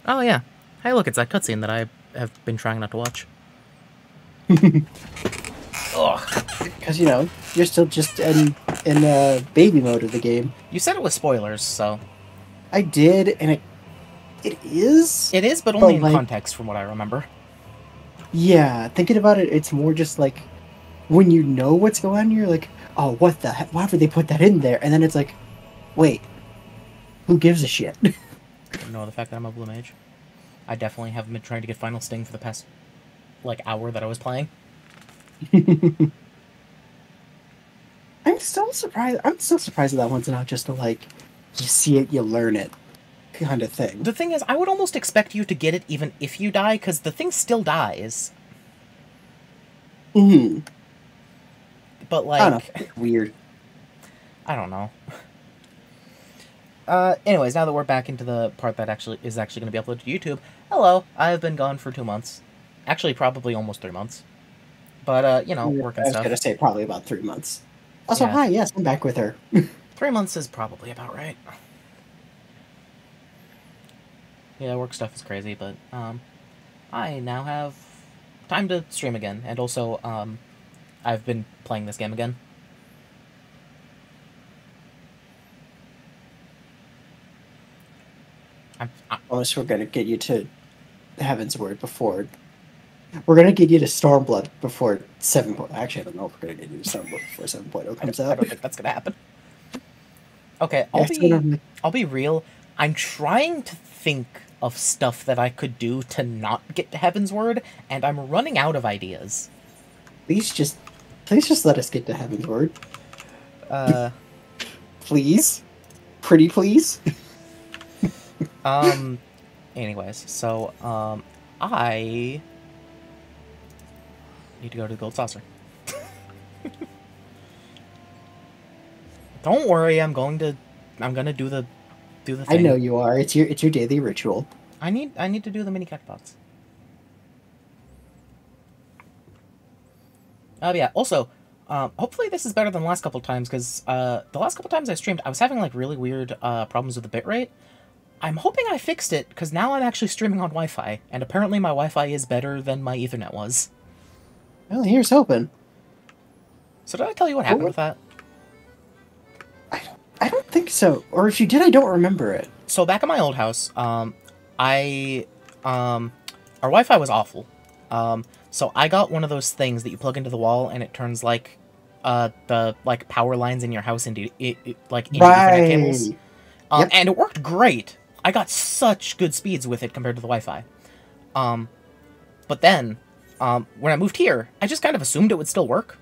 Oh, yeah. Hey, look, it's that cutscene that I have been trying not to watch. Ugh. Because, you know, you're still just in baby mode of the game. You said it was spoilers, so... I did, and it is? It is, but only in like, context, from what I remember. Yeah, thinking about it, it's more just like, when you know what's going on, you're like, oh, what the heck? Why would they put that in there? And then it's like, wait, who gives a shit? No, the fact that I'm a blue mage. I definitely haven't been trying to get Final Sting for the past, like, hour that I was playing. I'm still surprised that that one's not just a, like, you see it, you learn it kind of thing. The thing is, I would almost expect you to get it even if you die, because the thing still dies. Mm-hmm. But, like... I don't know. Weird. I don't know. Anyways, now that we're back into the part that is actually going to be uploaded to YouTube, hello, I've been gone for 2 months. Actually, probably almost 3 months. But, you know, work and stuff. I was going to say probably about 3 months. Also, yeah. Hi, yes, I'm back with her. 3 months is probably about right. Yeah, work stuff is crazy, but, I now have time to stream again, and also, I've been playing this game again. Unless we're going to get you to Heaven's Word before... We're going to get you to Stormblood before 7. Actually, I don't know if we're going to get you to Stormblood before 7.0 comes out. I don't think that's going to happen. Okay, I'll be real. I'm trying to think of stuff that I could do to not get to Heaven's Word, and I'm running out of ideas. Please just let us get to Heaven's Word. Please? Pretty please? Anyways, so, I need to go to the Gold Saucer. Don't worry, I'm gonna do the thing. I know you are. It's your daily ritual. I need to do the mini cactbots. Oh yeah, also, hopefully this is better than the last couple times, because, the last couple times I streamed, I was having, like, really weird, problems with the bitrate. I'm hoping I fixed it, because now I'm actually streaming on Wi-Fi, and apparently my Wi-Fi is better than my Ethernet was. Well, here's hoping. So did I tell you what happened with that? I don't think so. Or if you did, I don't remember it. So back at my old house, our Wi-Fi was awful. So I got one of those things that you plug into the wall, and it turns, like, the, like, power lines in your house into Ethernet cables. Yep. And it worked great. I got such good speeds with it compared to the Wi-Fi. But then, when I moved here, I just kind of assumed it would still work.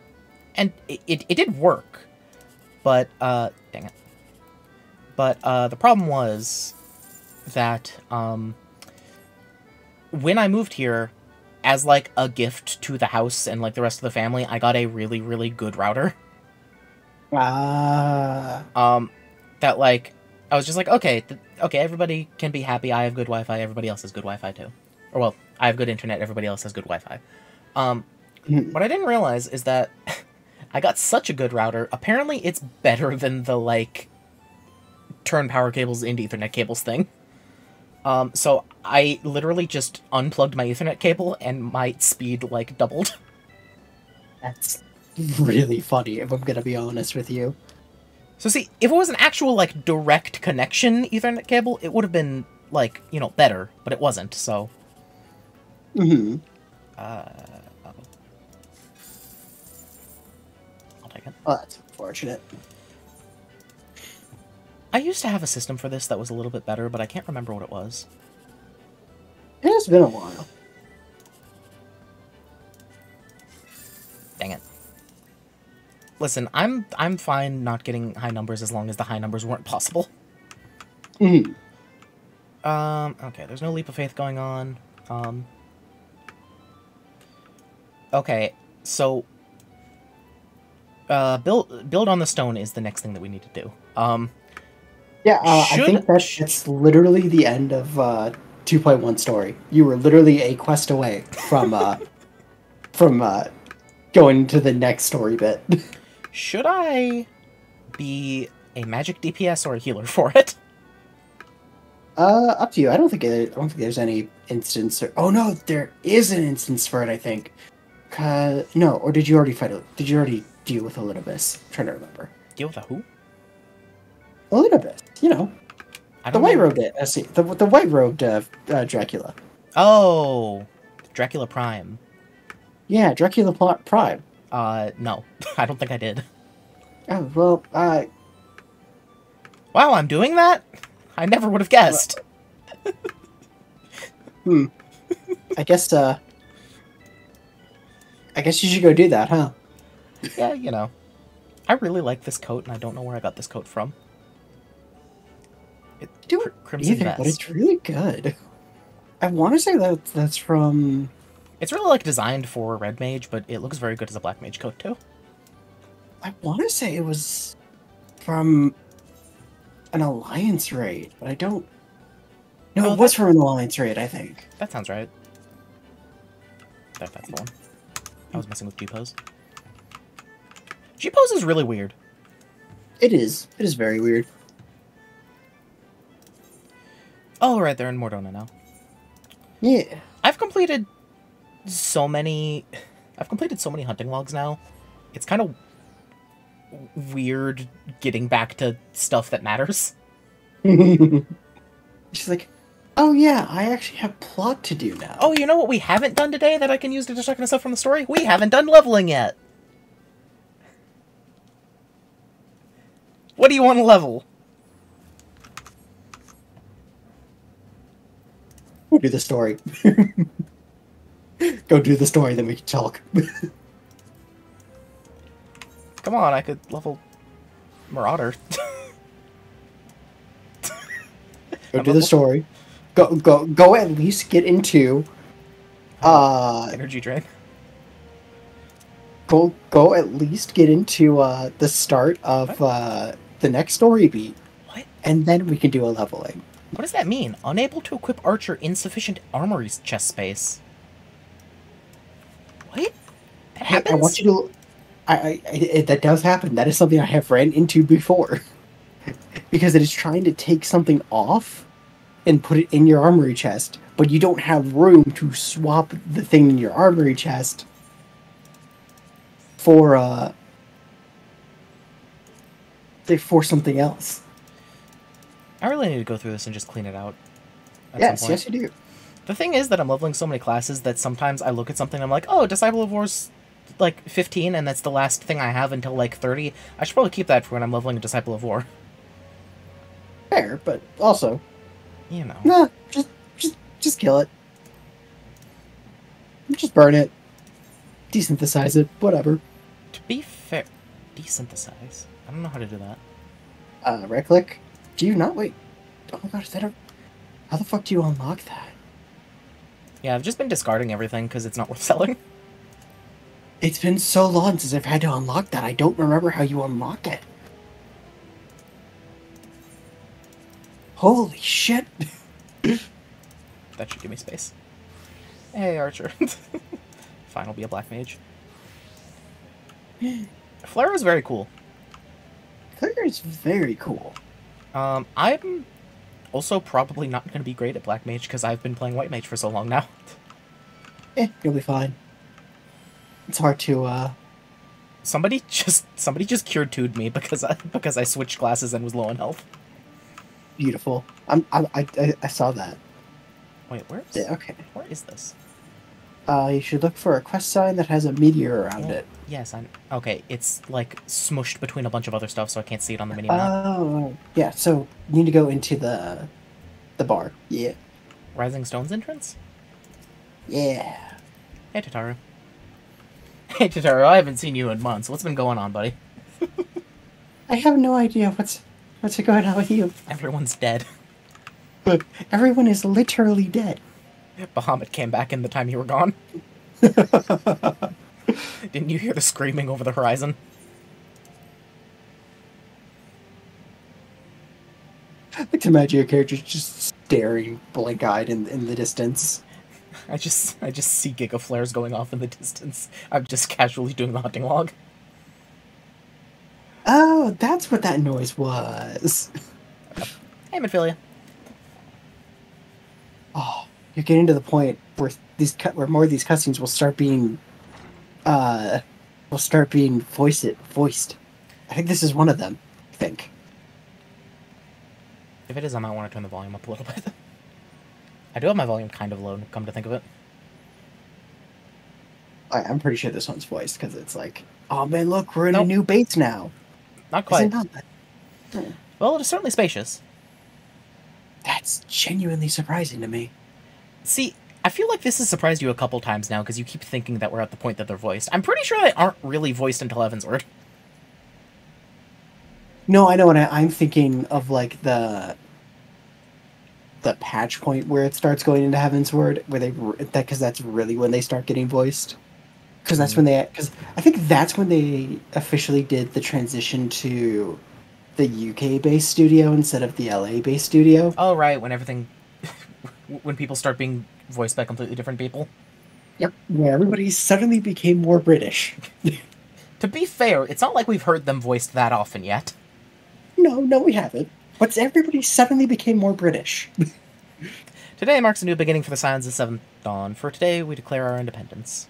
And it did work. But, dang it. But, the problem was that, when I moved here, as, like, a gift to the house and, like, the rest of the family, I got a really, really good router. That, like, I was just like, okay, everybody can be happy, I have good Wi-Fi, everybody else has good Wi-Fi too. Or, well, I have good internet, everybody else has good Wi-Fi. What I didn't realize is that I got such a good router, apparently it's better than the, like, turn power cables into Ethernet cables thing. So I literally just unplugged my Ethernet cable, and my speed, like, doubled. That's really funny, if I'm gonna be honest with you. So see, if it was an actual, like, direct connection Ethernet cable, it would have been, like, you know, better, but it wasn't, so... Mm-hmm. I'll take it. Oh, that's unfortunate. I used to have a system for this that was a little bit better, but I can't remember what it was. It has been a while. Dang it. Listen, I'm fine not getting high numbers as long as the high numbers weren't possible. Mm-hmm. Okay, there's no leap of faith going on. Okay, so build on the stone is the next thing that we need to do. Yeah, I think that's literally the end of 2.1 story. You were literally a quest away from going to the next story bit. Should I be a magic DPS or a healer for it? Up to you. I don't think there's any instance. Oh no, there is an instance for it. I think. No, or did you already fight it? Did you already deal with Elidibus? I'm trying to remember. Deal with a who? Elidibus. You know, the white robed. The white robed Dracula. Oh, Dracula Prime. Yeah, Dracula Prime. No, I don't think I did. Oh well. Wow, I'm doing that? I never would have guessed. I guess you should go do that, huh? Yeah, you know. I really like this coat, and I don't know where I got this coat from. Crimson either, Vest. but it's really good. I want to say that's from... It's really, like, designed for Red Mage, but it looks very good as a Black Mage coat, too. I want to say it was from an Alliance raid, but I don't... No, it was from an Alliance raid, I think. That sounds right. That's the one. I was messing with G-Pose. G-Pose is really weird. It is. It is very weird. Oh, right, they're in Mordona now. Yeah. I've completed so many hunting logs now. It's kind of weird getting back to stuff that matters. She's like, oh yeah, I actually have plot to do now. Oh, you know what we haven't done today that I can use to distract myself from the story? We haven't done leveling yet. What do you want to level? Go do the story. Go do the story, then we can talk. Come on, I could level Marauder. Go do the story. Go at least get into Energy Drain. Go at least get into the start of the next story beat. What? And then we can do a leveling. What does that mean? Unable to equip Archer, insufficient armory chest space. What? That happens? I want you to... that does happen. That is something I have ran into before. Because it is trying to take something off and put it in your armory chest, but you don't have room to swap the thing in your armory chest for something else. I really need to go through this and just clean it out. Yes, you do. The thing is that I'm leveling so many classes that sometimes I look at something and I'm like, oh, Disciple of War's like 15, and that's the last thing I have until like 30. I should probably keep that for when I'm leveling a Disciple of War. Fair, but also, you know. Nah, just kill it. Just burn it. Desynthesize it. Whatever. To be fair, desynthesize. I don't know how to do that. Right click. Do you not? Wait. Oh my god, is that a... How the fuck do you unlock that? Yeah, I've just been discarding everything because it's not worth selling. It's been so long since I've had to unlock that. I don't remember how you unlock it. Holy shit. That should give me space. Hey, Archer. Fine, I'll be a Black Mage. Flare is very cool. Flare is very cool. I'm also probably not going to be great at Black Mage because I've been playing White Mage for so long now. You'll be fine. It's hard to, Somebody just cured 2'd me because I switched classes and was low on health. Beautiful. I saw that. Wait, where is... Yeah, okay. Where is this? You should look for a quest sign that has a meteor around it. Yes, okay, it's like smushed between a bunch of other stuff, so I can't see it on the mini-map. Oh, yeah, so you need to go into the bar. Yeah. Rising Stones entrance? Yeah. Hey, Tataru. Hey, Tataru, I haven't seen you in months. What's been going on, buddy? I have no idea what's going on with you. Everyone's dead. Everyone is literally dead. Bahamut came back in the time you were gone. Didn't you hear the screaming over the horizon? I like to imagine your character just staring blank-eyed in the distance. I just see Giga Flares going off in the distance. I'm just casually doing the hunting log. Oh, that's what that noise was. Hey, Midphilia. you're getting to the point where where more of these cutscenes will start being voiced. I think this is one of them. I think. If it is, I might want to turn the volume up a little bit. I do have my volume kind of low, come to think of it. I'm pretty sure this one's voiced, because it's like, oh man, look, we're in a new base now. Not quite. Not Well, it is certainly spacious. That's genuinely surprising to me. See, I feel like this has surprised you a couple times now, because you keep thinking that we're at the point that they're voiced. I'm pretty sure they aren't really voiced until Heavensward. No, I know, and I'm thinking of, like, the patch point where it starts going into Heavensward, because that's really when they start getting voiced. Because that's when because I think that's when they officially did the transition to the UK-based studio instead of the LA-based studio. Oh, right, when people start being voiced by completely different people. Yep, where everybody suddenly became more British. To be fair, it's not like we've heard them voiced that often yet. No, we haven't. But everybody suddenly became more British. Today marks a new beginning for the Scions of the Seventh Dawn. For today, we declare our independence.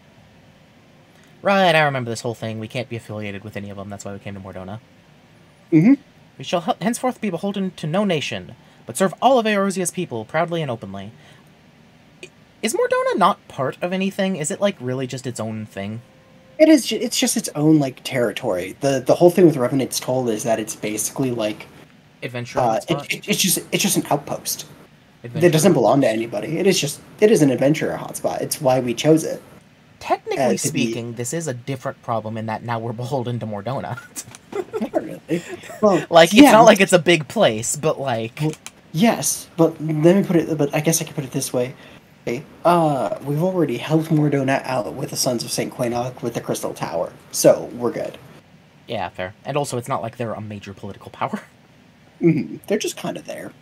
Right, I remember this whole thing. We can't be affiliated with any of them. That's why we came to Mordona. Mm-hmm. We shall henceforth be beholden to no nation, but serve all of Eorzea's people, proudly and openly. Is Mordona not part of anything? Is it, like, really just its own thing? It is. It's just its own, like, territory. The whole thing with Revenant's Toll is that it's basically, like... Adventure it's just an outpost. That doesn't belong to anybody. It is an adventurer hotspot. It's why we chose it. Technically speaking, this is a different problem in that now we're beholden to Mordona. Not really. Well, like, it's not like it's a big place, but like... Well, yes, but let me put it... But I guess I could put it this way. Okay, we've already helped Mordona out with the Sons of St. Quainoc with the Crystal Tower, so we're good. Yeah, fair. And also, it's not like they're a major political power. Mm-hmm. They're just kind of there.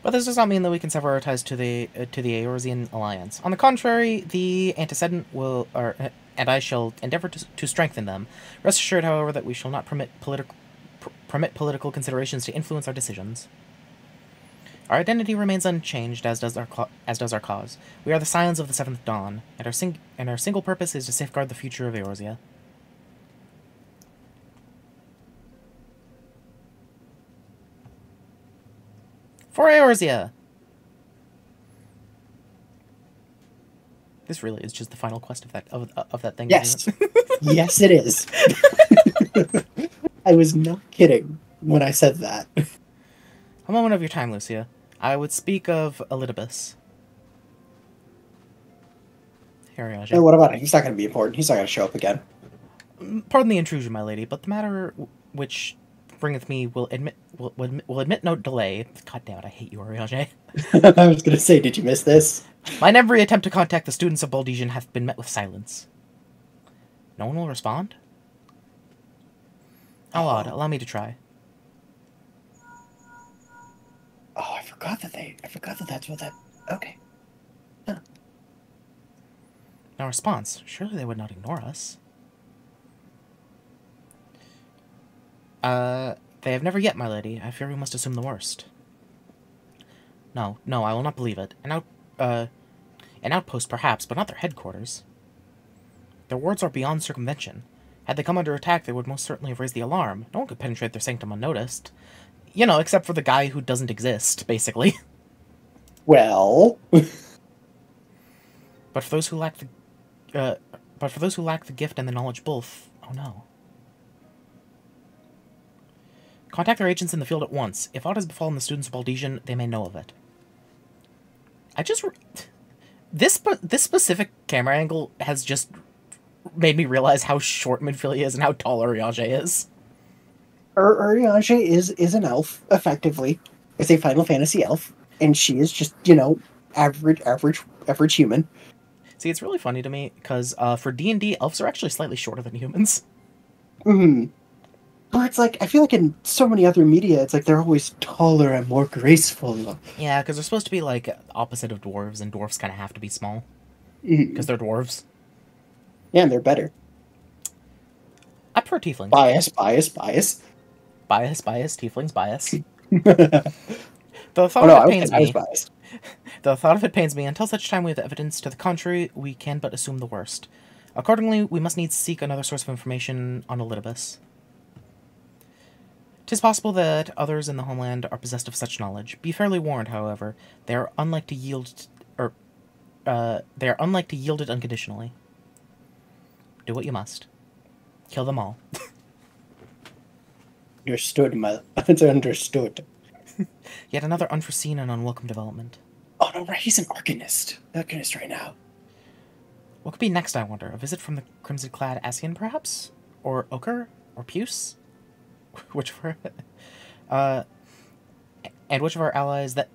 But this does not mean that we can sever our ties to the Eorzean alliance. On the contrary, the antecedent and I shall endeavor to strengthen them. Rest assured, however, that we shall not permit political considerations to influence our decisions. Our identity remains unchanged, as does our cause. We are the Scions of the Seventh Dawn, and our single purpose is to safeguard the future of Eorzea. For Eorzea! This really is just the final quest of that thing. Yes. Yes, it is. I was not kidding when I said that. A moment of your time, Lucia. I would speak of Elidibus. And what about him? He's not going to be important. He's not going to show up again. Pardon the intrusion, my lady, but the matter which bringeth me will admit no delay. God damn it, I hate you, Ariage. I was going to say, did you miss this? Mine every attempt to contact the students of Baldesian hath been met with silence. No one will respond? How odd. Allow me to try. Oh, I forgot that that's what that... Okay. Huh. No response. Surely they would not ignore us. They have never yet, my lady. I fear we must assume the worst. No, I will not believe it. An outpost perhaps, but not their headquarters. Their wards are beyond circumvention. Had they come under attack, they would most certainly have raised the alarm. No one could penetrate their sanctum unnoticed. You know, except for the guy who doesn't exist, basically. Well... But for those who lack the gift and the knowledge both, oh no. Contact their agents in the field at once. If aught has befallen the students of Baldesian, they may know of it. This specific camera angle has just made me realize how short Minfilia is and how tall Ariage is. Ariage is an elf, effectively. It's a Final Fantasy elf, and she is just, average human. See, it's really funny to me, because for D&D, elves are actually slightly shorter than humans. Mm-hmm. But it's like, I feel like in so many other media, it's like they're always taller and more graceful. Yeah, because they're supposed to be, like, opposite of dwarves, and dwarves kind of have to be small. Because they're dwarves. Yeah, and they're better. I prefer tieflings. Bias. Bias, tieflings, bias. The thought that pains me... I was biased. The thought of it pains me. Until such time we have evidence to the contrary, we can but assume the worst. Accordingly, we must needs seek another source of information on Elidibus. 'Tis possible that others in the homeland are possessed of such knowledge. Be fairly warned, however, they are unlike to yield it unconditionally. Do what you must. Kill them all. Understood, it's understood. Yet another unforeseen and unwelcome development. Oh no, right, he's an Arcanist. Arcanist right now. What could be next, I wonder? A visit from the crimson-clad Asian, perhaps? Or Ochre? Or Puce? Which of our... and which of our allies that,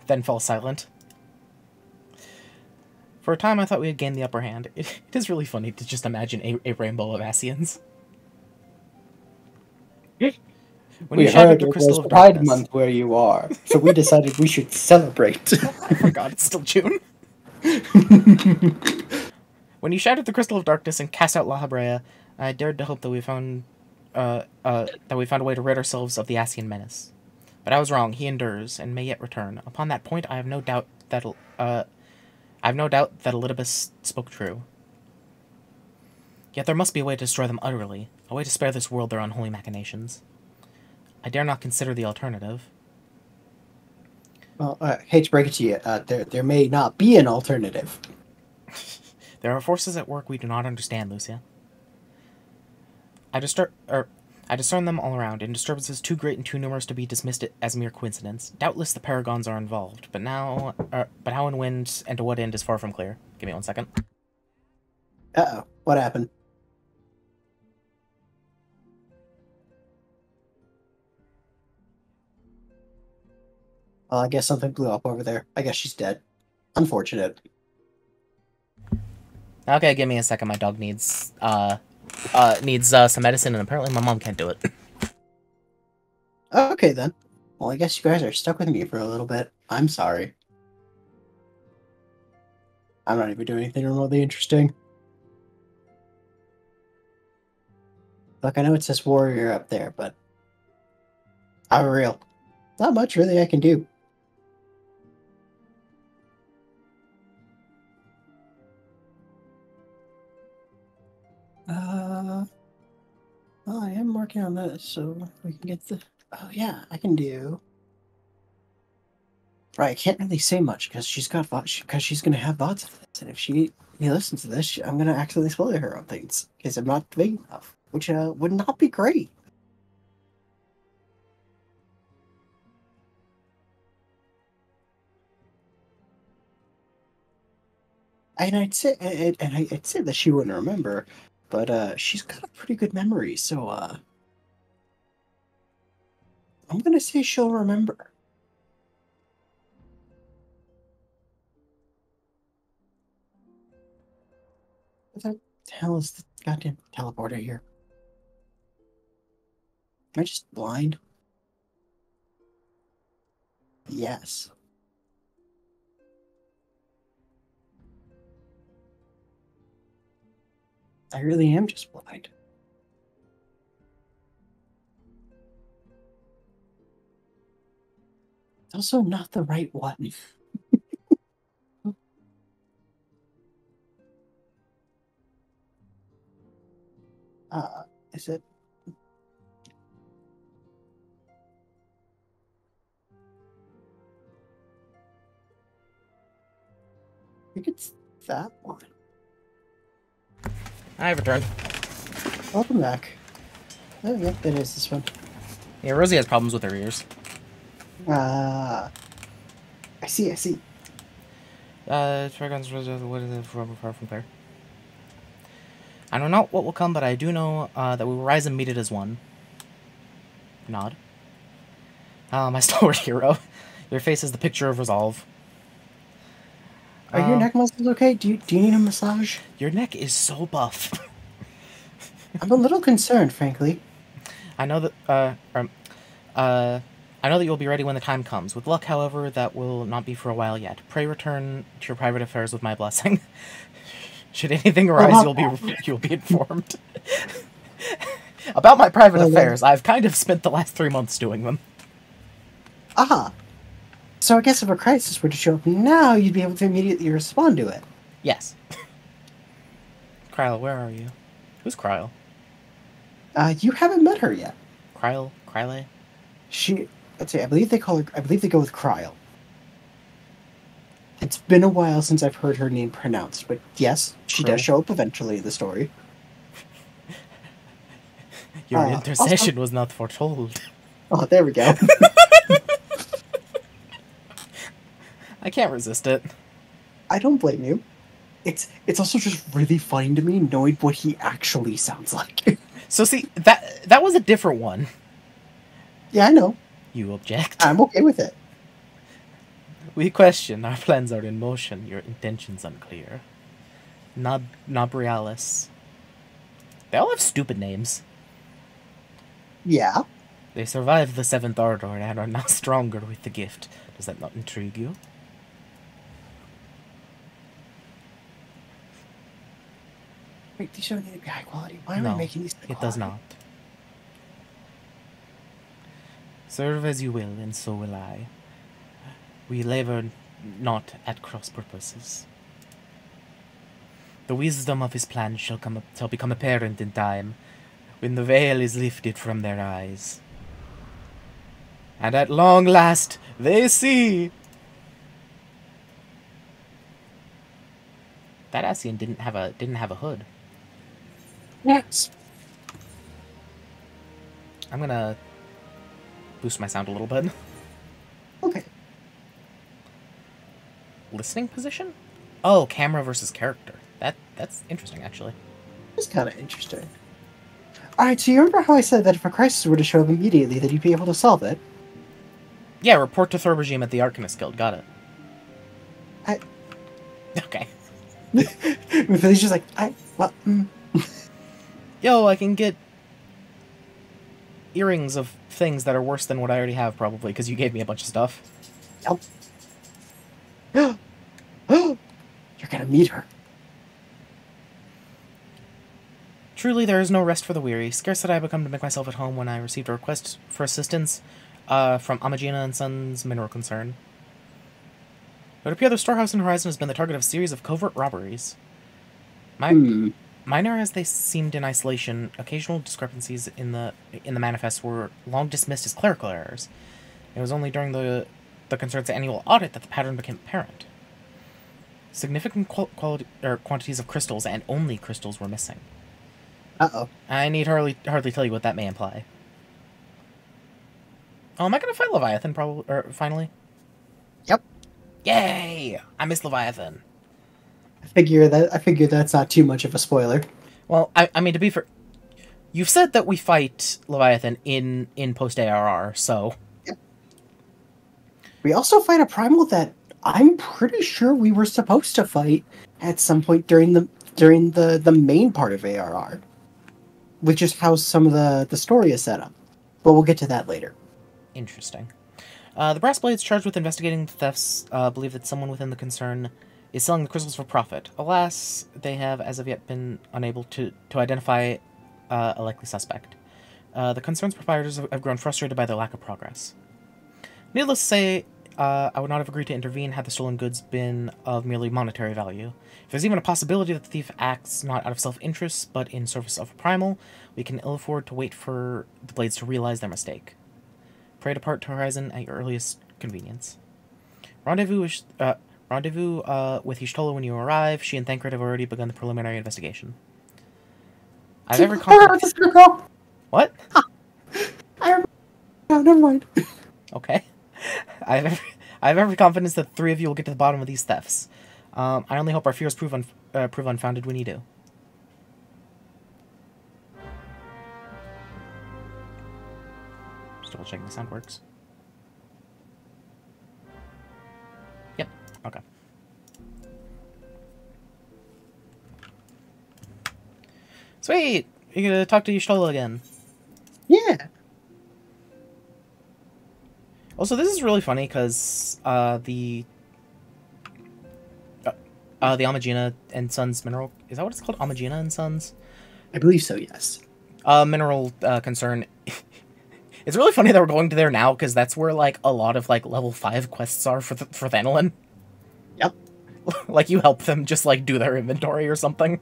then fell silent? For a time, I thought we had gained the upper hand. It is really funny to just imagine a rainbow of Asians. When We heard it was Pride Month where you are, so we decided we should celebrate. I forgot, it's still June. When you shattered the Crystal of Darkness and cast out La Habrea, I dared to hope that we found a way to rid ourselves of the Asian menace. But I was wrong. He endures, and may yet return. Upon that point, I have no doubt that Elidibus spoke true. Yet there must be a way to destroy them utterly, a way to spare this world their unholy machinations. I dare not consider the alternative. Well, hate to break it to you, there may not be an alternative. There are forces at work we do not understand, Lucia. I discern them all around, in disturbances too great and too numerous to be dismissed as mere coincidence. Doubtless the Paragons are involved, but how and when and to what end is far from clear. Give me 1 second. Uh-oh, what happened? Well, I guess something blew up over there. I guess she's dead. Unfortunate. Okay, give me a second. My dog needs some medicine, and apparently my mom can't do it. Okay, then. Well, I guess you guys are stuck with me for a little bit. I'm sorry. I'm not even doing anything remotely interesting. Look, I know it says warrior up there, but I'm real. Not much really I can do. Well, I am working on this, so we can get the... Oh, yeah, I can do... Right, I can't really say much, because she's got because she's going to have VODs of this, and if he listens to this, I'm going to accidentally spoil her on things, because I'm not big enough, which would not be great. And I'd say that she wouldn't remember, but she's got a pretty good memory, so I'm gonna say she'll remember. What the hell is the goddamn teleporter here? Am I just blind? Yes. I really am just blind. It's also not the right one. Is it? I think it's that one. I have returned. Welcome back. Oh, yep, that is this one. Yeah, Rosie has problems with her ears. I see. Fragrance, what is it far from clear? I know not what will come, but I do know that we will rise and meet it as one. Nod. My stalwart hero. Your face is the picture of resolve. Are your neck muscles okay? Do you need a massage? Your neck is so buff. I'm a little concerned, frankly. I know that I know that you'll be ready when the time comes. With luck, however, that will not be for a while yet. Pray return to your private affairs with my blessing. Should anything arise, you'll be informed. About my private affairs, I've kind of spent the last 3 months doing them. Ah. So I guess if a crisis were to show up now, you'd be able to immediately respond to it. Yes. Kryle, where are you? Who's Kryle? You haven't met her yet. Kryle? Let's see, I believe they go with Kryle. It's been a while since I've heard her name pronounced, but yes, she does show up eventually in the story. Your intercession was not foretold. Oh, there we go. I can't resist it. I don't blame you. It's also just really funny to me knowing what he actually sounds like. So see, that was a different one. Yeah, I know. You object? I'm okay with it. We question. Our plans are in motion. Your intentions unclear. Nobrialis. They all have stupid names. Yeah. They survived the Seventh Order and are now stronger with the gift. Does that not intrigue you? Wait, these don't need to be high quality. Why am I making these high quality? It does not. Serve as you will, and so will I. We labor not at cross purposes. The wisdom of his plan shall become apparent in time, when the veil is lifted from their eyes. And at long last, they see. That Ascian didn't have a hood. Yes. I'm gonna boost my sound a little bit. Okay. Listening position? Oh, camera versus character. That's interesting, actually. It's kind of interesting. Alright, so you remember how I said that if a crisis were to show up immediately, that you'd be able to solve it? Yeah, report to Thor Regime at the Arcanist Guild. Got it. Okay. He's just like, Yo, I can get earrings of things that are worse than what I already have, probably, because you gave me a bunch of stuff. Yep. You're gonna meet her. Truly, there is no rest for the weary. Scarce had I become to make myself at home when I received a request for assistance from Amagina and Sons Mineral Concern. It would appear the storehouse in Horizon has been the target of a series of covert robberies. Minor as they seemed in isolation, occasional discrepancies in the manifest were long dismissed as clerical errors. It was only during the Concern's annual audit that the pattern became apparent. Significant quantities of crystals, and only crystals, were missing. Uh-oh. I need hardly tell you what that may imply. Oh, am I going to fight Leviathan, finally? Yep. Yay! I miss Leviathan. I figure that's not too much of a spoiler. Well, I mean, to be fair, you've said that we fight Leviathan in post-ARR, so... Yep. We also fight a primal that I'm pretty sure we were supposed to fight at some point during the main part of ARR. Which is how some of the story is set up. But we'll get to that later. Interesting. The Brass Blades, charged with investigating the thefts, believe that someone within the concern is selling the crystals for profit. Alas, they have as of yet been unable to identify a likely suspect. The concern's proprietors have grown frustrated by their lack of progress. Needless to say, I would not have agreed to intervene had the stolen goods been of merely monetary value. If there's even a possibility that the thief acts not out of self-interest, but in service of a primal, we can ill afford to wait for the Blades to realize their mistake. Pray depart to Horizon at your earliest convenience. Rendezvous with Y'shtola when you arrive. She and Thancred have already begun the preliminary investigation. I've every confidence... What? No, never mind. Okay. I have every confidence that the three of you will get to the bottom of these thefts. I only hope our fears prove unfounded when you do. Just double checking the sound works. Yep. Okay. Sweet! You're gonna talk to Y'shtola again. Yeah. Also, this is really funny because the Amagina and Sons mineral, is that what it's called? Amagina and Sons? I believe so, yes. Mineral concern It's really funny that we're going to there now, because that's where, like, a lot of, like, level 5 quests are for Thanolin. Yep. Like, you help them just, like, do their inventory or something.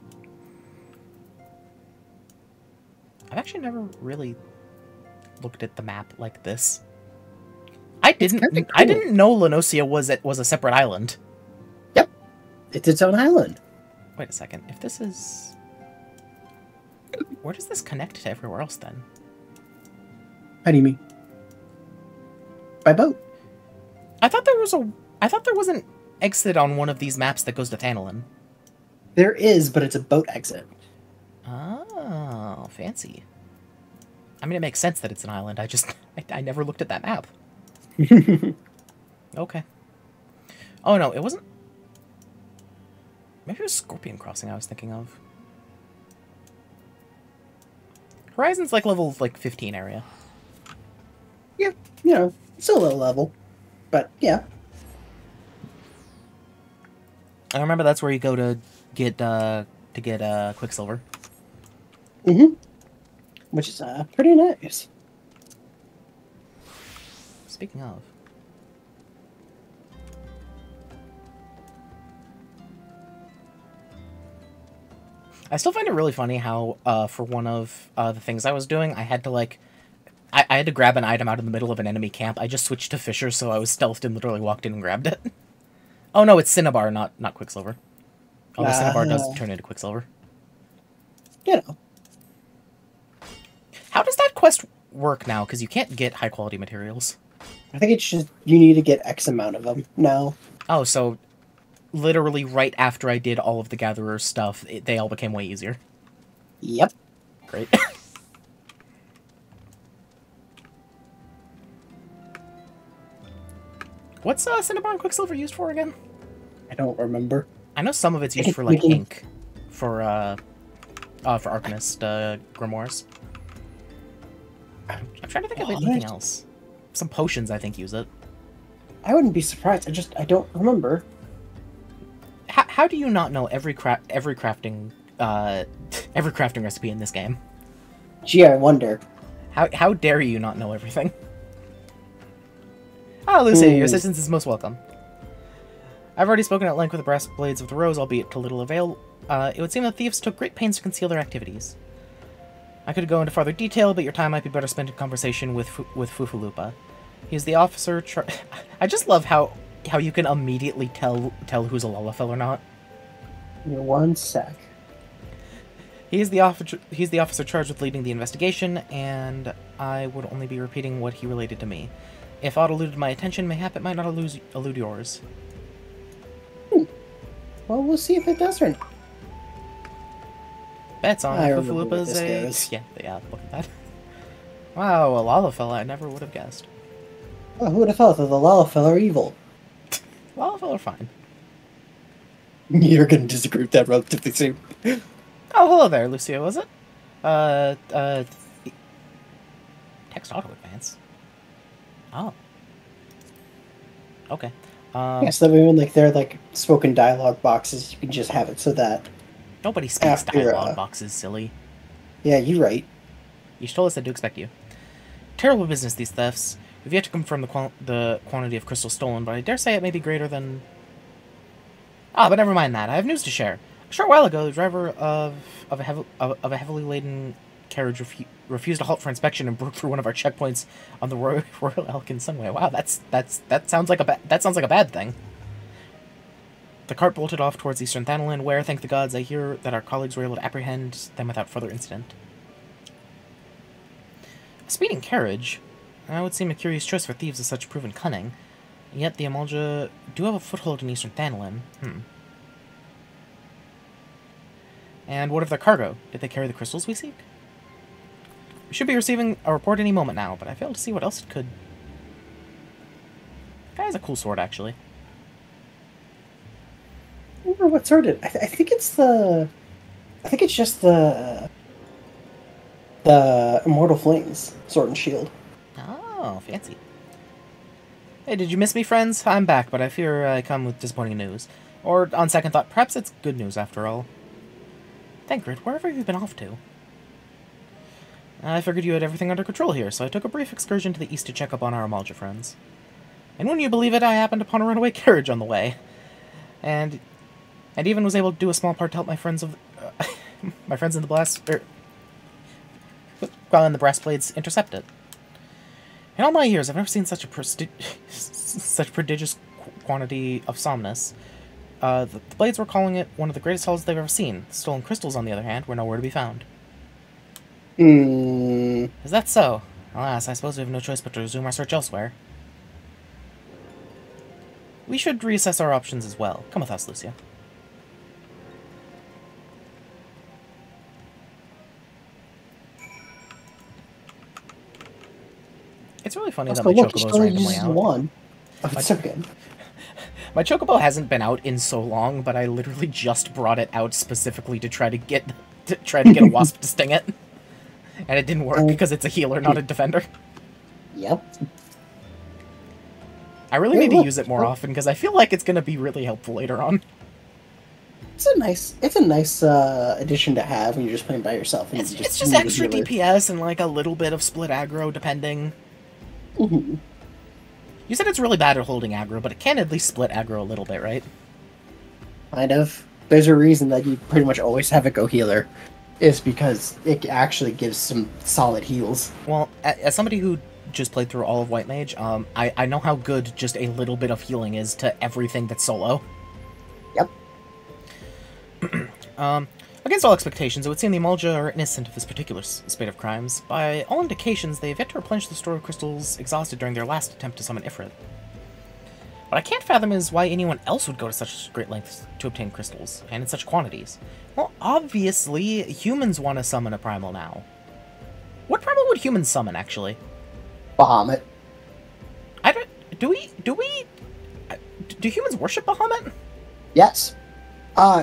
I've actually never really looked at the map like this. I didn't know Lenosia was a separate island. Yep. It's its own island. Wait a second. If this is... Where does this connect to everywhere else, then? How do you mean? By boat. I thought there was an exit on one of these maps that goes to Thanolin. There is, but it's a boat exit. Oh, fancy. I mean, it makes sense that it's an island. I never looked at that map. Okay. Oh, no, it wasn't... Maybe it was Scorpion Crossing I was thinking of. Horizon's like level, like, 15 area. Yeah, you know, still a low level. But, yeah. I remember that's where you go to get Quicksilver. Mm-hmm. Which is, pretty nice. Speaking of... I still find it really funny how, for one of the things I was doing, I had to, like... I had to grab an item out in the middle of an enemy camp. I just switched to Fisher, so I was stealthed and literally walked in and grabbed it. Oh no, it's Cinnabar, not Quicksilver. Although Cinnabar does turn into Quicksilver. You know. How does that quest work now? Because you can't get high-quality materials. I think it's just, you need to get X amount of them now. Oh, so... Literally right after I did all of the Gatherer stuff, they all became way easier. Yep. Great. What's Cinnabar and Quicksilver used for again? I don't remember. I know some of it's used for, like, ink. For Arcanist grimoires. I'm trying to think of anything else. Some potions, I think, use it. I wouldn't be surprised. I don't remember. How do you not know every crafting recipe in this game? Gee, I wonder. How dare you not know everything? Ah, Lucy, your assistance is most welcome. I've already spoken at length with the brass blades of the rose, albeit to little avail. It would seem that thieves took great pains to conceal their activities. I could go into further detail, but your time might be better spent in conversation with Fufulupa. He's the officer. I just love how you can immediately tell who's a Lullafell or not. One sec. He's the officer charged with leading the investigation, and I would only be repeating what he related to me. If aught eluded my attention, mayhap it might not elude yours. Well, we'll see if it does or not. Bets on Fufulupa's yeah, look at that. Wow, a Lullafell, I never would have guessed. Oh, who would have thought that the Lullafell are evil? Lullafell are fine. You're gonna disagree with that relatively soon. Oh, hello there, Lucio, was it? Text auto advance. Oh. Okay. Yeah, so that way when, like, there are, like, spoken dialogue boxes, you can just have it so that... Nobody speaks dialogue boxes, silly. Yeah, you're right. You told us I do expect you. Terrible business, these thefts. We've yet to confirm the quantity of crystal stolen, but I dare say it may be greater than... Ah, but never mind that. I have news to share. A short while ago, the driver of a heavily laden carriage refused to halt for inspection and broke through one of our checkpoints on the Royal Elkin Sunway. Wow, that sounds like a bad thing. The cart bolted off towards eastern Thanolin, where, thank the gods, I hear that our colleagues were able to apprehend them without further incident. A speeding carriage? That would seem a curious choice for thieves of such proven cunning. Yet the Amalja do have a foothold in eastern Thanolin. And what of their cargo? Did they carry the crystals we seek? We should be receiving a report any moment now, but I fail to see what else it could... That guy has a cool sword, actually. I don't remember what sword it... I think it's the... I think it's just the Immortal Flings sword and shield. Oh, fancy. Hey, did you miss me, friends? I'm back, but I fear I come with disappointing news. Or, on second thought, perhaps it's good news after all. Thancred, wherever have you been off to? I figured you had everything under control here, so I took a brief excursion to the east to check up on our Amalja friends. And wouldn't you believe it, I happened upon a runaway carriage on the way. And even was able to do a small part to help my friends of... my friends in the blast... in the brass blades intercept it. In all my years, I've never seen such a such prodigious quantity of somnus. The blades were calling it one of the greatest hauls they've ever seen. The stolen crystals, on the other hand, were nowhere to be found. Is that so? Alas, I suppose we have no choice but to resume our search elsewhere. We should reassess our options as well. Come with us, Lucia. It's really funny that my Chocobo's randomly out. One. Oh, it's okay. My Chocobo hasn't been out in so long, but I literally just brought it out specifically to try to get a wasp to sting it. And it didn't work because it's a healer, not a defender. Yep. I really need to use it more often because I feel like it's going to be really helpful later on. It's a nice addition to have when you're just playing by yourself. And it's just extra DPS and like a little bit of split aggro, depending. Mm-hmm. You said it's really bad at holding aggro, but it can at least split aggro a little bit, right? Kind of. There's a reason that you pretty much always have a go healer, is because it actually gives some solid heals. Well, as somebody who just played through all of White Mage, I know how good just a little bit of healing is to everything that's solo. Yep. Against all expectations, it would seem the Amalja are innocent of this particular spate of crimes. By all indications, they have yet to replenish the store of crystals exhausted during their last attempt to summon Ifrit. What I can't fathom is why anyone else would go to such great lengths to obtain crystals, and in such quantities. Well, obviously, humans want to summon a primal now. What primal would humans summon, actually? Bahamut. Do humans worship Bahamut? Yes.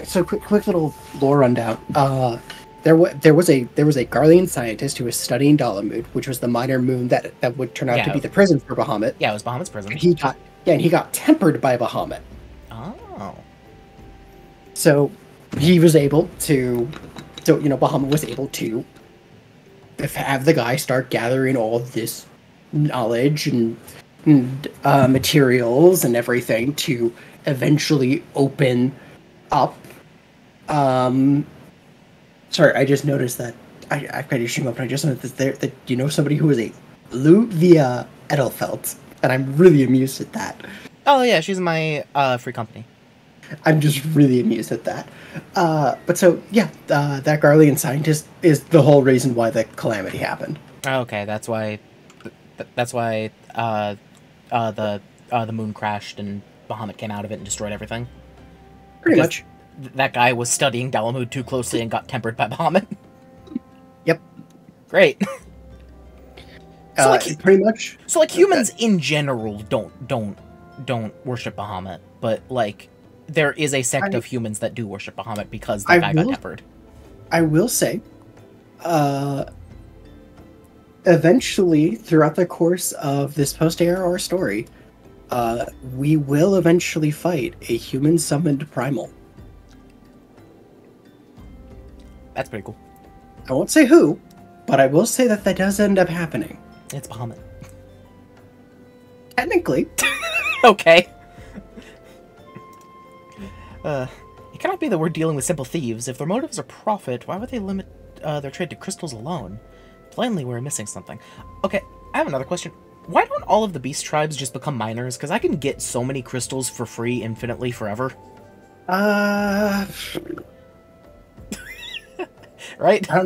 So quick little lore rundown. There was a Garlean scientist who was studying Dalamud, which was the minor moon that would turn out to be the prison for Bahamut. Yeah, it was Bahamut's prison. And he got tempered by Bahamut. Oh. So he was able to, Bahamut was able to have the guy start gathering all of this knowledge and materials and everything to eventually open up. Sorry, I just noticed that I've got Ishima, but I just noticed that you know somebody who is a loot via Edelfelt, and I'm really amused at that. Oh yeah, she's in my free company. I'm just really amused at that. But so yeah, that Garlean scientist is the whole reason why the calamity happened. Okay, that's why. That's why the moon crashed and Bahamut came out of it and destroyed everything. Pretty much. That guy was studying Dalamud too closely and got tempered by Bahamut. Yep. Great. Pretty much. So like humans in general don't worship Bahamut, but like there is a sect of humans that do worship Bahamut because the guy got tempered. I will say, eventually, throughout the course of this post-ARR story, we will eventually fight a human-summoned primal. That's pretty cool. I won't say who, but I will say that does end up happening. It's Bahamut. Technically. Okay. It cannot be that we're dealing with simple thieves. If their motives are profit, why would they limit their trade to crystals alone? Plainly, we're missing something. Okay, I have another question. Why don't all of the beast tribes just become miners? Because I can get so many crystals for free infinitely forever. Right? I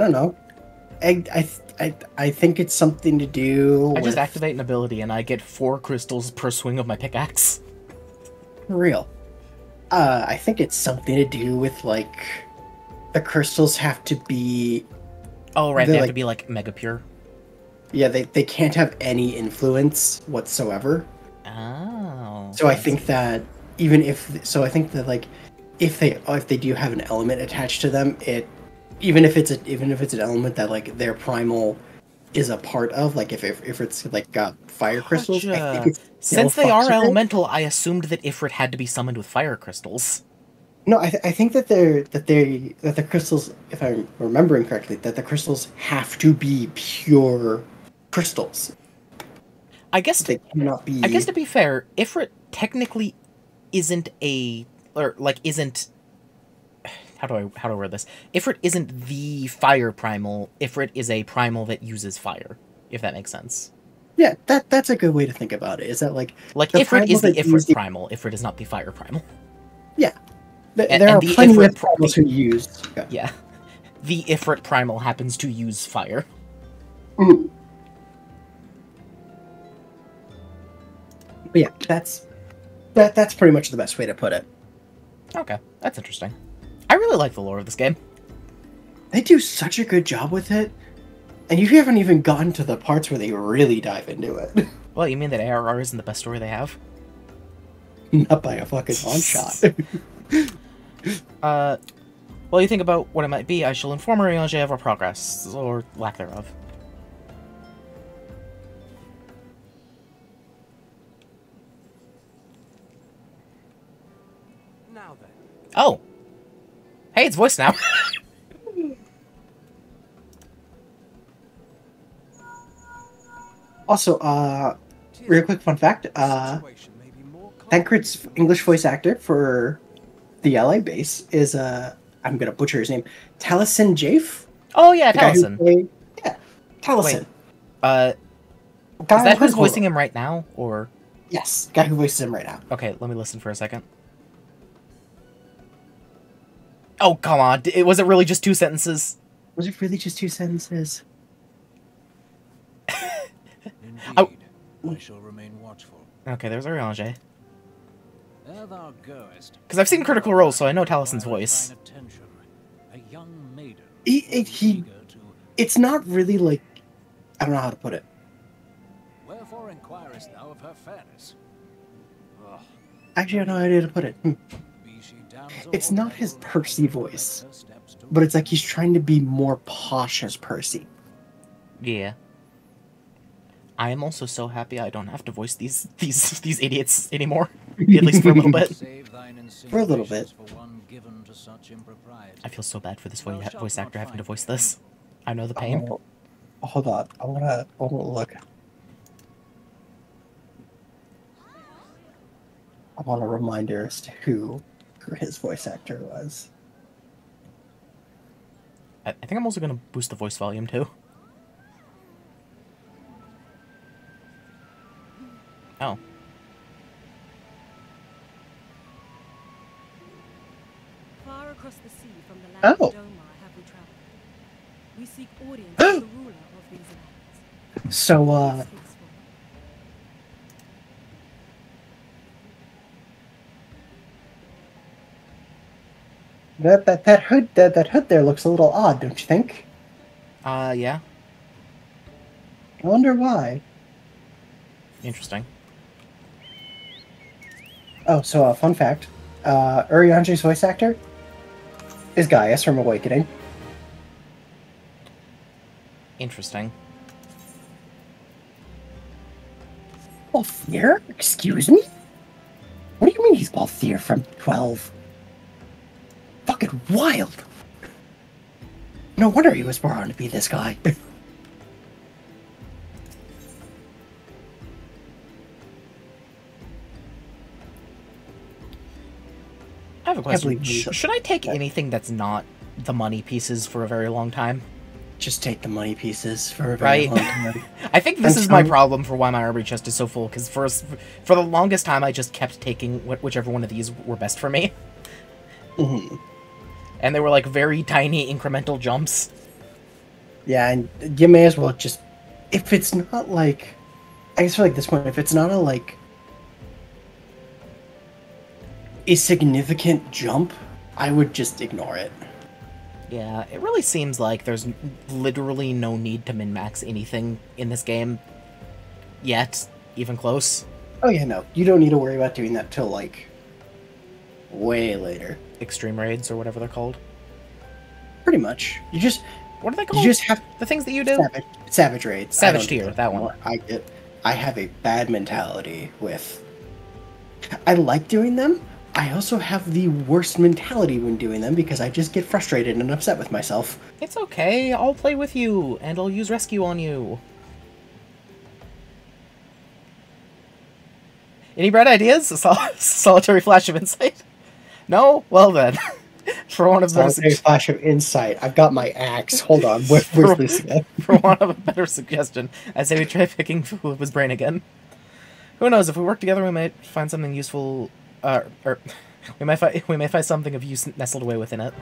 don't know. I think it's something to do I just activate an ability and I get 4 crystals per swing of my pickaxe. For real. I think it's something to do with, like, the crystals have to be... Oh, right, they have to be, like, mega pure. Yeah, they can't have any influence whatsoever. Oh. So I think that I think that, like, if they do have an element attached to them, even if it's an element that like their primal is a part of, like if it's like got fire crystals, I think it's since they are elemental, I assumed that Ifrit had to be summoned with fire crystals. No, I think that the crystals, if I'm remembering correctly, that the crystals have to be pure crystals. I guess They cannot I guess be. to be fair, Ifrit technically isn't a or like isn't how do I word this? Ifrit isn't the fire primal. Ifrit is a primal that uses fire, if that makes sense. Yeah, that's a good way to think about it. Is that Like the Ifrit primal is the that use Ifrit primal. Ifrit is not the fire primal. yeah. And, There and are the plenty Ifrit of primals who use. Yeah. yeah, the Ifrit primal happens to use fire. Mm. But yeah, that's pretty much the best way to put it. Okay, that's interesting. I really like the lore of this game. They do such a good job with it, and you haven't even gotten to the parts where they really dive into it. Well, you mean that ARR isn't the best story they have? Not by a fucking long shot. While you think about what it might be, I shall inform Ariange of our progress, or lack thereof. Now then. Oh! Hey, it's voiced now! Also, real quick fun fact, Tancred's English voice actor for the LA base is, I'm gonna butcher his name, Taliesin Jafe? Oh yeah, The guy who Taliesin. played- Yeah, Taliesin. Wait, is Guy that who who's voicing him right now, or...? Yes, guy who voices him right now. Okay, let me listen for a second. Oh, come on, was it really just 2 sentences? Was it really just 2 sentences? Indeed, I shall remain watchful. Okay, there's Ariange. There thou goest. Because I've seen Critical Role, so I know Talison's voice. A young maiden. It's not really like, I don't know how to put it. Wherefore inquirest thou of her fairness? Ugh. Actually, I don't know how to put it. Be she damsel It's or not his noble, Percy voice, her steps to but it's like he's trying to be more posh as Percy. Yeah. I am also so happy I don't have to voice these idiots anymore. At least for a little bit. save thine For a little bit. for one given to such impropriety. I feel so bad for this voice actor having to voice this. I know the pain. Oh, hold on, I wanna look. I want a reminder as to who his voice actor was. I think I'm also gonna boost the voice volume too. Oh. Far across the sea from the land Oh. of Domar have we traveled. We seek audience with the ruler of these lands. So, He speaks for that hood there looks a little odd, don't you think? Yeah. I wonder why. Interesting. Oh, so fun fact, Urianger's voice actor is Gaius from Awakening. Interesting. Balthier? Excuse me? What do you mean he's Balthier from 12? Fucking wild! No wonder he was born to be this guy. I have a Can't question. believe you- Should I take anything that's not the money pieces for a very long time? Just take the money pieces for a very Right? long time. I think this I'm is my sorry. problem for why my armory chest is so full, because for the longest time I just kept taking whichever one of these were best for me. Mhm. And they were like very tiny incremental jumps. Yeah, and you may as well just, if it's not like, I guess for like this one, if it's not a significant jump, I would just ignore it. Yeah, it really seems like there's literally no need to min-max anything in this game yet, even close. Oh yeah, no, you don't need to worry about doing that till like way later. Extreme raids or whatever they're called. Pretty much, you just What are they called? have The things that you do? savage raids. Savage I don't tier, do it that one. anymore. I have a bad mentality with. I like doing them, I also have the worst mentality when doing them because I just get frustrated and upset with myself. It's okay, I'll play with you, and I'll use rescue on you. Any bright ideas? Solitary flash of insight? No? Well then. For one of those... Solitary flash of insight. I've got my axe. Hold on. Where's this again? For want of a better suggestion, I say we try picking Fufulipa's brain again. Who knows, if we work together we might find something useful... we may find something of use nestled away within it.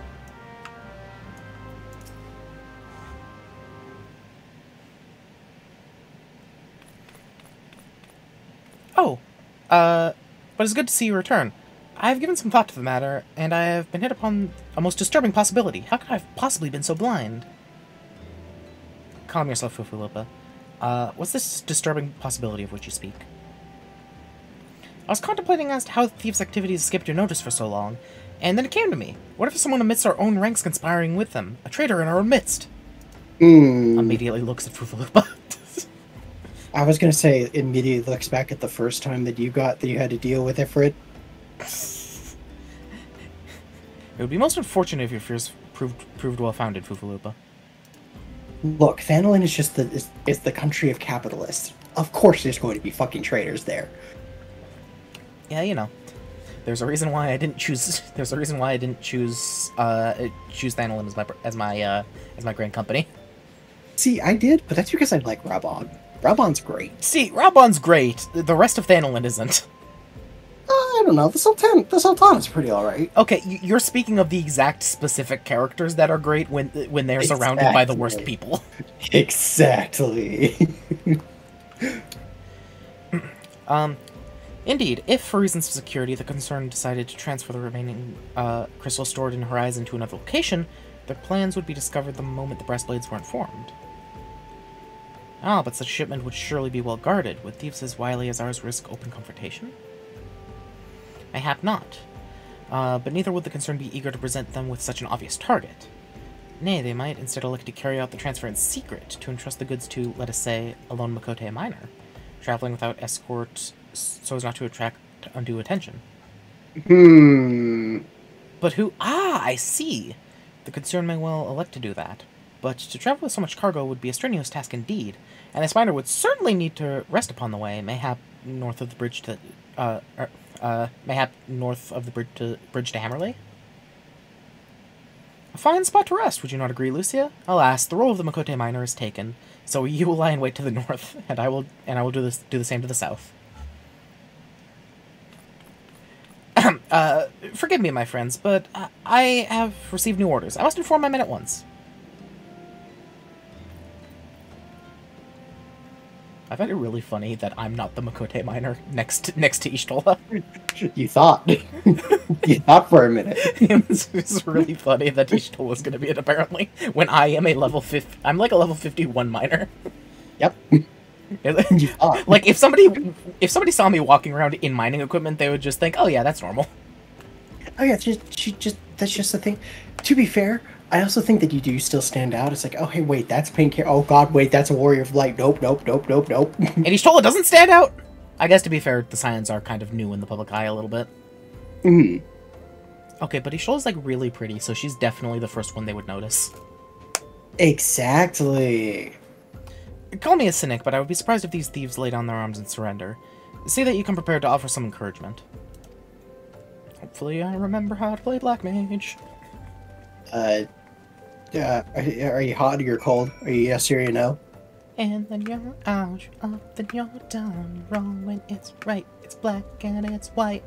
Oh, but it's good to see you return. I've given some thought to the matter, and I have been hit upon a most disturbing possibility. How could I have possibly been so blind? Calm yourself, Fufulipa. What's this disturbing possibility of which you speak? I was contemplating as to how the thieves' activities escaped your notice for so long, and then it came to me. What if someone amidst our own ranks conspiring with them? A traitor in our midst? Immediately looks at Fufulipa. I was gonna say, immediately looks back at the first time that you had to deal with Ifrit. It would be most unfortunate if your fears proved well-founded, Fufulipa. Look, Phandelin is just the country of capitalists. Of course there's going to be fucking traitors there. Yeah, you know. There's a reason why I didn't choose. There's a reason why I didn't choose Phandelin as my grand company. See, I did, but that's because I like Rabon. Rabon's great. See, Rabon's great. The rest of Phandelin isn't. I don't know. The Sultan is pretty alright. Okay, you're speaking of the exact specific characters that are great when they're surrounded by the worst people. Exactly. Indeed, if for reasons of security the concern decided to transfer the remaining crystals stored in Horizon to another location, their plans would be discovered the moment the Breastblades were informed. Ah, but such shipment would surely be well guarded. Would thieves as wily as ours risk open confrontation? Mayhap not. But neither would the concern be eager to present them with such an obvious target. Nay, they might instead elect to carry out the transfer in secret, to entrust the goods to, let us say, a lone Makote miner, traveling without escort so as not to attract undue attention. But who... Ah, I see! The concern may well elect to do that. But to travel with so much cargo would be a strenuous task indeed, and this miner would certainly need to rest upon the way, mayhap north of the bridge to... mayhap north of the bridge to Hammerley? A fine spot to rest, would you not agree, Lucia? Alas, the role of the Makote miner is taken, so you will lie in wait to the north, and I will do the same to the south. Forgive me, my friends, but I have received new orders. I must inform my men at once. I find it really funny that I'm not the Makote miner next to Y'shtola. You thought. You thought for a minute. It was really funny that Y'shtola was going to be it, apparently, when I am a level 50... I'm like a level 51 miner. Yep. You thought. Like, if somebody saw me walking around in mining equipment, they would just think, oh yeah, that's normal. Oh yeah, that's just the thing. To be fair, I also think that you do still stand out. It's like, oh hey, wait, that's Pink Hair. Oh god, wait, that's a Warrior of Light. Nope. And Y'shtola doesn't stand out? I guess, to be fair, the Scions are kind of new in the public eye a little bit. Okay, but Y'shtola's like really pretty, so she's definitely the first one they would notice. Exactly. Call me a cynic, but I would be surprised if these thieves lay down their arms and surrender. See that you come prepared to offer some encouragement. Hopefully I remember how to play Black Mage. Are you hot or you're cold? Are you yes or you no? And then you're out, you're up, then you're down. You're wrong when it's right, it's black and it's white.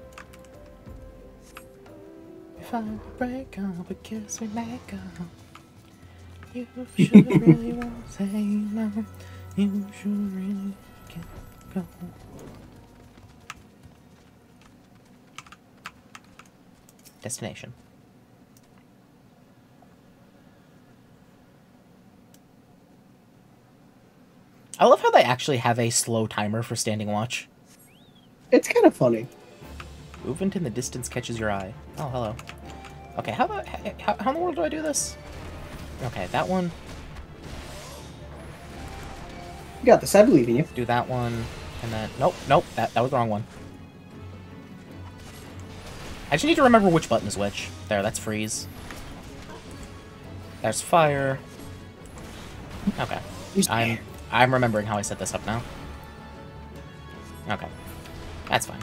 If I break up, I guess we make up. You should really won't say no. You should really get go. Destination. I love how they actually have a slow timer for standing watch. It's kind of funny. Movement in the distance catches your eye. Oh, hello. Okay, how in the world do I do this? Okay, that one. You got this, I believe in you. Do that one, and then... Nope, that was the wrong one. I just need to remember which button is which. There, that's freeze. There's fire. Okay. I'm remembering how I set this up now. Okay. That's fine.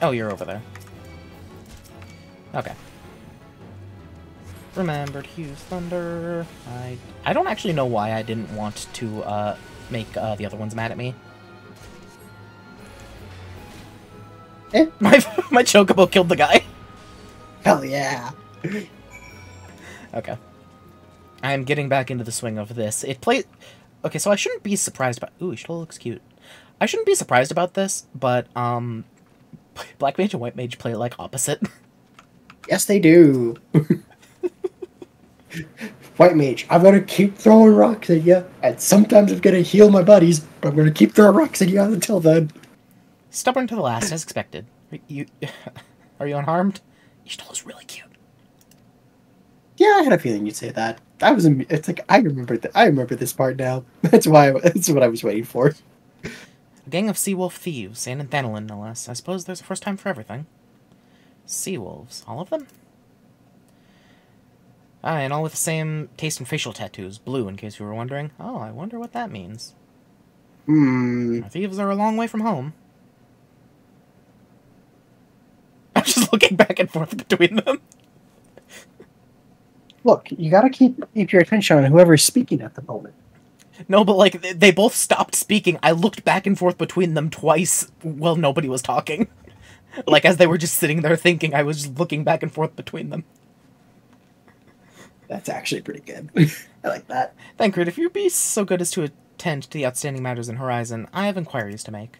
Oh, you're over there. Okay. Remembered Hugh's Thunder. I don't actually know why I didn't want to make the other ones mad at me. Eh? My chocobo killed the guy. Hell yeah. Okay. I'm getting back into the swing of this. Okay, so I shouldn't be surprised about... Ooh, he still looks cute. I shouldn't be surprised about this, but, Black Mage and White Mage play, like, opposite. Yes, they do. White Mage, I'm gonna keep throwing rocks at you, and sometimes I'm gonna heal my buddies, but I'm gonna keep throwing rocks at you until then. Stubborn to the last, as expected. Are you unharmed? He still is really cute. Yeah, I had a feeling you'd say that. It's like I remember this part now. That's what I was waiting for. A gang of sea-wolf thieves, and in Thanolin, no less. I suppose there's a first time for everything. Sea-wolves, all of them? And all with the same taste in facial tattoos, blue, in case you were wondering. Oh, I wonder what that means. Our thieves are a long way from home. I'm just looking back and forth between them. Look, you gotta keep your attention on whoever's speaking at the moment. No, but, like, they both stopped speaking. I looked back and forth between them twice while nobody was talking. Like, as they were just sitting there thinking, I was just looking back and forth between them. That's actually pretty good. I like that. Thancred, if you'd be so good as to attend to the outstanding matters in Horizon, I have inquiries to make.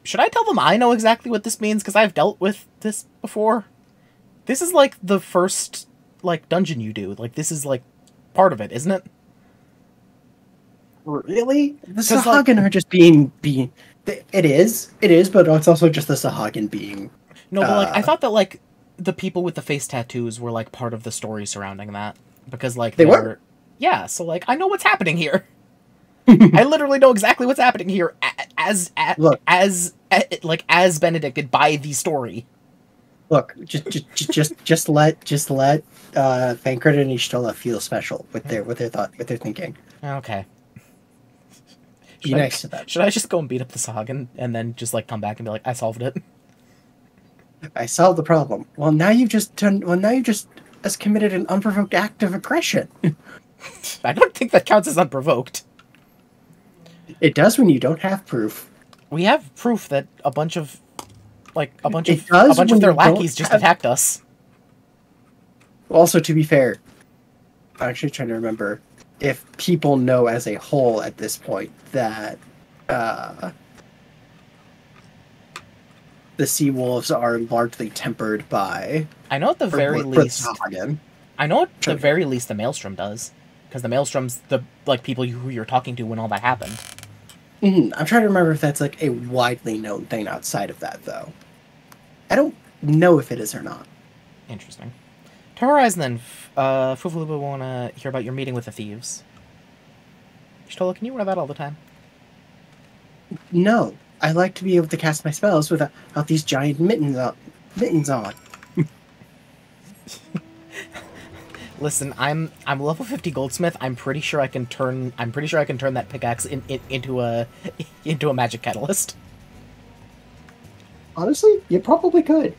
Should I tell them I know exactly what this means? Because I've dealt with this before. This is, like, the first, like, dungeon you do. Like, this is, like, part of it, isn't it? Really? The Sahagin are just being... It is, but it's also just the Sahagin being... No, but, like, I thought that, like, the people with the face tattoos were, like, part of the story surrounding that. Because, like, they were? Yeah, so, like, I know what's happening here. I literally know exactly what's happening here as benedicted by the story. Look, just let Thancred and Ishtola feel special with their thinking. Okay. Be nice to them. Should I just go and beat up the Sahagin and then just, like, come back and be like, I solved it? I solved the problem. Well, now you've just committed an unprovoked act of aggression. I don't think that counts as unprovoked. It does when you don't have proof. We have proof that a bunch of their lackeys just attacked us. Also, to be fair, I'm actually trying to remember if people know as a whole at this point that the sea wolves are largely tempered by. I know at the very least. I know at the very least the Maelstrom does, because the Maelstrom's the people who you're talking to when all that happened. I'm trying to remember if that's like a widely known thing outside of that, though. I don't know if it is or not. Interesting. To Horizon, then, Fufuluba will want to hear about your meeting with the thieves. Shtola, can you wear that all the time? No. I like to be able to cast my spells without these giant mittens on. Listen, I'm level 50 goldsmith. I'm pretty sure I can turn that pickaxe into a magic catalyst. Honestly, you probably could.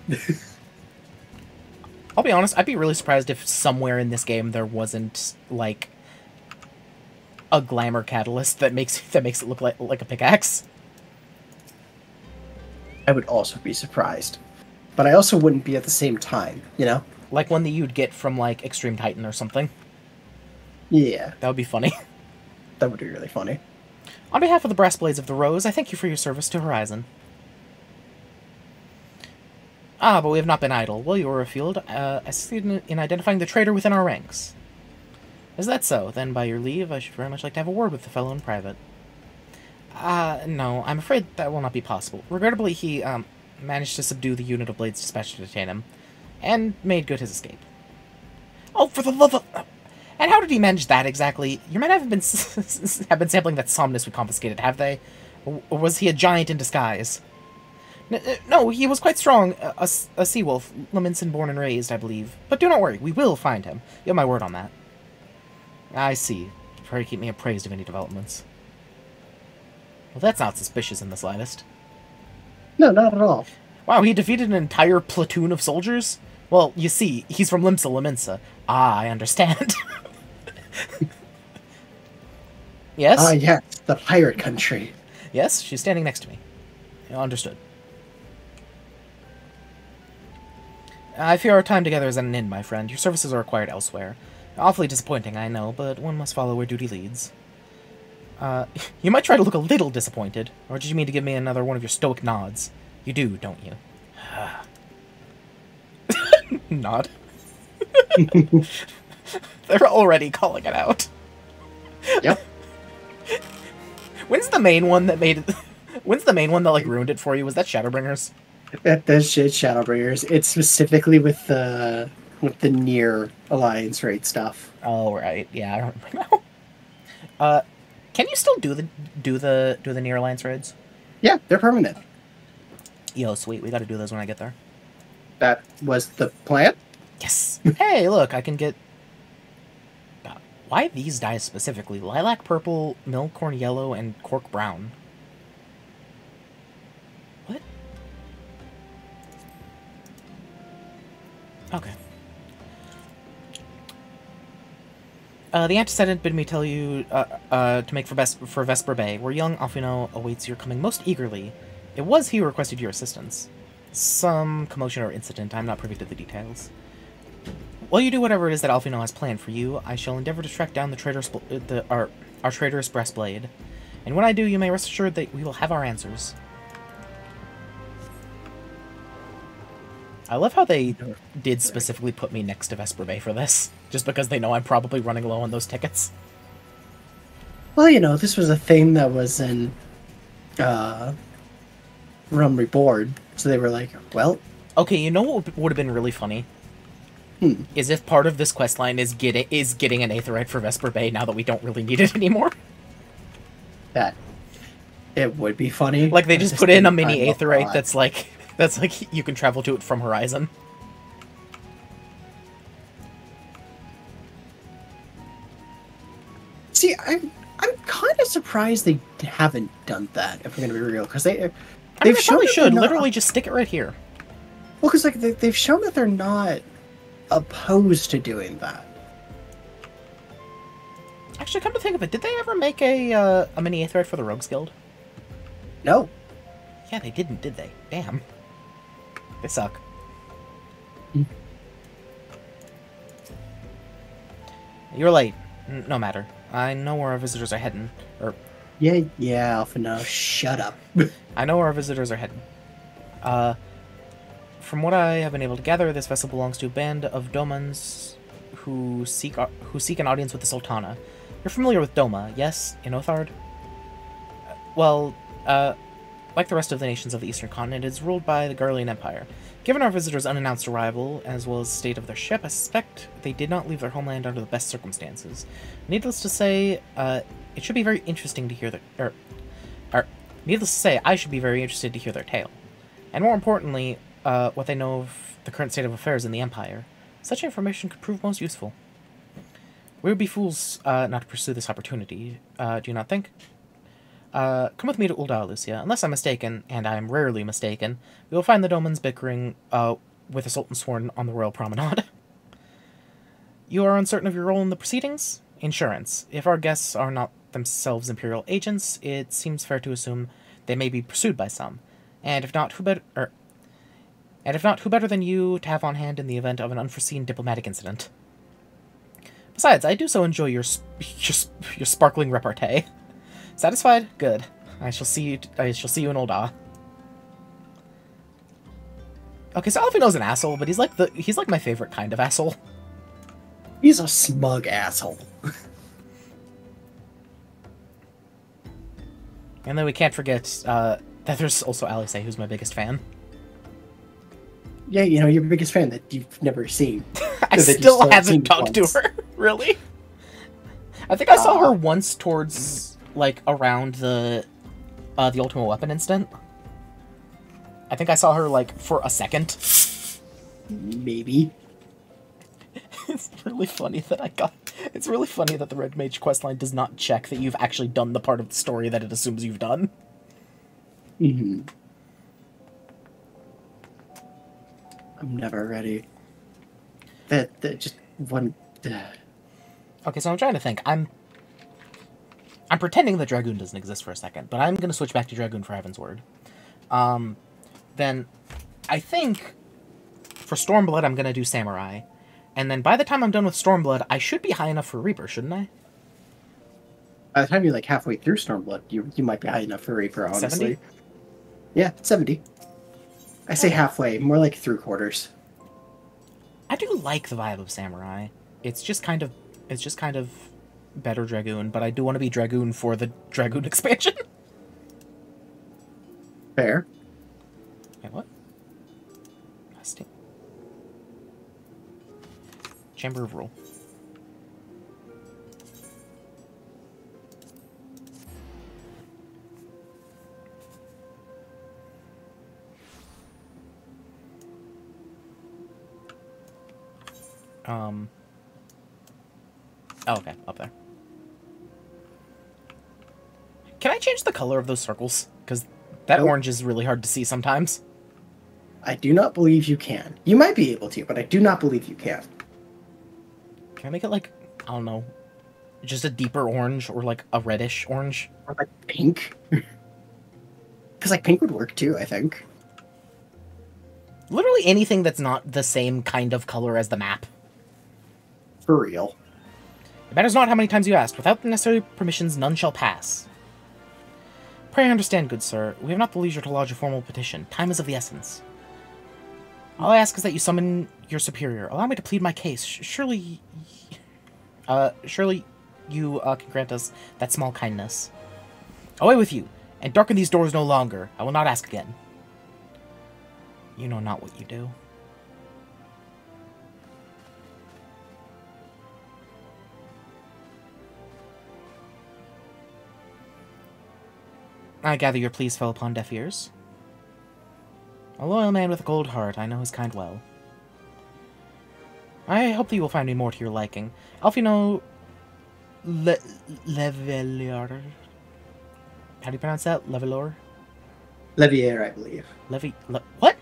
I'll be honest, I'd be really surprised if somewhere in this game there wasn't, like, a glamour catalyst that makes it look like a pickaxe. I would also be surprised. But I also wouldn't be at the same time, you know? Like one that you'd get from, like, Extreme Titan or something. Yeah. That would be funny. That would be really funny. On behalf of the Brass Blades of the Rose, I thank you for your service to Horizon. Ah, but we have not been idle. While you were afield, I succeeded in identifying the traitor within our ranks. Is that so? Then, by your leave, I should very much like to have a word with the fellow in private. No, I'm afraid that will not be possible. Regrettably, he, managed to subdue the unit of blades dispatched to detain him, and made good his escape. Oh, for the love of... And how did he manage that exactly? Your men haven't been have been sampling that somnus we confiscated, have they? Or was he a giant in disguise? No, he was quite strong. A sea wolf, Leminson born and raised, I believe. But do not worry, we will find him. You have my word on that. I see. Pray keep me appraised of any developments. Well, that's not suspicious in the slightest. No, not at all. Wow, he defeated an entire platoon of soldiers? Well, you see, he's from Limsa Leminsa. Ah, I understand. Yes? Ah, yes, the pirate country. Yes, she's standing next to me. Understood. I fear our time together is at an end, my friend. Your services are required elsewhere. Awfully disappointing, I know, but one must follow where duty leads. You might try to look a little disappointed, or did you mean to give me another one of your stoic nods? You do, don't you? Nod. They're already calling it out. Yep. When's the main one that made it... When's the main one that, like, ruined it for you? Was that Shadowbringers? That's shit, Shadowbringers. It's specifically with the near alliance raid stuff. Oh, right. Yeah, I don't remember now. Can you still do the near alliance raids? Yeah, they're permanent. Yo, sweet. We gotta do those when I get there. That was the plan? Yes! Hey, look, I can get... why these dyes specifically? Lilac purple, milcorn yellow, and cork brown. What? Okay. The antecedent bid me tell you to make for Vesper Bay, where young Alfino awaits your coming most eagerly. It was he who requested your assistance. Some commotion or incident, I'm not privy to the details. While you do whatever it is that Alfino has planned for you, I shall endeavor to track down the traitorous our traitorous breastblade. And when I do, you may rest assured that we will have our answers. I love how they did specifically put me next to Vesper Bay for this, just because they know I'm probably running low on those tickets. Well, you know, this was a thing that was in Realm Reborn, so they were like, well... Okay, you know what would have been really funny? Is if part of this questline is getting an Aetherite for Vesper Bay now that we don't really need it anymore. That... It would be funny. Like, they just put in a mini Aetherite that's like you can travel to it from Horizon. See, I'm kind of surprised they haven't done that, if we're going to be real, because they've shown probably should not, literally just stick it right here. Well, because like they've shown that they're not opposed to doing that. Actually, come to think of it, did they ever make a mini Aetherite for the Rogues Guild? No. Yeah, they didn't, did they? Damn. They suck. You're late. No matter. I know where our visitors are heading. Yeah, Alpha, no, shut up. I know where our visitors are heading. From what I have been able to gather, this vessel belongs to a band of Domans who seek an audience with the Sultana. You're familiar with Doma, yes? In Othard? Like the rest of the nations of the Eastern Continent, it is ruled by the Garlean Empire. Given our visitors' unannounced arrival, as well as the state of their ship, I suspect they did not leave their homeland under the best circumstances. Needless to say, it should be very interesting to hear needless to say, I should be very interested to hear their tale. And more importantly, what they know of the current state of affairs in the Empire. Such information could prove most useful. We would be fools not to pursue this opportunity, do you not think? Come with me to Ul'dah, Lucia. Unless I'm mistaken, and I am rarely mistaken, we will find the Domans bickering with the Sultan Sworn on the Royal Promenade. You are uncertain of your role in the proceedings? Insurance. If our guests are not themselves Imperial agents, it seems fair to assume they may be pursued by some. And if not, who better than you to have on hand in the event of an unforeseen diplomatic incident? Besides, I do so enjoy your sparkling repartee. Satisfied? Good. I shall see you in Ul'dah. Okay, so Alfino's an asshole, but he's like my favorite kind of asshole. He's a smug asshole. And then we can't forget that there's also Alice, who's my biggest fan. Yeah, you know, your biggest fan that you've never seen. I still haven't talked to her. Really? I think I saw her once towards, like, around the Ultimate Weapon incident. I think I saw her, like, for a second. Maybe. It's really funny that It's really funny that the Red Mage questline does not check that you've actually done the part of the story that it assumes you've done. Mm-hmm. I'm never ready. That just one... Okay, so I'm trying to think. I'm pretending that Dragoon doesn't exist for a second, but I'm going to switch back to Dragoon for Heaven's Word. Then I think for Stormblood I'm going to do Samurai. And then by the time I'm done with Stormblood, I should be high enough for Reaper, shouldn't I? By the time you're like halfway through Stormblood, you might be high enough for Reaper, honestly. 70? Yeah, 70. I say halfway, more like 3/4. I do like the vibe of Samurai. It's just kind of better Dragoon, but I do want to be Dragoon for the Dragoon expansion. Fair. Wait, what? Chamber of Rule. Oh, okay, up there. Can I change the color of those circles? Because that orange is really hard to see sometimes. I do not believe you can. You might be able to, but I do not believe you can. Can I make it like, I don't know, just a deeper orange or like a reddish orange? Or like pink? Because like pink would work too, I think. Literally anything that's not the same kind of color as the map. For real. It matters not how many times you ask. Without the necessary permissions, none shall pass. Pray understand, good sir. We have not the leisure to lodge a formal petition. Time is of the essence. All I ask is that you summon your superior. Allow me to plead my case. Surely you can grant us that small kindness. Away with you, and darken these doors no longer. I will not ask again. You know not what you do. I gather your pleas fell upon deaf ears. A loyal man with a cold heart, I know his kind well. I hope that you will find me more to your liking. Alfino Levelier. How do you pronounce that? Levelor? Levier, I believe. What?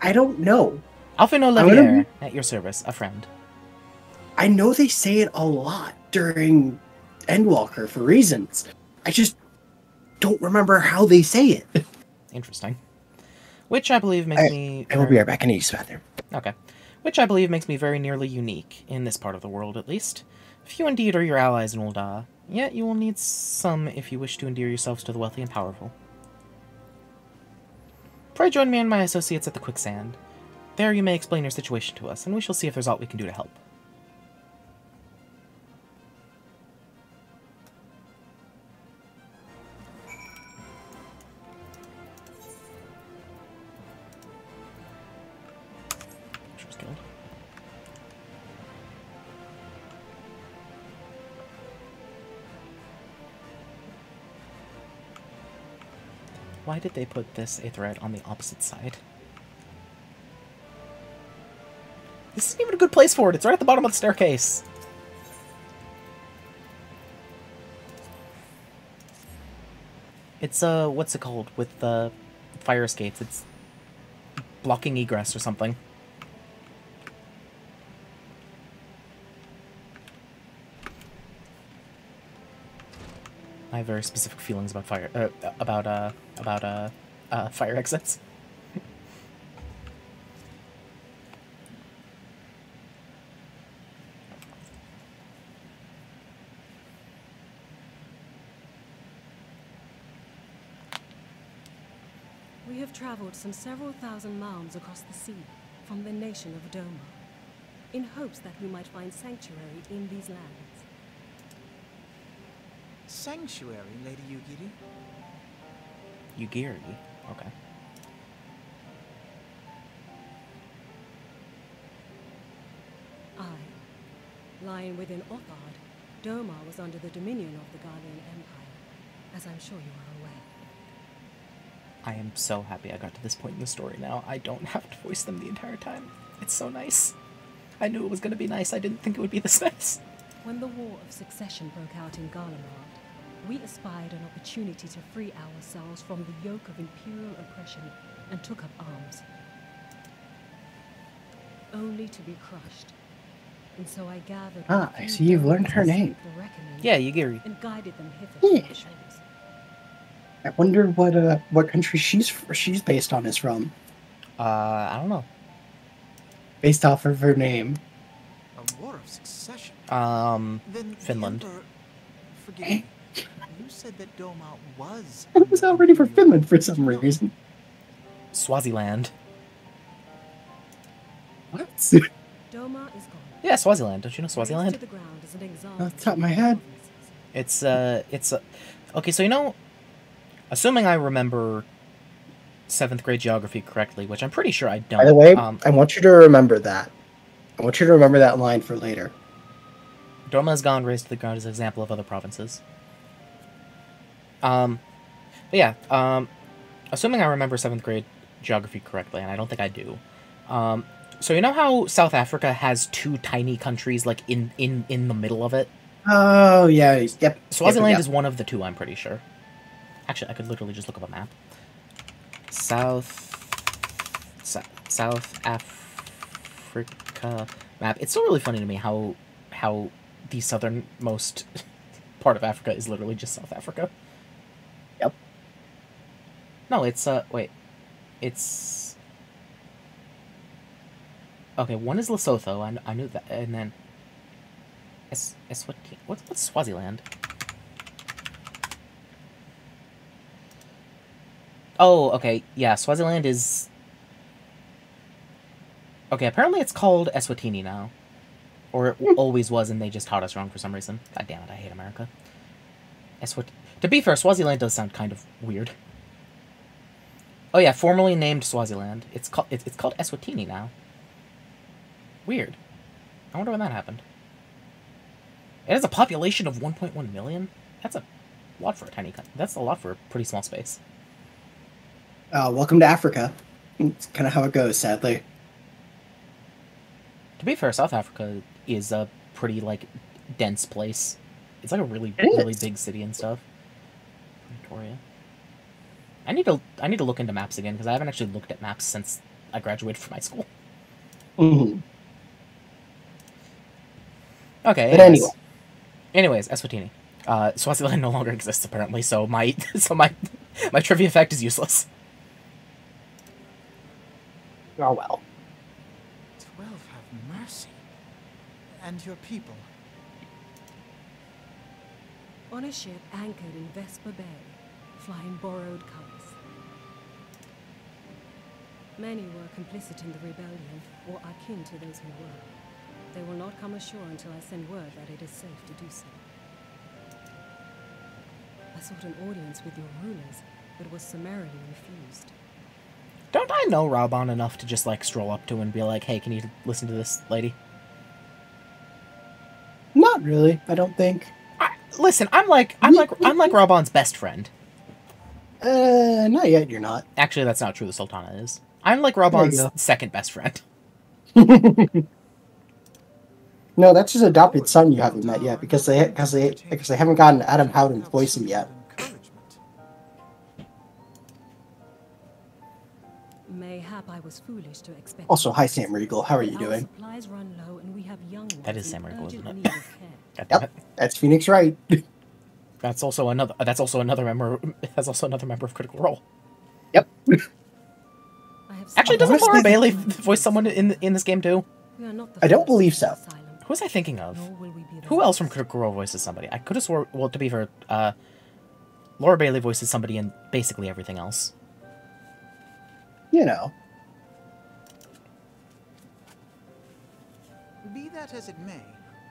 I don't know. Alfino Levier, at your service, a friend. I know they say it a lot during Endwalker for reasons. I just don't remember how they say it. Interesting. Which I believe makes me... I will be right back in East Bathroom. Okay. Which I believe makes me very nearly unique, in this part of the world at least. Few indeed are your allies in Ul'dah, yet you will need some if you wish to endear yourselves to the wealthy and powerful. Pray join me and my associates at the Quicksand. There you may explain your situation to us, and we shall see if there's aught we can do to help. Why did they put this Aetheryte on the opposite side? This isn't even a good place for it. It's right at the bottom of the staircase. It's, what's it called? With the fire escapes. It's blocking egress or something. I have very specific feelings about fire exits. We have traveled some several thousand miles across the sea from the nation of Doma, in hopes that we might find sanctuary in these lands. Sanctuary, Lady Yugiri? Yugiri? Okay. I, lying within Othard, Doma was under the dominion of the Garlean Empire, as I'm sure you are aware. I am so happy I got to this point in the story now. I don't have to voice them the entire time. It's so nice. I knew it was going to be nice. I didn't think it would be this nice. When the War of Succession broke out in Garlemald, we espied an opportunity to free ourselves from the yoke of imperial oppression and took up arms. Only to be crushed. And so I gathered... I see you've learned her name. Yeah, Yugiri. And guided them hither to the shores. I wonder what country she's based on is from. I don't know. Based off of her name. A war of succession. Then Finland. Forgive me. You said that Doma was. I was already for Finland for some reason. Swaziland. What? Doma is gone. Yeah, Swaziland. Don't you know Swaziland? To the ground as an example Off the top of my head. It's okay, so you know, assuming I remember 7th grade geography correctly, which I'm pretty sure I don't. By the way, I want you to remember that. I want you to remember that line for later. Doma has gone raised to the ground as an example of other provinces. But yeah, assuming I remember 7th grade geography correctly, and I don't think I do. So you know how South Africa has 2 tiny countries, like, in the middle of it? Oh, yeah, yep. Swaziland is one of the 2, I'm pretty sure. Actually, I could literally just look up a map. South Africa map. It's still really funny to me how the southernmost part of Africa is literally just South Africa. Yep. No, it's, wait. It's... Okay, one is Lesotho, I knew that, and then... What's Swaziland? Oh, okay, yeah, Swaziland is... Okay, apparently it's called Eswatini now. Or it always was, and they just taught us wrong for some reason. God damn it, I hate America. To be fair, Swaziland does sound kind of weird. Oh yeah, formerly named Swaziland. It's called Eswatini now. Weird. I wonder when that happened. It has a population of 1.1 million? That's a lot for a tiny country. That's a lot for a pretty small space. Welcome to Africa. It's kind of how it goes, sadly. To be fair, South Africa is a pretty, like, dense place. It's like a really big city and stuff. Victoria. I need to look into maps again, because I haven't actually looked at maps since I graduated from high school. Mm-hmm. Okay, anyways, Eswatini. Swaziland no longer exists, apparently, so my trivia fact is useless. Oh well. 12 have mercy. And your people. On a ship anchored in Vesper Bay, flying borrowed colors. Many were complicit in the rebellion, or akin to those who were. They will not come ashore until I send word that it is safe to do so. I sought an audience with your rulers, but was summarily refused. Don't I know Raubon enough to just, like, stroll up to and be like, hey, can you listen to this lady? Not really, I don't think. Listen, I'm like Raubon's best friend. Not yet, you're not. Actually, that's not true, the Sultana is. I'm like Raubon's second best friend. No, that's his adopted son you haven't met yet, because they haven't gotten Adam Howden to voice him yet. Mayhap I was foolish to expect. Also, hi Sam Regal, how are you doing? Supplies run low and we have young ones That is Sam Regal, isn't it? Yep, that's Phoenix Wright. That's also another member of Critical Role. Yep. Actually, doesn't Laura Bailey voice someone in this game too? I don't believe so. Who was I thinking of? Who else from Critical Role voices somebody? I could have swore. Well, to be fair, Laura Bailey voices somebody in basically everything else. You know. Be that as it may,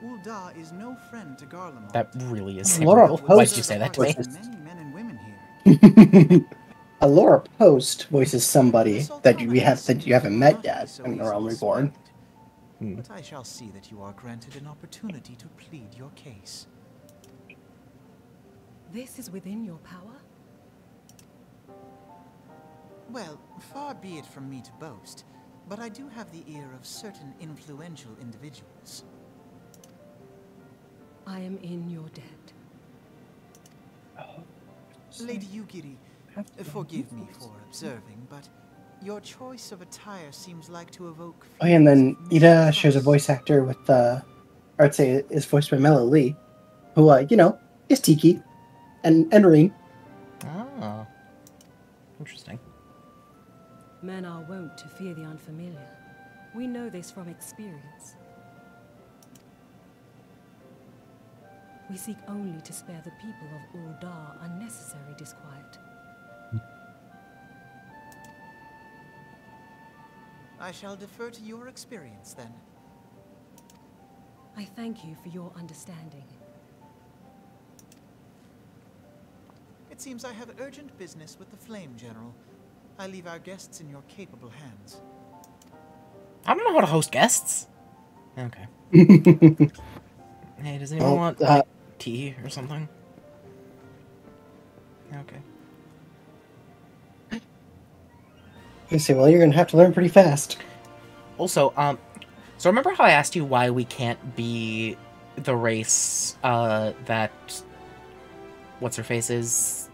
Ul'dah is no friend to Garlemald. That really is. Laura Why did you say that to me? Many men and women here. Laura Post voices somebody that you haven't met yet in The Realm Reborn. But I shall see that you are granted an opportunity to plead your case. This is within your power? Well, far be it from me to boast, but I do have the ear of certain influential individuals. I am in your debt. Lady Yugiri, forgive me for observing, but your choice of attire seems like to evoke... Oh, yeah, and then feelings of Ida shows a mistrust. voice actor with, or I'd say is voiced by Mela Lee, who, is Tiki and Ring. Oh. Interesting. Men are wont to fear the unfamiliar. We know this from experience. We seek only to spare the people of Uldar unnecessary disquiet. I shall defer to your experience, then. I thank you for your understanding. It seems I have urgent business with the Flame General. I leave our guests in your capable hands. I don't know how to host guests. Okay. Hey, does anyone want like, tea or something? Okay. I say, well, you're gonna have to learn pretty fast. Also, so remember how I asked you why we can't be the race that what's her face is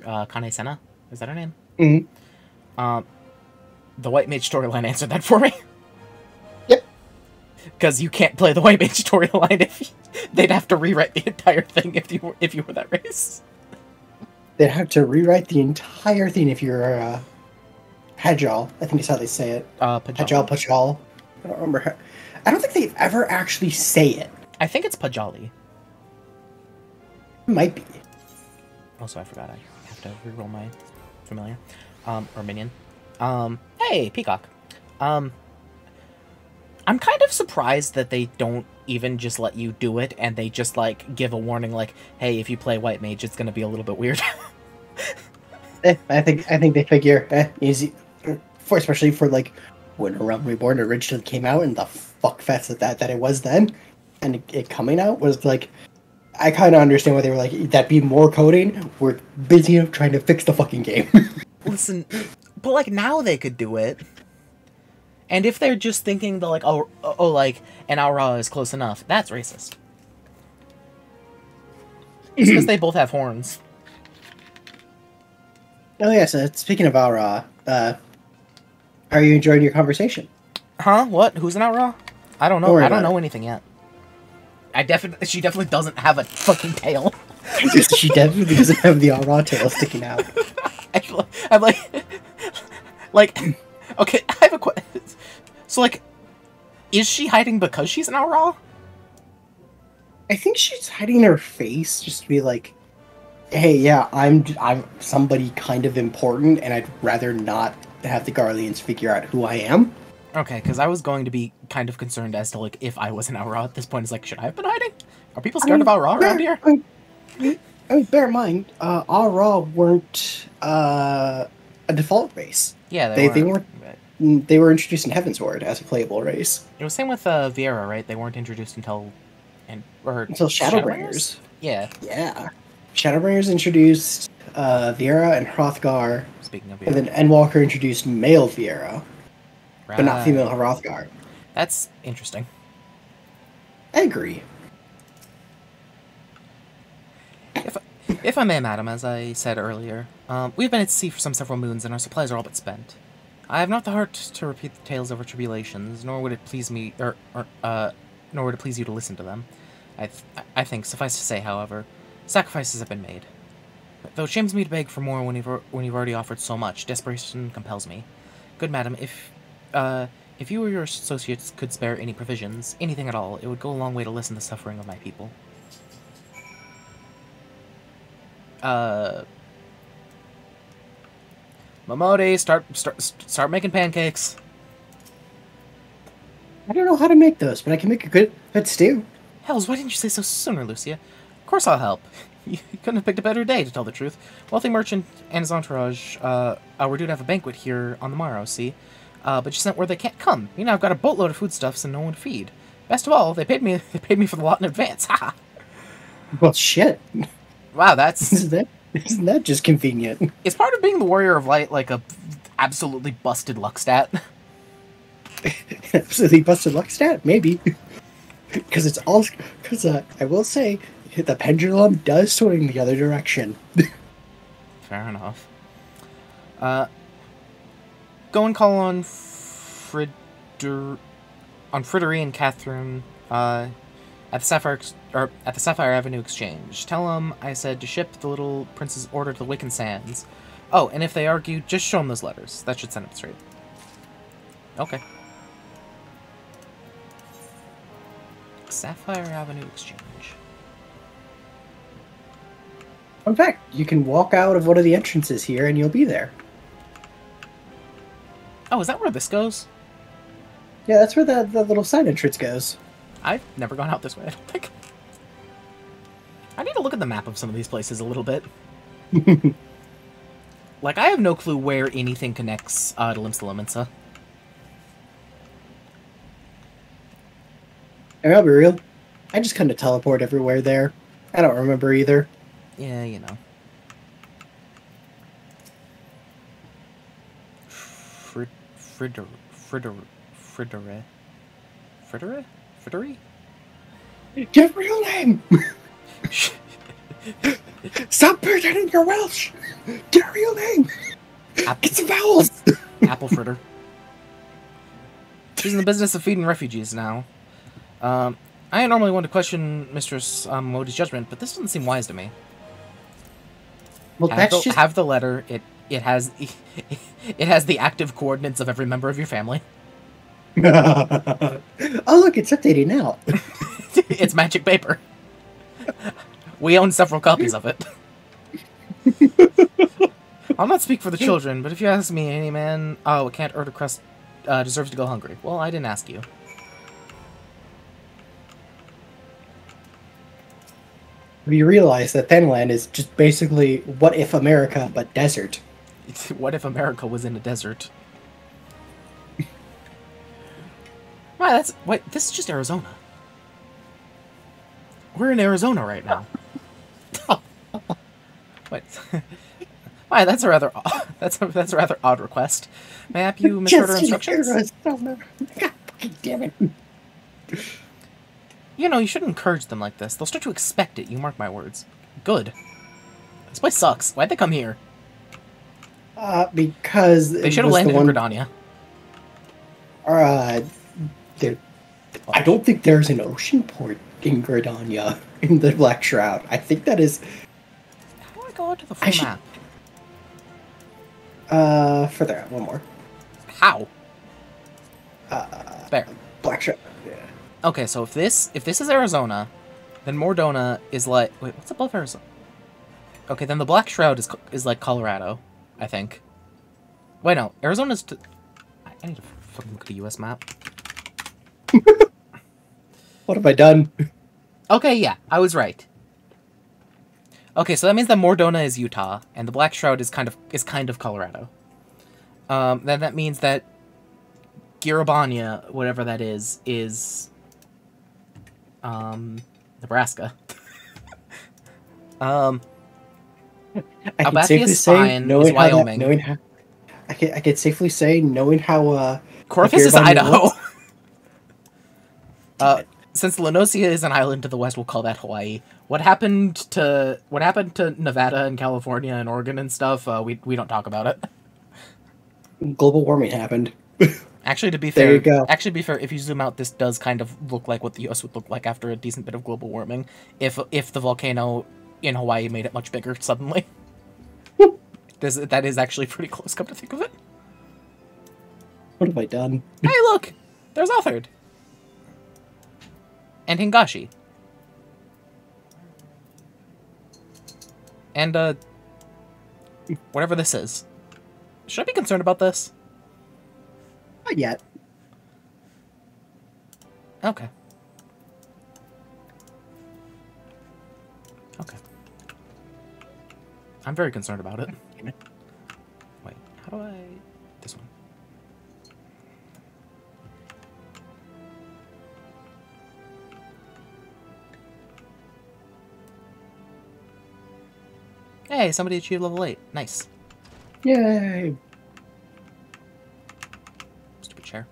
Kane Senna? Is that her name? Mm-hmm. The White Mage storyline answered that for me. Yep. Because you can't play the White Mage storyline if they'd have to rewrite the entire thing if you were that race. They'd have to rewrite the entire thing if you're Hajal. I think is how they say it. Pajali. Pajal. I don't remember. I don't think they ever actually say it. I think it's Pajali. It might be. Also, I forgot I have to reroll my familiar. Or minion. Hey, Peacock. I'm kind of surprised that they don't even just let you do it, and they just, like, give a warning, like, hey, if you play White Mage, it's gonna be a little bit weird. I think they figure easy, especially for like when Realm Reborn originally came out and the fuckfest that it was then, and it coming out was like, I kind of understand why they were like that. Be more coding. We're busy trying to fix the fucking game. Listen, but like now they could do it, and if they're just thinking the like like an ARR is close enough, that's racist. It's because they both have horns. Oh yeah. So speaking of ARR, how are you enjoying your conversation? Huh? What? Who's an ARR? I don't know. Don't worry I don't about know anything yet. She definitely doesn't have a fucking tail. She definitely doesn't have the ARR tail sticking out. I'm like, okay, I have a question. So, like, is she hiding because she's an ARR? I think she's hiding her face just to be like, hey, yeah, I'm somebody kind of important, and I'd rather not have the Garleans figure out who I am. Okay, because I was going to be kind of concerned as to, like, if I was an ARR at this point. It's like, should I have been hiding? Are people scared of ARR around here? I mean, bear in mind, ARR weren't a default race. Yeah, they weren't. They were introduced in Heavensward as a playable race. It was same with Vieira, right? They weren't introduced until Shadowbringers. Yeah. Yeah. Shadowbringers introduced Vieira and Hrothgar. Speaking of Vieira. And then Endwalker introduced male Vieira. Right. But not female Hrothgar. That's interesting. I agree. If I may, madam, as I said earlier, we've been at sea for several moons, and our supplies are all but spent. I have not the heart to repeat the tales of our tribulations, nor would it please me, nor would it please you to listen to them. I think, suffice to say, however, sacrifices have been made. Though it shames me to beg for more when you've already offered so much, desperation compels me. Good madam, if you or your associates could spare any provisions, anything at all, it would go a long way to lessen the suffering of my people. Momodi, start making pancakes. I don't know how to make those, but I can make a good stew. Hells, why didn't you say so sooner, Lucia? Of course I'll help. You couldn't have picked a better day, to tell the truth. Wealthy merchant and his entourage were due to have a banquet here on the morrow, see? But she sent word they can't come. You know, I've got a boatload of foodstuffs and no one to feed. Best of all, they paid me for the lot in advance. Ha! Well, shit. Wow, that's... Isn't that just convenient? Is part of being the Warrior of Light like a absolutely busted luck stat? Absolutely busted luck stat, maybe. Because it's all... Because I will say, the pendulum does swing the other direction. Fair enough. Go and call on Frideri and Catherine at the Sapphire Avenue Exchange. Tell them I said to ship the little prince's order to the Wiccan Sands. Oh, and if they argue, just show them those letters. That should send them straight. Okay. Sapphire Avenue Exchange. In fact, you can walk out of one of the entrances here and you'll be there. Oh, is that where this goes? Yeah, that's where the little side entrance goes. I've never gone out this way, I don't think. I need to look at the map of some of these places a little bit. Like, I have no clue where anything connects to Limsa. And I'll be real, I just kind of teleport everywhere there. I don't remember either. Yeah, you know. Frideri? Give real name! Stop pretending you're Welsh! Get a real name! Get some vowels! Apple fritter. She's in the business of feeding refugees now. I ain't normally one to question Mistress Modi's judgment, but this doesn't seem wise to me. Well, Have the letter. It has it has the active coordinates of every member of your family. Oh, look, it's updating now. It's magic paper. We own several copies of it. I'll not speak for the children, but if you ask me, any man who can't earn a crust deserves to go hungry. Well, I didn't ask you. We realize that Thenland is just basically what if America, but desert. What if America was in a desert? Wow, wait, this is just Arizona. We're in Arizona right now. Wait. Why, that's a rather odd request. May I have you misheard our instructions? Arizona. God fucking damn it. You know, you shouldn't encourage them like this. They'll start to expect it, you mark my words. Good. This place sucks. Why'd they come here? Because they should have landed in Gridania. I don't think there's an ocean port in Gridania in the Black Shroud. I think that is... How do I go onto the full map? Further out, one more. How? There. Black Shroud. Yeah. Okay, so if this is Arizona, then Mordona is like... Wait, what's above Arizona? Okay, then the Black Shroud is like Colorado, I think. Wait, no. Arizona's... I need to fucking look at the US map. What have I done? Okay, yeah, I was right. Okay, so that means that Mordona is Utah, and the Black Shroud is kind of Colorado. Then that means that Giribania, whatever that is Nebraska. I can Albathia safely is say, fine, is Wyoming. I can safely say, knowing how Corpus is Idaho. Looks, Since Lenosia is an island to the west, we'll call that Hawaii. What happened to Nevada and California and Oregon and stuff? We don't talk about it. global warming happened. Actually, to be There fair, you go. if you zoom out, this does kind of look like what the U.S. would look like after a decent bit of global warming. If the volcano in Hawaii made it much bigger suddenly. That is actually pretty close, come to think of it. What have I done? Hey, look! There's Authored. And Hingashi. And, whatever this is. Should I be concerned about this? Not yet. Okay. Okay. I'm very concerned about it. Wait, how do I... This one. Hey, somebody achieved level 8. Nice. Yay! Stupid chair.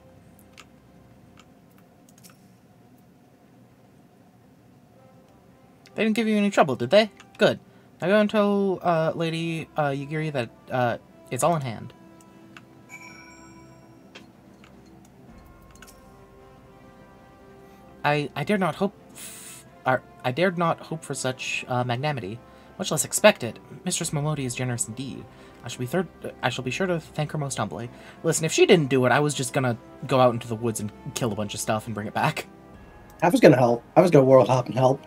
They didn't give you any trouble, did they? Good. Now go and tell Lady Yugiri that it's all in hand. I dared not hope for such magnanimity, much less expect it. Mistress Momodi is generous indeed. I shall be sure to thank her most humbly. Listen, if she didn't do it, I was just gonna go out into the woods and kill a bunch of stuff and bring it back. I was gonna help. I was gonna world hop and help.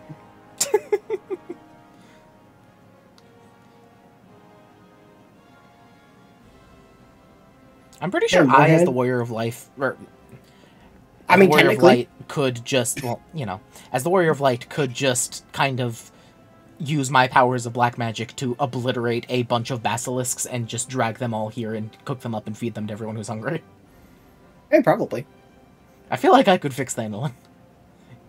I'm pretty sure I, as the Warrior of Life, or I mean, Warrior of technically, Light, could just, well, you know, as the Warrior of Light, could just kind of use my powers of black magic to obliterate a bunch of basilisks and just drag them all here and cook them up and feed them to everyone who's hungry. yeah, probably. I feel like I could fix Thandalin.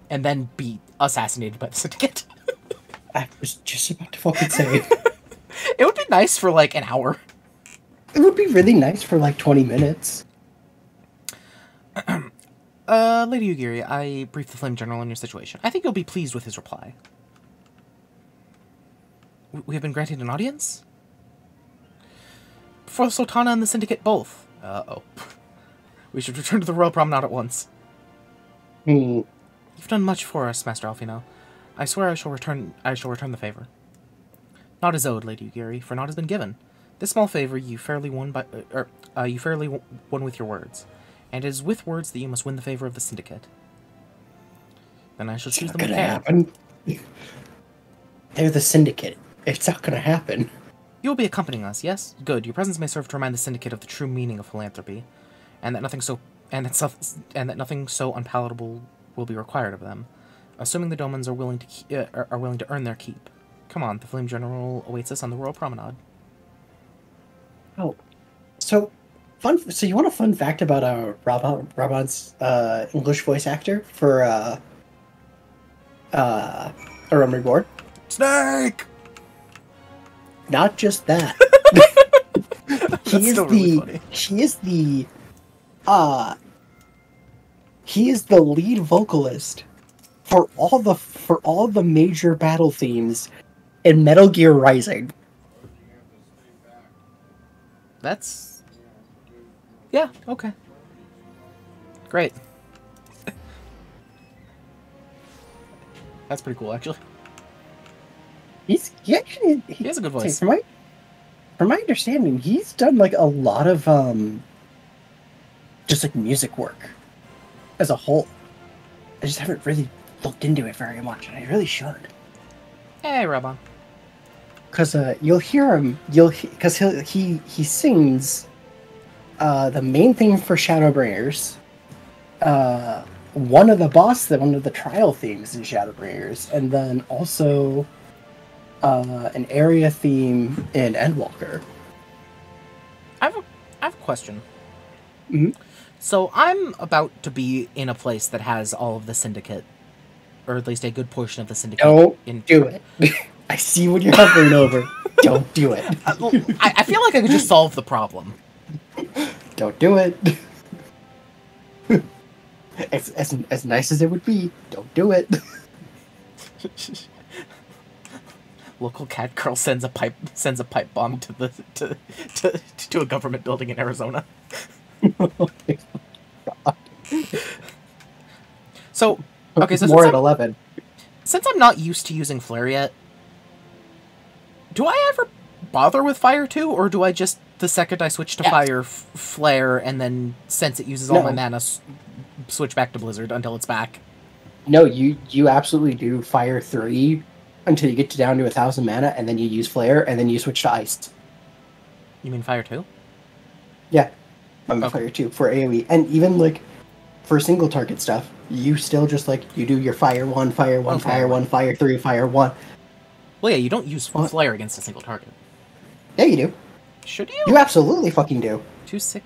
And then be assassinated by the Syndicate. I was just about to fucking say. It would be nice for, like, an hour. It would be really nice for like 20 minutes. Lady Yugiri, I briefed the Flame General on your situation. I think you'll be pleased with his reply. We have been granted an audience? For the Sultana and the Syndicate both. Uh-oh. We should return to the Royal Promenade at once. Hmm. You've done much for us, Master Alfino. I swear I shall return the favor. Naught is owed, Lady Yugiri, for naught has been given. This small favor you fairly won won with your words, and it is with words that you must win the favor of the Syndicate. Then I shall choose them with care. Happen. They're the Syndicate. It's not gonna happen. You will be accompanying us, yes? Good. Your presence may serve to remind the Syndicate of the true meaning of philanthropy, and that nothing so unpalatable will be required of them, assuming the Domans are willing to earn their keep. Come on, the Flame General awaits us on the Royal Promenade. Oh, so you want a fun fact about Robon's English voice actor for a Realm Reborn? Snake! Not just that. He is the lead vocalist for all the major battle themes in Metal Gear Rising. That's... yeah, okay. Great. That's pretty cool, actually. He has a good voice. From my understanding, he's done like a lot of just like music work as a whole. I just haven't really looked into it very much, and I really should. Hey, Robon. Because you'll hear him, because he sings the main theme for Shadowbringers, one of the trial themes in Shadowbringers, and then also an area theme in Endwalker. I have a question. Mm-hmm. So I'm about to be in a place that has all of the Syndicate, or at least a good portion of the Syndicate. Don't do it. I see what you're hovering over. Don't do it. I feel like I could just solve the problem. Don't do it. As nice as it would be, don't do it. Local cat girl sends a pipe bomb to a government building in Arizona. Oh my God. So more at 11. Since I'm not used to using flare yet, do I ever bother with fire too, or do I just, the second I switch to fire, flare, and then since it uses all my mana, switch back to blizzard until it's back? No, you absolutely do fire 3 until you get down to 1,000 mana, and then you use flare, and then you switch to ice. You mean fire 2? Yeah, fire 2 for AoE, and even like for single target stuff, you still just like you do your fire 1, fire 1, fire 1, fire 3, fire 1. Well, yeah, you don't use flare against a single target. Yeah, you do. Should you? You absolutely fucking do. 2-6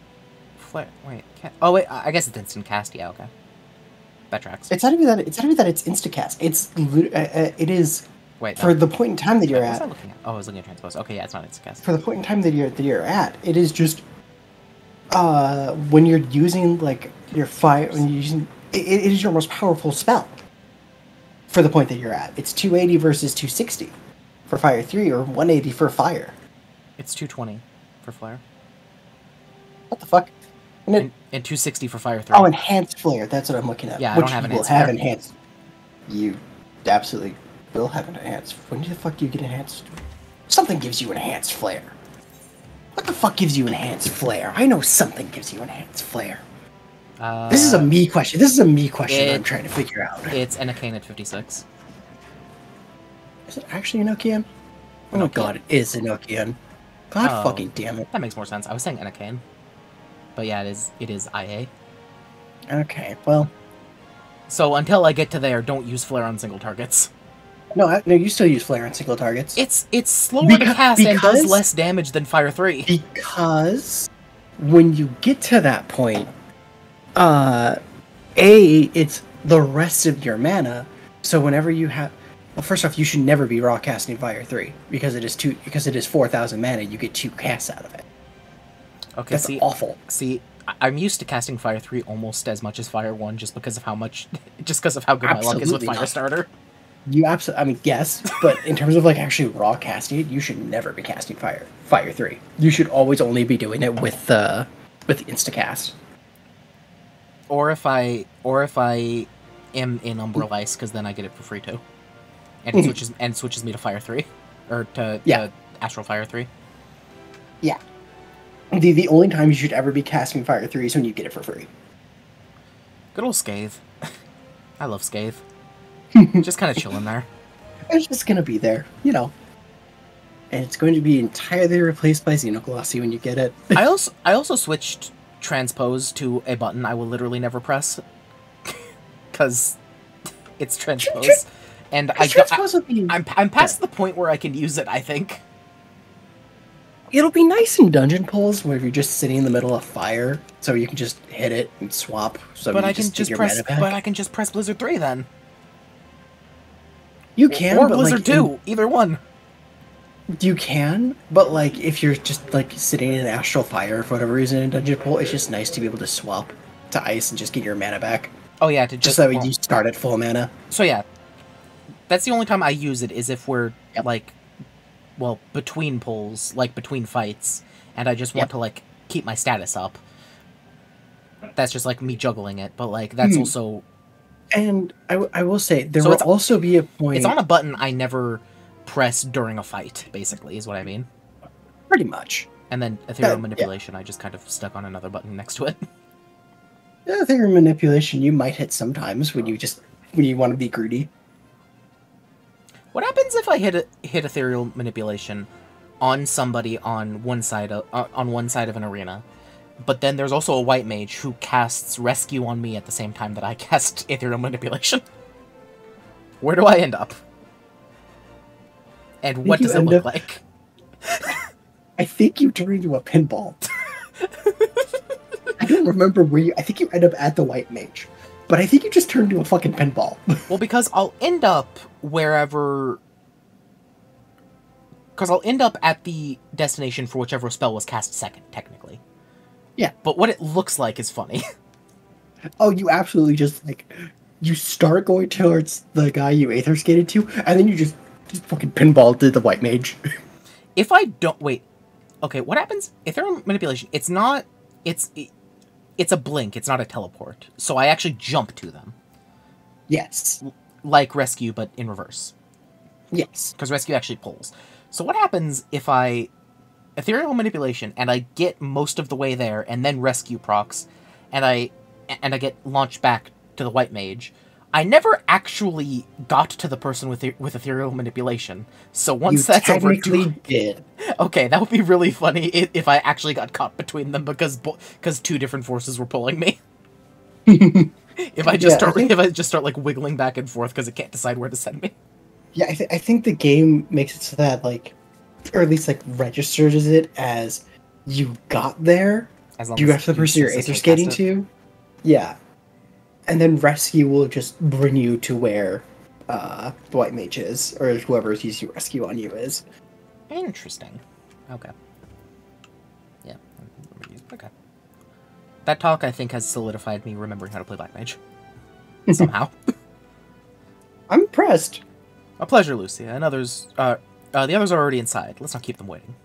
flare. Wait, oh wait, I guess it's instant cast. Yeah, okay. That tracks. It's not even that. It's not even that it's instacast. It is Wait, for the point in time that you're what was I at. looking at? Oh, I was looking at transpose. Okay, yeah, it's not instant cast. For the point in time that you're at, it is just when you're using like your fire, when you're using it is your most powerful spell. For the point that you're at, it's 280 versus 260 for fire 3 or 180 for fire. It's 220 for flare. What the fuck? And 260 for fire 3. Oh, enhanced flare. That's what I'm looking at. Yeah, I Which don't have you will enhanced have flare. enhanced. You absolutely will have an enhanced. When the fuck do you get enhanced? Something gives you enhanced flare. What the fuck gives you enhanced flare? I know something gives you enhanced flare. This is a me question. This is a me question that I'm trying to figure out. It's Enochian at 56. Is it actually Enochian? Oh my god, it is Enochian. God fucking damn it. That makes more sense. I was saying Enochian. But yeah, it is IA. Okay, well. So until I get to there, don't use flare on single targets. No, you still use flare on single targets. It's slower to cast and does less damage than fire 3. Because when you get to that point, it's the rest of your mana. So whenever you have, well, first off, you should never be raw casting fire 3 because it is 4,000 mana. You get 2 casts out of it. Okay, That's awful. See, I'm used to casting fire 3 almost as much as fire 1, just because of how good my luck is with fire starter. You absolutely, I mean, yes, but in terms of like actually raw casting it, you should never be casting fire 3. You should always only be doing it with instacast. Or if I am in Umbrella Ice, because then I get it for free too, and it switches me to fire 3, or to Astral Fire 3. Yeah. The only time you should ever be casting fire 3 is when you get it for free. Good old Scathe. I love Scathe. Just kind of chilling there. It's just gonna be there, you know. And it's going to be entirely replaced by Xenoglossy when you get it. I also switched transpose to a button I will literally never press. Because it's transpose. And I'm past the point where I can use it, I think. It'll be nice in dungeon pulls where you're just sitting in the middle of fire, so you can just hit it and swap. But I can just press Blizzard 3 then. You can, or but Blizzard 2, either one. You can, but like if you're just like sitting in Astral Fire for whatever reason in dungeon pull, it's just nice to be able to swap to ice and just get your mana back. Oh yeah, just so you start at full mana. So yeah, that's the only time I use it is if we're like, well, between pulls, like between fights, and I just want to like keep my status up. That's just like me juggling it, but like that's also. And I will say there will also be a point. It's on a button I never press during a fight. Basically, is what I mean. Pretty much. And then Ethereal Manipulation, I just kind of stuck on another button next to it. Ethereal Manipulation, you might hit sometimes when you want to be greedy. What happens if I hit Ethereal Manipulation on somebody on one side of an arena, but then there's also a white mage who casts Rescue on me at the same time that I cast Ethereal Manipulation? Where do I end up? And what does it look like? I think you turn into a pinball. I don't remember where you. I think you end up at the white mage, but I think you just turn into a fucking pinball. Well, because I'll end up wherever. Because I'll end up at the destination for whichever spell was cast second, technically. Yeah. But what it looks like is funny. Oh, you absolutely just, like, you start going towards the guy you Aether skated to, and then you just fucking pinball to the white mage. If I don't... Wait. Okay, what happens? Ethereal Manipulation, it's not... It's a blink, it's not a teleport. So I actually jump to them. Yes. Like Rescue, but in reverse. Yes. Because Rescue actually pulls. So what happens if I... Ethereal Manipulation, and I get most of the way there, and then Rescue procs, and I get launched back to the white mage. I never actually got to the person with Ethereal Manipulation. So once that's over, did. Okay, that would be really funny if I actually got caught between them because two different forces were pulling me. If I just start like wiggling back and forth because it can't decide where to send me. Yeah, I think the game makes it so that like, or at least like registers it as you got there. As long you got to the person you're Aether skating to. Yeah. And then Rescue will just bring you to where the white mage is, or whoever's using rescue on you is. Interesting. Okay. Yeah. Okay. That talk, I think, has solidified me remembering how to play Black Mage. Somehow. I'm impressed. A pleasure, Lucia. And others, the others are already inside. Let's not keep them waiting.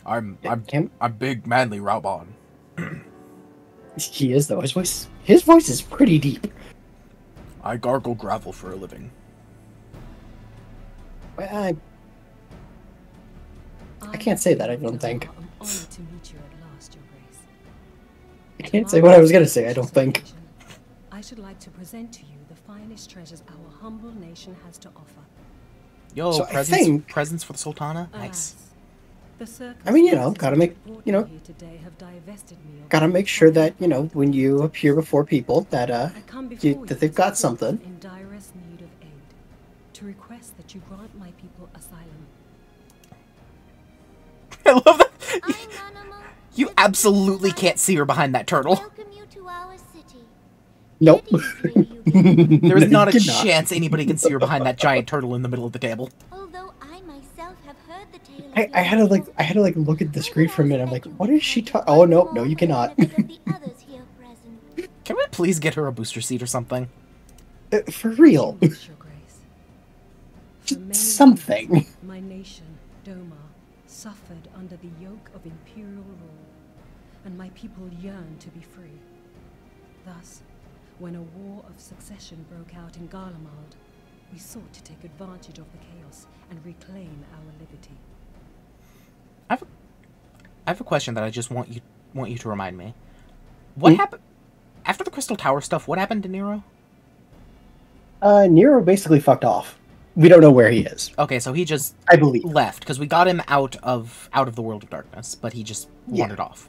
I'm big, manly Raubon. He is, though. His voice is pretty deep. I gargle gravel for a living. I can't say that, I don't think. I'm honored to meet you at last, Your Grace. I can't say what I was gonna say, I don't think. I should like to present to you the finest treasures our humble nation has to offer. Yo, So presents for the Sultana? Nice. I mean, gotta make, gotta make sure that, when you appear before people, that, that they've got something. In direst need of aid, to request that you grant my people asylum. I love that. You absolutely can't see her behind that turtle. Welcome you to our city. Nope. There is not a chance anybody can see her behind that giant turtle in the middle of the table. Although I myself have heard the tale. I had to look at the screen for a minute. I'm like, what is she talking? Oh no, you cannot. Can we please get her a booster seat or something? For real. Something. My nation, Doma, suffered under the yoke of imperial rule, and my people yearn to be free. Thus, when a war of succession broke out in Garlemald, we sought to take advantage of the chaos and reclaim our liberty. I have a question that I just want you to remind me. What happened after the Crystal Tower stuff? What happened to Nero? Nero basically fucked off. We don't know where he is. Okay, so he just I believe left because we got him out of the world of darkness, but he just wandered off.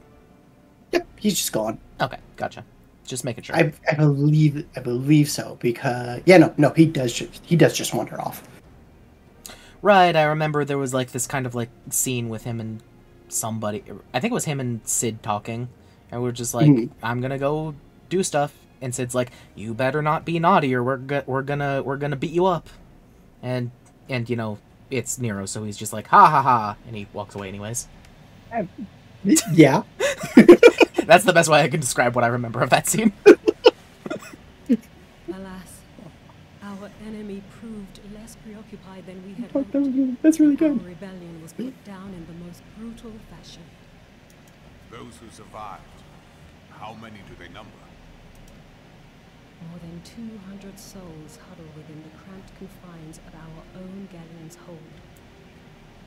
Yep, he's just gone. Okay, gotcha. Just making sure. I believe so because no, he does just wander off. Right, I remember there was like this kind of like scene with him and somebody. I think it was him and Sid talking, and we're just like, I'm gonna go do stuff, and Sid's like, you better not be naughty, or we're gonna beat you up, and it's Nero, so he's just like, ha ha ha, and he walks away anyways. Yeah. That's the best way I can describe what I remember of that scene. Alas, our enemy proved less preoccupied than we had hoped. That's really good. Our rebellion was put down in the most brutal fashion. Those who survived, how many do they number? More than 200 souls huddle within the cramped confines of our own galleon's hold.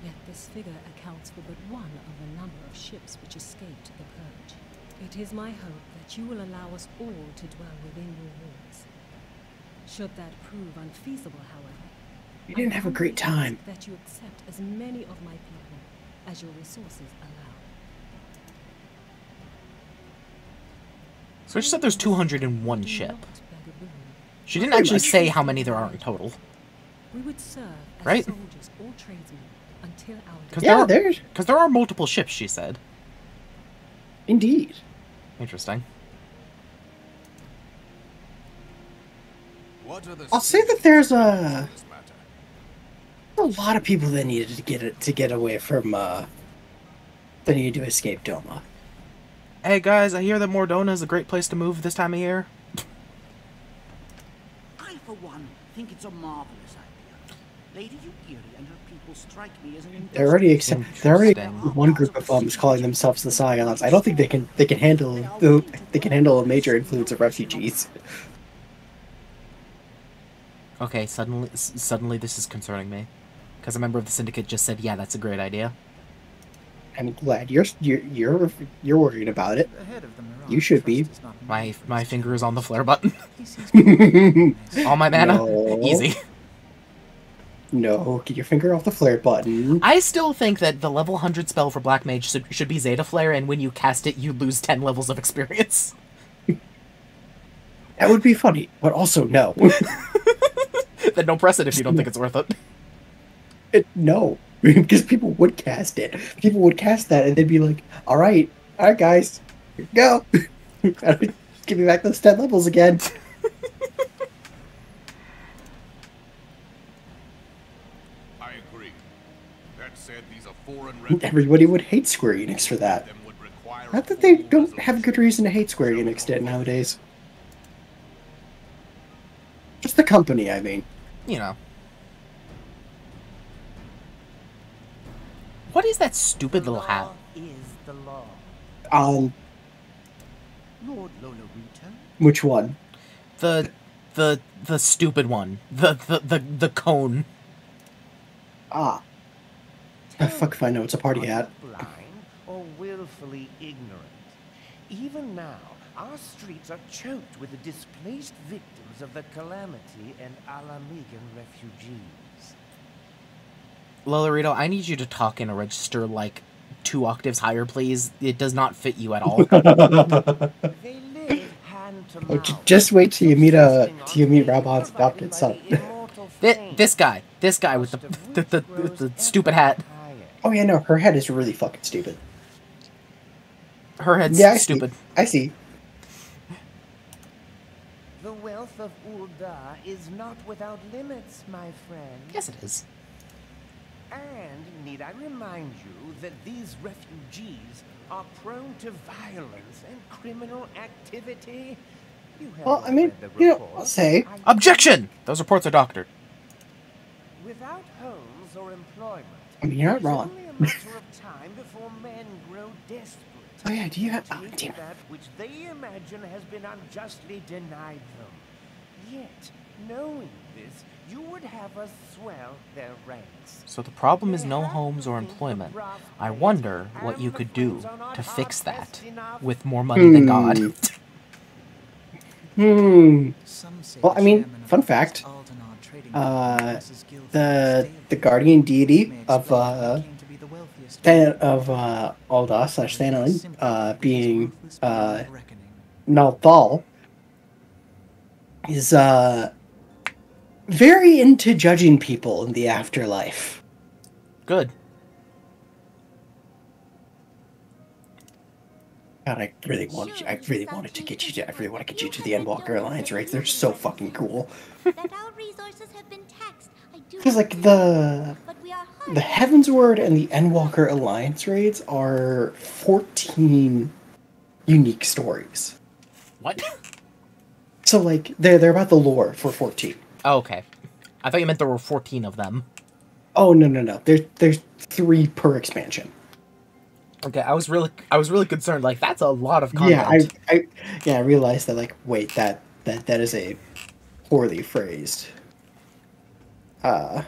Yet this figure accounts for but one of a number of ships which escaped the purge. It is my hope that you will allow us all to dwell within your walls. Should that prove unfeasible, however, You didn't have a great time. that you accept as many of my people as your resources allow. So she said there's 201 ship. She didn't actually say how many there are in total. We would serve as Right? soldiers or tradesmen until our Because there are multiple ships, she said. Indeed. Interesting. What are the I'll say that there's a this matter? lot of people that needed to get away from that needed to escape Doma. Hey guys, I hear that Mordona is a great place to move this time of year. I, for one, think it's a marvelous idea. Lady Yukiri and her people strike me as an They're already Interesting. one group of bums calling themselves the Scions. I don't think they can handle a major influence of refugees. Okay, suddenly this is concerning me. Because a member of the syndicate just said, yeah, that's a great idea. I'm glad you're worried about it. The head of the Mirage You should be. Trust is not My finger is on the flare button. He seems to be All my mana? No. Easy. No, get your finger off the flare button. I still think that the level 100 spell for Black Mage should be Zeta Flare, and when you cast it, you lose 10 levels of experience. That would be funny, but also no. Then don't press it if you don't think it's worth it. No, because people would cast it. People would cast that, and they'd be like, all right, guys, here we go. Give me back those 10 levels again. That said, these are foreign Everybody would hate Square Enix for that. Not that they don't have a good reason to hate Square Enix dead nowadays. Just the company, I mean. You know. What is that stupid little hat? Is the law. Lord Lolorito? Which one? The stupid one. The cone. Ah. Oh, fuck if I know it's a party hat. Blind or willfully ignorant. Even now, our streets are choked with the displaced victims of the calamity and Alamigan refugees. Lolorito, I need you to talk in a register like 2 octaves higher, please. It does not fit you at all. They live hand to mouth. Just wait till you meet Rabon's adopted son. This guy with the stupid hat. Oh yeah, no, her head is really fucking stupid. Her head's stupid. I see. The wealth of Ul'dah is not without limits, my friend. Yes, it is. And need I remind you that these refugees are prone to violence and criminal activity? Well, I mean, you know, I'll say... Objection! Those reports are doctored. Without homes or employment, I mean, you're not wrong. it's only a matter of time before men grow desperate. Oh yeah, do you have... Oh, Take damn. that which they imagine has been unjustly denied them. Yet, knowing this, you would have us swell their ranks. So the problem is no homes or employment. I wonder what you could do to fix that with more money than God. Well, I mean, fun fact. The guardian deity of Ul'dah/Thanalan, being Nalthal, is very into judging people in the afterlife. Good. God, I really wanted to get you to the Endwalker Alliance raids. They're so fucking cool. Because like the Heavensward and the Endwalker Alliance raids are 14 unique stories. What? So like they're about the lore for 14. Oh, okay. I thought you meant there were 14 of them. Oh no. There's 3 per expansion. Okay, I was really concerned. Like, that's a lot of content. I realized that. Like, wait, that is a poorly phrased. I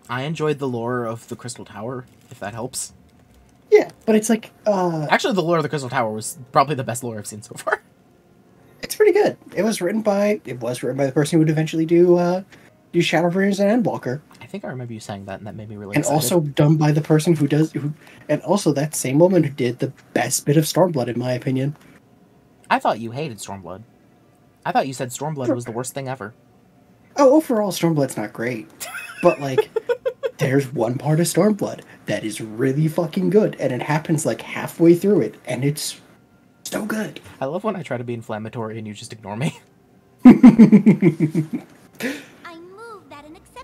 enjoyed the lore of the Crystal Tower, if that helps. Yeah, but it's like actually, the lore of the Crystal Tower was probably the best lore I've seen so far. It's pretty good. It was written by the person who would eventually do Shadowbringers and Endwalker. I think I remember you saying that, and that made me really and excited. Also done by the person and also that same woman who did the best bit of Stormblood, in my opinion. I thought you hated Stormblood. I thought you said Stormblood was the worst thing ever. Oh, overall, Stormblood's not great. But, like, there's one part of Stormblood that is really fucking good, and it happens, like, halfway through it, and it's so good. I love when I try to be inflammatory and you just ignore me.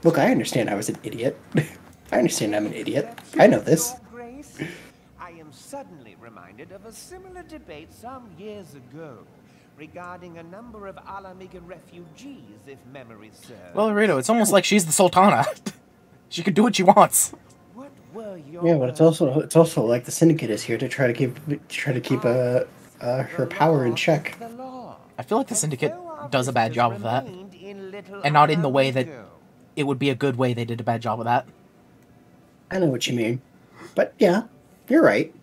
Look, I understand I was an idiot. I understand I'm an idiot. I know this. I am suddenly reminded of a similar debate some years ago regarding a number of Alamigan refugees, if memory serves. Well, Rito, it's almost like she's the Sultana. She can do what she wants. What were your yeah, but it's also like the Syndicate is here to try to keep her power in check. I feel like the Syndicate does a bad job of that, and not in the way that it would be a good way they did a bad job of that. I know what you mean, but yeah, you're right.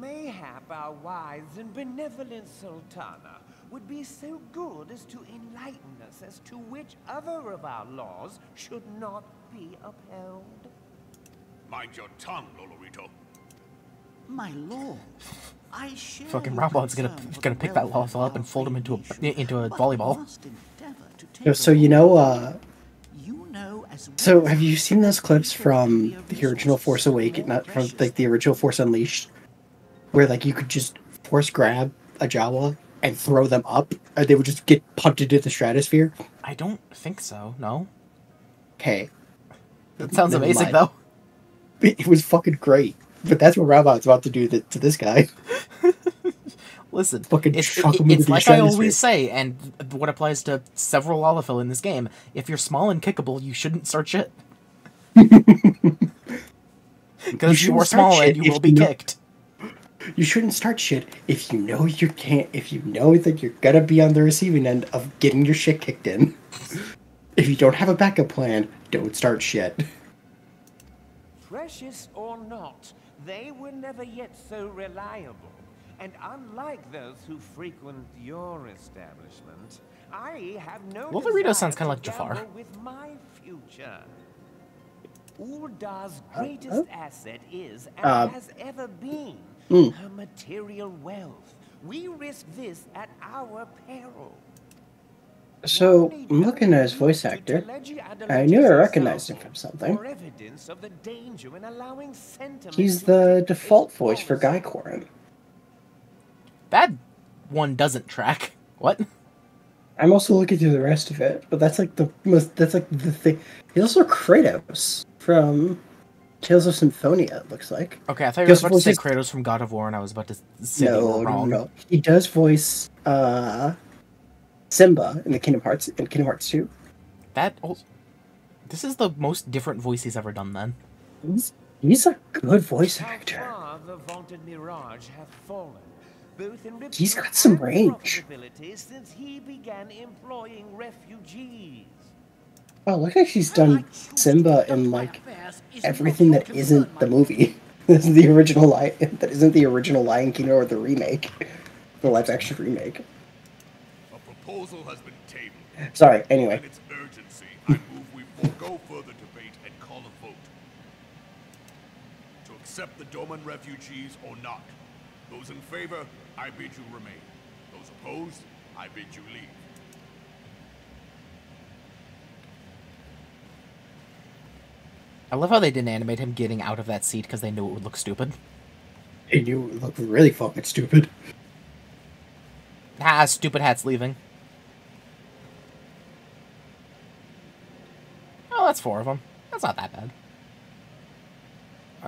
Mayhap our wise and benevolent Sultana would be so good as to enlighten us as to which other of our laws should not be upheld. Mind your tongue, Lolorito. My lord, I share. Fucking Robot's gonna pick that lawful up and fold him into a volleyball. So you know, so have you seen those clips from the original Force Awakens, not from like the original Force Unleashed, where like you could just force grab a Jawa and throw them up, and they would just get punted into the stratosphere? I don't think so. No. Okay. That sounds amazing, though. It was fucking great. But that's what Rabot's about to do to this guy. Listen, Fucking it's like I always say, and what applies to several Lalafell in this game, if you're small and kickable, you shouldn't start shit. Because you are small and you will be kicked. You shouldn't start shit if you know you can't, if you know that you're gonna be on the receiving end of getting your shit kicked in. If you don't have a backup plan, don't start shit. Precious or not, they were never yet so reliable. And unlike those who frequent your establishment, I have no Wolverito sounds desire kind of like to Jafar. gamble with my future. Uldar's greatest asset is, and has ever been, her material wealth. We risk this at our peril. So, I'm looking at his voice actor. I knew I recognized him from something. He's the default voice for Guy Corin. That one doesn't track. What? I'm also looking through the rest of it, but that's like the most. That's like the thing. He's also Kratos from Tales of Symphonia. It looks like. Okay, I thought you were about to say Kratos from God of War, and I was about to say you were wrong. No. He does voice Simba in Kingdom Hearts 2. This is the most different voice he's ever done. Then he's a good voice actor. He's got some range. Since he began employing refugees. Oh, look like he's done Simba in like everything that isn't the movie. This is the original that isn't the original Lion King or the remake, the live-action remake. A proposal has been tabled. Sorry. Anyway. In its urgency, I move we forego further debate and call a vote to accept the Doman refugees or not. Those in favor, I bid you remain. Those opposed, I bid you leave. I love how they didn't animate him getting out of that seat because they knew it would look stupid. They knew it would look really fucking stupid. Ah, stupid hat's leaving. Oh, that's 4 of them. That's not that bad.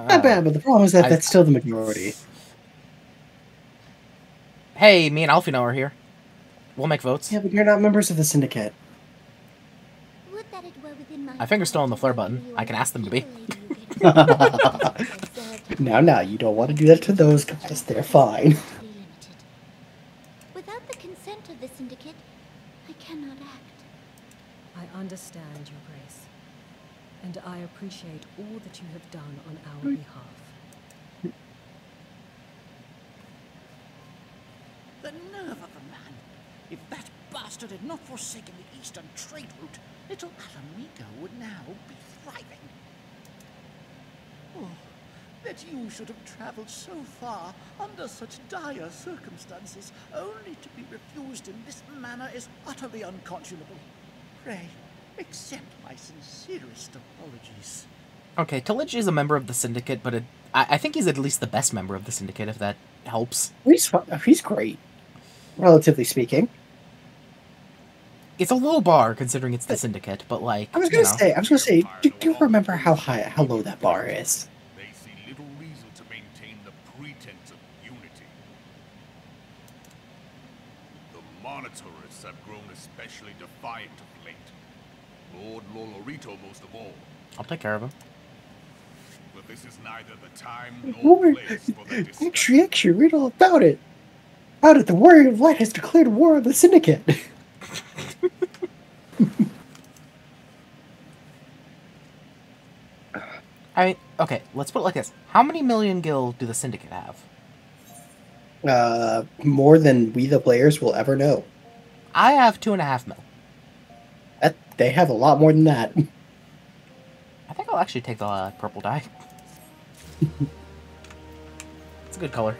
Not bad, but the problem is that that's still the majority. Hey, me and Alfino are here. We'll make votes. Yeah, but you're not members of the syndicate. My finger's still on the flare button. I can ask them to be. No, you don't want to do that to those guys. They're fine. Without the consent of the syndicate, I cannot act. I understand, Your Grace, and I appreciate all that you have done on our behalf. The nerve of the man! If that bastard had not forsaken the eastern trade route, little Alameda would now be thriving. Oh, that you should have traveled so far under such dire circumstances, only to be refused in this manner is utterly unconscionable. Pray, accept my sincerest apologies. Okay, Tillage is a member of the Syndicate, but I think he's at least the best member of the Syndicate, if that helps. He's great, relatively speaking. It's a low bar considering it's the Syndicate, but like I was gonna say, do you remember how low that bar is? They see little reason to maintain the pretense of unity. The monitors have grown especially defiant of late. Lord Lolorito most of all. I'll take care of him. But this is neither the time nor place for that discussion. Actually, read all about it. The Warrior of Light has declared war on the Syndicate. I mean, okay, let's put it like this. How many million gil do the Syndicate have? More than we the players will ever know. I have 2.5 mil. They have a lot more than that. I think I'll actually take the purple dye. It's a good color.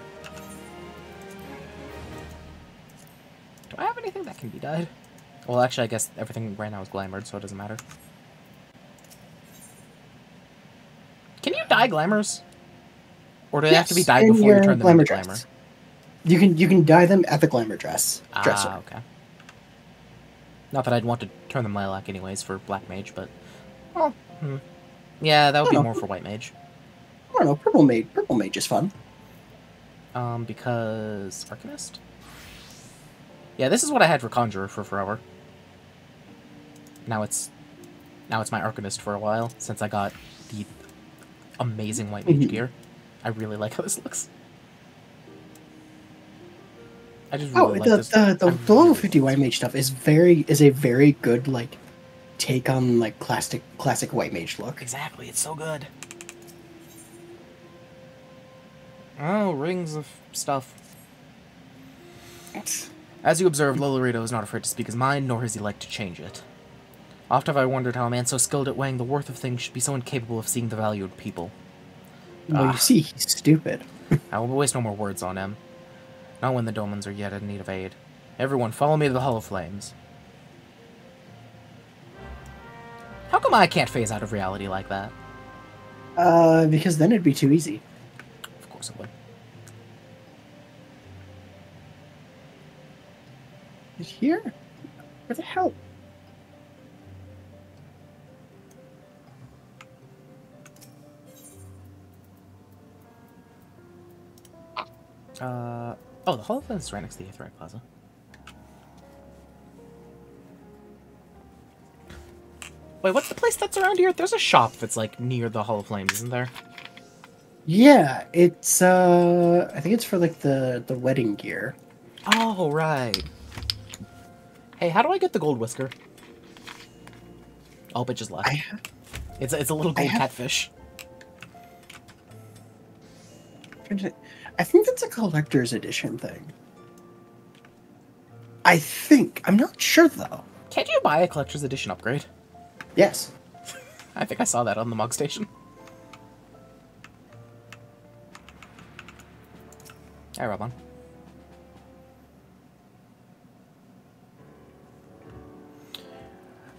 Do I have anything that can be dyed? Well, actually, I guess everything right now is glamored, so it doesn't matter. Can you dye glamours? Or do they have to be dyed before you turn them into glamour? You can dye them at the glamour dresser. Okay. Not that I'd want to turn them lilac anyways for black mage, but... Well, yeah, that would be more for white mage. don't know. Purple mage is fun. Because Arcanist? Yeah, this is what I had for Conjurer for forever. Now it's my Arcanist for a while, since I got the amazing white mage gear. I really like how this looks. I just really like this. The level 50 white mage stuff is a very good like take on like classic white mage look. Exactly, it's so good. Oh, rings of stuff. As you observed, Lolorito is not afraid to speak his mind, nor has he liked to change it. Oft have I wondered how a man so skilled at weighing the worth of things should be so incapable of seeing the value of people. Well, you see, he's stupid. I will waste no more words on him. Not when the Domans are yet in need of aid. Everyone, follow me to the Hollow Flames. How come I can't phase out of reality like that? Because then it'd be too easy. Of course it would. Here? Where the hell? Oh, the Hollow Flames is right next to the Aetheric Plaza. Wait, what's the place that's around here? There's a shop that's, like, near the Hollow Flames, isn't there? Yeah, it's, I think it's for, like, the wedding gear. Oh, right. Hey, how do I get the gold whisker? Oh, it just left. It's a little gold catfish. I think that's a collector's edition thing. I think. I'm not sure, though. Can't you buy a collector's edition upgrade? Yes. I think I saw that on the mug station. Hi, Robon.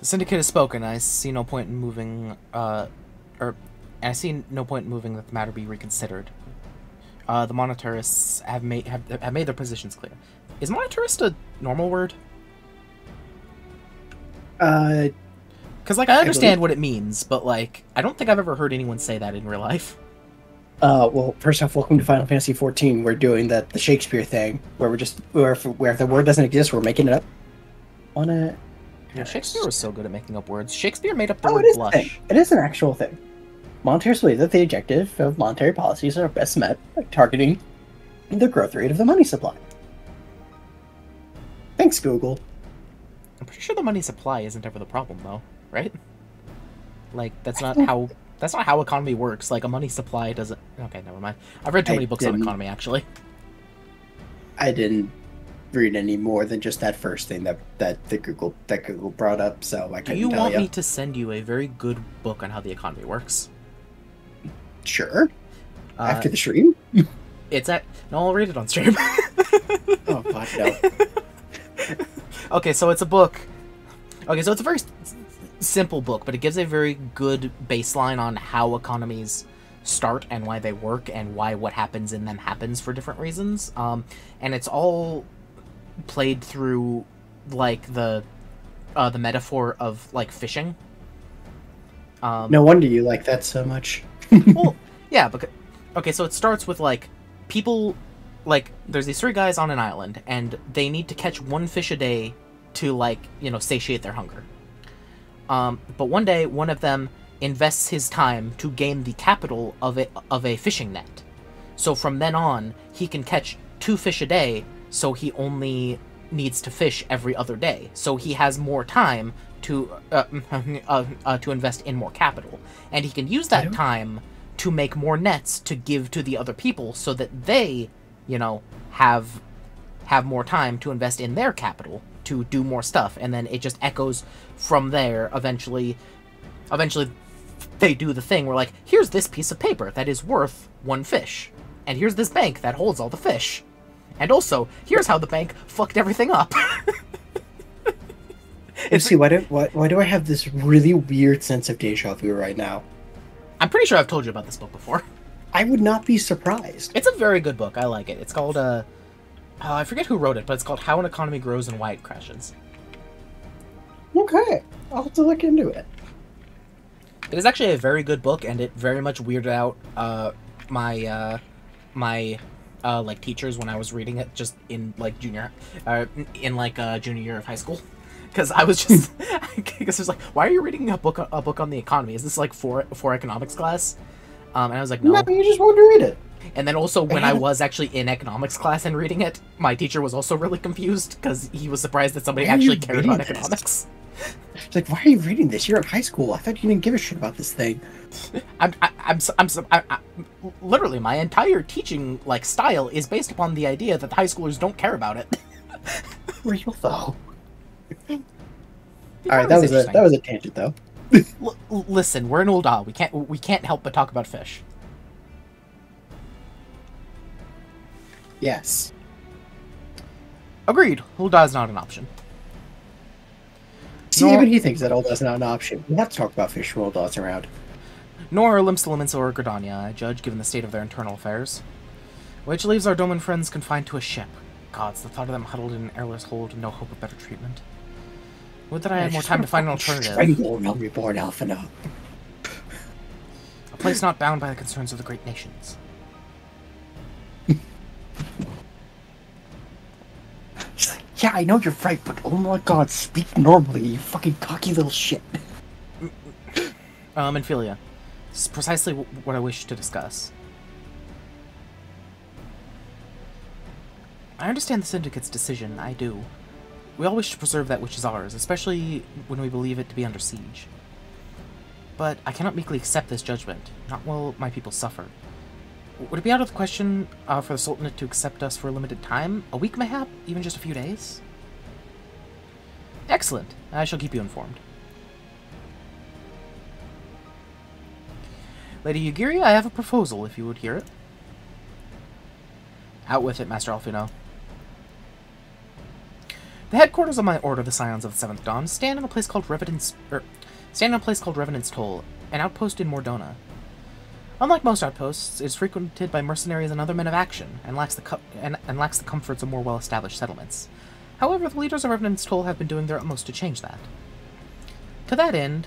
The Syndicate has spoken. I see no point in moving, I see no point in moving that the matter be reconsidered. The monetarists have made their positions clear. Is monetarist a normal word? Because, like, I understand what it means, but, like, I don't think I've ever heard anyone say that in real life. Well, first off, welcome to Final Fantasy XIV. We're doing the Shakespeare thing, where where if the word doesn't exist, we're making it up. Yeah, Shakespeare was so good at making up words. Shakespeare made up the word blush. It is an actual thing. Monetarists believe that the objective of monetary policies are best met by targeting the growth rate of the money supply. Thanks, Google. I'm pretty sure the money supply isn't ever the problem, though, right? Like, that's not how economy works. Like, a money supply doesn't... Okay, never mind. I've read too many books on economy, actually. I didn't read any more than just that first thing that Google brought up, so I couldn't tell you. Do you want me to send you a very good book on how the economy works? Sure. After the stream? It's at... No, I'll read it on stream. Oh, fuck, no. Okay, so it's a book. Okay, so it's a very simple book, but it gives a very good baseline on how economies start and why they work and why what happens in them happens for different reasons. And it's all played through, like, the metaphor of, like, fishing. No wonder you like that so much. Well, yeah, because... Okay, so it starts with, like, people... Like, there's these 3 guys on an island, and they need to catch 1 fish a day to, like, you know, satiate their hunger. But one day, one of them invests his time to gain the capital of a fishing net. So from then on, he can catch 2 fish a day, so he only needs to fish every other day. So he has more time to invest in more capital. And he can use that time to make more nets to give to the other people so that they... you know, have more time to invest in their capital to do more stuff, and then it just echoes from there. Eventually they do the thing where, like, here's this piece of paper that is worth 1 fish, and here's this bank that holds all the fish, and also here's how the bank fucked everything up. See, why do I have this really weird sense of deja vu right now? I'm pretty sure I've told you about this book before. I would not be surprised. It's a very good book. I like it. It's called, I forget who wrote it, but it's called How an Economy Grows and Why It Crashes. Okay. I'll have to look into it. It is actually a very good book, and it very much weirded out my like teachers when I was reading it just in like junior year of high school, because I was just because it's like, why are you reading a book on the economy? Is this like for economics class? And I was like, no, you just want to read it. And then also when I was actually in economics class and reading it, my teacher was also really confused because he was surprised that somebody actually cared about economics. It's like, why are you reading this? You're in high school. I thought you didn't give a shit about this thing. I'm literally, my entire teaching like style is based upon the idea that the high schoolers don't care about it. Real though. All right, that was a tangent though. Listen, we're in Ul'dah. We can't help but talk about fish. Yes. Agreed. Ul'dah is not an option. See, even he thinks that Uldah's not an option. We have to talk about fish when Uldah's around. Nor are Limsa or Gridania, I judge, given the state of their internal affairs. Which leaves our Doman friends confined to a ship. Gods, the thought of them huddled in an airless hold and no hope of better treatment. Would that I had more time to find an alternative. Strangle an reborn Alphina. A place not bound by the concerns of the great nations. Yeah, I know you're right, but oh my god, speak normally, you fucking cocky little shit. Ophelia, this is precisely what I wish to discuss. I understand the Syndicate's decision, I do. We all wish to preserve that which is ours, especially when we believe it to be under siege. But I cannot meekly accept this judgment, not while my people suffer. Would it be out of the question for the Sultanate to accept us for a limited time? A week, mayhap? Even just a few days? Excellent. I shall keep you informed. Lady Yugiri, I have a proposal, if you would hear it. Out with it, Master Alfino. The headquarters of my Order, the Scions of the Seventh Dawn, stand in a place called Revenant's Toll, an outpost in Mordona. Unlike most outposts, it is frequented by mercenaries and other men of action, and lacks the comforts of more well-established settlements. However, the leaders of Revenant's Toll have been doing their utmost to change that. To that end,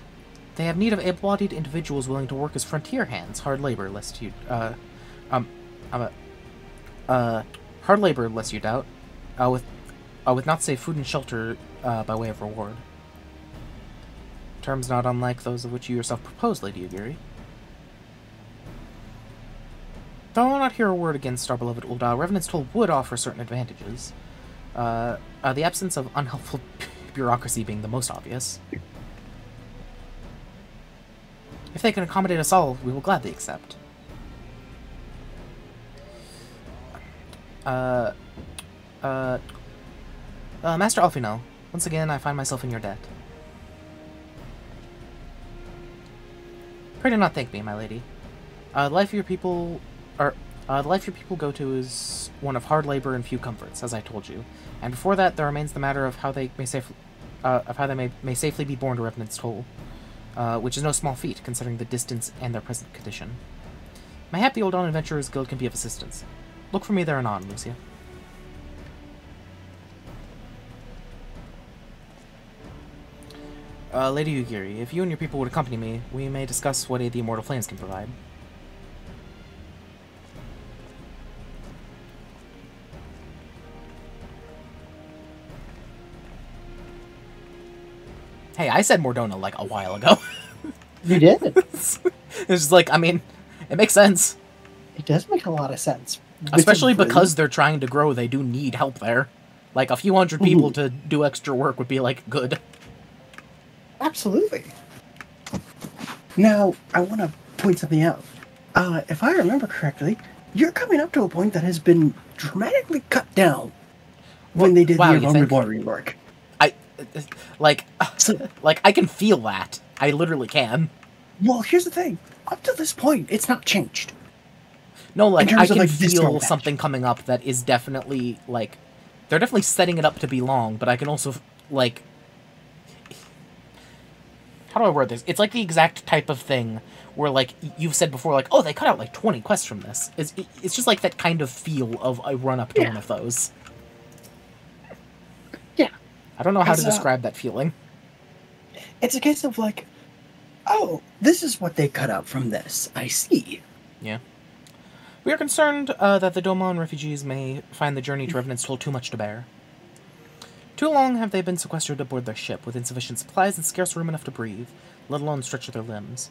they have need of able-bodied individuals willing to work as frontier hands, hard labor, lest you doubt, with not say food and shelter, by way of reward. Terms not unlike those of which you yourself proposed, Lady Yugiri. Though I will not hear a word against our beloved Ul'dah, Revenant's Toll would offer certain advantages. The absence of unhelpful bureaucracy being the most obvious. If they can accommodate us all, we will gladly accept. Master Alfino, once again I find myself in your debt. Pray do not thank me, my lady. The life your people go to is one of hard labor and few comforts, as I told you. And before that, there remains the matter of how they may safely be borne to Revenant's Toll, which is no small feat, considering the distance and their present condition. Mayhap the Ul'dah Adventurers Guild can be of assistance. Look for me there anon, Lucia. Lady Yugiri, if you and your people would accompany me, we may discuss what aid the Immortal Flames can provide. Hey, I said Mordona like a while ago. You did? It's just like, I mean, it makes sense. It does make a lot of sense. Especially because they're trying to grow, they do need help there. Like, a few hundred people to do extra work would be, like, good. Absolutely. Now, I want to point something out. If I remember correctly, you're coming up to a point that has been dramatically cut down when they did the Reborn rework. Like, I can feel that. I literally can. Well, here's the thing. Up to this point, it's not changed. No, like, I can feel something coming up that is definitely, like... They're definitely setting it up to be long, but I can also, like... How do I word this? It's like the exact type of thing where, like, you've said before, like, oh, they cut out, like, 20 quests from this. It's just, like, that kind of feel of a run-up to one of those. Yeah. I don't know how to describe that feeling. It's a case of, like, oh, this is what they cut out from this. I see. Yeah. We are concerned that the Domon refugees may find the journey to Revenant's Toll too much to bear. Too long have they been sequestered aboard their ship, with insufficient supplies and scarce room enough to breathe, let alone stretch their limbs.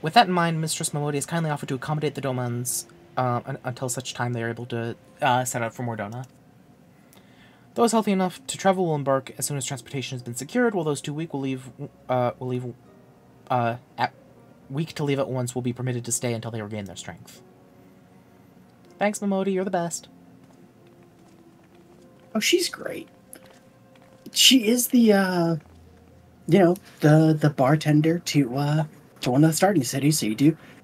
With that in mind, Mistress Momodi has kindly offered to accommodate the Domons until such time they are able to set out for Mordona. Those healthy enough to travel will embark as soon as transportation has been secured, while those too weak weak to leave at once will be permitted to stay until they regain their strength. Thanks, Momodi, you're the best. Oh, she's great. She is the, the bartender to one of the starting cities,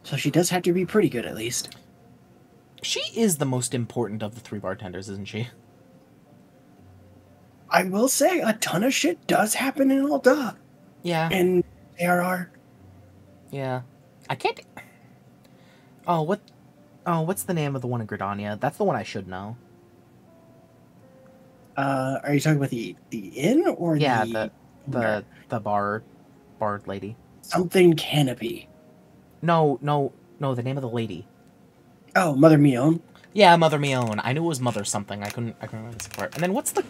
so she does have to be pretty good, at least. She is the most important of the 3 bartenders, isn't she? I will say, a ton of shit does happen in Alda. Yeah. And ARR. Yeah. I can't... what's the name of the one in Gridania? That's the one I should know. Are you talking about the inn or the bar lady? Something Canopy. No, the name of the lady. Oh, Mother Mion. Yeah, Mother Mion. I knew it was Mother something. I couldn't remember this part. And then what's the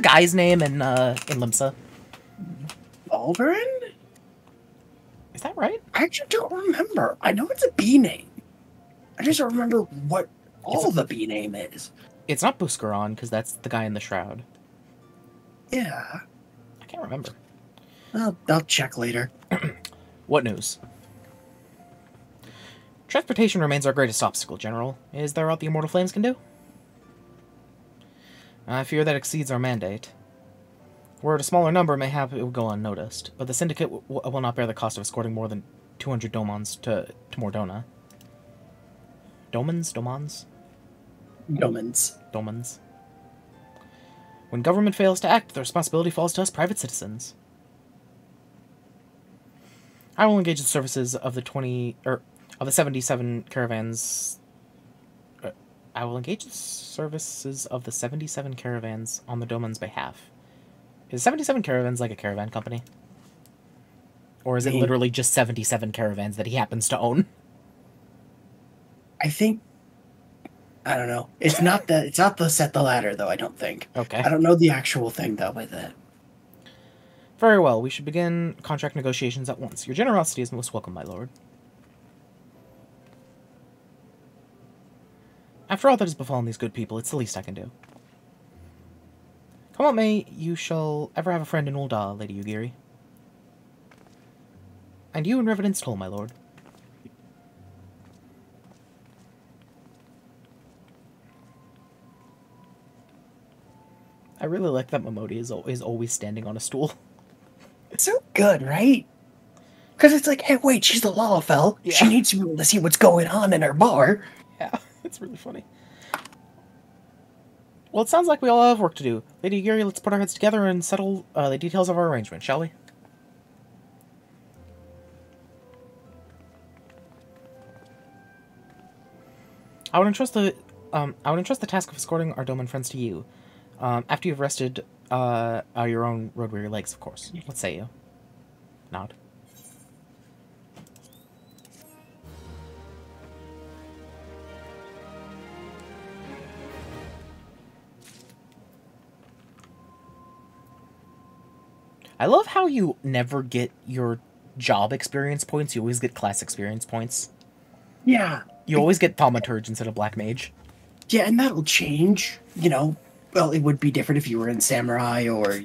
guy's name in Limsa? Alvarin? Is that right? I actually don't remember. I know it's a B name. I just don't remember what the B name is. It's not Buscaron, because that's the guy in the shroud. Yeah. I can't remember. I'll check later. What news? Transportation remains our greatest obstacle, General. Is there aught the Immortal Flames can do? I fear that exceeds our mandate. Were it a smaller number, mayhap it would go unnoticed, but the Syndicate will not bear the cost of escorting more than 200 Domons to Mordona. Domons? Domons. When government fails to act, the responsibility falls to us private citizens. I will engage the services of the 77 caravans. I will engage the services of the 77 caravans on the Doman's behalf. Is 77 caravans like a caravan company? Or is it literally just 77 caravans that he happens to own? I think... I don't know. It's not the set the ladder, though, I don't think. Okay. I don't know the actual thing, though, with it. Very well. We should begin contract negotiations at once. Your generosity is most welcome, my lord. After all that has befallen these good people, it's the least I can do. Come what may, you shall ever have a friend in Ul'dah, Lady Yugiri. And you in Revenant's Toll, my lord. I really like that Momodi is always standing on a stool. It's so good, right? Because it's like, hey, wait, she's the Lalafell. Yeah. She needs to be able to see what's going on in her bar. Yeah, it's really funny. Well, it sounds like we all have work to do. Lady Yuri, let's put our heads together and settle the details of our arrangement, shall we? I would entrust the task of escorting our Doman friends to you. After you've rested your own road-weary legs, of course. What say you? Nod. I love how you never get your job experience points. You always get class experience points. Yeah. You always get Thaumaturge instead of Black Mage. Yeah, and that'll change, Well, it would be different if you were in Samurai or,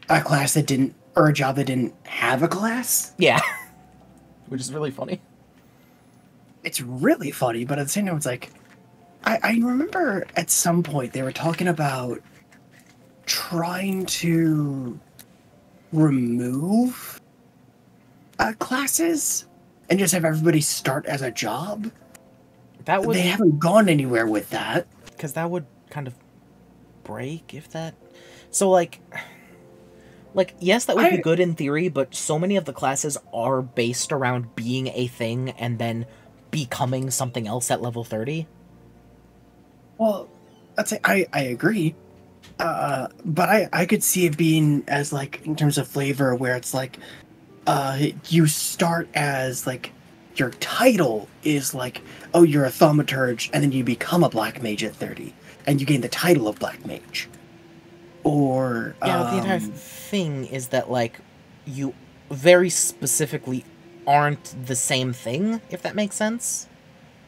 a class that didn't, or a job that didn't have a class. Yeah. Which is really funny. It's really funny, but at the same time, it's like, I remember at some point they were talking about trying to remove classes and just have everybody start as a job. That would... They haven't gone anywhere with that. Because that would kind of break, if that... So, like, yes, that would be good in theory, but so many of the classes are based around being a thing and then becoming something else at level 30. Well, I agree. But I could see it being as, like, in terms of flavor, where it's like, you start as, like, your title is like, oh, you're a thaumaturge, and then you become a black mage at 30, and you gain the title of black mage. Or yeah, but the entire thing is that like you very specifically aren't the same thing, if that makes sense.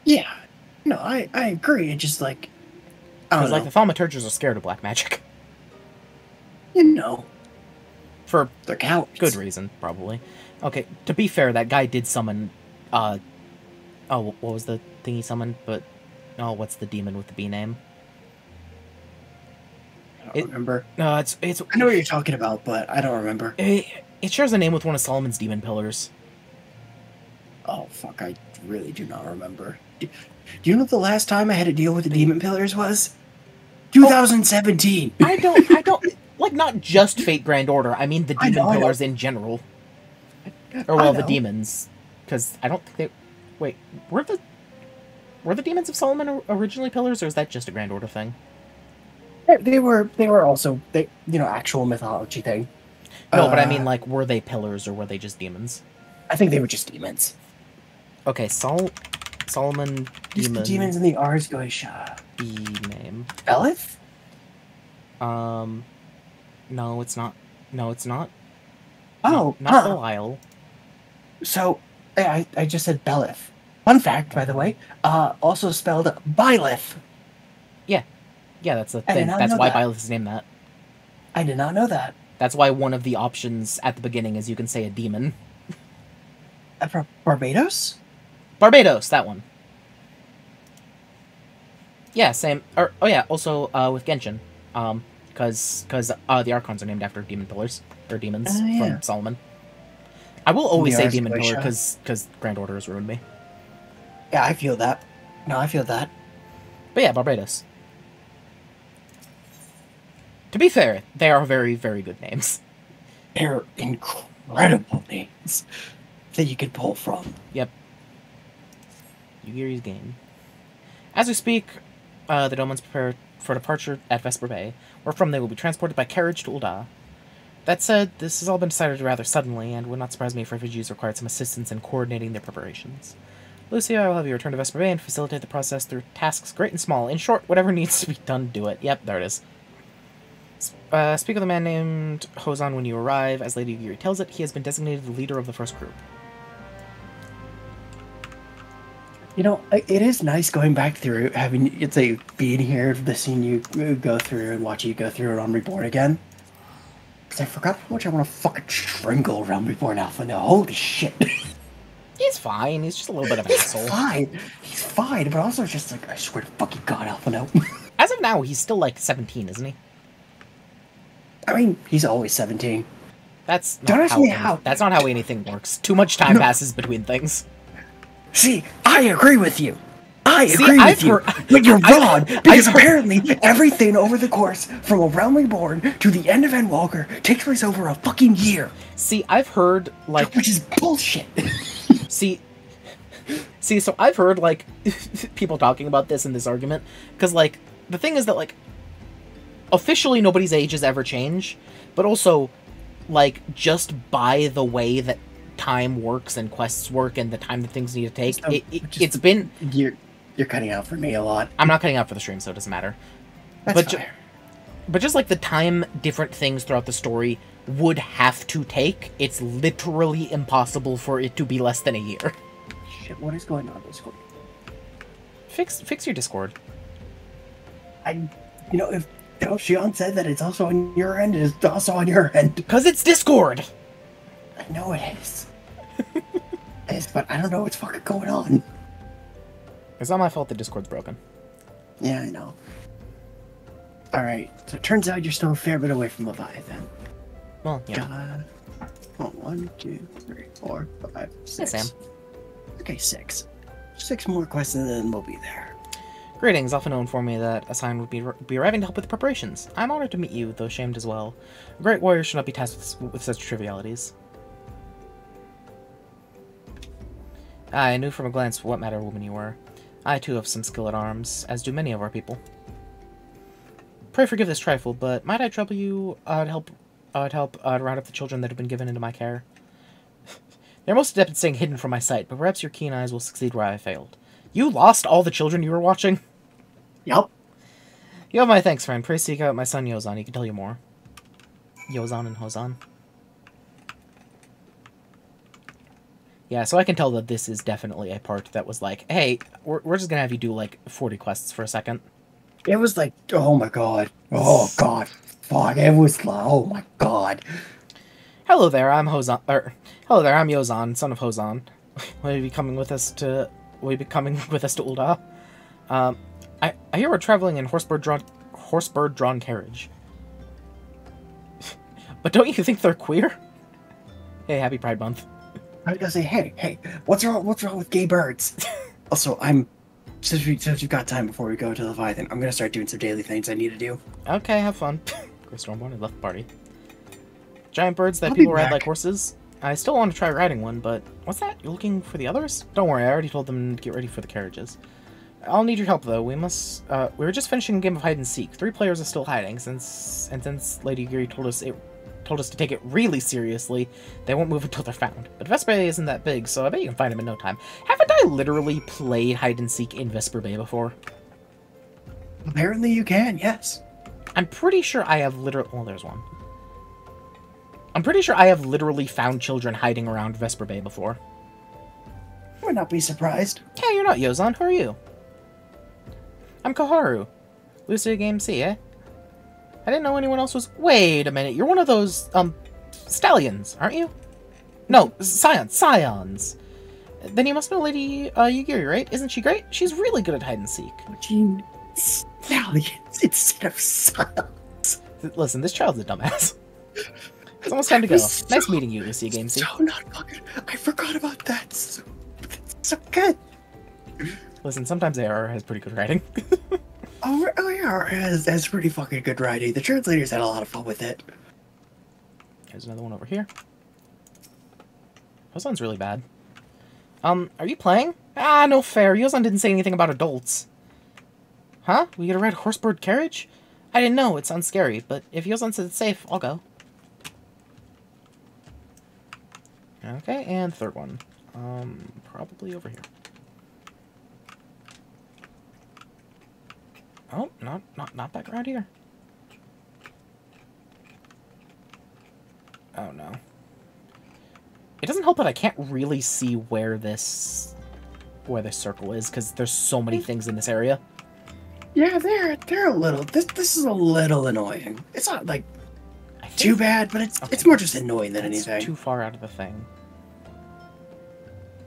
Yeah, no, I agree. It's just like, I don't Because know. like the thaumaturges are scared of black magic. You know, For they're cowards. good reason, probably. Okay, to be fair, that guy did summon, oh, what was the thing he summoned? But, oh, what's the demon with the B name? I don't remember. No, it's. I know what you're talking about, but I don't remember. It shares a name with one of Solomon's demon pillars. Oh, fuck, I really do not remember. Do you know the last time I had to deal with the demon pillars was? 2017! I don't, like, not just Fate Grand Order, I mean the demon pillars in general. Or, well, the demons. Because I don't think they... Wait, were the demons of Solomon originally pillars, or is that just a Grand Order thing? They were also, actual mythology thing. No, but I mean, like, were they pillars, or were they just demons? I think they were just demons. Okay, Solomon Just the demons in the Ars Goetia. B name. Belith? No, it's not. No, it's not. Oh, not Belial. So, I just said Belith. Fun fact, by the way, also spelled Bylith. Yeah, that's the thing. That's why Bylith is named that. I did not know that. That's why one of the options at the beginning is you can say a demon. Barbados? Barbados, that one. Yeah, same. Or, oh yeah, also with Genshin. Because the Archons are named after demon pillars. Or demons from Solomon. I will always say demon pillar because Grand Order has ruined me. Yeah, I feel that. No, I feel that. But yeah, Barbados. To be fair, they are very, very good names. They're incredible names that you could pull from. Yep. Yugiri's game. As we speak, the Domans prepare for departure at Vesper Bay, wherefrom they will be transported by carriage to Ul'dah. That said, this has all been decided rather suddenly, and would not surprise me if refugees required some assistance in coordinating their preparations. Lucy, I will have you return to Vesper Bay and facilitate the process through tasks great and small. In short, whatever needs to be done, do it. Yep, there it is. Speak of the man named Hozan when you arrive. As Lady Yugiri tells it, he has been designated the leader of the first group. You know, it is nice going back through, being here, listening you go through and watching you go through it on Reborn again. Because I forgot how much I want to fucking strangle around Reborn Alpha now. Holy shit. He's fine. He's just a little bit of an asshole. He's fine, but also just like, I swear to fucking God, Alpha no. As of now, he's still like 17, isn't he? I mean, he's always 17. That's not how anything works. Too much time passes between things. See, I agree with you. But you're wrong, because apparently everything over the course from Around Reborn to the end of Endwalker takes place over a fucking year. See, I've heard, like... Which is bullshit. See, so I've heard, like, people talking about this in this argument, because, like, the thing is that, like, officially nobody's ages ever change, but also, like, just by the way that time works and quests work and the time that things need to take, it's been... You're cutting out for me a lot. I'm not cutting out for the stream, so it doesn't matter. That's fair. But just like the time different things throughout the story would have to take, it's literally impossible for it to be less than a year. Shit, what is going on in Discord? Fix your Discord. If Shion said that it's also on your end, it's also on your end. Because it's Discord! I know it is. But I don't know what's fucking going on. It's not my fault that Discord's broken. Yeah, I know. Alright, so it turns out you're still a fair bit away from Leviathan. Well, yeah. 1, 2, 3, 4, 5, 6. Hey, Sam. Okay, 6. 6 more quests and then we'll be there. Greetings. Alphino informed me that a sign would be arriving to help with the preparations. I'm honored to meet you, though shamed as well. A great warrior should not be tasked with such trivialities. I knew from a glance what manner of woman you were. I, too, have some skill at arms, as do many of our people. Pray forgive this trifle, but might I trouble you to help round up the children that have been given into my care? They're most adept at staying hidden from my sight, but perhaps your keen eyes will succeed where I failed. You lost all the children you were watching? Yup. You have my thanks, friend. Pray seek out my son Yozan. He can tell you more. Yozan and Hozan. Yeah, so I can tell that this is definitely a part that was like, hey, we're just gonna have you do, like, 40 quests for a second. It was like, oh my god. Oh god. Fuck, it was like, oh my god. Hello there, I'm Hozan, hello there, I'm Yozan, son of Hozan. Will you be coming with us to Ul'dah? I hear we're traveling in horsebird-drawn carriage. But don't you think they're queer? Hey, happy Pride Month. I was gonna say, hey, what's wrong with gay birds? Also, since we've got time before we go to Leviathan, I'm gonna start doing some daily things I need to do. Okay, have fun. Chris Stormborn had left the party. Giant birds that people ride like horses. I still want to try riding one, but what's that? You're looking for the others? Don't worry, I already told them to get ready for the carriages. I'll need your help though. We were just finishing a game of hide and seek. 3 players are still hiding since Lady Geary told us to take it really seriously. They won't move until they're found. But Vesper Bay isn't that big, so I bet you can find them in no time. Haven't I literally played hide and seek in Vesper Bay before? Apparently you can, yes. I'm pretty sure I have literally... Oh, there's one. I'm pretty sure I have literally found children hiding around Vesper Bay before. I would not be surprised. Yeah, you're not Yozan. Who are you? I'm Koharu. LucaGameC, eh? I didn't know anyone else was... Wait a minute, you're one of those, stallions, aren't you? No, scions. Then you must know Lady, Yugiri, right? Isn't she great? She's really good at hide and seek. Stallions instead of scions. Listen, this child's a dumbass. It's almost time to go. Nice meeting you, LucaGameC. So not fucking... I forgot about that. So good. Listen, sometimes ARR has pretty good writing. ARR has pretty fucking good writing. The translators had a lot of fun with it. There's another one over here. Yozan's really bad. Are you playing? Ah, no fair. Yozan didn't say anything about adults. Huh? We get a red horsebird carriage? I didn't know. It sounds scary, but if Yozan says it's safe, I'll go. Okay, and third one. Probably over here. Oh, not back around here. Oh no. It doesn't help that I can't really see where this circle is, because there's so many things in this area. Yeah, they're a little... This is a little annoying. It's not, like, too bad, but it's more just annoying than anything. Too far out of the thing.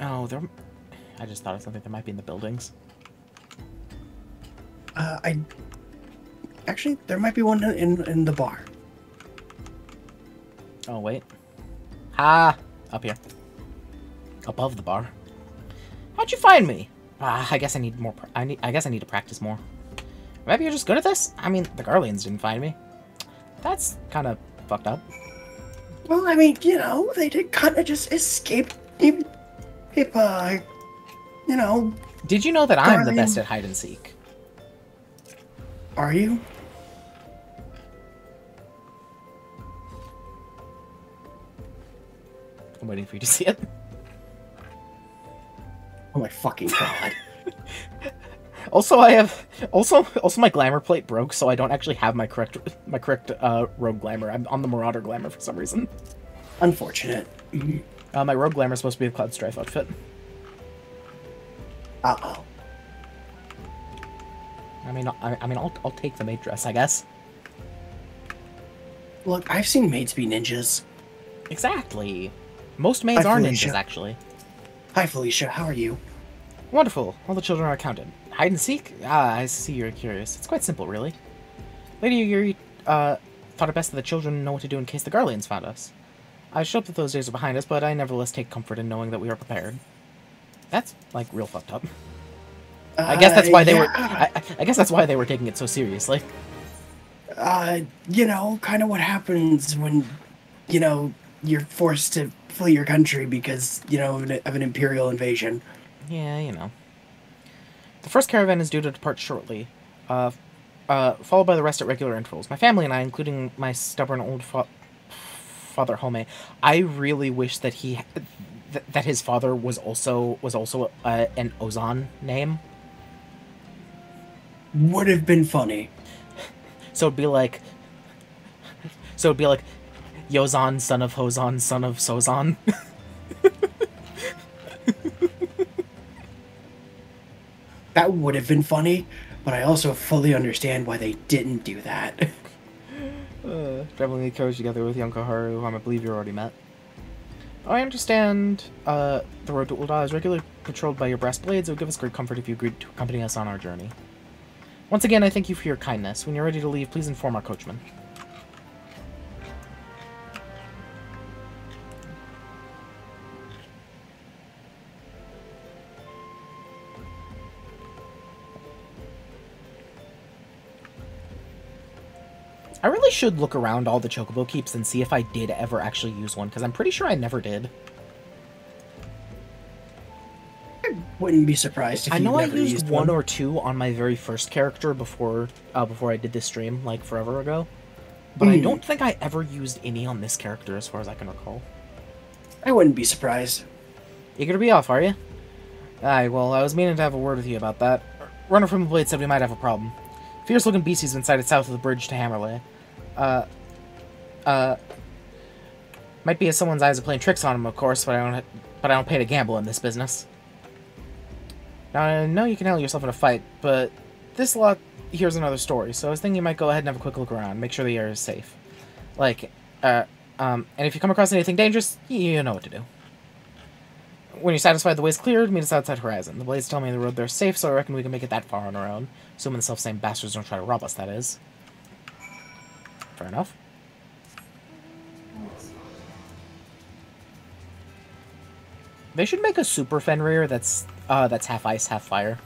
Oh, I just thought of something that might be in the buildings. Actually, there might be one in the bar. Oh, wait. Ha! Up here. Above the bar. How'd you find me? I guess I need more... I guess I need to practice more. Maybe you're just good at this? I mean, the Guardians didn't find me. That's kind of fucked up. Well, I mean, you know, they did kind of just escape... you know... Did you know that I'm the best at hide and seek? Are you? I'm waiting for you to see it. Oh my fucking god. Also, I have also my glamour plate broke, so I don't actually have my correct rogue glamour. I'm on the Marauder glamour for some reason. Unfortunate. My rogue glamour is supposed to be the Cloud Strife outfit. Uh-oh. I mean, I'll take the maid dress, I guess. Look, I've seen maids be ninjas. Exactly. Most maids are ninjas, actually. Hi, Felicia. How are you? Wonderful. All the children are accounted. Hide and seek? Ah, I see you're curious. It's quite simple, really. Lady Yuri, thought it best that the children know what to do in case the Guardians found us. I should hope that those days are behind us, but I nevertheless take comfort in knowing that we are prepared. That's, like, real fucked up. I guess that's why they were... I guess that's why they were taking it so seriously. You know, kind of what happens when, you know, you're forced to flee your country because, you know, of an Imperial invasion. Yeah, you know. The first caravan is due to depart shortly, followed by the rest at regular intervals. My family and I, including my stubborn old father Home, I really wish that that his father was also an Ozan name. Would have been funny. So it'd be like Yozan, son of Hozan, son of Sozan. That would have been funny, but I also fully understand why they didn't do that. Traveling the coach together with young Koharu, whom I believe you already met. I understand the road to Ul'dah is regularly patrolled by your brass blades. It would give us great comfort if you agreed to accompany us on our journey. Once again, I thank you for your kindness. When you're ready to leave, please inform our coachman. I really should look around all the Chocobo keeps and see if I did ever actually use one, because I'm pretty sure I never did. I wouldn't be surprised if I you know I never used one or two on my very first character before I did this stream, like forever ago. But I don't think I ever used any on this character, as far as I can recall. I wouldn't be surprised. Eager to be off, are you? Aye, well, I was meaning to have a word with you about that. Runner from the Blade said we might have a problem. Fierce-looking beasties been sighted south of the bridge to Hammerley. Might be as someone's eyes are playing tricks on him, of course, but I don't pay to gamble in this business. Now, I know you can handle yourself in a fight, but this lot here's another story, so I was thinking you might go ahead and have a quick look around, make sure the area is safe. Like, and if you come across anything dangerous, you know what to do. When you're satisfied the way's cleared, meet us outside Horizon. The Blades tell me the road there's safe, so I reckon we can make it that far on our own. Assuming the self-same bastards don't try to rob us, that is. Fair enough. They should make a Super Fenrir that's half ice, half fire.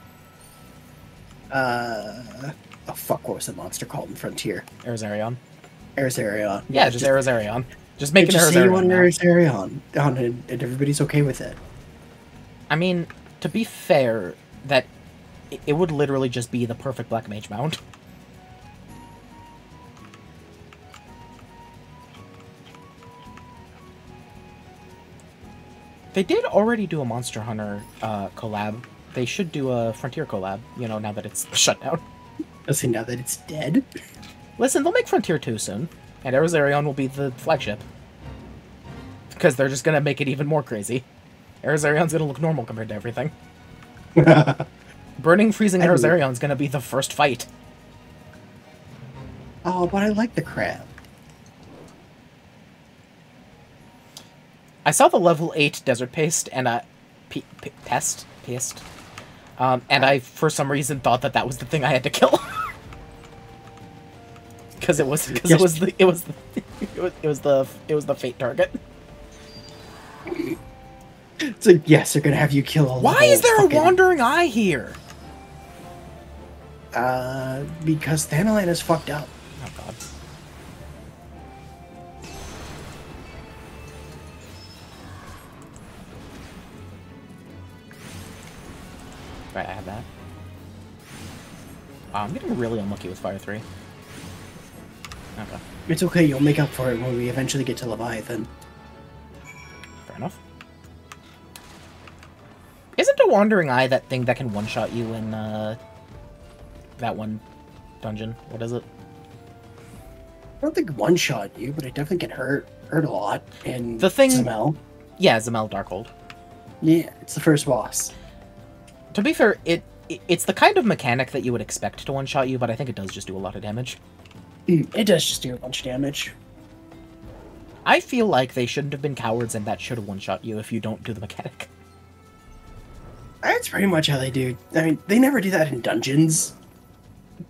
Oh fuck, what was the monster called in Frontier? Erizarion. Erizarion. Yeah, just Erizarion. Just make it just say you want Erizarion. Erizarion, and everybody's okay with it. I mean, to be fair, that it would literally just be the perfect Black Mage mount. They did already do a Monster Hunter collab. They should do a Frontier collab, you know, now that it's shut down. Let's see, now that it's dead. Listen, they'll make Frontier 2 soon, and Erizarion will be the flagship. Because they're just gonna make it even more crazy. Erizarion's gonna look normal compared to everything. Burning, freezing Erizarion's gonna be the first fight. Oh, but I like the crab. I saw the level 8 Desert Paste, and Pest? And I, for some reason, thought that was the thing I had to kill. Because it was the fate target. It's like, yes, they're gonna have you kill all. Why is there a wandering eye here? Because Thanalan is fucked up. Oh god. Right, I have that. Oh, I'm getting really unlucky with Fire 3. Okay. It's okay, you'll make up for it when we eventually get to Leviathan. Fair enough. Isn't a Wandering Eye that thing that can one-shot you in, that one dungeon? What is it? I don't think one-shot you, but it definitely can hurt a lot in the thing, Zamel. Yeah, Zamel Darkhold. Yeah, it's the first boss. To be fair, it's the kind of mechanic that you would expect to one-shot you, but I think it does just do a lot of damage. It does just do a bunch of damage. I feel like they shouldn't have been cowards and that should have one-shot you if you don't do the mechanic. That's pretty much how they do. I mean, they never do that in dungeons.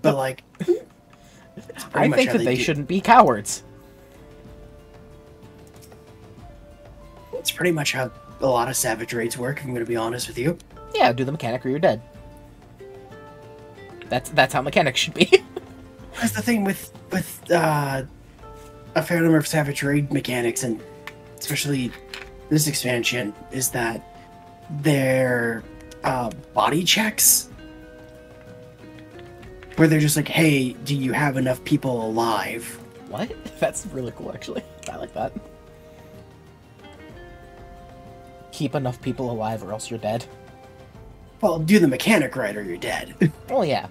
But, like... I think that they shouldn't be cowards. It's pretty much how a lot of Savage raids work, if I'm going to be honest with you. Yeah, do the mechanic or you're dead. That's how mechanics should be. That's the thing with a fair number of Savage raid mechanics, and especially this expansion, is that their body checks, where they're just like, hey, do you have enough people alive? What? That's really cool, actually. I like that. keep enough people alive or else you're dead. Well, do the mechanic right or you're dead. Well, yeah.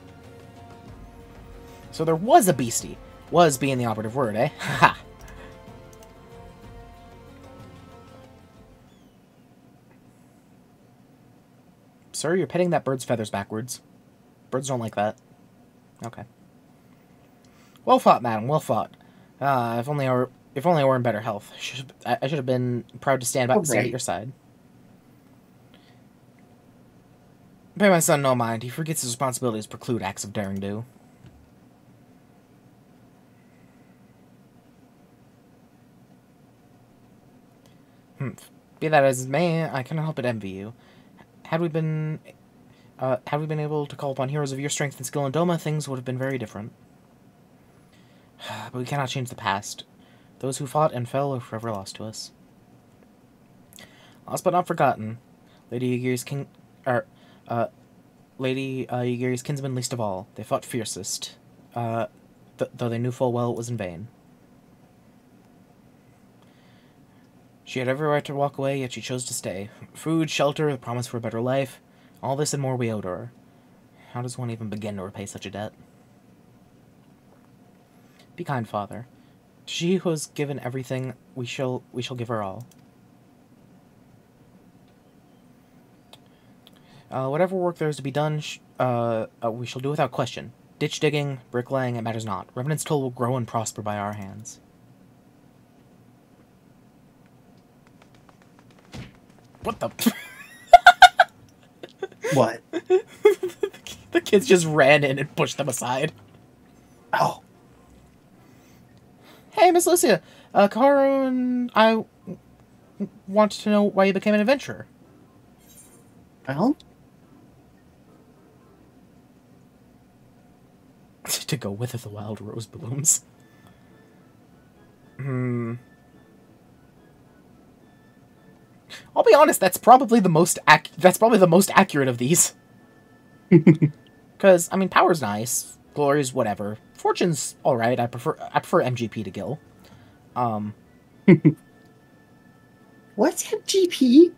So there was a beastie. Was being the operative word, eh? Haha. Sir, you're petting that bird's feathers backwards. Birds don't like that. Okay. Well fought, madam. Well fought. If only I were in better health. I should have been proud to stand at your side. Pay my son no mind. He forgets his responsibilities preclude acts of daring do. Be that as it may, I cannot help but envy you. Had we been able to call upon heroes of your strength and skill in Doma, things would have been very different. But we cannot change the past. Those who fought and fell are forever lost to us. Lost but not forgotten. Lady Yagiri's Yagiri's kinsmen least of all. They fought fiercest, though they knew full well it was in vain. She had every right to walk away, yet she chose to stay. Food, shelter, the promise for a better life. All this and more we owed her. How does one even begin to repay such a debt? Be kind, father. To she who has given everything, we shall give her all. Whatever work there is to be done, we shall do without question. Ditch digging, bricklaying, it matters not. Revenant's Toll will grow and prosper by our hands. What the? What? The kids just ran in and pushed them aside. Oh. Hey, Miss Lucia. Karu and I want to know why you became an adventurer. Well? To go with the wild rose blooms. I'll be honest, that's probably the most accurate of these. Because, I mean, power's nice, glory's whatever, fortune's alright, I prefer MGP to Gil. What's MGP?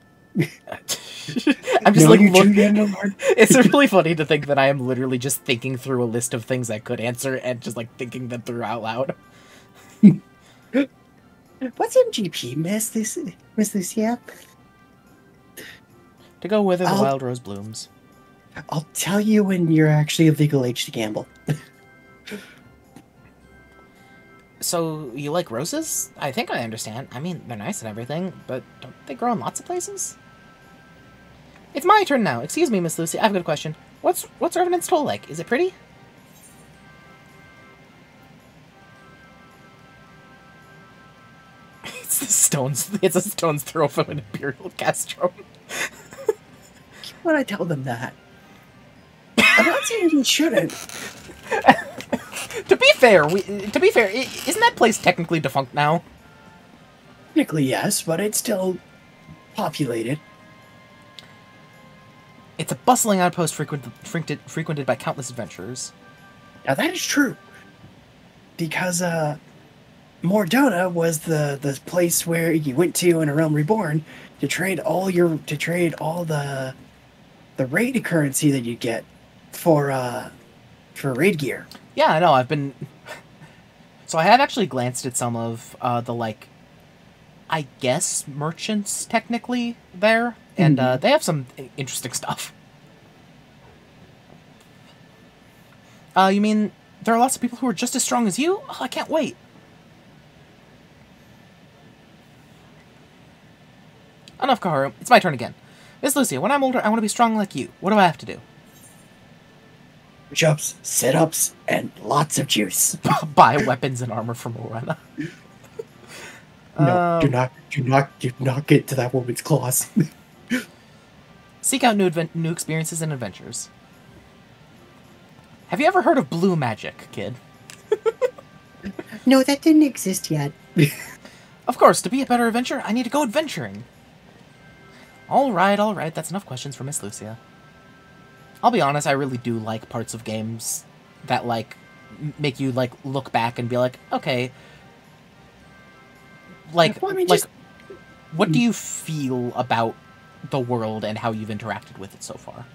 I'm just it's really funny to think that I am literally just thinking through a list of things I could answer and just like thinking them through out loud. What's MGP, Miss Lucia? To go with the wild rose blooms. I'll tell you when you're actually of legal age to gamble. So, you like roses? I think I understand. I mean, they're nice and everything, but don't they grow in lots of places? It's my turn now. Excuse me, Miss Lucy. I have a good question. What's Revenant's Toll like? Is it pretty? It's a stone's throw from an Imperial Castro. Why would I tell them that? I'm not saying you shouldn't. To be fair, isn't that place technically defunct now? Technically, yes, but it's still populated. It's a bustling outpost frequented by countless adventurers. Now that is true, because Mordona was the place where you went to in A Realm Reborn to trade all the raid currency that you get for raid gear. Yeah, I know. I've been. So I have actually glanced at some of the I guess merchants technically there, and they have some interesting stuff. You mean there are lots of people who are just as strong as you? Oh, I can't wait. Enough, Kaharu. It's my turn again. Miss Lucia, when I'm older, I want to be strong like you. What do I have to do? Push-ups, sit-ups, and lots of juice. Buy weapons and armor from Morena. No, do not get to that woman's claws. Seek out new experiences and adventures. Have you ever heard of blue magic, kid? No, that didn't exist yet. Of course, to be a better adventurer, I need to go adventuring. All right, that's enough questions for Miss Lucia. I'll be honest, I really do like parts of games that, make you, look back and be like, okay, what do you feel about the world and how you've interacted with it so far.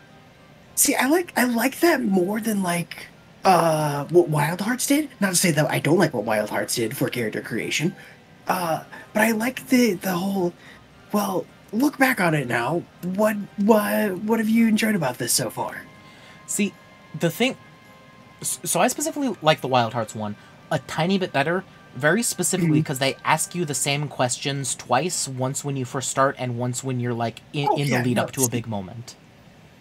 See, I like that more than like what Wild Hearts did. Not to say that I don't like what Wild Hearts did for character creation, but I like the whole. Well, look back on it now. What have you enjoyed about this so far? See, the thing. So I specifically like the Wild Hearts one a tiny bit better, very specifically because they ask you the same questions twice. Once when you first start, and once when you're like in the lead up to a big moment.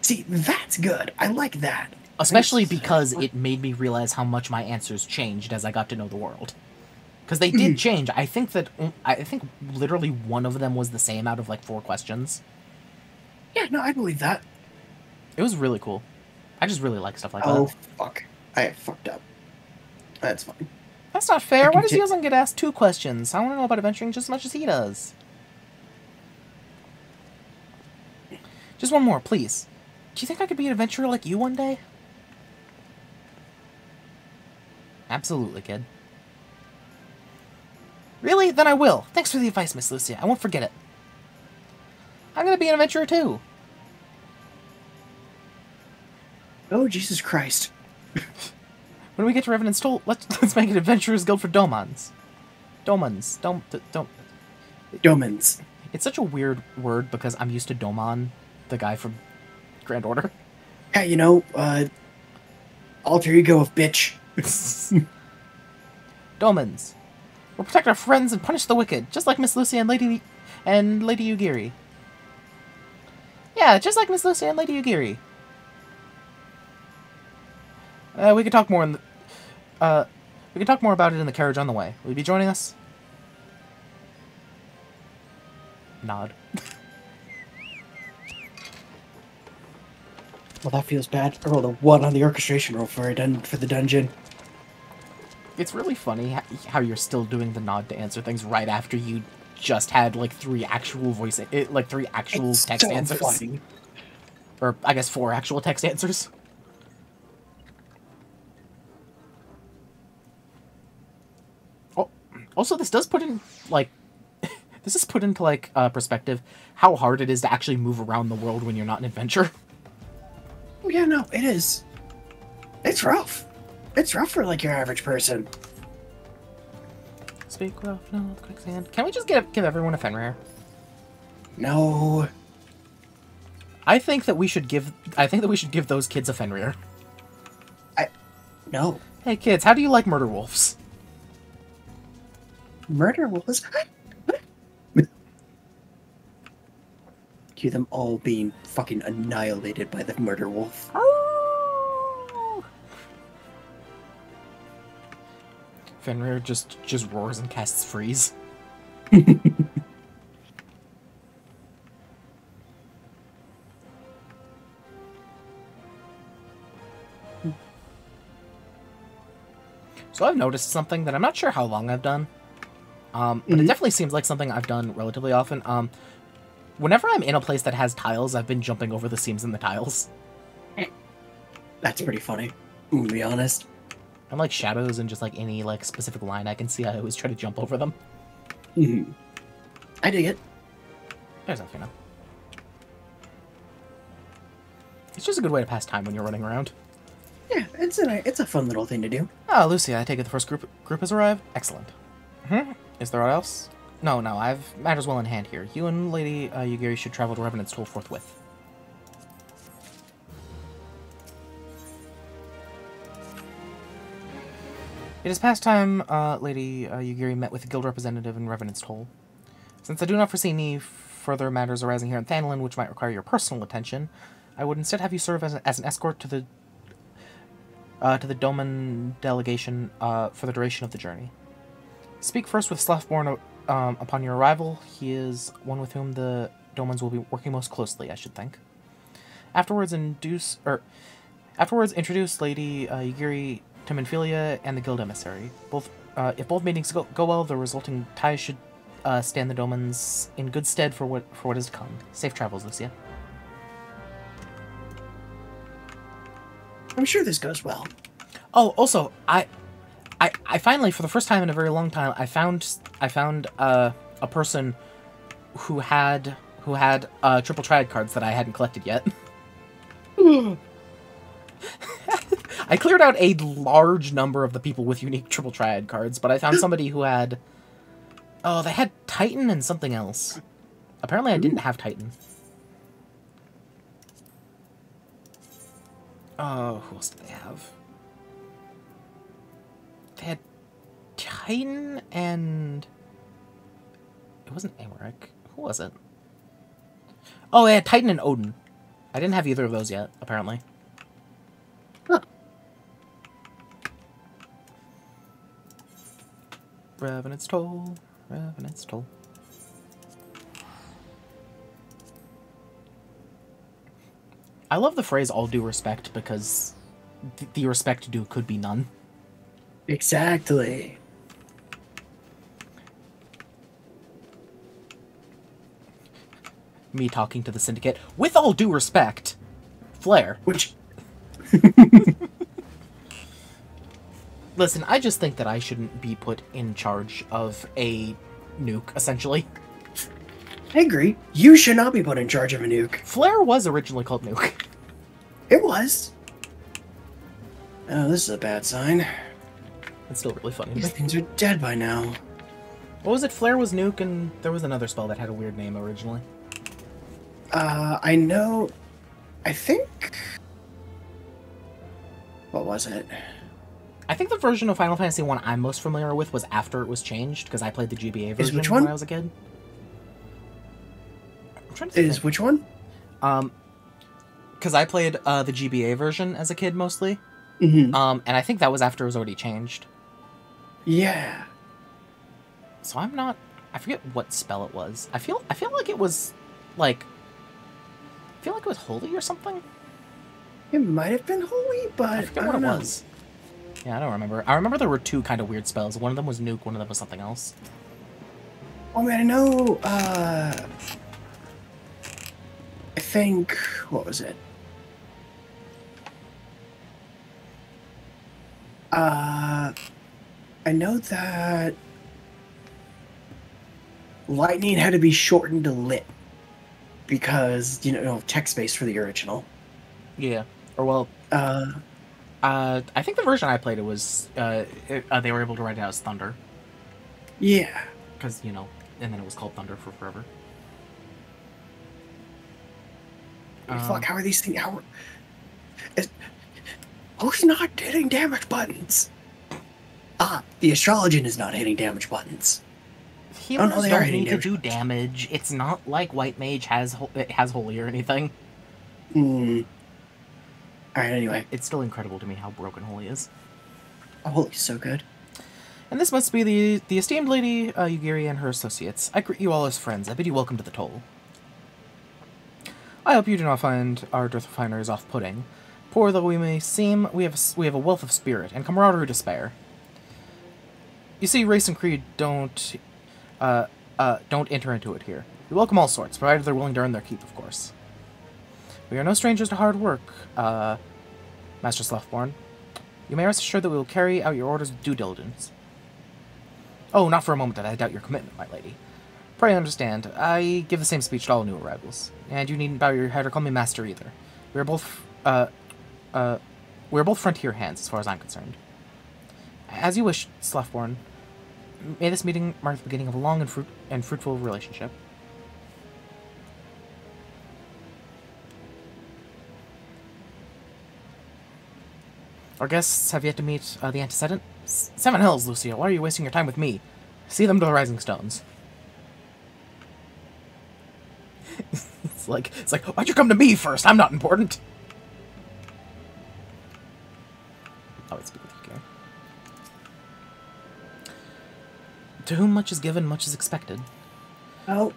See, that's good. I like that. Especially because it made me realize how much my answers changed as I got to know the world. Because they did change. I think literally one of them was the same out of like 4 questions. Yeah, no, I believe that. It was really cool. I just really like stuff like that. Oh, fuck. I fucked up. That's fine. That's not fair. Why does he doesn't get asked 2 questions? I want to know about adventuring just as much as he does. Just one more, please. Do you think I could be an adventurer like you one day? Absolutely, kid. Really? Then I will. Thanks for the advice, Miss Lucia. I won't forget it. I'm gonna be an adventurer too. Oh, Jesus Christ. When we get to Revenant's Toll, let's make an Adventurers Guild for Domans. Domans. Domans. It's such a weird word because I'm used to Doman, the guy from Grand Order. Yeah, you know, alter ego of bitch. Domans. We'll protect our friends and punish the wicked, just like Miss Lucia and Lady Ugiri. Yeah, just like Miss Lucia and Lady Ugiri. We could talk more we could talk more about it in the carriage on the way. Will you be joining us? Nod. Well, that feels bad. I rolled a 1 on the orchestration roll for the dungeon. It's really funny how you're still doing the nod to answer things right after you just had like 3 actual text answers. Funny. Or I guess 4 actual text answers. Oh, also this does put in like this is put into like perspective how hard it is to actually move around the world when you're not an adventurer. Oh yeah, no, it is. It's rough. It's rough for like your average person. Speak rough, no quicksand. Can we just give everyone a Fenrir? No. I think that we should give those kids a Fenrir. No. Hey kids, how do you like murder wolves? Murder wolves? Cue them all being fucking annihilated by the murder wolf. Fenrir just roars and casts freeze. So I've noticed something that I'm not sure how long I've done, but it definitely seems like something I've done relatively often. Whenever I'm in a place that has tiles, I've been jumping over the seams in the tiles. That's pretty funny, to be honest. And like shadows and just like any like specific line I can see, I always try to jump over them. I dig it. There's nothing now. It's just a good way to pass time when you're running around. Yeah, it's a fun little thing to do. Ah, Lucia, I take it the first group has arrived? Excellent. Is there what else? No, I've matters well in hand here. You and Lady Ugiri should travel to Revenant's Toll forthwith. It is past time Lady Ugiri met with the guild representative in Revenant's Toll. Since I do not foresee any further matters arising here in Thanlin which might require your personal attention, I would instead have you serve as an escort to the Doman delegation for the duration of the journey. Speak first with Slafborn upon your arrival. He is one with whom the Domans will be working most closely, I should think. Afterwards, introduce Lady Ugiri to Minfilia and the guild emissary. If both meetings go well, the resulting ties should stand the Domans in good stead for what is to come. Safe travels, Lucia. I'm sure this goes well. Oh, also, I finally, for the first time in a very long time, I found a person who had who had triple triad cards that I hadn't collected yet. I cleared out a large number of the people with unique triple triad cards, but I found somebody who had... Oh, they had Titan and something else. Apparently I didn't have Titan. Oh, who else did they have? They had Titan and... It wasn't Amaric. Who was it? Oh, they had Titan and Odin. I didn't have either of those yet, apparently. Huh. Revenant's Toll. Revenant's Toll. I love the phrase all due respect because the respect due could be none. Exactly. Me talking to the Syndicate. With all due respect, Flare. Which... Listen, I just think that I shouldn't be put in charge of a nuke, essentially. I agree. You should not be put in charge of a nuke. Flare was originally called Nuke. It was. Oh, this is a bad sign. It's still really funny. These things are dead by now. What was it? Flare was Nuke, and there was another spell that had a weird name originally. I know... I think... What was it? I think the version of Final Fantasy 1 I'm most familiar with was after it was changed, because I played the GBA version which one? when I was a kid. I'm trying to think. Is which one? Because I played the GBA version as a kid mostly. Mm-hmm. And I think that was after it was already changed. Yeah. So I'm not... I forget what spell it was. I feel like it was, like... I feel like it was holy or something? It might have been holy, but I forget what it was. Yeah, I don't remember. I remember there were two kind of weird spells. One of them was Nuke, one of them was something else. Oh man, I know, I think... What was it? I know that... Lightning had to be shortened to lit. Because, you know, text space for the original. Yeah. Or, well... I think the version I played, it was... they were able to write it out as Thunder. Yeah. Because, you know... And then it was called Thunder for forever. Fuck, how are these things... Who's not hitting damage buttons? The Astrologian is not hitting damage buttons. Healers don't need to do damage. It's not like White Mage has Holy or anything. Alright, anyway. It's still incredible to me how broken Holy is. Oh, Holy's so good. And this must be the esteemed lady, Yugiri and her associates. I greet you all as friends. I bid you welcome to the Toll. I hope you do not find our dearth refiners off-putting. Poor though we may seem, we have a wealth of spirit and camaraderie to spare. You see, race and creed don't enter into it here. We welcome all sorts, provided they're willing to earn their keep, of course. We are no strangers to hard work, Master Slothborn. You may rest assured that we will carry out your orders with due diligence. Oh, not for a moment did I doubt your commitment, my lady. Pray understand, I give the same speech to all new arrivals, and you needn't bow your head or call me master either. We are both frontier hands, as far as I'm concerned. As you wish, Slothborn. May this meeting mark the beginning of a long and fruitful relationship. Our guests have yet to meet the antecedent. Seven hells, Lucia. Why are you wasting your time with me? See them to the Rising Stones. It's like, why'd you come to me first? I'm not important. Oh, it's speak with you, Gary. To whom much is given, much is expected. Oh,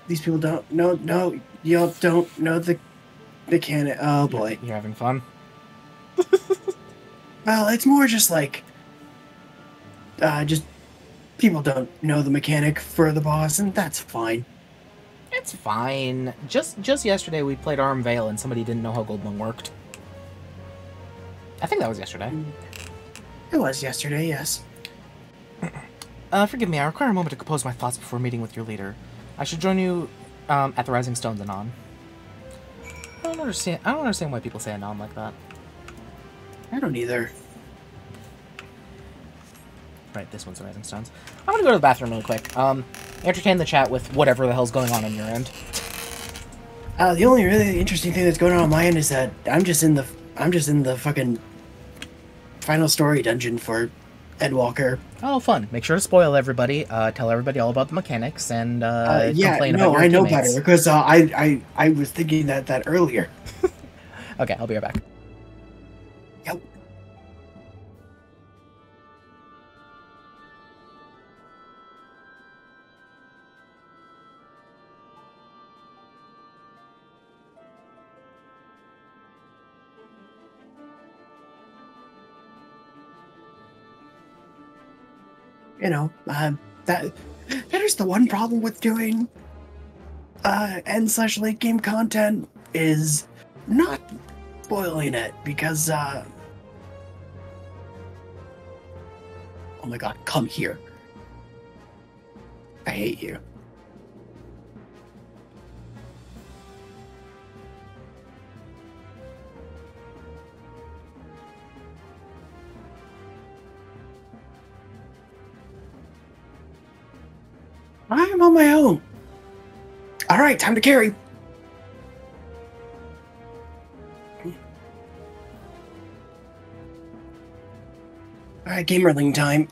these people don't. No, y'all don't know the canon. Oh boy, you're having fun. Well, it's more just like, just people don't know the mechanic for the boss, and that's fine. It's fine. Just yesterday we played Arm Veil and somebody didn't know how Goldlung worked. I think that was yesterday. It was yesterday, yes. Forgive me, I require a moment to compose my thoughts before meeting with your leader. I should join you At the Rising Stones Anon. I don't understand why people say Anon like that. I don't either. Right, this one's the Rising Stones. I'm gonna go to the bathroom really quick. Entertain the chat with whatever the hell's going on your end. The only really interesting thing that's going on my end is that I'm just in the fucking final story dungeon for Endwalker. Oh, fun! Make sure to spoil everybody. Tell everybody all about the mechanics and complain about your I know teammates. better because I was thinking that earlier. Okay, I'll be right back. Yep. You know, that is the one problem with doing end/late game content is not spoiling it because oh my god, come here. I hate you. I'm on my own. All right, time to carry. All right, gamerling time.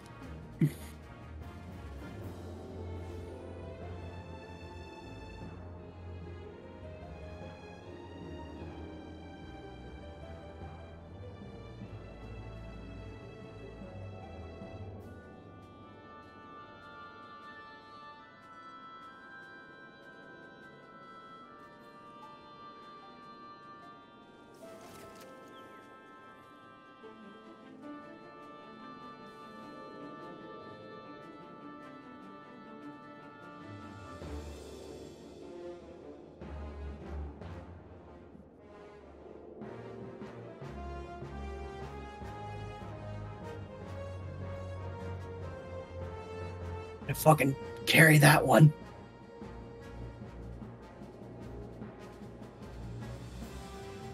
I fucking carry that one.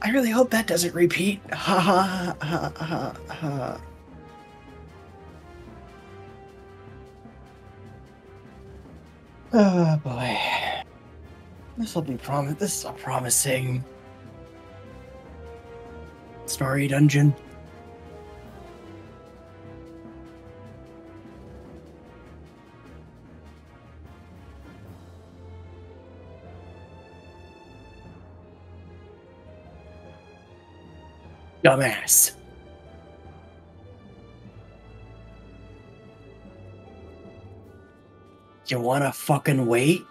I really hope that doesn't repeat. Ha ha ha ha ha. Oh boy. This is a promising story dungeon. Dumbass. You wanna fucking wait?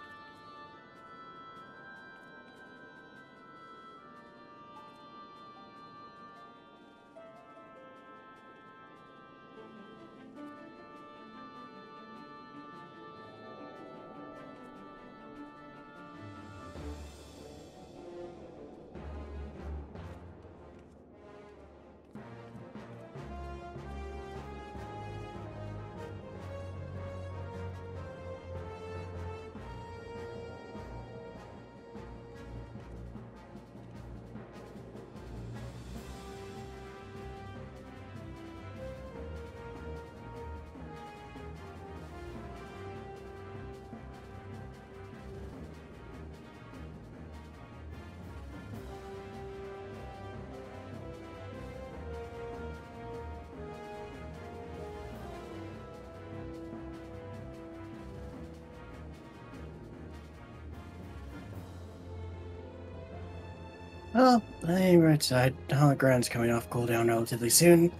Well, I'm right side. Hologrand's coming off cooldown relatively soon.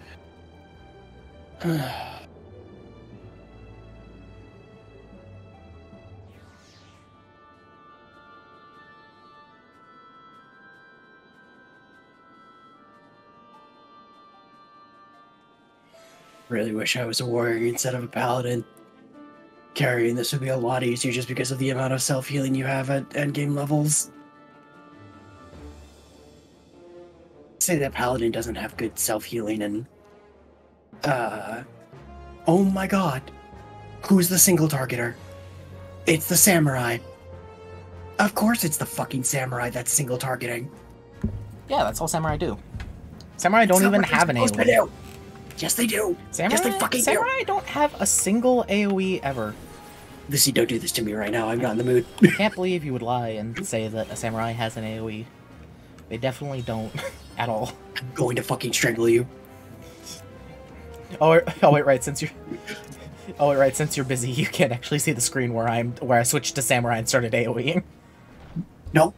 Really wish I was a warrior instead of a paladin. Carrying this would be a lot easier just because of the amount of self-healing you have at endgame levels. Say that paladin doesn't have good self-healing and oh my god, who's the single targeter? It's the samurai. Of course it's the fucking samurai that's single targeting. Yeah, that's all samurai do. Samurai don't It's not even what they're have an supposed to AoE. do. Yes, they do. Samurai, Yes, they fucking samurai do. don't have a single AoE ever. Lucy, don't do this to me right now. I'm not in the mood. I can't believe you would lie and say that a samurai has an AoE. They definitely don't at all. I'm going to fucking strangle you. Oh wait, right. Since you're busy, you can't actually see the screen where I switched to samurai and started AoEing. No.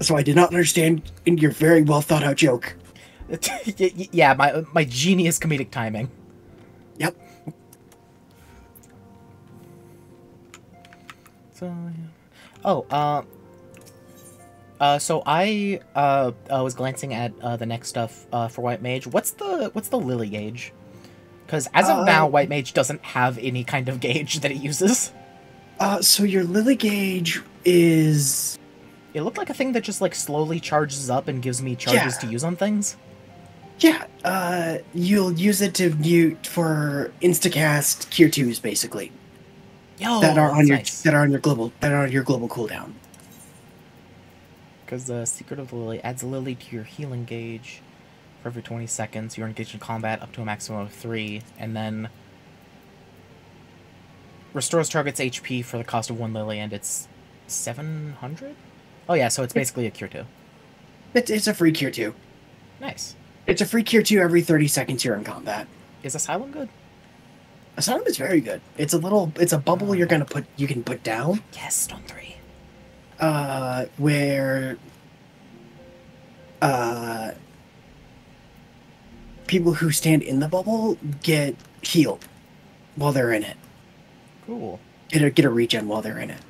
So I did not understand in your very well thought out joke. Yeah, my genius comedic timing. Yep. So, so I was glancing at the next stuff for White Mage. What's the Lily gauge? Because as of now, White Mage doesn't have any kind of gauge that it uses. So your Lily gauge is... It looked like a thing that just like slowly charges up and gives me charges to use on things. Yeah, you'll use it to mute for instacast Cure 2s basically. Yo, that are on your nice. that are on your global cooldown. Because the Secret of the Lily adds a Lily to your healing gauge for every 20 seconds. You're engaged in combat up to a maximum of 3, and then restores target's HP for the cost of 1 Lily, and it's 700? Oh yeah, so it's basically a Cure 2. It's a free Cure 2. Nice. It's a free Cure 2 every 30 seconds you're in combat. Is Asylum good? Asylum is very good. It's a bubble you can put down. Yes, Stone 3. Where people who stand in the bubble get healed while they're in it. Cool. Get a regen while they're in it.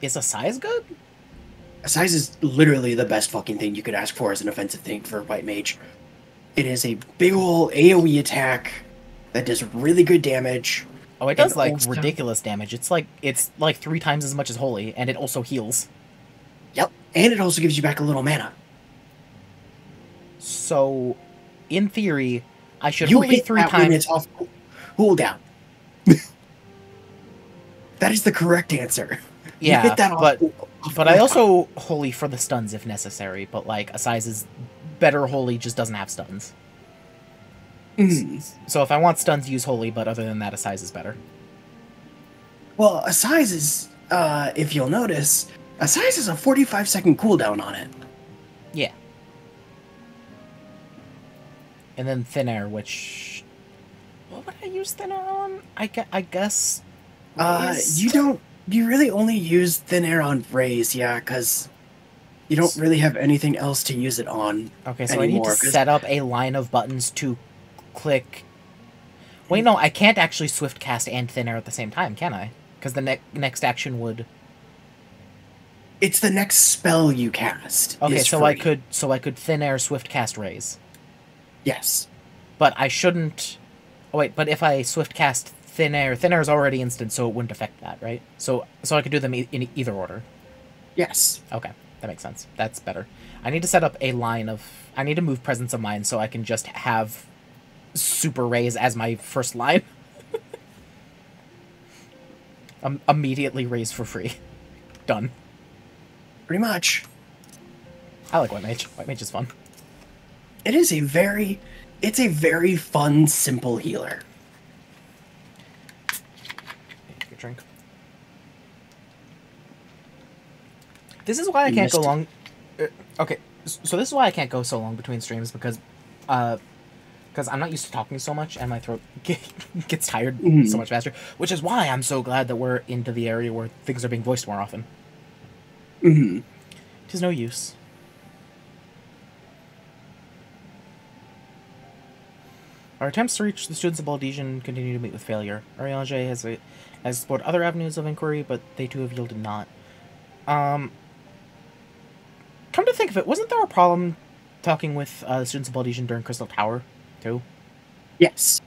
Is a size good? A size is literally the best fucking thing you could ask for as an offensive thing for White Mage. It is a big ol' AoE attack that does really good damage. Oh, it does like ridiculous damage. It's like 3 times as much as Holy, and it also heals. Yep, and it also gives you back a little mana. So, in theory, I should You Holy hit 3 that times. when it's off cooldown. That is the correct answer. Yeah, you hit that but I also Holy for the stuns if necessary. But like a size is better. Holy just doesn't have stuns. So if I want stuns, use Holy. But other than that, a size is better. Well, a size is, if you'll notice, a size is a 45-second cooldown on it. Yeah. And then Thin Air, which... What would I use Thin Air on? I guess... You really only use Thin Air on Rays, yeah, because you don't really have anything else to use it on. Okay, so anymore, I need to set up a line of buttons to click... Wait, no, I can't actually Swift Cast and Thin Air at the same time, can I? Because the next action would... It's the next spell you cast. Okay, is so free. I could Thin Air Swift Cast Rays. Yes. But I shouldn't... Oh wait, but if I Swift Cast Thin Air is already instant, so it wouldn't affect that, right? So I could do them in either order. Yes. Okay, that makes sense. That's better. I need to set up a line of... I need to move Presence of Mind so I can just have Super Rays as my first line. Immediately raise for free. Done. Pretty much. I like White Mage. White Mage is fun. It is it's a very fun, simple healer. Good drink. This is why I can't go long... okay, so this is why I can't go so long between streams, because I'm not used to talking so much, and my throat gets tired so much faster, which is why I'm so glad that we're into the area where things are being voiced more often. It is no use. Our attempts to reach the students of Baldesian continue to meet with failure. Ariange has explored other avenues of inquiry, but they too have yielded naught. Come to think of it, wasn't there a problem talking with the students of Baldesian during Crystal Tower, too? Yes.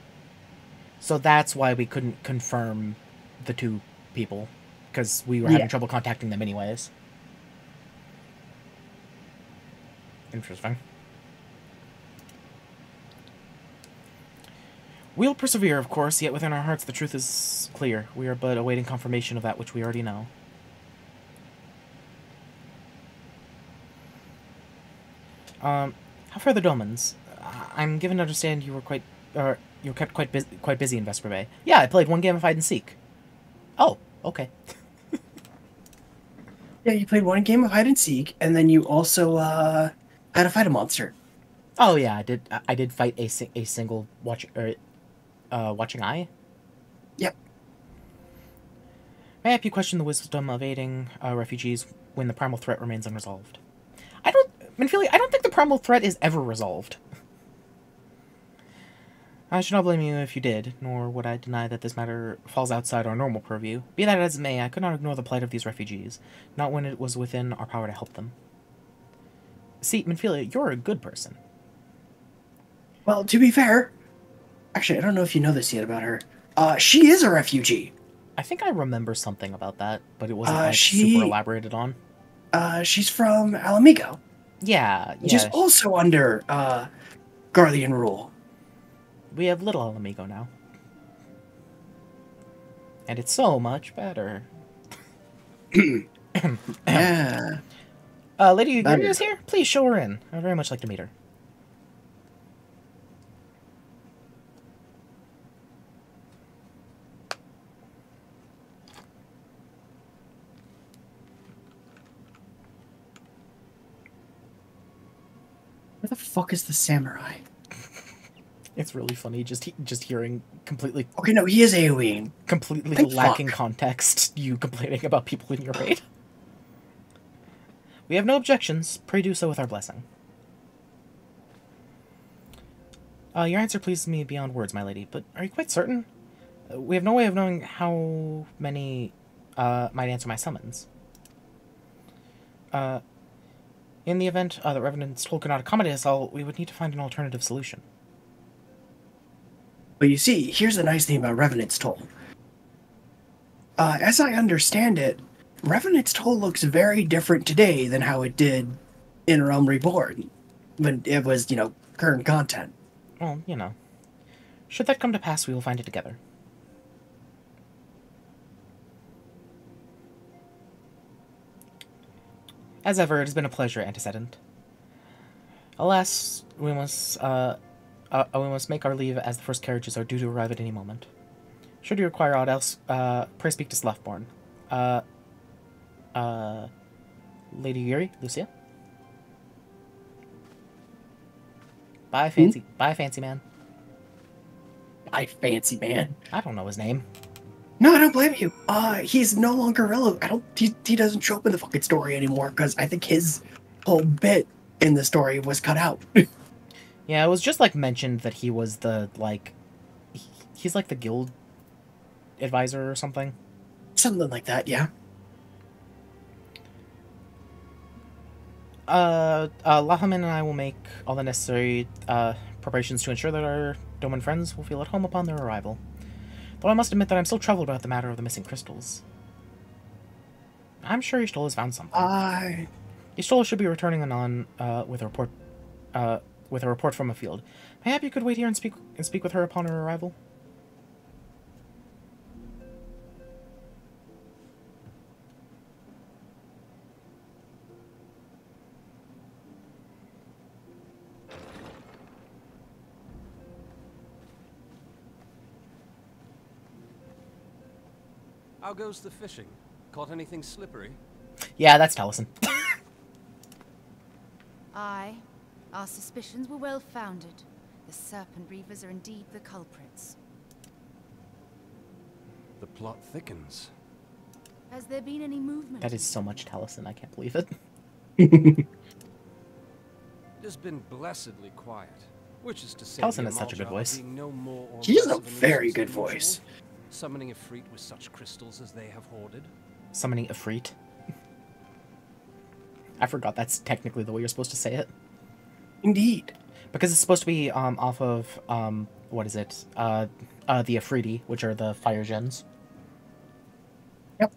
So that's why we couldn't confirm the 2 people, because we were having trouble contacting them anyways. Interesting. We'll persevere, of course, yet within our hearts the truth is clear. We are but awaiting confirmation of that which we already know. How fare the Domans? I'm given to understand you were you were kept quite busy in Vesper Bay. Yeah, I played one game of hide and seek. Oh, okay. Yeah, you played one game of hide and seek, and then you also had to fight a monster. Oh yeah, I did fight a single watching eye. Yep. Mayhap you question the wisdom of aiding refugees when the primal threat remains unresolved. Minfield, I don't think the primal threat is ever resolved. I should not blame you if you did, nor would I deny that this matter falls outside our normal purview. Be that as it may, I could not ignore the plight of these refugees, not when it was within our power to help them. See, Minfield, you're a good person. Well, to be fair, actually, I don't know if you know this yet about her. She is a refugee. I think I remember something about that, but it wasn't super elaborated on. She's from Alamigo. Yeah. Which is also under Guardian rule. We have Little Alamigo now. And it's so much better. Yeah. Lady Ugiri is here? Please show her in. I'd very much like to meet her. Where the fuck is the samurai? It's really funny just hearing completely... Okay, no, he is AoEing. Completely lacking context, you complaining about people in your raid. We have no objections. Pray do so with our blessing. Your answer pleases me beyond words, my lady, but are you quite certain? We have no way of knowing how many might answer my summons. In the event that Revenant's Toll cannot accommodate us all, we would need to find an alternative solution. But you see, here's the nice thing about Revenant's Toll. As I understand it, Revenant's Toll looks very different today than how it did in Realm Reborn, when it was, current content. Well, should that come to pass, we will find it together. As ever, it has been a pleasure, Antecedent. Alas, we must make our leave, as the first carriages are due to arrive at any moment. Should you require aught else, pray speak to Sluffborn. Lady Yuri, Lucia? Bye, fancy man. Bye, fancy man. I don't know his name. No, I don't blame you. He's no longer relevant. He doesn't show up in the fucking story anymore, because I think his whole bit in the story was cut out. Yeah, it was just, mentioned that he was the, he's, the guild advisor or something. Something like that, yeah. Lahaman and I will make all the necessary, preparations to ensure that our Doman friends will feel at home upon their arrival. Though I must admit that I'm still troubled about the matter of the missing crystals. I'm sure Y'shtola has found something. Y'shtola should be returning anon, with a report from a field. Mayhap you could wait here and speak with her upon her arrival? How goes the fishing? Caught anything slippery? Yeah, that's Taliesin. Aye. Our suspicions were well founded. The Serpent Reavers are indeed the culprits. The plot thickens. Has there been any movement? That is so much Taliesin, I can't believe it. It has been blessedly quiet. Which is to say, Taliesin has such a good voice. He has a very good voice. Summoning a Ifrit with such crystals as they have hoarded. Summoning a Ifrit? I forgot that's technically the way you're supposed to say it. Indeed. Because it's supposed to be off of, what is it? The Ifriti, which are the fire gens. Yep.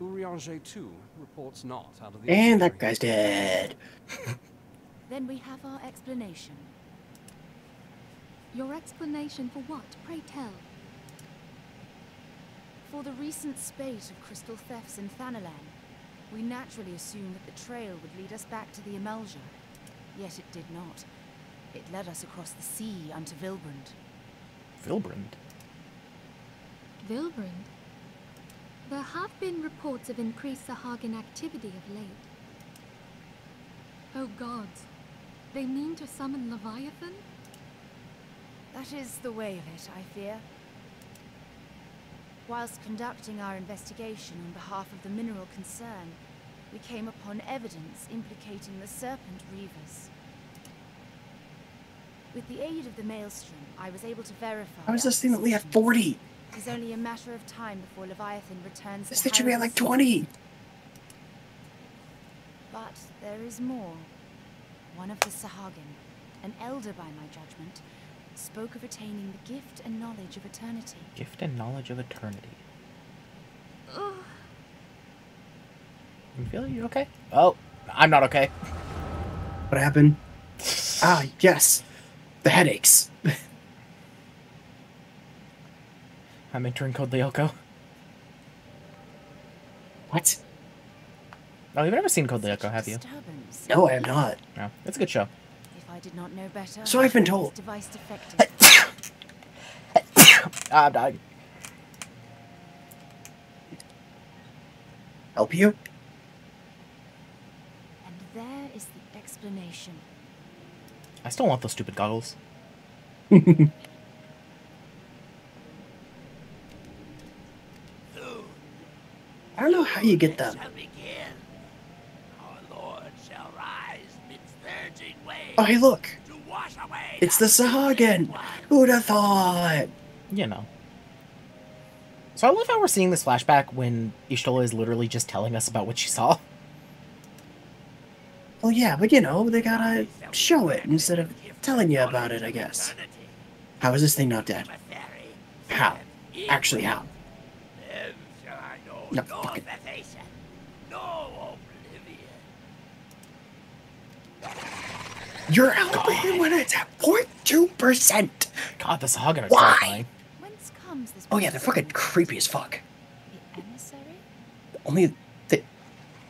Urianger, too, reports not out of the... And that guy's dead. Then we have our explanation. Your explanation for what, pray tell? For the recent spate of crystal thefts in Thanalan, we naturally assumed that the trail would lead us back to the Amalja. Yet it did not. It led us across the sea unto Vilbrand. Vilbrand? Vilbrand? There have been reports of increased Sahagin activity of late. Oh gods, they mean to summon Leviathan? That is the way of it, I fear. Whilst conducting our investigation on behalf of the mineral concern, we came upon evidence implicating the Serpent Reavers. With the aid of the Maelstrom, I was able to verify... How is this thing only at 40? It is only a matter of time before Leviathan returns This to thing should be at like Harrow's 20. But there is more. One of the Sahagin, an elder by my judgment, spoke of attaining the gift and knowledge of eternity. Gift and knowledge of eternity. Ugh. You feel you okay? Oh, I'm not okay. What happened? Ah, yes. The headaches. I'm entering Code Lyoko. What? Oh, you've never seen Code Lyoko, have you? No, I have not. No, it's a good show. If I did not know better, So I've been told. Device defective. I'm dying. Help you? And there is the explanation. I still want those stupid goggles. I don't know how you get them. Oh, hey, look. It's the Sahagin. Who'd have thought? You know. So I love how we're seeing this flashback when Ishtola is literally just telling us about what she saw. Well, yeah, but you know, they gotta show it instead of telling you about it, I guess. How is this thing not dead? How? Actually, how? No, fucking... Your algorithm when it's at 0.2%! God, the Sahagin are Why? terrifying. Whence comes this? Oh yeah, they're fucking creepy as fuck. The emissary? Only the...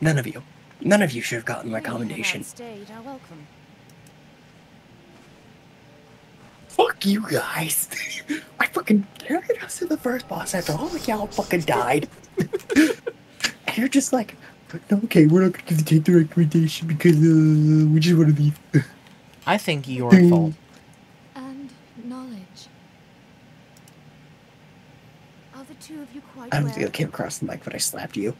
None of you should have gotten my commendation. Stayed our welcome. Fuck you guys. I fucking carried us to the first boss after all of y'all fucking died. And you're just like, okay, we're not gonna take the recommendation because we just want to leave. I think you're at fault. And knowledge. Are the two of you quite I don't well? think I came across the mic when I slapped you.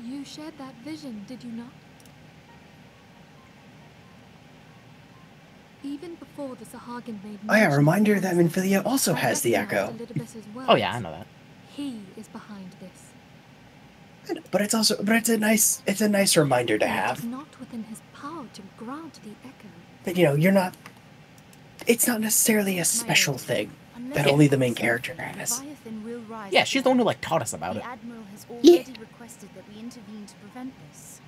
You shared that vision, did you not? Even before the Sahagin made Oh yeah, a reminder that Minfilia also has the echo. Oh yeah, I know that. He is behind this. But it's a nice reminder to have. Not within his power to grant the echo. That you know, you're not. It's not necessarily a special thing that only the main character has. Yeah, she's the one who like taught us about it. The Admiral has already requested that we intervene to prevent this.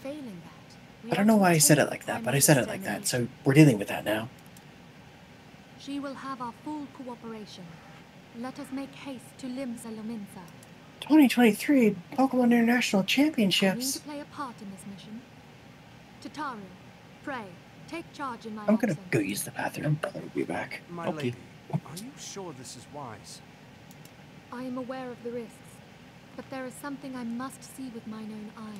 Failing that, I don't know why I said it like that, but I said it like that, so we're dealing with that now. She will have our full cooperation. Let us make haste to Limsa Lominsa. 2023 Pokemon International I need Championships. to play a part in this mission. Tataru, pray, take charge in my I'm gonna absence. go use the bathroom. I'll be back. My lady, are you sure this is wise? I am aware of the risks, but there is something I must see with mine own eyes.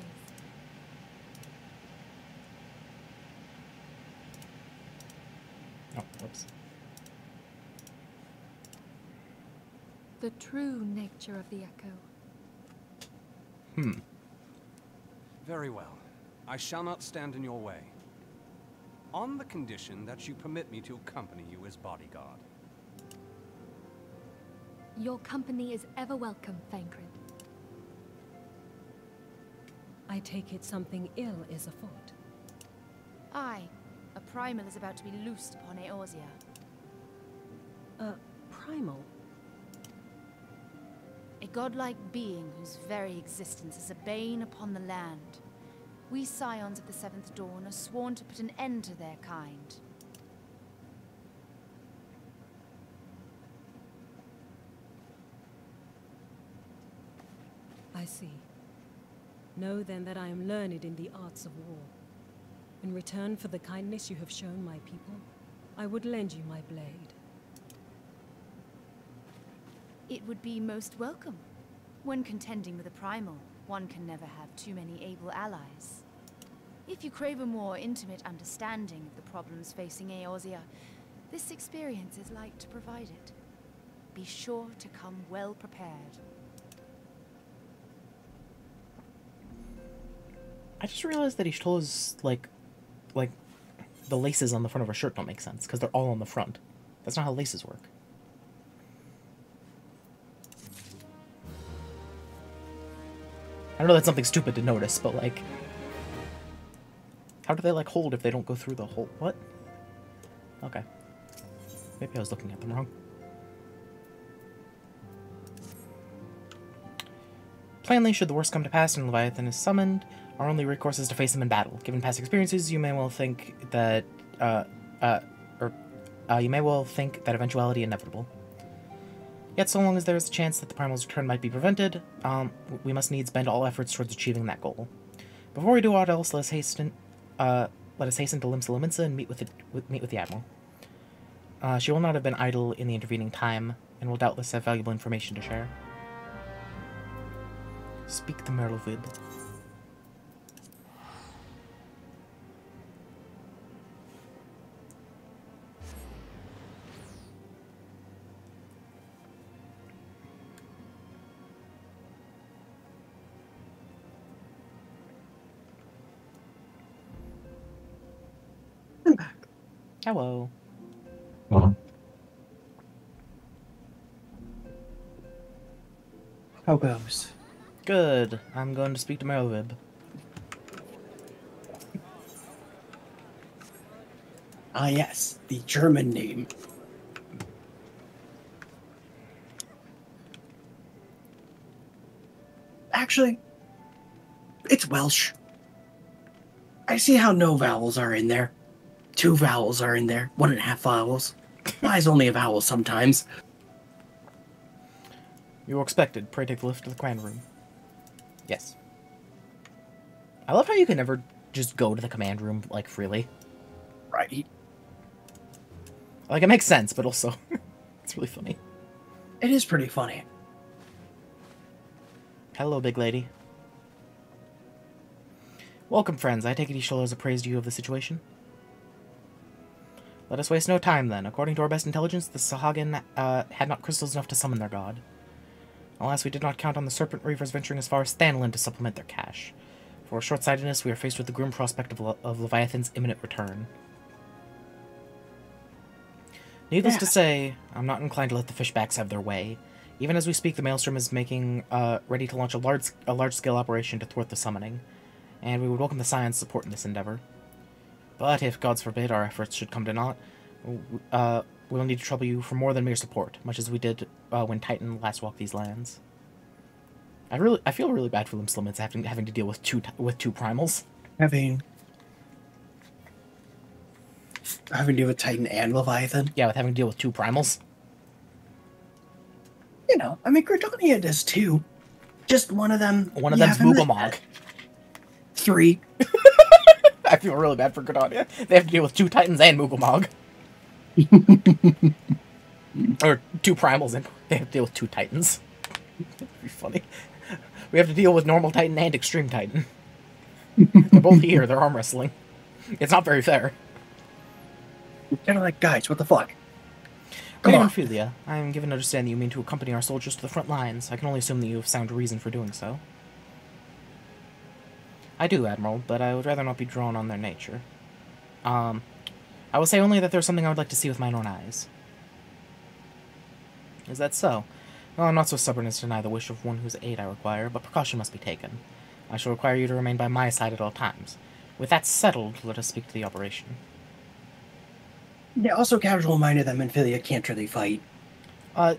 Oh, whoops. The true nature of the echo. Very well. I shall not stand in your way. On the condition that you permit me to accompany you as bodyguard. Your company is ever welcome, Thancred. I take it something ill is afoot. Aye, a primal is about to be loosed upon Eorzea. Primal? A godlike being whose very existence is a bane upon the land. We scions of the Seventh Dawn are sworn to put an end to their kind. I see. Know then that I am learned in the arts of war. In return for the kindness you have shown my people, I would lend you my blade. It would be most welcome. When contending with a primal, one can never have too many able allies. If you crave a more intimate understanding of the problems facing Eorzea, this experience is like to provide it. Be sure to come well prepared. I just realized that Ishtola's, like, the laces on the front of her shirt don't make sense, because they're all on the front. That's not how laces work. I know that's something stupid to notice, but, like... How do they, like, hold if they don't go through the hole? What? Okay. Maybe I was looking at them wrong. Plainly, should the worst come to pass and Leviathan is summoned, our only recourse is to face him in battle. Given past experiences, you may well think that, eventuality inevitable. Yet, so long as there is a chance that the primal's return might be prevented, we must needs bend all efforts towards achieving that goal. Before we do aught else, let us hasten to Limsa Lominsa and meet with the Admiral. She will not have been idle in the intervening time, and will doubtless have valuable information to share. Speak to Merlevid. I'm back. Hello. How goes? Good. I'm going to speak to Merlevib. Ah, yes, the German name. Actually, it's Welsh. I see how no vowels are in there. 2 vowels are in there, 1.5 vowels. Why is only a vowel sometimes? You were expected. Pray take the lift to the command room. Yes. I love how you can never just go to the command room, like, freely. Right. Like, it makes sense, but also, it's really funny. It is pretty funny. Hello, big lady. Welcome, friends. I take it Ishola has appraised you of the situation. Let us waste no time, then. According to our best intelligence, the Sahagin had not crystals enough to summon their god. Alas, we did not count on the Serpent Reavers venturing as far as Thanlin to supplement their cache. For short-sightedness, we are faced with the grim prospect of Leviathan's imminent return. Needless to say, I'm not inclined to let the fishbacks have their way. Even as we speak, the Maelstrom is making ready to launch a large-scale operation to thwart the summoning, and we would welcome the Scion's support in this endeavor. But if, gods forbid, our efforts should come to naught, we'll need to trouble you for more than mere support, much as we did when Titan last walked these lands. I feel really bad for Limsa Lominsa having to deal with two primals. Having to deal with Titan and Leviathan? Yeah, with having to deal with 2 primals. You know, I mean, Credonia does too. Just one of them. One of them's Moogamog. 3. I feel really bad for Credonia. They have to deal with 2 Titans and Moogamog. Or 2 primals and they have to deal with 2 Titans. That'd be funny. We have to deal with normal Titan and Extreme Titan. They're both here. They're arm wrestling. It's not very fair. Kind of like, guys, what the fuck? Come on, Philia. I am given to understand that you mean to accompany our soldiers to the front lines. I can only assume that you have sound reason for doing so. I do, Admiral, but I would rather not be drawn on their nature. I will say only that there's something I would like to see with mine own eyes. Is that so? Well, I'm not so stubborn as to deny the wish of one whose aid I require, but precaution must be taken. I shall require you to remain by my side at all times. With that settled, let us speak to the operation. Yeah, also casual-minded that Menphilia can't really fight.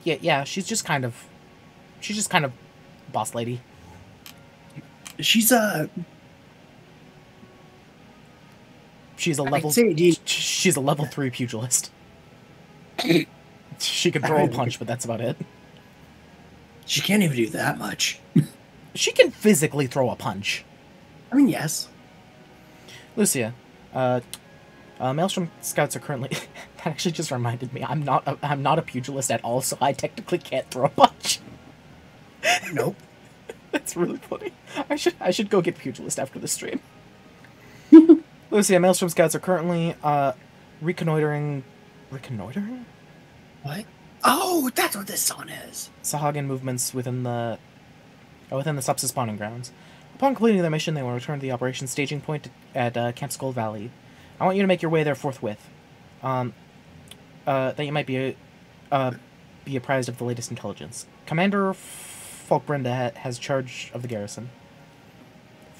Yeah, she's just kind of boss lady. She's a level 3 pugilist. She can throw a punch, but that's about it. She can't even do that much. She can physically throw a punch. I mean, yes. Lucia, Maelstrom Scouts are currently... That actually just reminded me. I'm not a pugilist at all, so I technically can't throw a punch. Nope. That's really funny. I should go get pugilist after the stream. Lucia, Maelstrom Scouts are currently reconnoitering. Reconnoitering? What? Oh, that's what this song is. Sahagin movements within the Sepsis spawning grounds. Upon completing their mission, they will return to the operation staging point at Camp Skull Valley. I want you to make your way there forthwith. That you might be apprised of the latest intelligence. Commander Folkbrinda has charge of the garrison.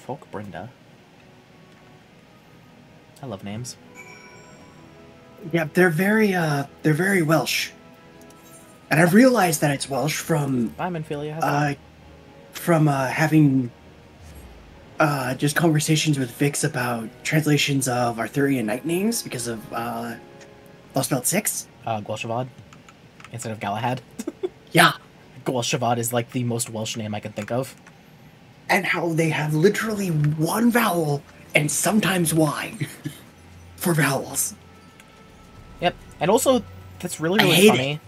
Folkbrinda? I love names. Yeah, they're very Welsh. And I've realized that it's Welsh from having just conversations with Vix about translations of Arthurian knight names because of Lost Belt 6. Gwelshavad instead of Galahad. Yeah. Gwelshavad is like the most Welsh name I can think of. And how they have literally one vowel and sometimes Y for vowels. Yep, and also that's really funny.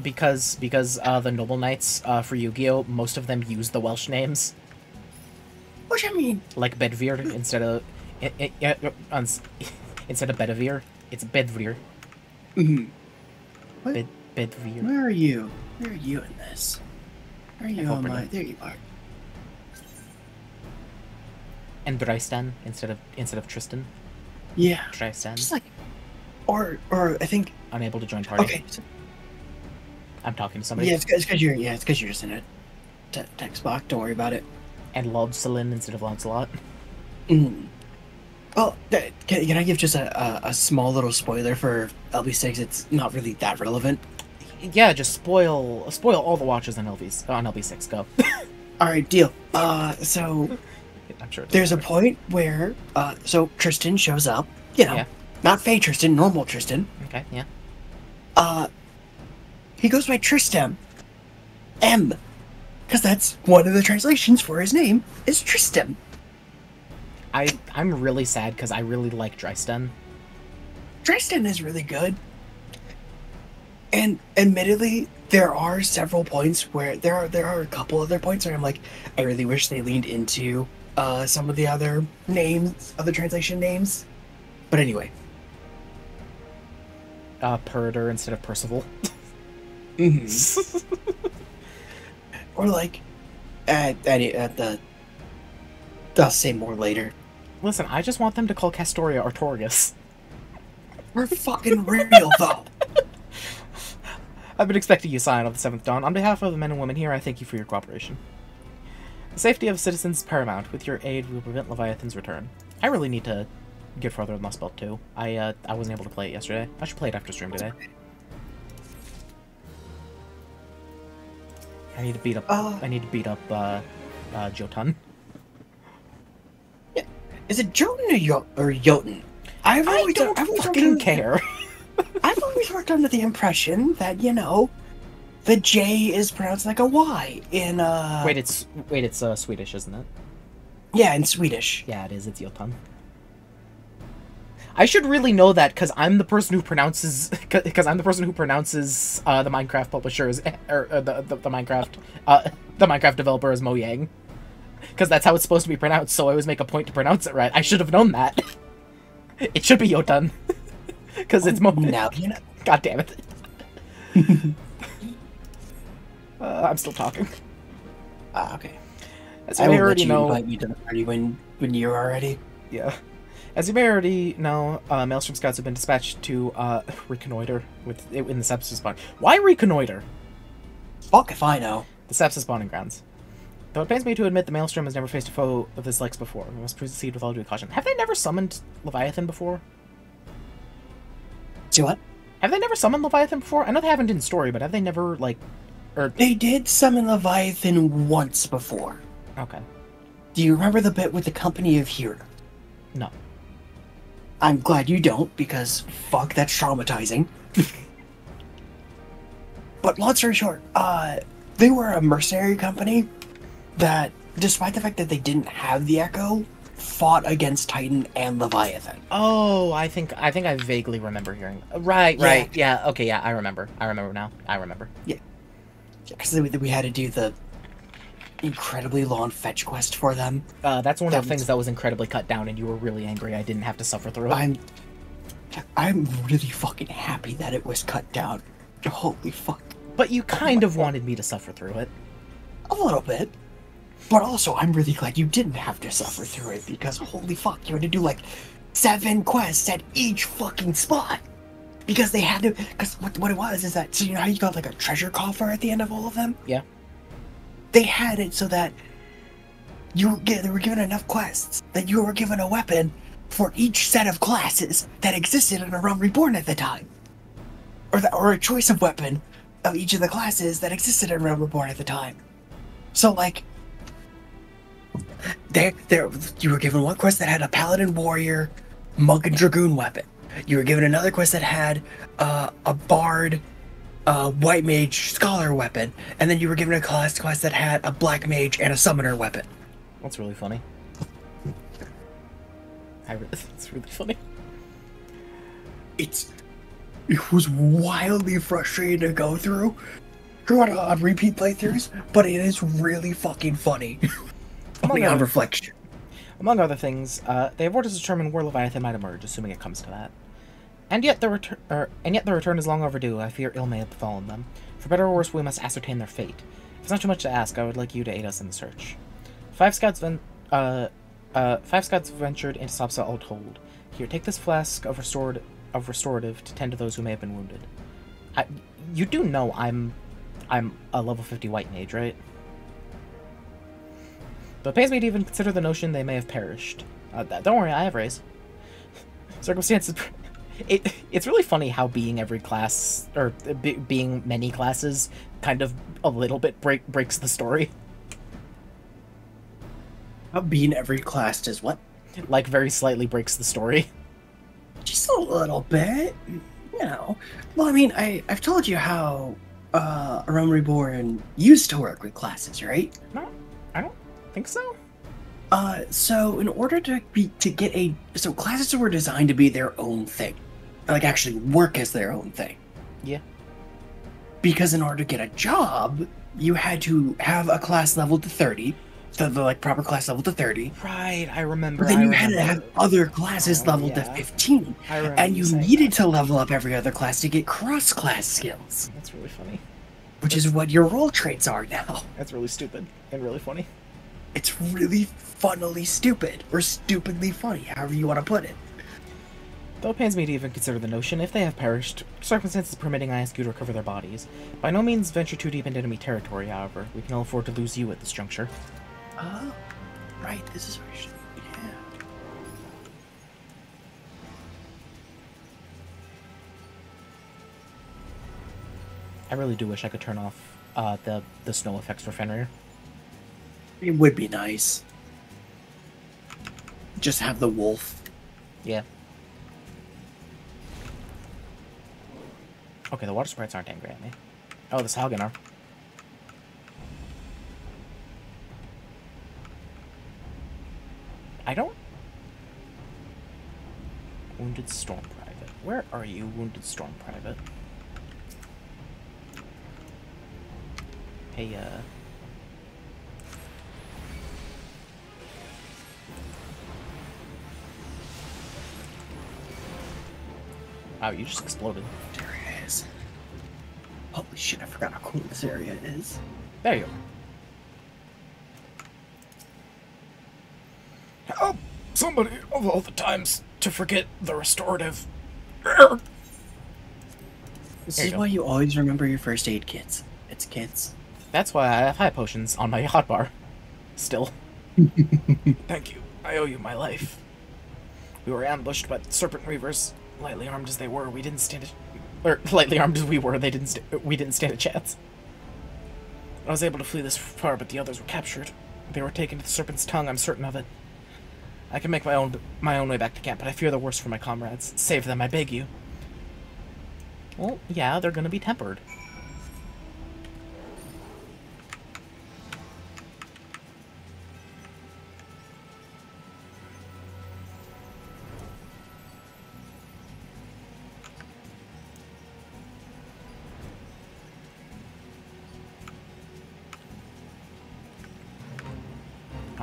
Because the noble knights for Yu-Gi-Oh, most of them use the Welsh names. Which I mean, like Bedivere instead of Bedivere, it's Bedivere. Mm-hmm. Bedivere. Where are you? Where are you in this? Where are you on my? There you are. And Dristan instead of Tristan. Yeah. Dristan. Just like, or I think unable to join party. Okay. I'm talking to somebody. Yeah, it's because you're just in a text box. Don't worry about it. And Lodsalin instead of Lancelot. Mm. Well, can I give just a small little spoiler for LB6? It's not really that relevant. Yeah, just spoil all the watches on LB6. Go. All right, deal. So I'm sure there's a point where so Tristan shows up. You know, not Faye Tristan, normal Tristan. Okay. Yeah. He goes by Tristan M, because that's one of the translations for his name is Tristan. I'm really sad because I really like Dristan. Dristan is really good. And admittedly, there are several points where there are a couple other points where I'm like, I really wish they leaned into some of the other names, other translation names. But anyway. Purder instead of Percival. Mm-hmm. Or like at the I'll say more later. Listen, I just want them to call Castoria Artorias. We're fucking real though. I've been expecting you, Scion of the Seventh Dawn. On behalf of the men and women here, I thank you for your cooperation. The safety of citizens is paramount. With your aid, we will prevent Leviathan's return. I really need to get further in Lost Belt 2. I wasn't able to play it yesterday. I should play it after stream today. I need to beat up Jotun. Yeah. Is it Jotun or Jotun? I don't fucking care. I've always worked under the impression that, you know, the J is pronounced like a Y in Wait, it's Swedish, isn't it? Yeah, in Swedish. Yeah, it is. It's Jotun. I should really know that because I'm the person who pronounces the Minecraft publishers or the Minecraft developer as Mojang, because that's how it's supposed to be pronounced. So I always make a point to pronounce it right. I should have known that. It should be Jotun because it's Mojang. Now you know. God damn it. I'm still talking. Okay. As you may already know, invite me to the party when you're already. Yeah. As you may already know, Maelstrom Scouts have been dispatched to reconnoiter in the Sepsis spawn. Why reconnoiter? Fuck if I know. The Sepsis spawning grounds. Though it pains me to admit the Maelstrom has never faced a foe of this likes before. We must proceed with all due caution. Have they never summoned Leviathan before? See what? Have they never summoned Leviathan before? I know they haven't in story, but have they never, like... They did summon Leviathan once before. Okay. Do you remember the bit with the Company of Hero? No. I'm glad you don't, because fuck, that's traumatizing. But long story short, they were a mercenary company that despite the fact that they didn't have the Echo, fought against Titan and Leviathan. Oh, I think I vaguely remember hearing. Right. Yeah. Okay. Yeah. I remember now. I remember. Yeah. Because we had to do the incredibly long fetch quest for them. That's one of the things that was incredibly cut down, and you were really angry I didn't have to suffer through it. I'm really fucking happy that it was cut down. Holy fuck. But you kind of wanted me to suffer through it. A little bit. But also, I'm really glad you didn't have to suffer through it, because holy fuck, you had to do like 7 quests at each fucking spot. Because they had to, because what it was is that, so you know how you got like a treasure coffer at the end of all of them? Yeah. They had it so that they were given enough quests that you were given a weapon for each set of classes that existed in A Realm Reborn at the time. Or a choice of weapon of each of the classes that existed in Realm Reborn at the time. So like, you were given one quest that had a Paladin Warrior, Monk and Dragoon weapon. You were given another quest that had a Bard, White Mage Scholar weapon, and then you were given a quest that had a Black Mage and a Summoner weapon. That's really funny. It's really funny. It was wildly frustrating to go through on repeat playthroughs, but it is really fucking funny. On reflection. Among other things, they have orders to determine where Leviathan might emerge, assuming it comes to that. And yet the return is long overdue. I fear ill may have befallen them. For better or worse, we must ascertain their fate. If it's not too much to ask, I would like you to aid us in the search. 5 scouts ventured into Sopsa all told. Here, take this flask of restorative to tend to those who may have been wounded. You do know I'm a level 50 white mage, right? Though it pains me to even consider the notion they may have perished. Don't worry, I have rays. Circumstances... It's really funny how being every class, or being many classes, kind of a little bit breaks the story. How being every class does what? Like, very slightly breaks the story. Just a little bit, you know. Well, I mean, I've told you how A Realm Reborn used to work with classes, right? No, I don't think so. So in order so classes were designed to be their own thing. Like, actually work as their own thing. Yeah. Because in order to get a job, you had to have a class level to 30, the like proper class level to 30. Right, I remember. But then you had to have other classes leveled to 15. And you needed to level up every other class to get cross-class skills. That's really funny. Which is what your role traits are now. That's really stupid and really funny. It's really funnily stupid, or stupidly funny, however you want to put it. Though it pains me to even consider the notion, if they have perished, circumstances permitting, I ask you to recover their bodies. By no means venture too deep into enemy territory, however. We can ill afford to lose you at this juncture. Oh, right, this is where you should... Yeah. I really do wish I could turn off the snow effects for Fenrir. It would be nice. Just have the wolf. Yeah. Okay, the water sprites aren't angry at me. Oh, this Hagen are. I don't... Wounded Storm Private. Where are you, Wounded Storm Private? Hey, Wow, you just exploded. There it is. Holy shit, I forgot how cool this area is. There you go. Oh, somebody of all the times to forget the restorative. This is why you always remember your first aid kits. It's kits. That's why I have high potions on my hotbar. Still. Thank you. I owe you my life. We were ambushed by the Serpent Reavers. Lightly armed as they were, we didn't stand lightly armed as we were, we didn't stand a chance. I was able to flee this far, but the others were captured. They were taken to the Serpent's Tongue, I'm certain of it. I can make my own way back to camp, but I fear the worst for my comrades. Save them, I beg you. Well, yeah, they're gonna be tempered.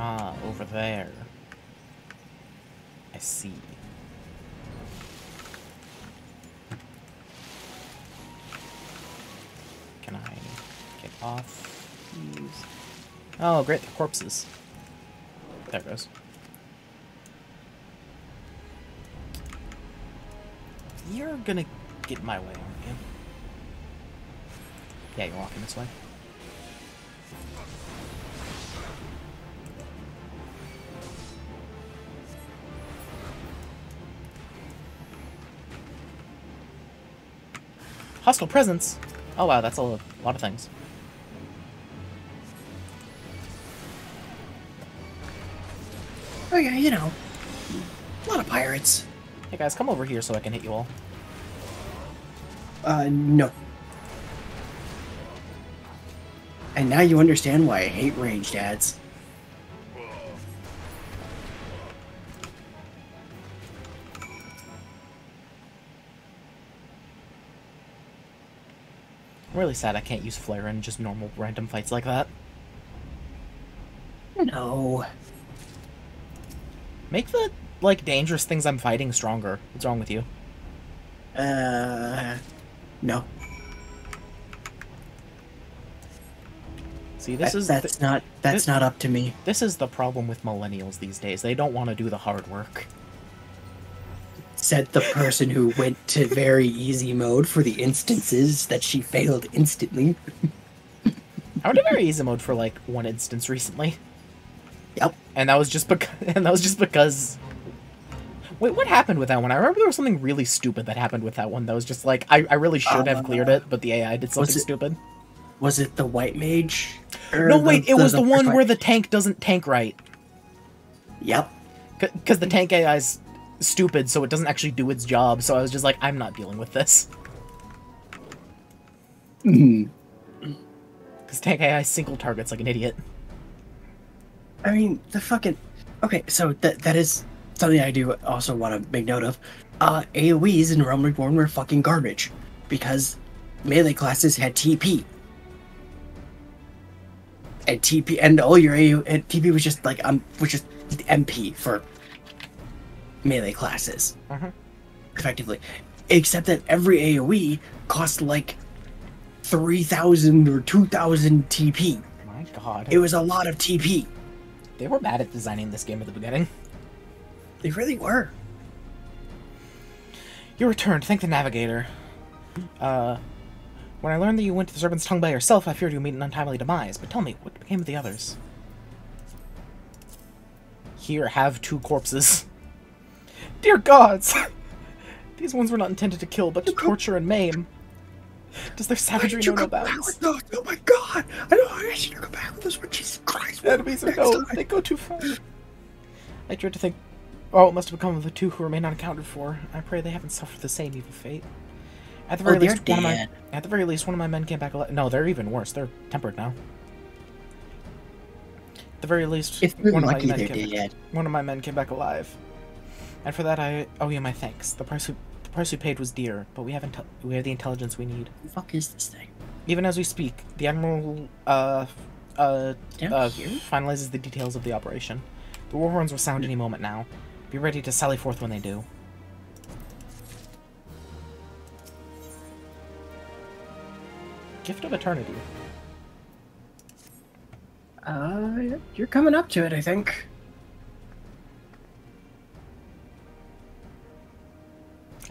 Ah, over there. I see. Can I get off these? Oh, great, they're corpses. There it goes. You're gonna get in my way, aren't you? Yeah, you're walking this way. Hostile presence? Oh wow, that's a lot of things. Oh yeah, you know. A lot of pirates. Hey guys, come over here so I can hit you all. No. And now you understand why I hate ranged ads. I'm really sad I can't use flare in just normal random fights like that. No. Make the, like, dangerous things I'm fighting stronger. What's wrong with you? No. See, this that's not up to me. This is the problem with millennials these days. They don't want to do the hard work. Said the person who went to very easy mode for the instances that she failed instantly. I went to very easy mode for like one instance recently. Yep. And that was just because. Wait, what happened with that one? I remember there was something really stupid that happened with that one. That was just like I really should have cleared it, but the AI did something stupid. Was it the white mage? No, wait, it was the one where the tank doesn't tank right. Yep. Because the tank AI's stupid, so it doesn't actually do its job. So I was just like, I'm not dealing with this. Because tank AI single targets like an idiot. I mean, the fucking... Okay, so that is something I do also want to make note of. AoEs in Realm Reborn were fucking garbage. Because melee classes had TP. And TP, and all your AoE, and TP was just like, MP for melee classes. Effectively. Except that every AoE cost like 3,000 or 2,000 TP. My god. It was a lot of TP. They were bad at designing this game at the beginning. They really were. You returned. Thank the navigator. When I learned that you went to the Serpent's Tongue by yourself, I feared you would meet an untimely demise. But tell me, what became of the others? Here, have 2 corpses. Dear gods! These ones were not intended to kill, but to torture and maim. Does their savagery know no bounds? Oh my god! I don't know, I should go back with this one. Jesus Christ! Enemies are no, they go too far. I dread to think, oh, it must have become of the 2 who remain unaccounted for. I pray they haven't suffered the same evil fate. At the very least, one of my men came back alive. No, they're even worse. They're tempered now. At the very least, one of my men came back alive. And for that, I owe you my thanks. The price we paid was dear, but we have the intelligence we need. What the fuck is this thing? Even as we speak, the Admiral finalizes the details of the operation. The war horns will sound any moment now. Be ready to sally forth when they do. Gift of Eternity. You're coming up to it, I think.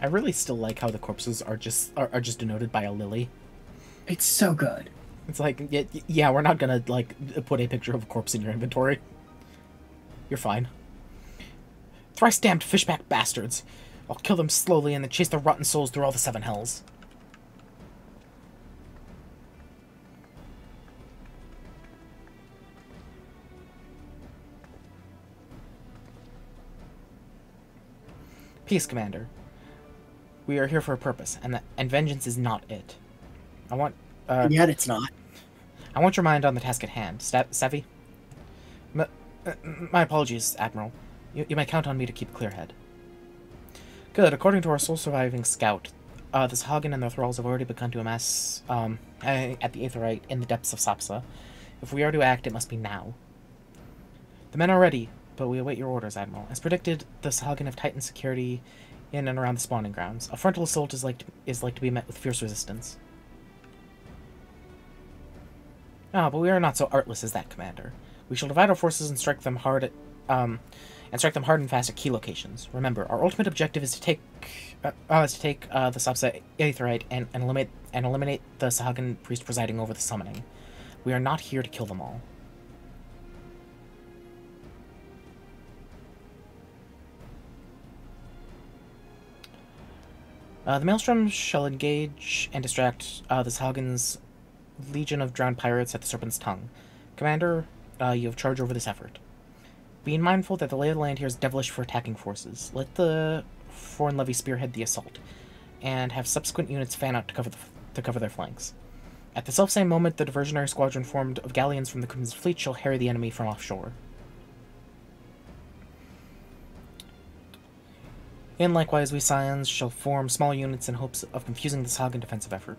I really still like how the corpses are just denoted by a lily. It's so good. It's like, yeah, we're not gonna like put a picture of a corpse in your inventory. You're fine. Thrice damned fishback bastards! I'll kill them slowly and then chase their rotten souls through all the 7 hells. Peace, Commander. We are here for a purpose, and vengeance is not it. I want... Yet it's not. I want your mind on the task at hand. Savvy? My apologies, Admiral. You may count on me to keep a clear head. Good. According to our sole surviving scout, the Sahagin and their thralls have already begun to amass at the Aetherite in the depths of Sapsa. If we are to act, it must be now. The men are ready, but we await your orders, Admiral. As predicted, the Sahagin have tightened security in and around the spawning grounds. A frontal assault is like to be met with fierce resistance. Ah, but we are not so artless as that, Commander. We shall divide our forces and strike them hard and fast at key locations. Remember, our ultimate objective is to take the Sapsa Aetherite and eliminate the Sahagin priest presiding over the summoning. We are not here to kill them all. The Maelstrom shall engage and distract the Sahagin's legion of drowned pirates at the Serpent's Tongue. Commander, you have charge over this effort. Being mindful that the lay of the land here is devilish for attacking forces, let the foreign levy spearhead the assault, and have subsequent units fan out to cover their flanks. At the selfsame moment, the diversionary squadron formed of galleons from the Crimson Fleet shall harry the enemy from offshore. And likewise, we Scions shall form small units in hopes of confusing the Sahagin defensive effort.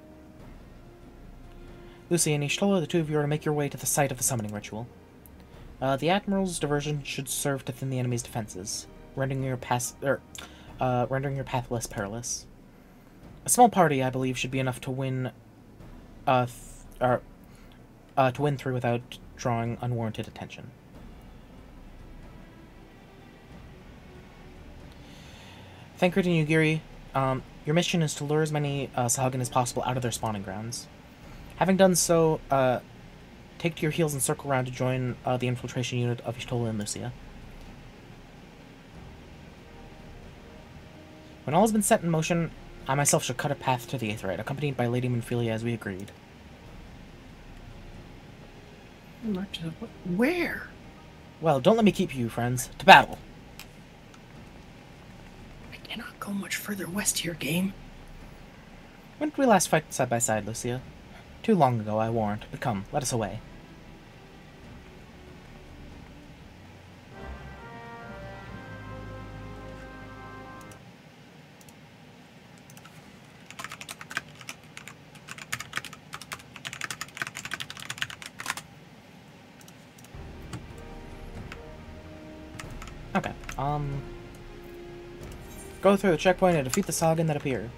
Lucy and Ishtola, the two of you are to make your way to the site of the summoning ritual. The Admiral's diversion should serve to thin the enemy's defenses, rendering your path less perilous. A small party, I believe, should be enough to win through without drawing unwarranted attention. Thancred and Yugiri, your mission is to lure as many Sahagin as possible out of their spawning grounds. Having done so, take to your heels and circle around to join the infiltration unit of Ishtola and Lucia. When all has been set in motion, I myself shall cut a path to the Aetherite, accompanied by Lady Monfilia as we agreed. Where? Well, don't let me keep you, friends. To battle! I cannot go much further west here, game. When did we last fight side by side, Lucia? Too long ago, I warrant, but come, let us away. Okay, go through the checkpoint and defeat the Sahagin that appear.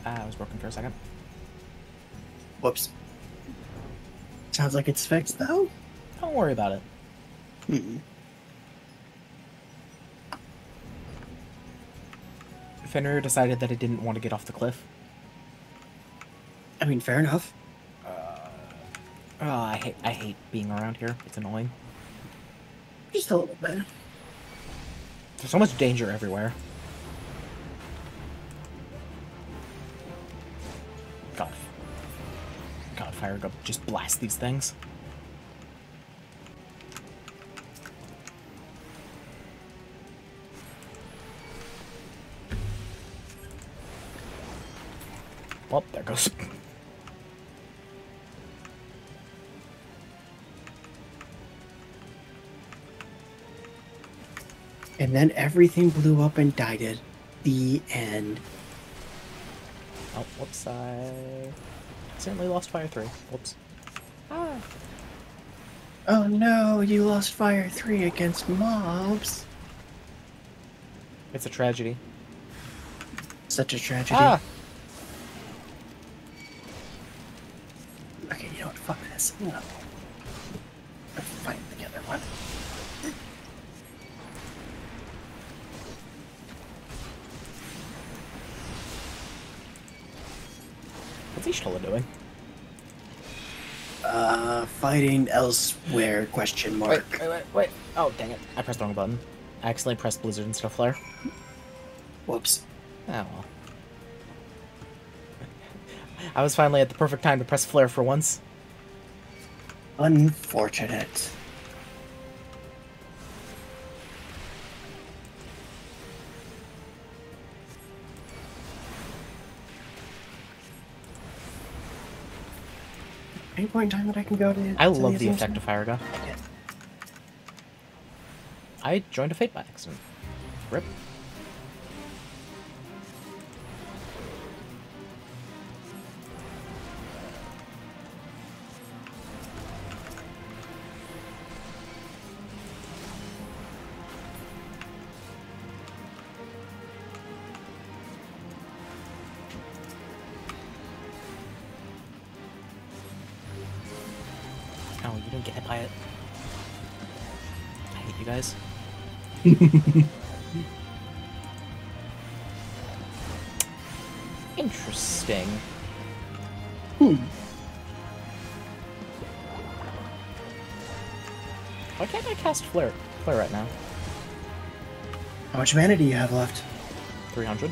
I was broken for a second. Whoops. Sounds like it's fixed, though. Don't worry about it. Fenrir decided that it didn't want to get off the cliff. I mean, fair enough. I hate being around here. It's annoying. Just a little bit. There's so much danger everywhere. God, fire go just blast these things. Well, there goes. And then everything blew up and died at the end. Oh, whoops, I accidentally lost Fire 3. Whoops. Ah. Oh no, you lost Fire 3 against mobs. It's a tragedy. Such a tragedy. Ah! Okay, you know what? Fuck this. No. Let's fight the other one. What's Ishtola doing? Fighting elsewhere, question mark. Wait. Oh, dang it. I pressed the wrong button. I accidentally pressed Blizzard instead of Flare. Whoops. Oh, well. I was finally at the perfect time to press Flare for once. Unfortunate. Any point in time that I can go to... I love the effect of Fire Go. I joined a fate by accident. Rip. Oh, you didn't get hit by it. I hate you guys. Interesting. Why can't I cast Flare right now? How much mana do you have left? 300?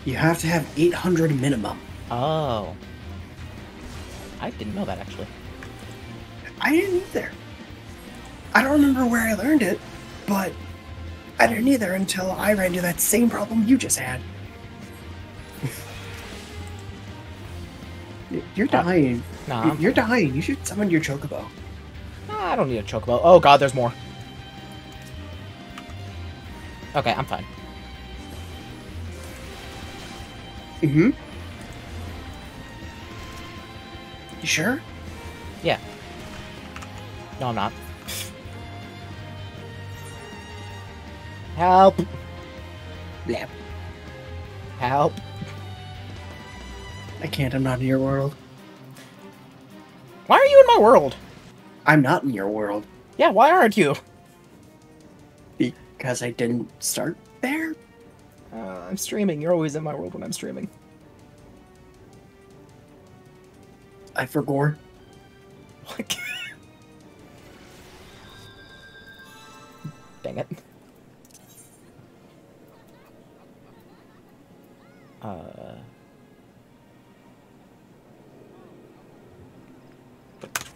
You have to have 800 minimum. Oh. I didn't know that, actually. I didn't either. I don't remember where I learned it, but I didn't either until I ran into that same problem you just had. You're dying. Nah, You're dying. You should summon your chocobo. I don't need a chocobo. Oh god, there's more. Okay, I'm fine. Mm-hmm. You sure? Yeah. No, I'm not. Help! Yeah. Help! I can't. I'm not in your world. Why are you in my world? I'm not in your world. Yeah, why aren't you? Because I didn't start there? I'm streaming. You're always in my world when I'm streaming. I forgot. Dang it.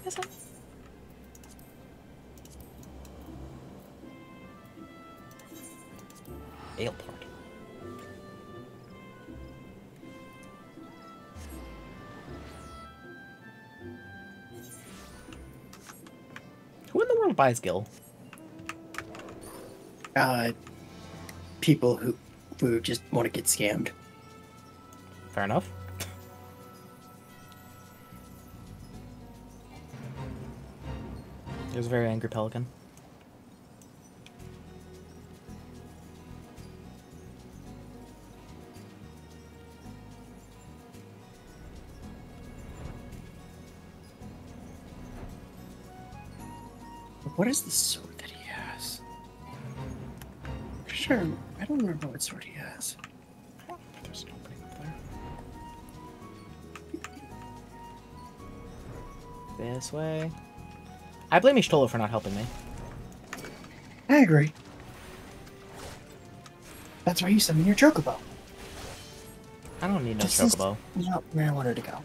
Is it? Ale party. Who in the world buys Gil? People who just want to get scammed. Fair enough. There's a very angry pelican. What is the sword that he has? Sure, I don't remember what sword he has. There's an opening up there. This way. I blame Ishtolo for not helping me. I agree. That's why you summon your chocobo. I don't need no This chocobo. is not where I wanted to go.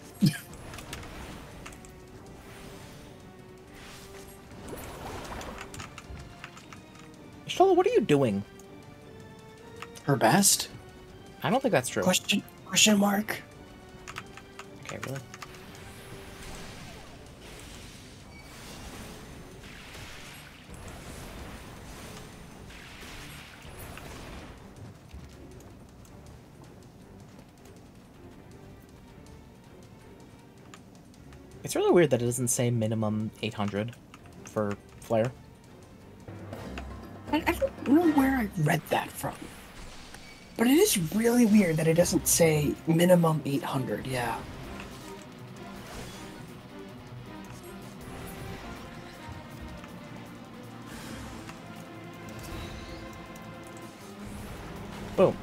Ishtolo, what are you doing? Her best? I don't think that's true. Question mark? Okay, really? It's really weird that it doesn't say minimum 800 for Flare. I don't know where I read that from. But it is really weird that it doesn't say minimum 800, yeah. Boom.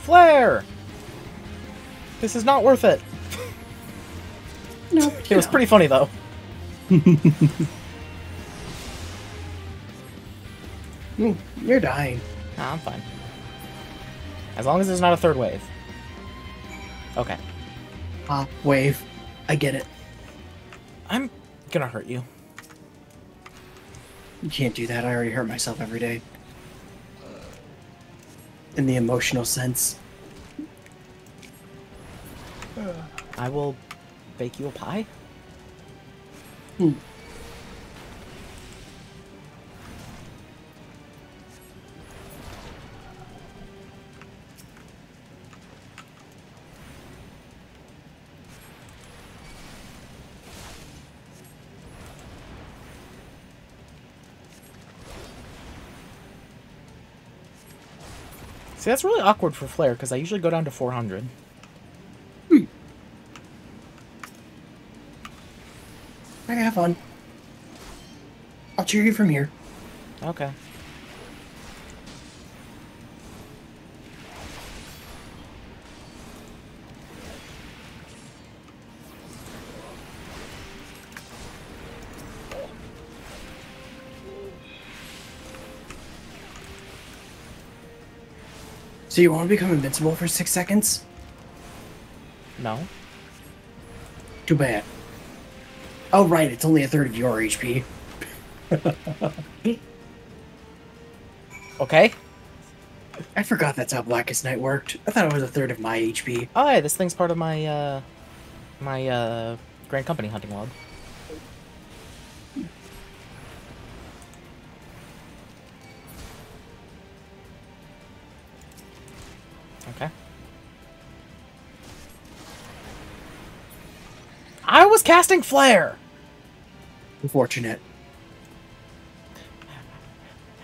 Flare! This is not worth it. No, it was pretty funny, though. You're dying. Nah, I'm fine. As long as there's not a third wave. Okay. Wave. I get it. I'm gonna hurt you. You can't do that. I already hurt myself every day. In the emotional sense. I will bake you a pie. See, that's really awkward for Flare, because I usually go down to 400. I have fun. I'll cheer you from here. Okay. So you want to become invincible for 6 seconds? No. Too bad. Oh, right, it's only a third of your HP. Okay. I forgot that's how Blackest Night worked. I thought it was a third of my HP. Oh, hey, this thing's part of my, Grand Company hunting log. Okay. I was casting Flare! Unfortunate.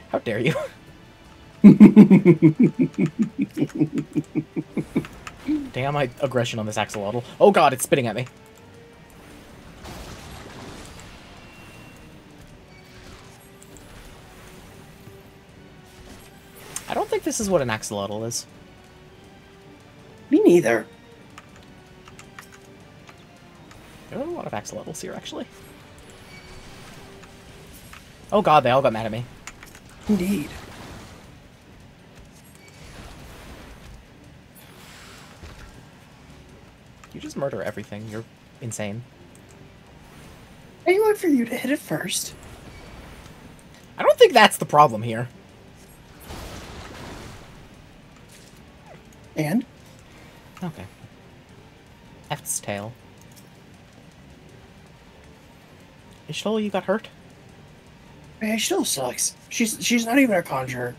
How dare you? Damn my aggression on this axolotl. Oh god, it's spitting at me. I don't think this is what an axolotl is. Me neither. There are a lot of axolotls here, actually. Oh god, they all got mad at me. Indeed. You just murder everything. You're insane. I wait for you to hit it first. I don't think that's the problem here. And? Okay. F's tail. Ishtal, you got hurt? Man, she still sucks. She's not even a conjurer.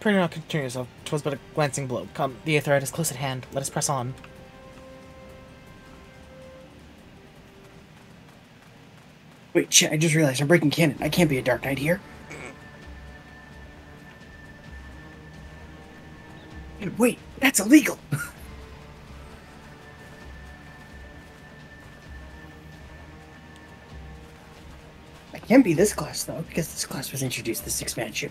Pray do not continue yourself. 'Twas but a glancing blow. Come, the Aetherite is close at hand. Let us press on. Wait, shit, I just realized I'm breaking canon. I can't be a Dark Knight here. Wait, that's illegal! I can be this class, though, because this class was introduced to 6-man ship.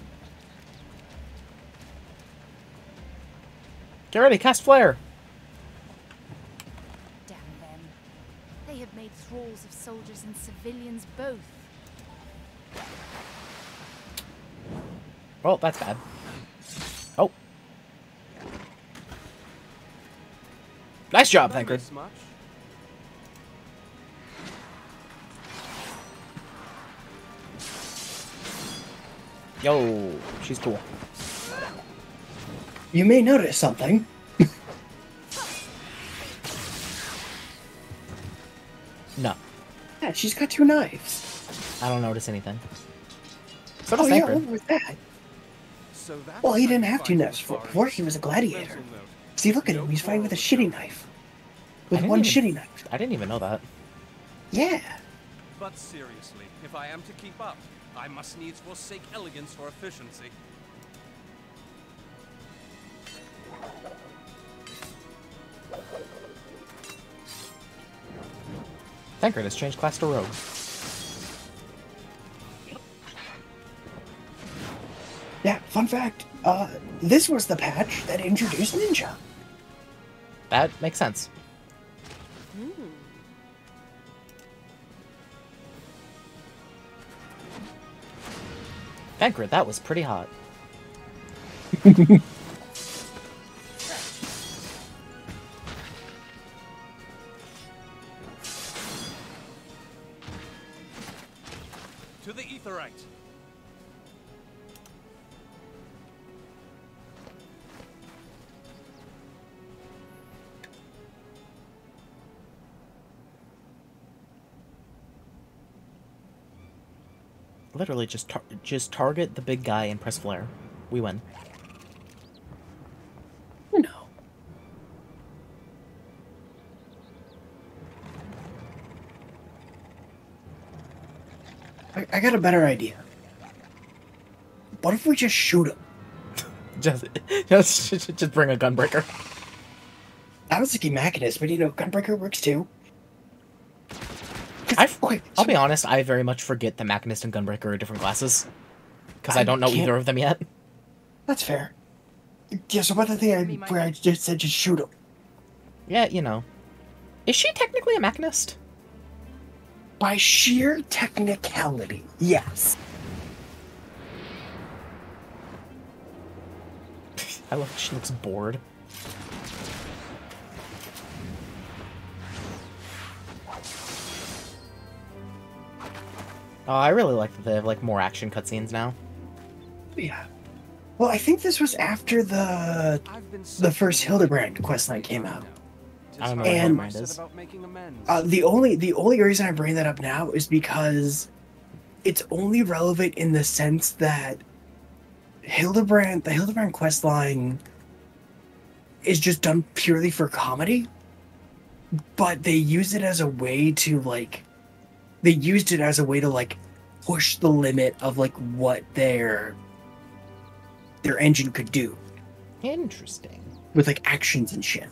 Get ready, cast Flare! Damn them. They have made thralls of soldiers and civilians both. Well, that's bad. Oh. Nice job, Thancred. Yo, she's cool. You may notice something. No. Yeah, she's got 2 knives. I don't notice anything. So Oh does yeah, Thancred. what was that? Well, he didn't have 2 knives before. He was a gladiator. See, look at him. He's fighting with a shitty knife. With one shitty knife. I didn't even know that. Yeah. But seriously, if I am to keep up, I must needs forsake elegance for efficiency. Thancred has changed class to Rogue. Yeah, Fun fact, this was the patch that introduced Ninja. That makes sense. Vangrid, that was pretty hot. To the Aetheryte. Literally, just target the big guy and press flare. We win. No. I got a better idea. What if we just shoot him? just bring a gunbreaker. I was thinking Machinist, but you know, gunbreaker works too. I'll be honest, I very much forget that Machinist and Gunbreaker are different classes. Because I don't know either of them yet. That's fair. Yeah, so about the thing where I just said just shoot him. Yeah, you know. Is she technically a Machinist? By sheer technicality, yes. I love she looks bored. Oh, I really like that they have like more action cutscenes now. Yeah. Well, I think this was after the first Hildebrand questline came out. I don't know what Hildebrand is. The only reason I bring that up now is because it's only relevant in the sense that the Hildebrand questline is just done purely for comedy, but they use it as a way to push the limit of like what their engine could do. Interesting. With like actions and shit.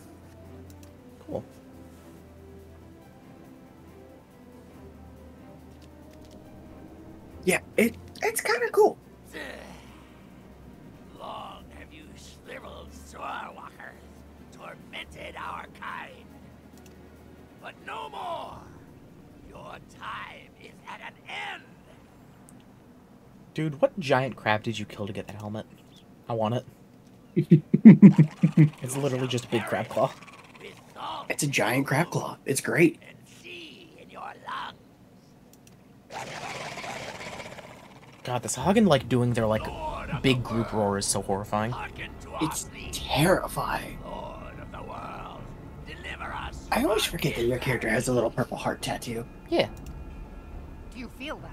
Cool. Yeah, it's kind of cool. Long have you shriveled Sorwalkers tormented our kind. But no more. Your time is at an end. Dude, what giant crab did you kill to get that helmet? I want it. It's literally just a big crab claw. It's a giant crab claw. It's great. God, this Hagen like doing their like big group roar is so horrifying. It's terrifying. I always forget that your character has a little purple heart tattoo. Yeah. Do you feel that?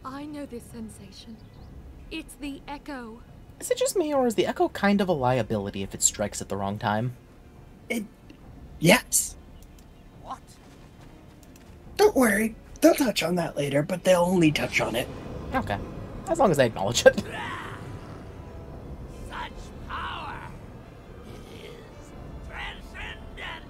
I know this sensation. It's the echo. Is it just me, or is the echo kind of a liability if it strikes at the wrong time? Yes. What? Don't worry. They'll touch on that later, but they'll only touch on it. Okay. As long as they acknowledge it. Such power. It is transcendent.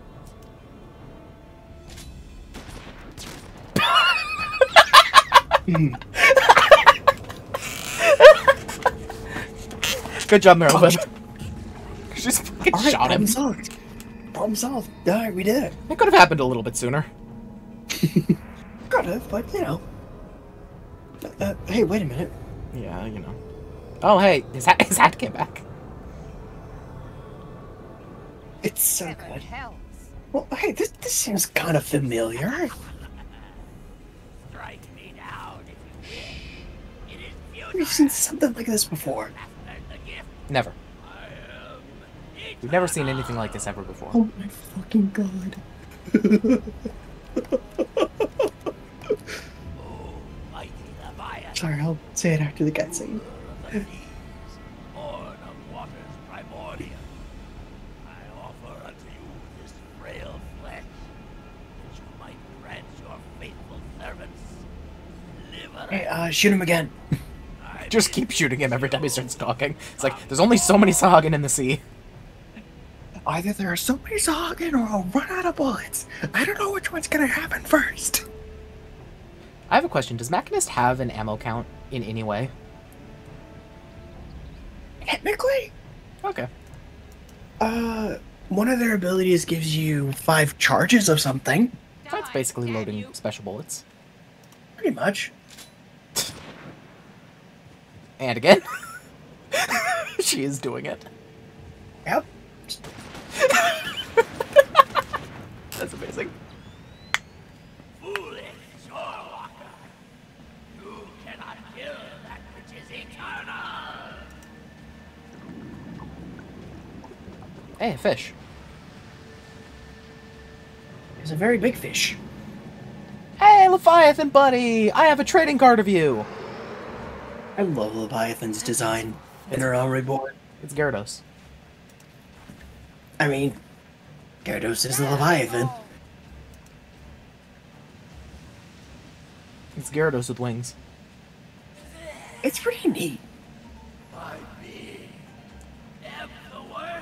Good job, Marilyn. She's fucking shot him. Problem solved. Alright, we did it. It could have happened a little bit sooner. Could have, but you know. Hey, wait a minute. Yeah, you know. Oh, hey, his hat came back. It's so good. Well, hey, this seems kind of familiar. Strike me down if you wish. It is We've seen something like this before. Never. We've never seen anything like this ever before. Oh my fucking god. Sorry, I'll say it after the cutscene. Born of waters primordial, I offer unto you this frail flesh, that you might grant your faithful servants deliverance. Hey, shoot him again. I Just keep shooting him every time he starts talking. It's like, there's only so many Sahagin in the sea. Either there are so many Sahagin or I'll run out of bullets. I don't know which one's gonna happen first. I have a question. Does Machinist have an ammo count in any way? Technically? Okay. One of their abilities gives you 5 charges of something. That's basically loading special bullets. Pretty much. And again. She is doing it. Yep. That's amazing. Foolish Shorewalker! You cannot kill that which is eternal! Hey, a fish. It's a very big fish. Hey, Leviathan buddy! I have a trading card of you! I love Leviathan's design in her armory board. It's Gyarados. I mean, Gyarados is the Leviathan. It's Gyarados with wings. It's pretty neat. My being am the way.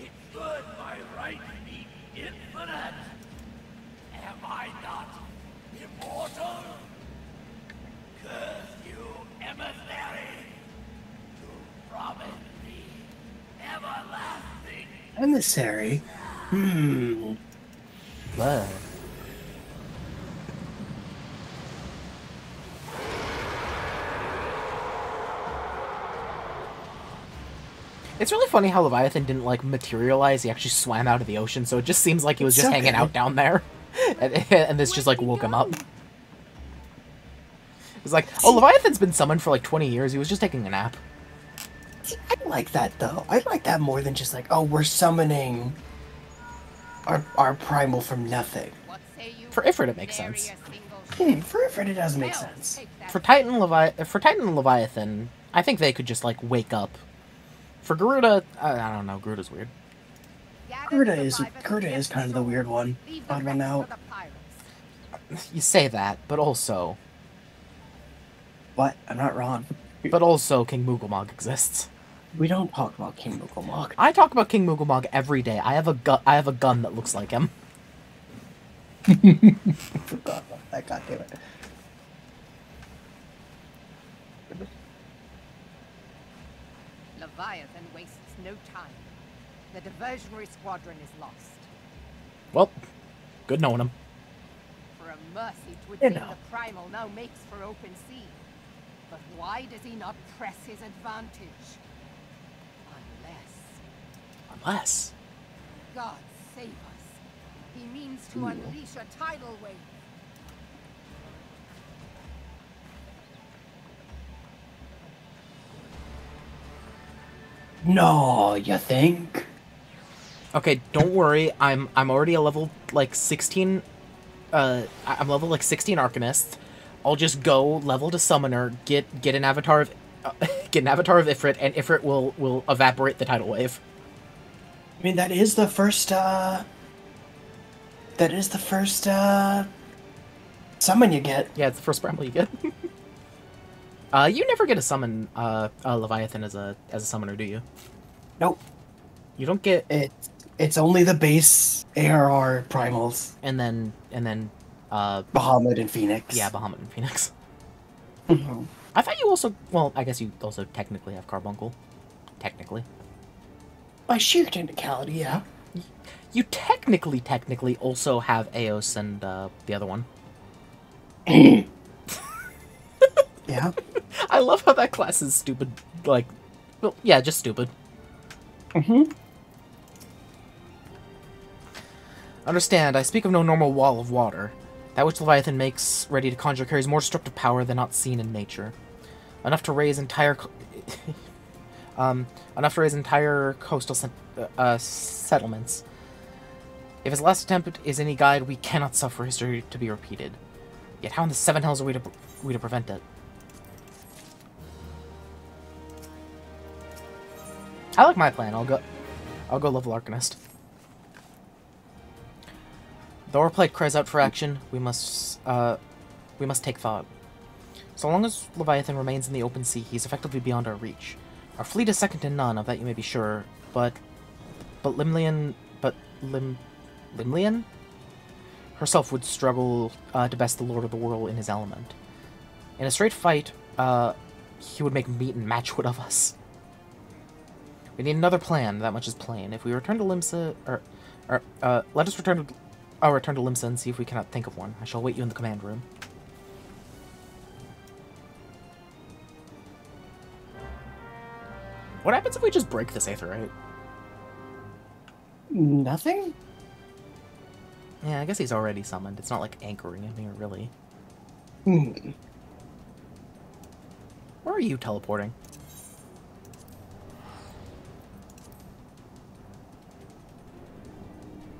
It should by right be infinite. Am I not immortal? Curse you, emissary. You promised me everlasting. Emissary? Blood. It's really funny how Leviathan didn't, like, materialize. He actually swam out of the ocean, so it just seems like he was just hanging out down there. And this just, like, woke him up. It's like, oh, Leviathan's been summoned for, like, 20 years. He was just taking a nap. I like that, though. I like that more than just like, oh, we're summoning our primal from nothing. For Ifrit, it makes sense. For Ifrit, it does make sense. For Titan and Leviathan, I think they could just, like, wake up. For Garuda, I don't know. Garuda's weird. Garuda is kind of the weird one. Odd one out. You say that, but also... What? I'm not wrong. But also, King Moogelmog exists. We don't talk about King Moogelmog. I talk about King Moogelmog every day. I have a gun that looks like him. Forgot about that. God damn it. Leviathan wastes no time. The diversionary squadron is lost. Well, good knowing him. For a mercy, 'twould seem the primal now makes for open sea. But why does he not press his advantage? Unless... God save us. He means to unleash a tidal wave. No, you think? Okay, don't worry. I'm already a level like 16. I'm level like 16 Arcanist. I'll just go level to Summoner, get an avatar of Ifrit, and Ifrit will evaporate the tidal wave. I mean, that is the first summon you get. Yeah, it's the first primal you get. You never get a summon a Leviathan as a summoner, do you? Nope. You don't get It's only the base ARR primals. And then Bahamut and Phoenix. Yeah, Bahamut and Phoenix. Mm-hmm. I thought you also, well, I guess you also technically have Carbuncle. Technically. By sheer technicality, yeah. You technically also have Eos and the other one. Yeah. I love how that class is stupid. Like, well, yeah, just stupid. Mm-hmm. Understand, I speak of no normal wall of water. That which Leviathan makes ready to conjure carries more destructive power than not seen in nature. Enough to raise entire coastal settlements. If his last attempt is any guide, we cannot suffer history to be repeated. Yet how in the seven hells are we to prevent it? I like my plan. I'll go level Arcanist. Though our plight cries out for action, we must take thought. So long as Leviathan remains in the open sea, he's effectively beyond our reach. Our fleet is second to none, of that you may be sure, but Limlian herself would struggle to best the Lord of the Whirl in his element. In a straight fight, he would make meat and matchwood of us. We need another plan, that much is plain. If we return to Limsa, let us return to Limsa and see if we cannot think of one. I shall await you in the command room. What happens if we just break this Aetherite? Nothing? Yeah, I guess he's already summoned. It's not like anchoring him here, really. Where are you teleporting?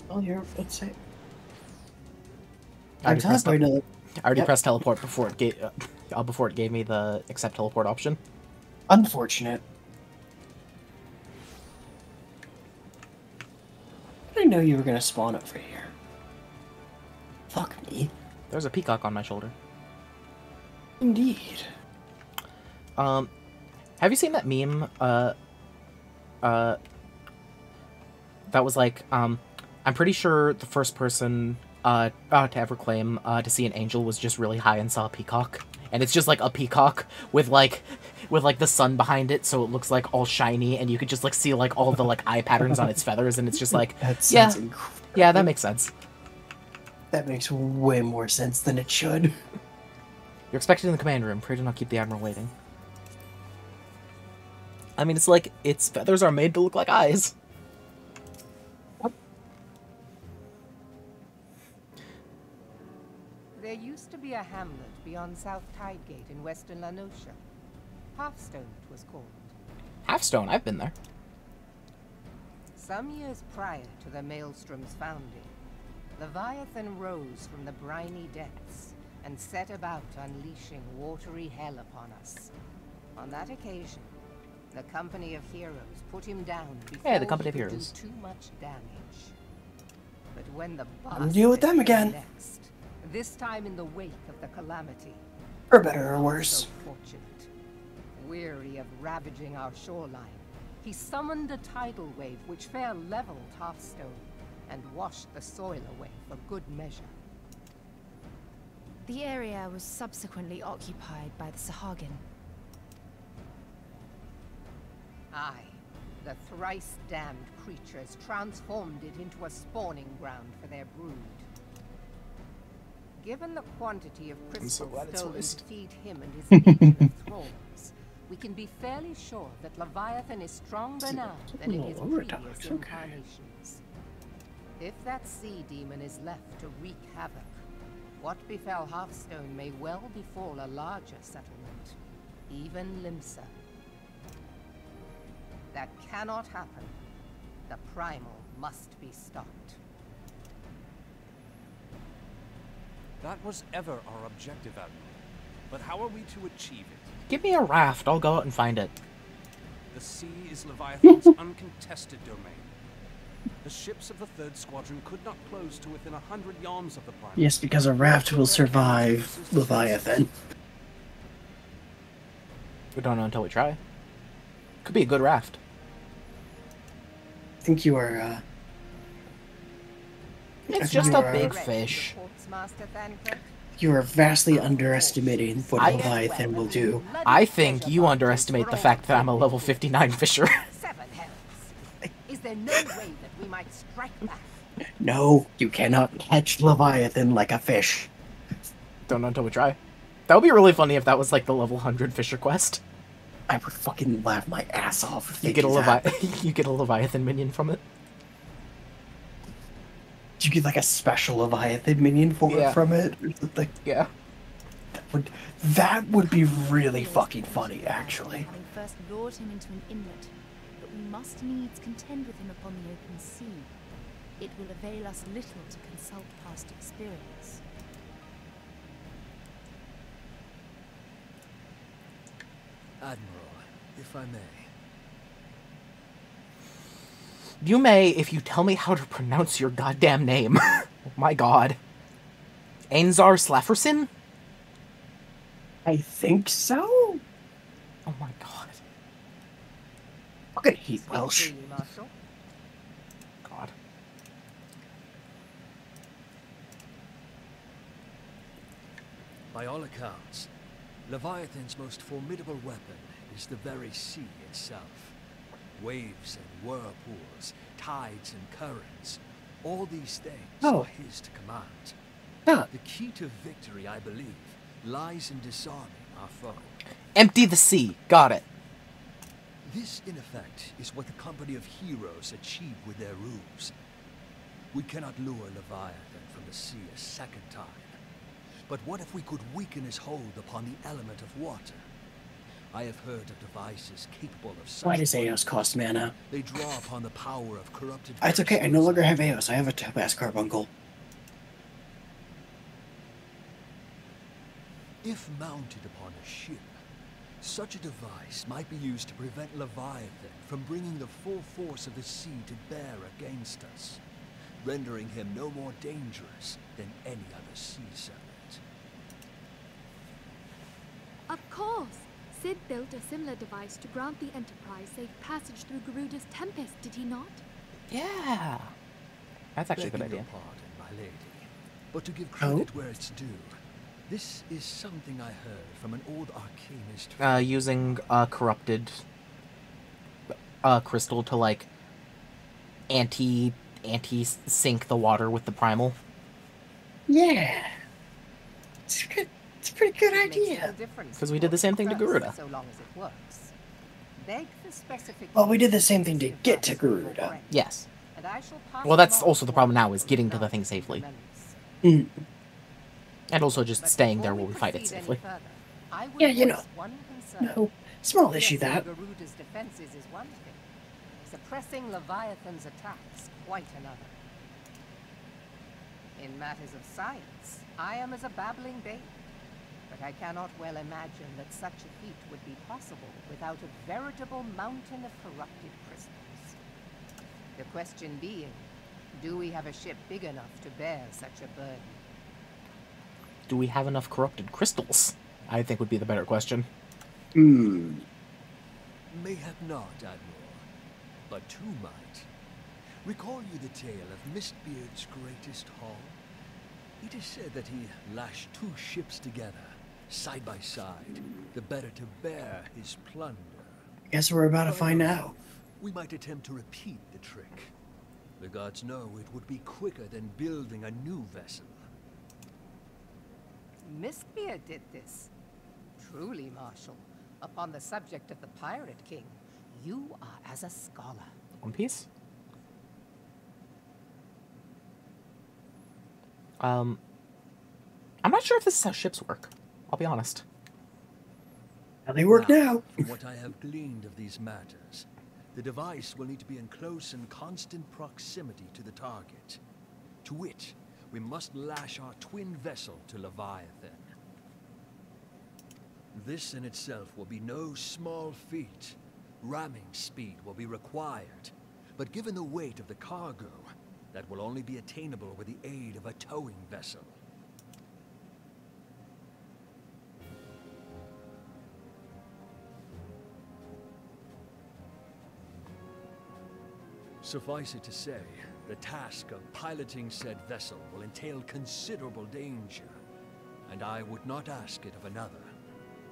Oh, you're, let's say. I already pressed teleport before it gave me the accept teleport option. Unfortunate. I didn't know you were gonna spawn over here. Fuck me. There's a peacock on my shoulder. Indeed. Have you seen that meme? That was like, I'm pretty sure the first person to ever claim to see an angel was just really high and saw a peacock, and it's just like a peacock with like the sun behind it, so it looks like all shiny, and you could just like see like all the like eye patterns on its feathers, and it's just like yeah, that makes sense. That makes way more sense than it should. You're expected in the command room. Pray do not keep the Admiral waiting. I mean, it's like its feathers are made to look like eyes. There used to be a hamlet beyond South Tidegate in western Lanosha. Halfstone it was called. Halfstone, I've been there. Some years prior to the Maelstrom's founding, Leviathan rose from the briny depths and set about unleashing watery hell upon us. On that occasion, the Company of Heroes put him down before the Company of he could Heroes. do too much damage. But when the I'm gonna deal with them again. Next, this time in the wake of the calamity. For better or worse. So fortunate. Weary of ravaging our shoreline, he summoned a tidal wave which fair leveled Halfstone and washed the soil away for good measure. The area was subsequently occupied by the Sahagin. Aye, the thrice-damned creatures transformed it into a spawning ground for their brood. Given the quantity of crystals stolen to feed him and his legion of thralls, we can be fairly sure that Leviathan is stronger now than in his previous incarnations. If that sea demon is left to wreak havoc, what befell Halfstone may well befall a larger settlement, even Limsa. That cannot happen. The primal must be stopped. That was ever our objective, Admiral. But how are we to achieve it? Give me a raft, I'll go out and find it. The sea is Leviathan's uncontested domain. The ships of the 3rd Squadron could not close to within 100 yards of the primal. Yes, because a raft will survive Leviathan. We don't know until we try. Could be a good raft. I think you are, It's just a big fish. You are vastly underestimating what Leviathan will do. I think you underestimate the fact that I'm a level 59 fisher. Is there no way that we might strike back? No, you cannot catch Leviathan like a fish. Don't know until we try. That would be really funny if that was like the level 100 fisher quest. I would fucking laugh my ass off if you get you get a Leviathan minion from it. Did you get like a special Leviathan minion from it or something? Yeah. That would be really fucking funny, actually. Having first lured him into an inlet, but we must needs contend with him upon the open sea. It will avail us little to consult past experience. Admiral, if I may. You may if you tell me how to pronounce your goddamn name. Oh my god. Ainzar Slafferson? I think so. Oh my god. Fucking hate Welsh. Freely, Marshal. God. By all accounts, Leviathan's most formidable weapon is the very sea itself. Waves and whirlpools, tides and currents, all these things are his to command. The key to victory, I believe, lies in disarming our foe. Empty the sea. Got it. This, in effect, is what the company of heroes achieved with their ruse. We cannot lure Leviathan from the sea a second time. But what if we could weaken his hold upon the element of water? I have heard of devices capable of such. Why does Eos cost mana? They draw upon the power of corrupted. It's okay, I no longer have Eos. I have a Topaz Carbuncle. If mounted upon a ship, such a device might be used to prevent Leviathan from bringing the full force of the sea to bear against us, rendering him no more dangerous than any other sea serpent. Of course! Sid built a similar device to grant the Enterprise safe passage through Garuda's Tempest, did he not? Yeah. That's actually a good Begging idea. your pardon, my lady, but to give credit where it's due, this is something I heard from an old arcanist. Using corrupted crystal to like anti sink the water with the primal. Yeah. It's good. It's a pretty good idea. Because we did the same thing to Garuda. So long as it works. Beg the specific. Well, we did the same thing to get to Garuda. Yes. And I shall pass Well, that's also the problem now, is getting to the thing safely. Mm. And also just staying there while we fight it safely. Yeah, you know. No. Small issue that. Garuda's defenses is one thing. Suppressing Leviathan's attacks, quite another. In matters of science, I am as a babbling babe. But I cannot well imagine that such a feat would be possible without a veritable mountain of corrupted crystals. The question being, do we have a ship big enough to bear such a burden? Do we have enough corrupted crystals? I think would be the better question. Hmm. Mayhap not, Admiral, but two might. Recall you the tale of Mistbeard's greatest haul? It is said that he lashed two ships together, side by side, the better to bear his plunder. Guess we're about to find out. We might attempt to repeat the trick. The gods know it would be quicker than building a new vessel. Mistbeard did this. Truly, Marshal, upon the subject of the Pirate King, you are as a scholar. One Piece? I'm not sure if this is how ships work. I'll be honest. How they work now. From what I have gleaned of these matters, the device will need to be in close and constant proximity to the target. To which, we must lash our twin vessel to Leviathan. This in itself will be no small feat. Ramming speed will be required. But given the weight of the cargo, that will only be attainable with the aid of a towing vessel. Suffice it to say, the task of piloting said vessel will entail considerable danger, and I would not ask it of another.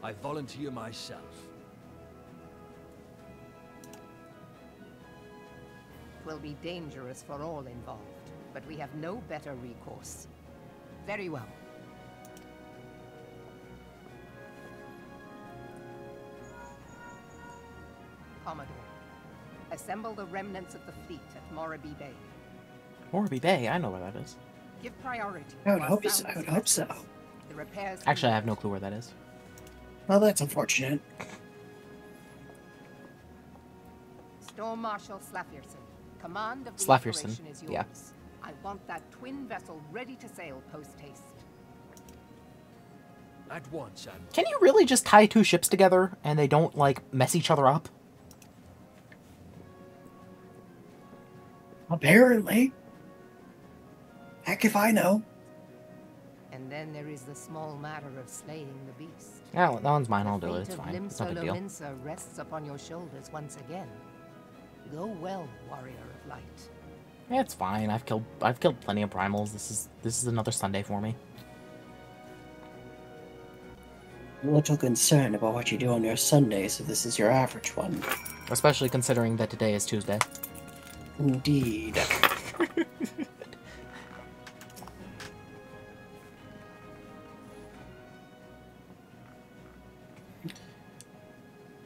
I volunteer myself. It will be dangerous for all involved, but we have no better recourse. Very well. Commodore, assemble the remnants of the fleet at Morabee Bay. Morabee Bay? I know where that is. Give priority. I would hope so. The repairs. Actually, I have no clue where that is. Well, that's unfortunate. Storm Marshal Slafierson, command of the Slafierson, operation is yours. yeah. I want that twin vessel ready to sail post-haste. At once, Admiral. Can you really just tie two ships together and they don't, like, mess each other up? Apparently. Heck if I know. And then there is the small matter of slaying the beast. Yeah, that one's mine. I'll The do it. fate It's of fine. It's no big deal. Limsa rests upon your shoulders once again. Go well, warrior of light. Yeah, it's fine. I've killed plenty of primals. This is another Sunday for me. I'm a little concerned about what you do on your Sundays if this is your average one. Especially considering that today is Tuesday. Indeed.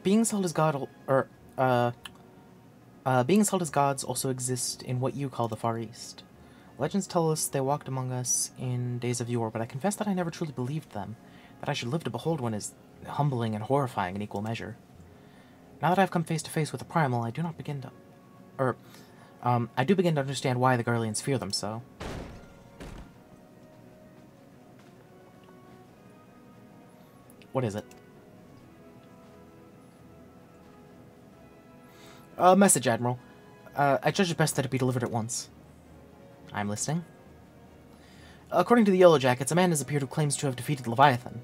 Beings held as gods also exist in what you call the Far East. Legends tell us they walked among us in days of yore, but I confess that I never truly believed them. That I should live to behold one is humbling and horrifying in equal measure. Now that I've come face to face with the primal, I do begin to understand why the Garleans fear them so. What is it? Message, Admiral. I judge it best that it be delivered at once. I'm listening. According to the Yellow Jackets, a man has appeared who claims to have defeated Leviathan.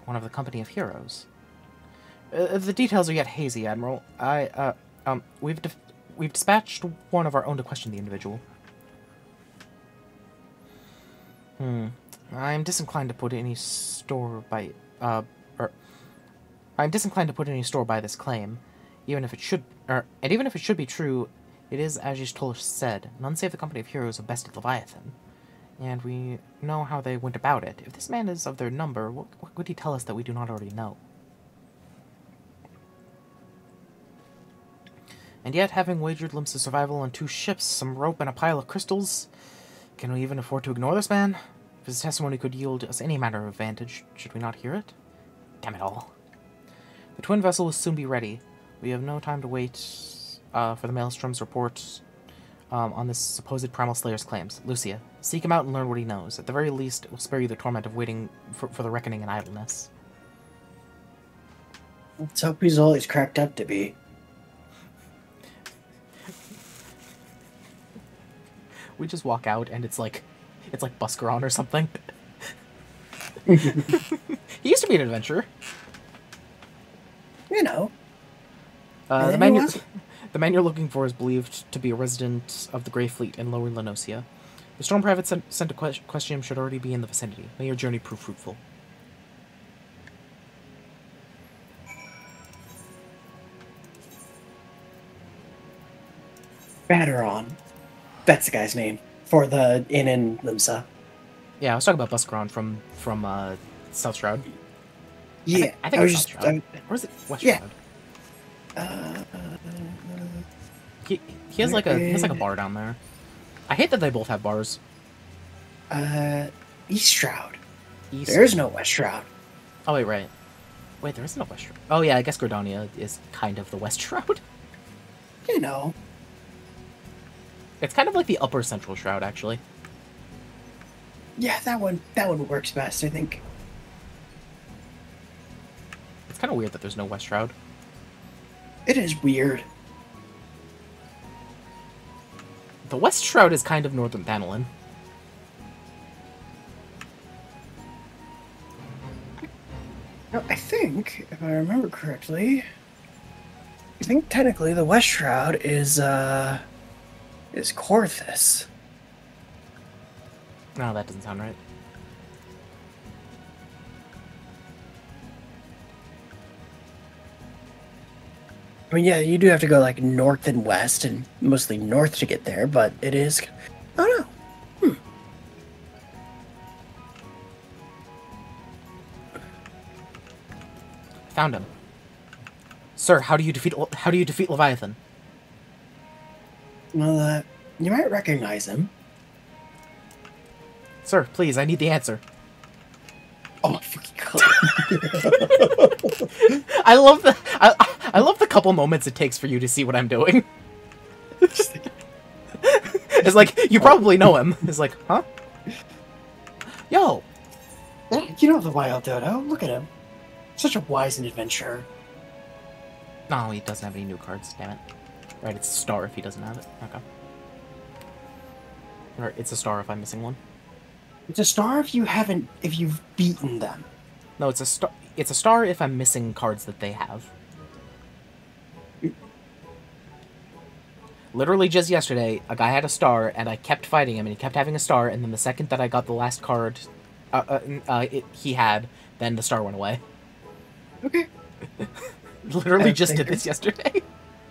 One of the company of heroes. The details are yet hazy, Admiral. We've dispatched one of our own to question the individual. I'm disinclined to put any store by this claim, even if it should be true. It is, as Yishtol said, none save the company of heroes have bested Leviathan, and we know how they went about it. If this man is of their number, what could he tell us that we do not already know? And yet, having wagered Limsa's survival on 2 ships, some rope, and a pile of crystals, can we even afford to ignore this man? If his testimony could yield us any matter of advantage, should we not hear it? Damn it all. The twin vessel will soon be ready. We have no time to wait for the Maelstrom's report on this supposed Primal Slayer's claims. Lucia, seek him out and learn what he knows. At the very least, it will spare you the torment of waiting for the reckoning in idleness. Let's hope he's all he's cracked up to be. We just walk out and it's like Buscaron or something. He used to be an adventurer. You know. The man you're looking for is believed to be a resident of the Grey Fleet in Lower Lenosia. The Storm Private sent to question him should already be in the vicinity. May your journey prove fruitful. Batteron. That's the guy's name for the inn in Limsa. Yeah, I was talking about Buscaron from South Shroud. Yeah, I think it was South Shroud. Or is it West Shroud? He has like a bar down there. I hate that they both have bars. East Shroud. There's no West Shroud. Oh wait, right. Wait, there isn't a West Shroud. Oh yeah, I guess Gordonia is kind of the West Shroud. You know. It's kind of like the Upper Central Shroud, actually. Yeah, that one works best, I think. It's kind of weird that there's no West Shroud. It is weird. The West Shroud is kind of Northern Thanolin. No, I think, if I remember correctly, I think technically the West Shroud is Corthus. No, that doesn't sound right. I mean, yeah, you do have to go like north and west, and mostly north to get there, but it is... Oh no. Found him. Sir, how do you defeat Leviathan? Well, you might recognize him. Sir, please, I need the answer. Oh my fucking god. I love the couple moments it takes for you to see what I'm doing. It's like, you probably know him. It's like, huh? Yo! You know the Wild Dodo. Look at him. Such a wise and adventurer. No, he doesn't have any new cards, damn it. Right, it's Star if he doesn't have it. Okay. Or it's a star if I'm missing one. It's a star if you've beaten them. No, it's a star. It's a star if I'm missing cards that they have. Literally just yesterday, a guy had a star, and I kept fighting him, and he kept having a star, and then the second that I got the last card he had, then the star went away. Okay. Literally just did this yesterday.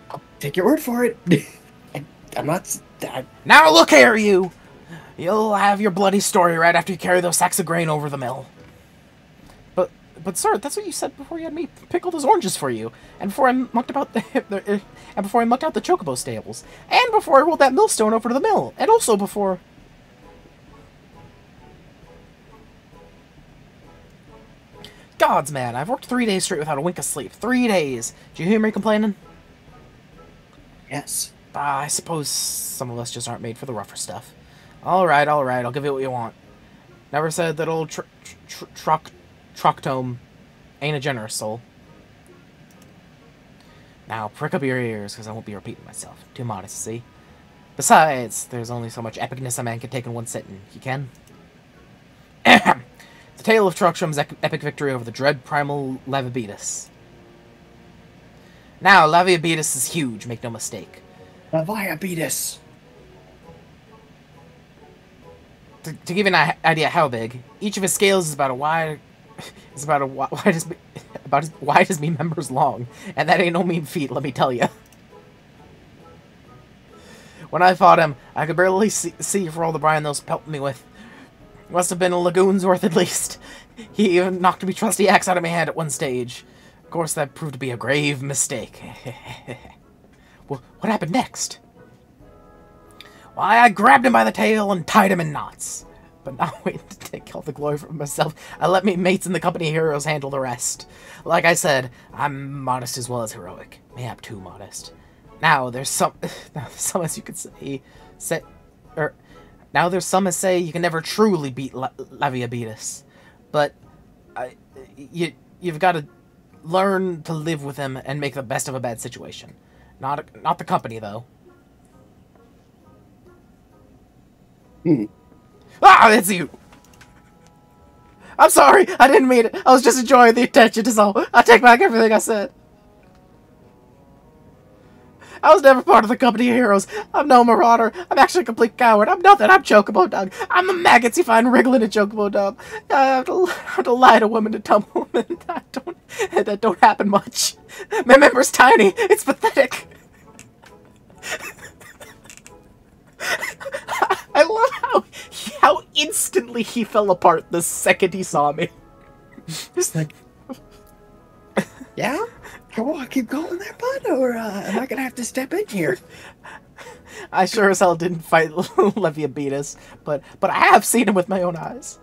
I'll take your word for it. I'm not... Now look here, you! You'll have your bloody story right after you carry those sacks of grain over the mill. But sir, that's what you said before you had me pick all those oranges for you, and before I mucked about and before I mucked out the chocobo stables, and before I rolled that millstone over to the mill, and also before... Gods, man, I've worked 3 days straight without a wink of sleep. 3 days. Do you hear me complaining? Yes. I suppose some of us just aren't made for the rougher stuff. Alright, I'll give you what you want. Never said that old Troctome ain't a generous soul. Now, prick up your ears, because I won't be repeating myself. Too modest, see? Besides, there's only so much epicness a man can take in one sitting. You can? The tale of Troctome's epic victory over the dread primal Leviabetus. Now, Leviabetus is huge, make no mistake. Leviabetus! To give you an idea how big, each of his scales is about wide as me members long, and that ain't no mean feat, let me tell you. When I fought him, I could barely see for all the brine those pelted me with. Must have been a lagoon's worth at least. He even knocked me trusty axe out of my hand at one stage. Of course, that proved to be a grave mistake. Well, what happened next? Why, I grabbed him by the tail and tied him in knots. But not waiting to take all the glory for myself, I let me mates in the company of heroes handle the rest. Like I said, I'm modest as well as heroic. Mayhap too modest. Now there's some as you could now there's some as say you can never truly beat Leviabetus, but you've got to learn to live with him and make the best of a bad situation. Not the company though. Ah, it's you! I'm sorry, I didn't mean it. I was just enjoying the attention is all. I take back everything I said. I was never part of the company of heroes. I'm no marauder. I'm actually a complete coward. I'm nothing. I'm Chocobo Dog. I'm the maggots you find wriggling in Chocobo Dog. I have to lie to women to tell women that don't happen much. My member's tiny. It's pathetic. I love how instantly he fell apart the second he saw me. Just like, yeah? Go on, keep going there, bud, or am I gonna have to step in here? I sure as hell didn't fight Leviabetus, but I have seen him with my own eyes.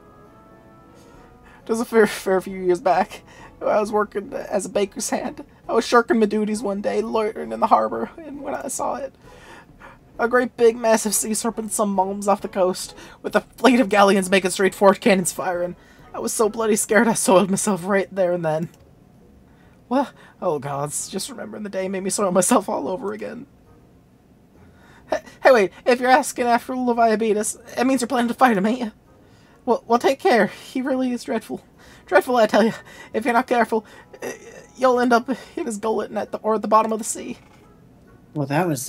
It was a fair few years back. I was working as a baker's hand. I was shirking my duties one day, loitering in the harbor, and when I saw it, a great big massive sea serpent some miles off the coast, with a fleet of galleons making straight for it, cannons firing. I was so bloody scared I soiled myself right there and then. Well, oh gods, just remembering the day made me soil myself all over again. Hey wait, if you're asking after Leviabetus, it means you're planning to fight him, ain't you? Well, take care. He really is dreadful. Dreadful, I tell you. If you're not careful, you'll end up in his gullet or at the bottom of the sea. Well, that was,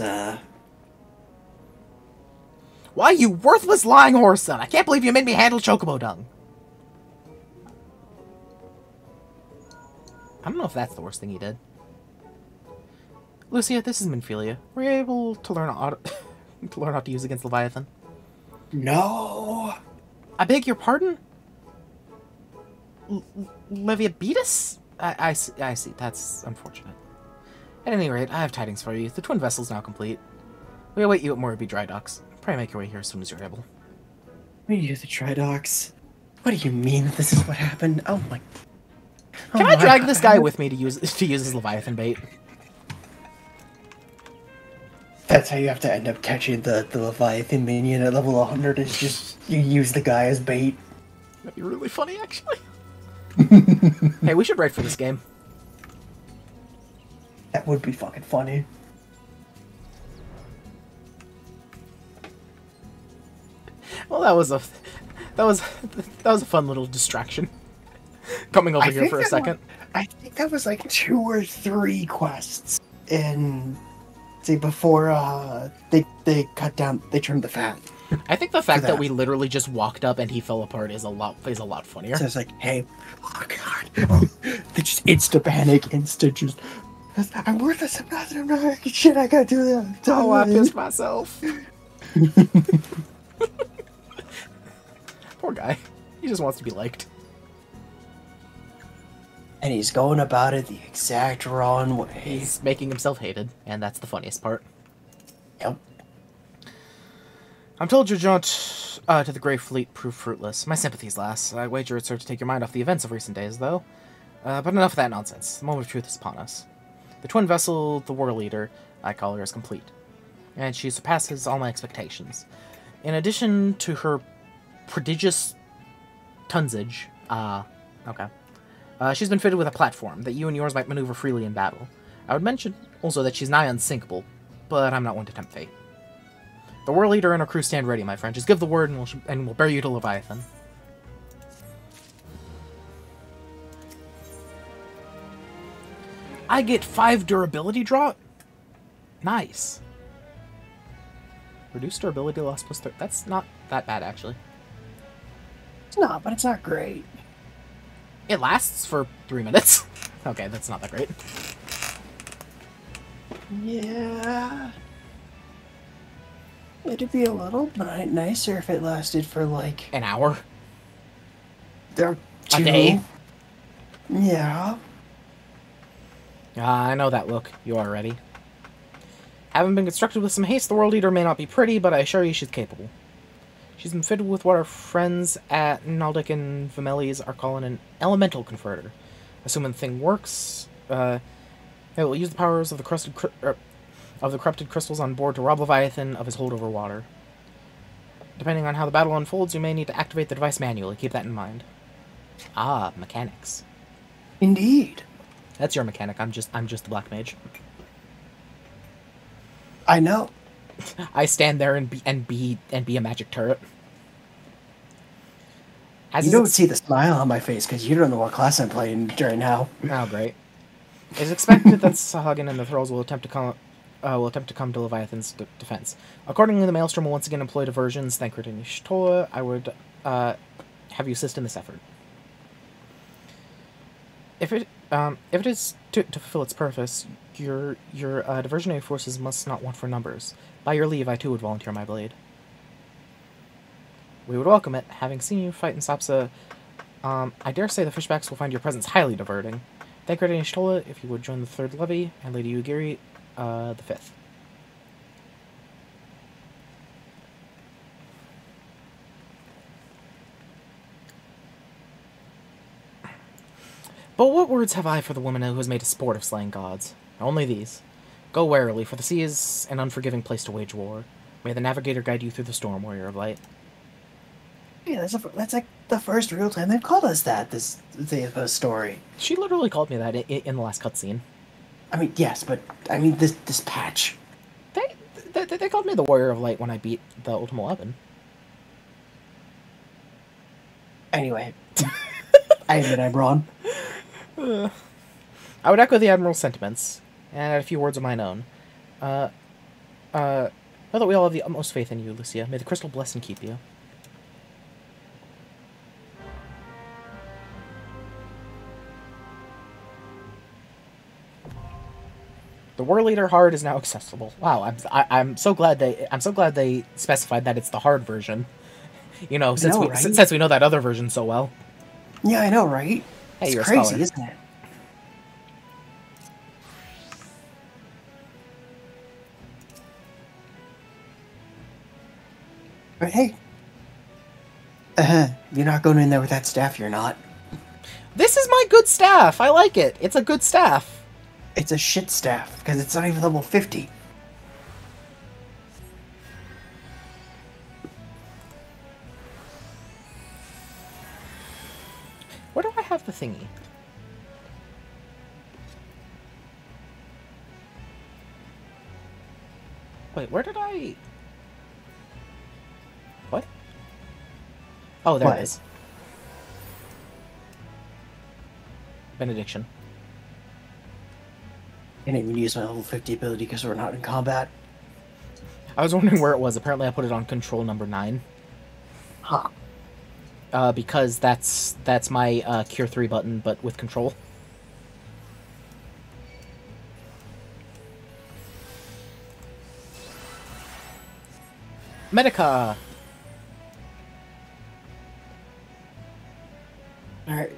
Why, you worthless lying horse son! I can't believe you made me handle Chocobo Dung. I don't know if that's the worst thing he did. Lucia, this is Minfilia. Were you able to learn how to use against Leviathan? No. I beg your pardon? Leviabetus? I see. That's unfortunate. At any rate, I have tidings for you. The twin vessel's now complete. We await you at Morby Dry Docks. Pray make your way here as soon as you're able. We use the dry docks. What do you mean this is what happened? Oh my... Can I drag this guy with me to use his Leviathan bait? That's how you have to end up catching the Leviathan minion at level 100, is just you use the guy as bait. That'd be really funny, actually. Hey, we should write for this game. That would be fucking funny. Well, that was a fun little distraction. Coming over here for a second. I think that was like 2 or 3 quests in, say, before they trimmed the fat. I think the fact that we literally just walked up and he fell apart is a lot funnier. So it's like, hey, oh god, they just insta panic, just. I'm worthless. I'm not. Shit, I gotta do that. Oh, I pissed myself. Poor guy. He just wants to be liked. And he's going about it the exact wrong way. He's making himself hated, and that's the funniest part. Yep. I'm told your jaunt to the Grey Fleet proved fruitless. My sympathies, lass. I wager it served to take your mind off the events of recent days, though. But enough of that nonsense. The moment of truth is upon us. The twin vessel, the War Leader, I call her, is complete. And she surpasses all my expectations. In addition to her prodigious tonnage, she's been fitted with a platform that you and yours might maneuver freely in battle. I would mention also that she's nigh unsinkable, but I'm not one to tempt fate. The War Leader and her crew stand ready, my friend. Just give the word and we'll bear you to Leviathan. I get 5 durability drop? Nice. Reduced durability loss plus 3. That's not that bad, actually. It's not, but it's not great. It lasts for 3 minutes. Okay, that's not that great. Yeah. It'd be a little nicer if it lasted for, like... An hour? A day? Yeah. I know that look. You are ready. Having been constructed with some haste, the World Eater may not be pretty, but I assure you she's capable. She's been fitted with what our friends at Naldic and Vimeli's are calling an elemental converter. Assuming the thing works, it will use the powers of the corrupted crystals on board to rob Leviathan of his hold over water. Depending on how the battle unfolds, you may need to activate the device manually. Keep that in mind. Ah, mechanics. Indeed. That's your mechanic. I'm just the black mage. I know. I stand there and be a magic turret. You don't see the smile on my face because you don't know what class I'm playing during now. Oh, great! It is expected that Sahagin and the Thralls will attempt to come to Leviathan's defense. Accordingly, the Maelstrom will once again employ diversions. Thancred and Ishtola, I would have you assist in this effort. If it is to fulfill its purpose, your diversionary forces must not want for numbers. By your leave, I too would volunteer my blade. We would welcome it. Having seen you fight in Sapsa, I dare say the Fishbacks will find your presence highly diverting. Thancred and Ishtola, if you would join the 3rd levy, and Lady Ugiri, the 5th. But what words have I for the woman who has made a sport of slaying gods? Only these. Go warily, for the sea is an unforgiving place to wage war. May the navigator guide you through the storm, warrior of light. Yeah, that's like the first real time they've called us that, this story. She literally called me that in the last cutscene. I mean, yes, but I mean this patch. They called me the warrior of light when I beat the Ultimate Weapon. Anyway. I admit I'm wrong. I would echo the Admiral's sentiments, and add a few words of mine own. Know that we all have the utmost faith in you, Lucia. May the crystal bless and keep you. The War Leader hard is now accessible. Wow, I'm so glad they specified that it's the hard version. You know, since we know that other version so well. Yeah, I know, right? Hey, it's you're crazy, a scholar, isn't it? But hey, you're not going in there with that staff. You're not. This is my good staff. I like it. It's a good staff. It's a shit staff because it's not even level 50. Where do I have the thingy? Wait, where did I... What? Oh, there What? it is. Benediction. I didn't even use my level 50 ability because we're not in combat. I was wondering where it was. Apparently I put it on control number 9. Huh. Because that's my Cure 3 button, but with control. Medica! Alright.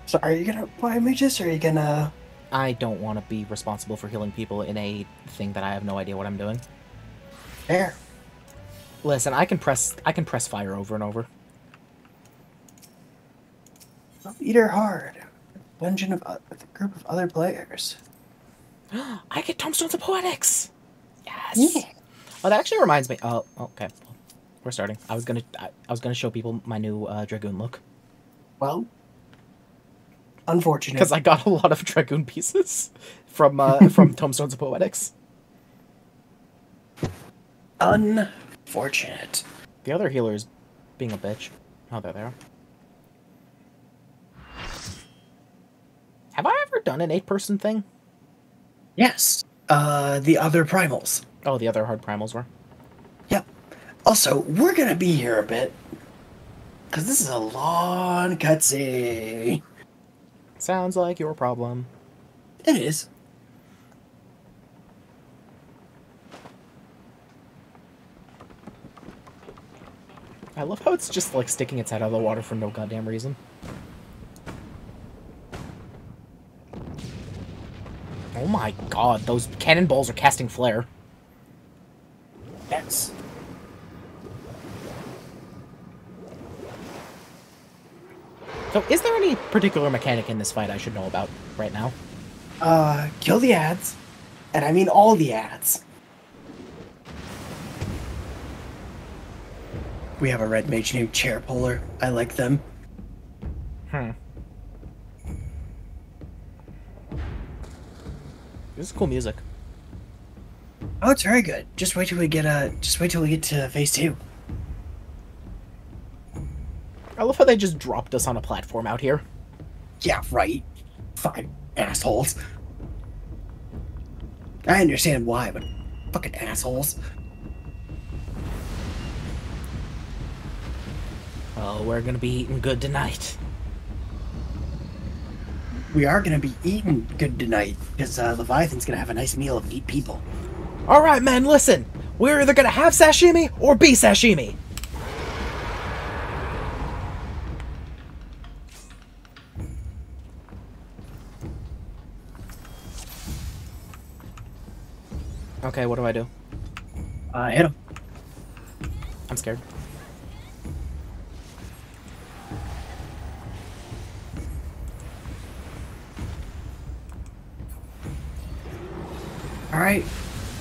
So are you gonna buy mages, or are you gonna... I don't want to be responsible for healing people in a thing that I have no idea what I'm doing. Fair. Listen, I can press fire over and over. Eater hard. Dungeon of a group of other players. I get Tombstones of Poetics! Yes! Yeah. Oh, that actually reminds me. Oh, okay. We're starting. I was gonna show people my new Dragoon look. Well, unfortunate. Because I got a lot of Dragoon pieces from Tombstones of Poetics. Unfortunate. The other healer is being a bitch. Oh, there they are. Have I ever done an 8-person thing? Yes. The other primals. Oh, the other hard primals were. Yep. Also, we're gonna be here a bit. Because this is a long cutscene. Sounds like your problem. It is. I love how it's just, like, sticking its head out of the water for no goddamn reason. Oh my god, those cannonballs are casting flare. Yes. So, is there any particular mechanic in this fight I should know about right now? Kill the ads. And I mean all the ads. We have a red mage named Chair Puller. I like them. This is cool music. Oh, it's very good. Just wait till we get to phase 2. I love how they just dropped us on a platform out here. Yeah, right. Fucking assholes. I understand why, but fucking assholes. Oh, we're gonna be eating good tonight. We are gonna be eating good tonight, because Leviathan's gonna have a nice meal of 8 people. Alright, men, listen! We're either gonna have sashimi or be sashimi! Okay, what do I do? Hit him. I'm scared. Alright.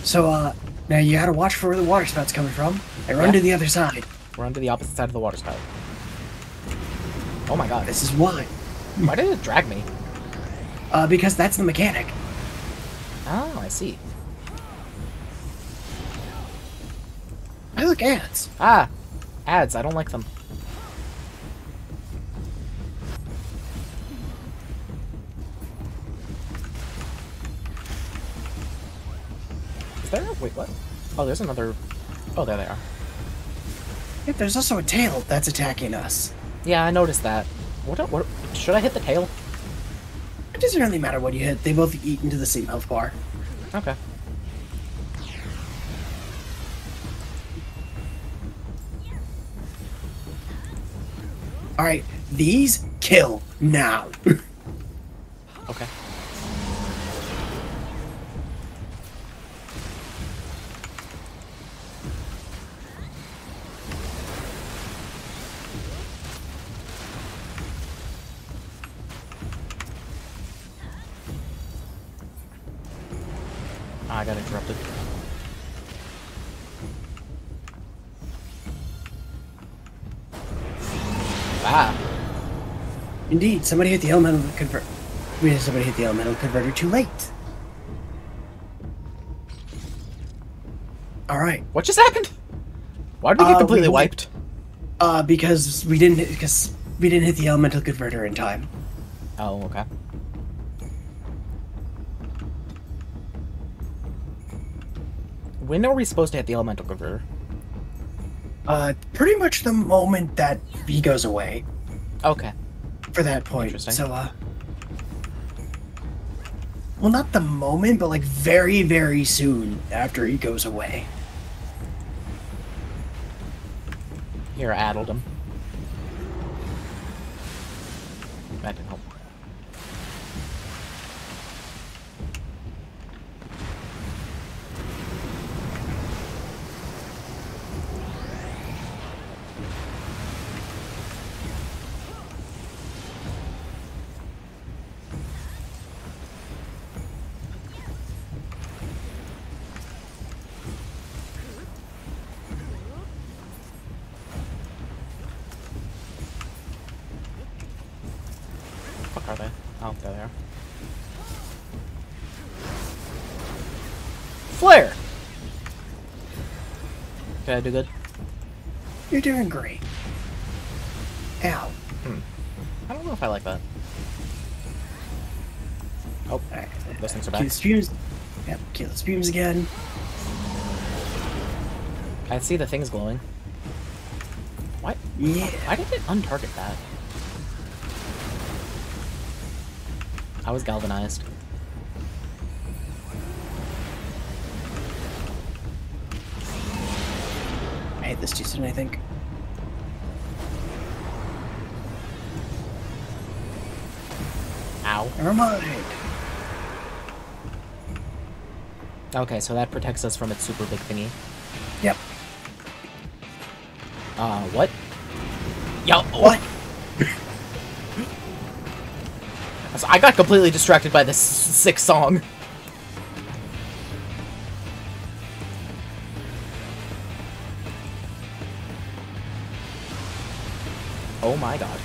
So, now you gotta watch for where the water spout's coming from, and run to the other side. Run to the opposite side of the water spout. Oh my god. This is why. Why did it drag me? Because that's the mechanic. Oh, I see. I like ads. Ah! Ads, I don't like them. Is there? Wait, what? Oh, there's another... Oh, there they are. Yeah, there's also a tail that's attacking us. Yeah, I noticed that. What? Should I hit the tail? It doesn't really matter what you hit. They both eat into the same health bar. Okay. Alright, these kill now. Okay. I got interrupted. Ah. Indeed, somebody hit the elemental convert. Somebody hit the elemental converter too late. Alright. What just happened? Why did we get completely wiped? Because we didn't hit the elemental converter in time. Oh, okay. When are we supposed to hit the elemental converter? Pretty much the moment that he goes away. Okay. For that point. Interesting. So, well, not the moment, but like very, very soon after he goes away. Here, I addled him. That didn't help. Are they? Oh, there they are. Flare! Did I do good? You're doing great. Ow. I don't know if I like that. Oh, right. Those things are back. Kill the streams. Yep, kill the streams again. I see the things glowing. What? Yeah. Why did it untarget that? I was galvanized. I hate this too soon, I think. Ow. Never mind. Okay, so that protects us from its super big thingy. Yep. What? Yo, what? So I got completely distracted by this sick song. Oh my god.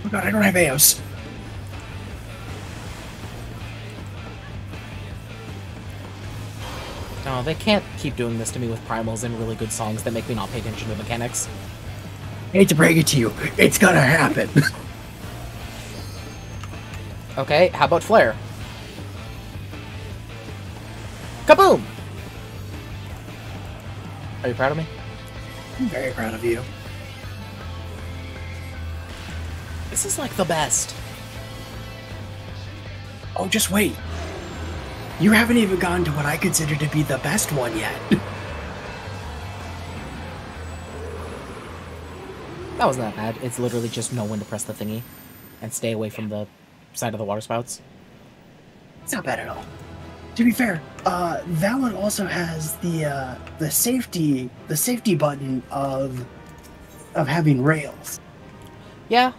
Oh god, I don't have AOS. No, they can't keep doing this to me with primals and really good songs that make me not pay attention to mechanics. I hate to break it to you, it's gonna happen. Okay, how about Flare? Kaboom! Are you proud of me? I'm very proud of you. This is like the best. Oh, just wait. You haven't even gotten to what I consider to be the best one yet. That wasn't that bad. It's literally just know when to press the thingy and stay away from the side of the water spouts. It's not bad at all. To be fair, that one also has the safety button of having rails. Yeah.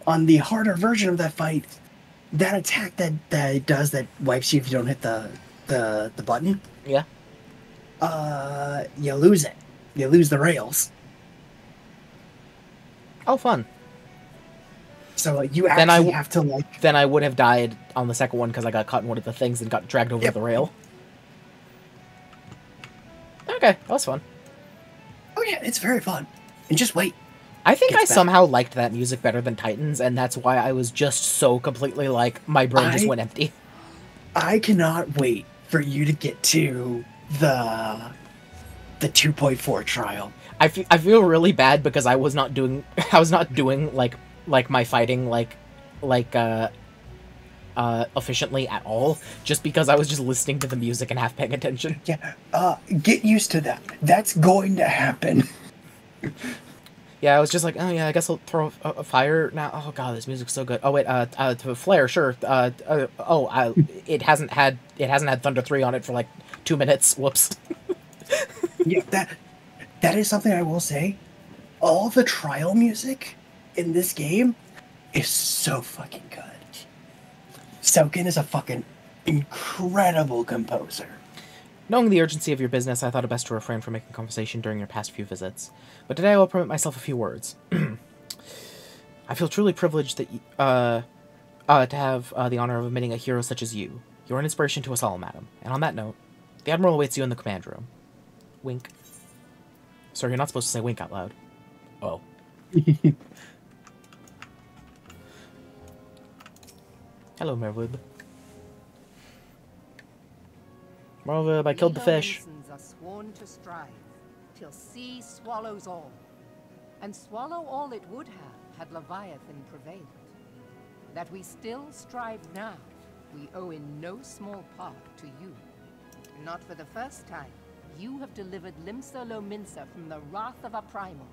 On the harder version of that fight, that attack that it does that wipes you if you don't hit the button. Yeah. You lose it. You lose the rails. Oh, fun. So you actually have to like. Then I would have died on the second one because I got caught in one of the things and got dragged over the rail. Okay, that was fun. Oh yeah, it's very fun. And just wait. I think I somehow liked that music better than Titans, and that's why I was just so completely like my brain just went empty. I cannot wait for you to get to the 2.4 trial. I feel really bad because I was not doing like my fighting efficiently at all, just because I was just listening to the music and half paying attention. Yeah, get used to that. That's going to happen. Yeah, I was just like, oh yeah, I guess I'll throw a fire now. Oh god, this music's so good. Oh wait, to Flare, sure. It hasn't had Thunder 3 on it for like 2 minutes. Whoops. Yeah, that is something I will say. All the trial music in this game is so fucking good. Soken is a fucking incredible composer. Knowing the urgency of your business, I thought it best to refrain from making conversation during your past few visits. But today I will permit myself a few words. I feel truly privileged that to have the honor of admitting a hero such as you. You're an inspiration to us all, madam. And on that note, the Admiral awaits you in the command room. Wink. Sorry, you're not supposed to say wink out loud. Oh. Hello, Merwib. Merwib, I killed the fish. Are sworn to strive till sea swallows all, and swallow all it would have had Leviathan prevailed. That we still strive now, we owe in no small part to you. Not for the first time, you have delivered Limsa Lominsa from the wrath of a primal.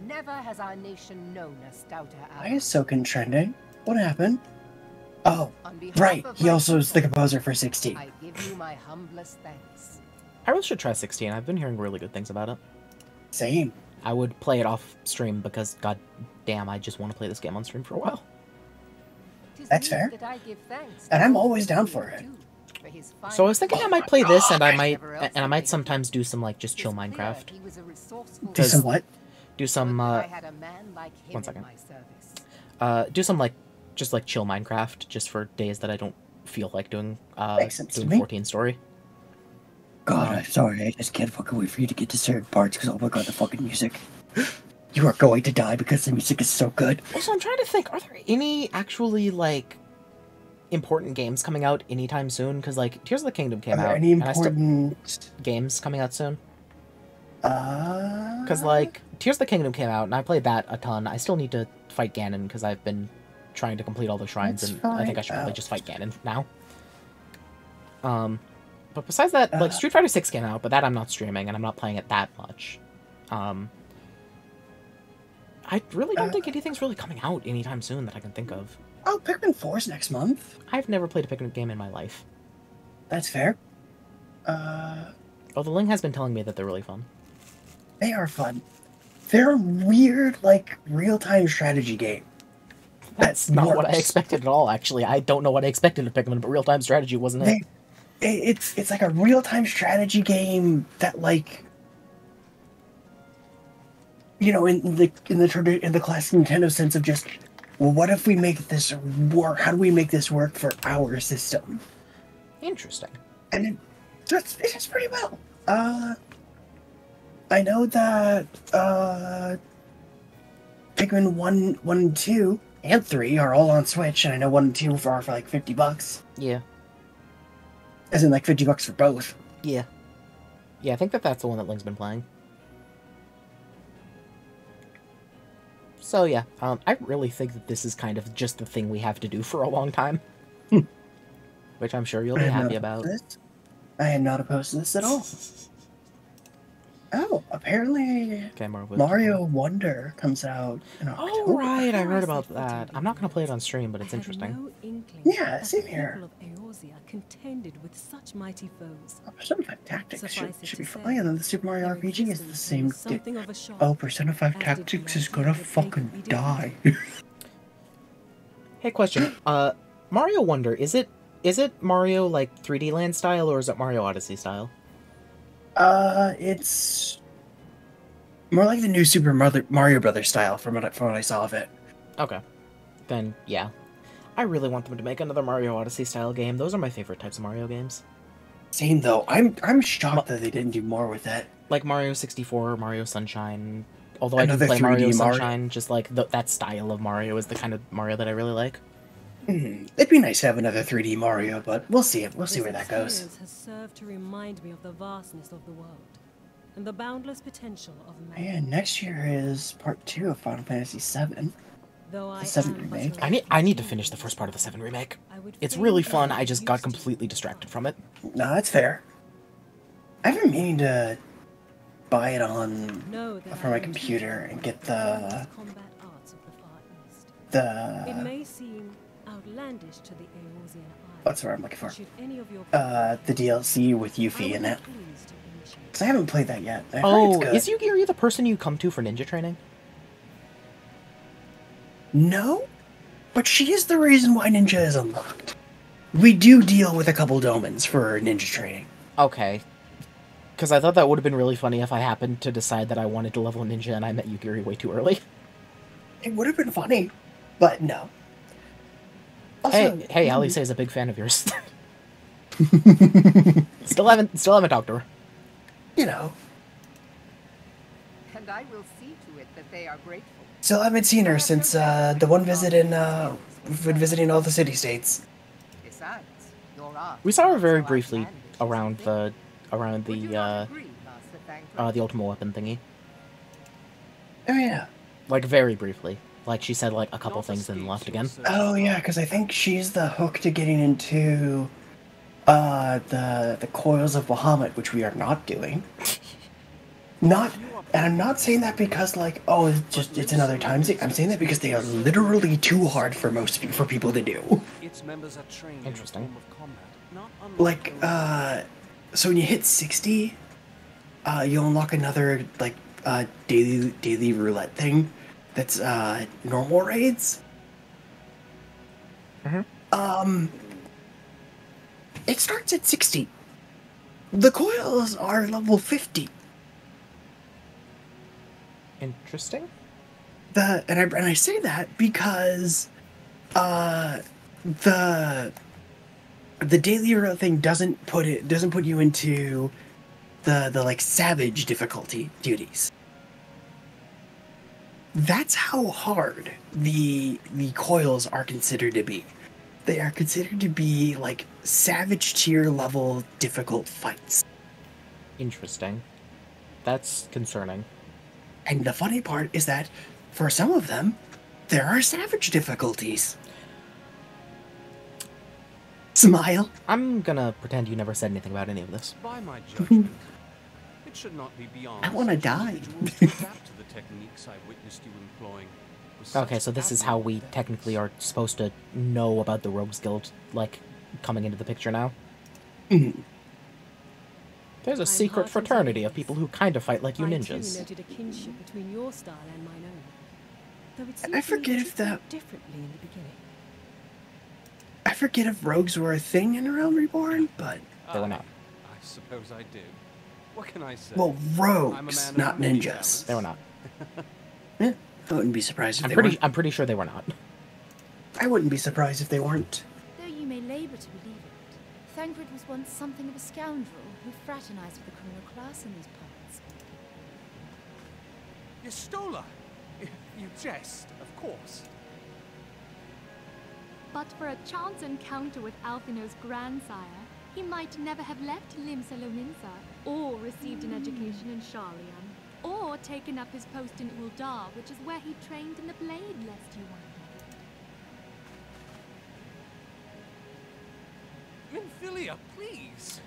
Never has our nation known a stouter ally. Why is Soken trending? What happened? Oh, right. He also is the composer for 16. I give you my humblest thanks. I really should try 16. I've been hearing really good things about it. Same. I would play it off stream because, god damn, I just want to play this game on stream for a while. That's fair. And I'm always down for it. So I was thinking I might play this, and I might sometimes do some like just chill Minecraft. Do some what? Do some 1 second. Do some like just like chill Minecraft just for days that I don't feel like doing 14 story. God, I'm sorry. I just can't fucking wait for you to get to certain parts because oh my god, the fucking music. You are going to die because the music is so good. Also, I'm trying to think, are there any actually, like, important games coming out anytime soon? Because, like, Tears of the Kingdom came out. Any important games coming out soon? Because, like, Tears of the Kingdom came out, and I played that a ton. I still need to fight Ganon, because I've been trying to complete all the shrines, and I think I should probably just fight Ganon now. But besides that, like, Street Fighter 6 came out, but that I'm not streaming, and I'm not playing it that much. I really don't think anything's really coming out anytime soon that I can think of. Oh, Pikmin 4's next month. I've never played a Pikmin game in my life. That's fair. Oh, the Ling has been telling me that they're really fun. They are fun. They're a weird, like, real-time strategy game. That's not what I expected at all, actually. I don't know what I expected of Pikmin, but real-time strategy wasn't it. It's like a real-time strategy game that, like, you know, in the classic Nintendo sense of just, well, what if we make this work? How do we make this work for our system? Interesting. And it's pretty well. I know that Pikmin 1 and 2 and 3 are all on Switch, and I know 1 and 2 are for like $50. Yeah. As in like $50 for both. Yeah. Yeah, I think that's the one that Link's been playing. So yeah, I really think that this is kind of just the thing we have to do for a long time. Which I'm sure you'll be happy about. I am not opposed to this at all. Oh, apparently Mario Wonder comes out in October. Oh, right, I heard about that. I'm not going to play it on stream, but it's interesting. Yeah, same here. Contended with such mighty foes. Persona 5 Tactics should be fine, and the Super Mario RPG is the same. Oh, Persona 5 Tactics is gonna fucking die. Hey, question. Mario Wonder, is it Mario like 3D Land style, or is it Mario Odyssey style? It's more like the new Super Mario Brothers style from what I saw of it. Okay, then yeah. I really want them to make another Mario Odyssey style game. Those are my favorite types of Mario games. Same though. I'm shocked that they didn't do more with it. Like Mario 64, Mario Sunshine. Although I do play Mario Sunshine, just like that style of Mario is the kind of Mario that I really like. It'd be nice to have another 3D Mario, but we'll see it. We'll see where that goes. Has served to remind me of the vastness of the world and the boundless potential of man. And next year is part 2 of Final Fantasy VII. The 7 remake. I need to finish the first part of the 7 remake. It's really fun. I just got completely distracted from it. No, that's fair. I've been meaning to buy it for my computer and get the It may seem outlandish to the Eorzean eye. What's the word I'm looking for? The DLC with Yuffie in it. Because I haven't played that yet. Oh, is Yugiri the person you come to for ninja training? No, but she is the reason why ninja is unlocked. We do deal with a couple domins for ninja training. Okay. Because I thought that would have been really funny if I happened to decide that I wanted to level ninja and I met Yugiri way too early. It would have been funny, but no. Also, hey, Alice is a big fan of yours. still haven't talked to her. You know. and I will see to it that they are grateful. Still haven't seen her since the one visit in we've been visiting all the city-states. Besides, your art We saw her is very so briefly outlandish, around isn't the ultimate weapon thingy. Oh yeah. Like very briefly. Like she said like a couple things and left again. Oh yeah, because I think she's the hook to getting into the coils of Bahamut, which we are not doing. And I'm not saying that because like, oh, it's another time thing. I'm saying that because they are literally too hard for for people to do. Interesting. Like, so when you hit 60, you'll unlock another like daily roulette thing. That's normal raids. It starts at 60. The coils are level 50. Interesting. And I say that because the daily roulette thing doesn't put you into the like savage difficulty duties. That's how hard the coils are considered to be. They are considered to be like savage tier level difficult fights. Interesting. That's concerning. And the funny part is that for some of them, there are savage difficulties. Smile. I'm gonna pretend you never said anything about any of this. By my judgment, it should not be beyond. I want to die. to adapt to the techniques I witnessed you employing. Okay, so this is how we technically are supposed to know about the Rogues Guild, like, coming into the picture now. There's a secret fraternity of people who kind of fight like you ninjas. I noted a kinship between your style and mine own. Though it seems I forget if differently in the beginning. I forget if rogues were a thing in Realm Reborn, but they were not. I suppose I did. What can I say? Well, rogues, not ninjas. They were not. I wouldn't be surprised if they weren't. weren't. I'm pretty sure they were not. I wouldn't be surprised if they weren't. Though you may labour to believe it, Thancred was once something of a scoundrel who fraternized with the criminal class in these parts. Yestola! You jest, of course. But for a chance encounter with Alphino's grandsire, he might never have left Limsa, or received an education in Sharlian, or taken up his post in Uldar, which is where he trained in the blade, lest you wonder. Minfilia, please!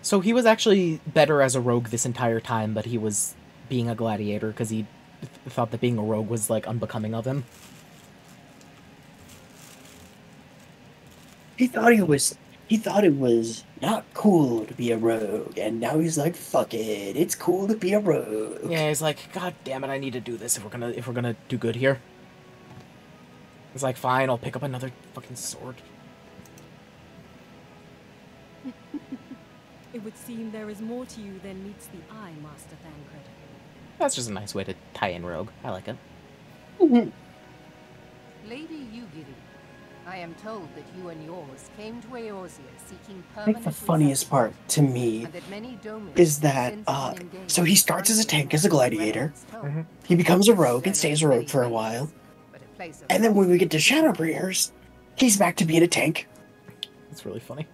So he was actually better as a rogue this entire time, but he was being a gladiator because he thought that being a rogue was, like, unbecoming of him. He thought it was not cool to be a rogue, and now he's like, fuck it, it's cool to be a rogue. Yeah, he's like, God damn it, I need to do this if we're gonna do good here. He's like, fine, I'll pick up another fucking sword. It would seem there is more to you than meets the eye, Master Thancred. That's just a nice way to tie in rogue. I like it. Lady Yugiri, I am told that you and yours came to Eorzea seeking I permanent think the funniest part to me is that, so he starts as a tank, as a gladiator, he becomes a rogue and stays a rogue for a while, and then when we get to Shadowbringers, he's back to being a tank. That's really funny.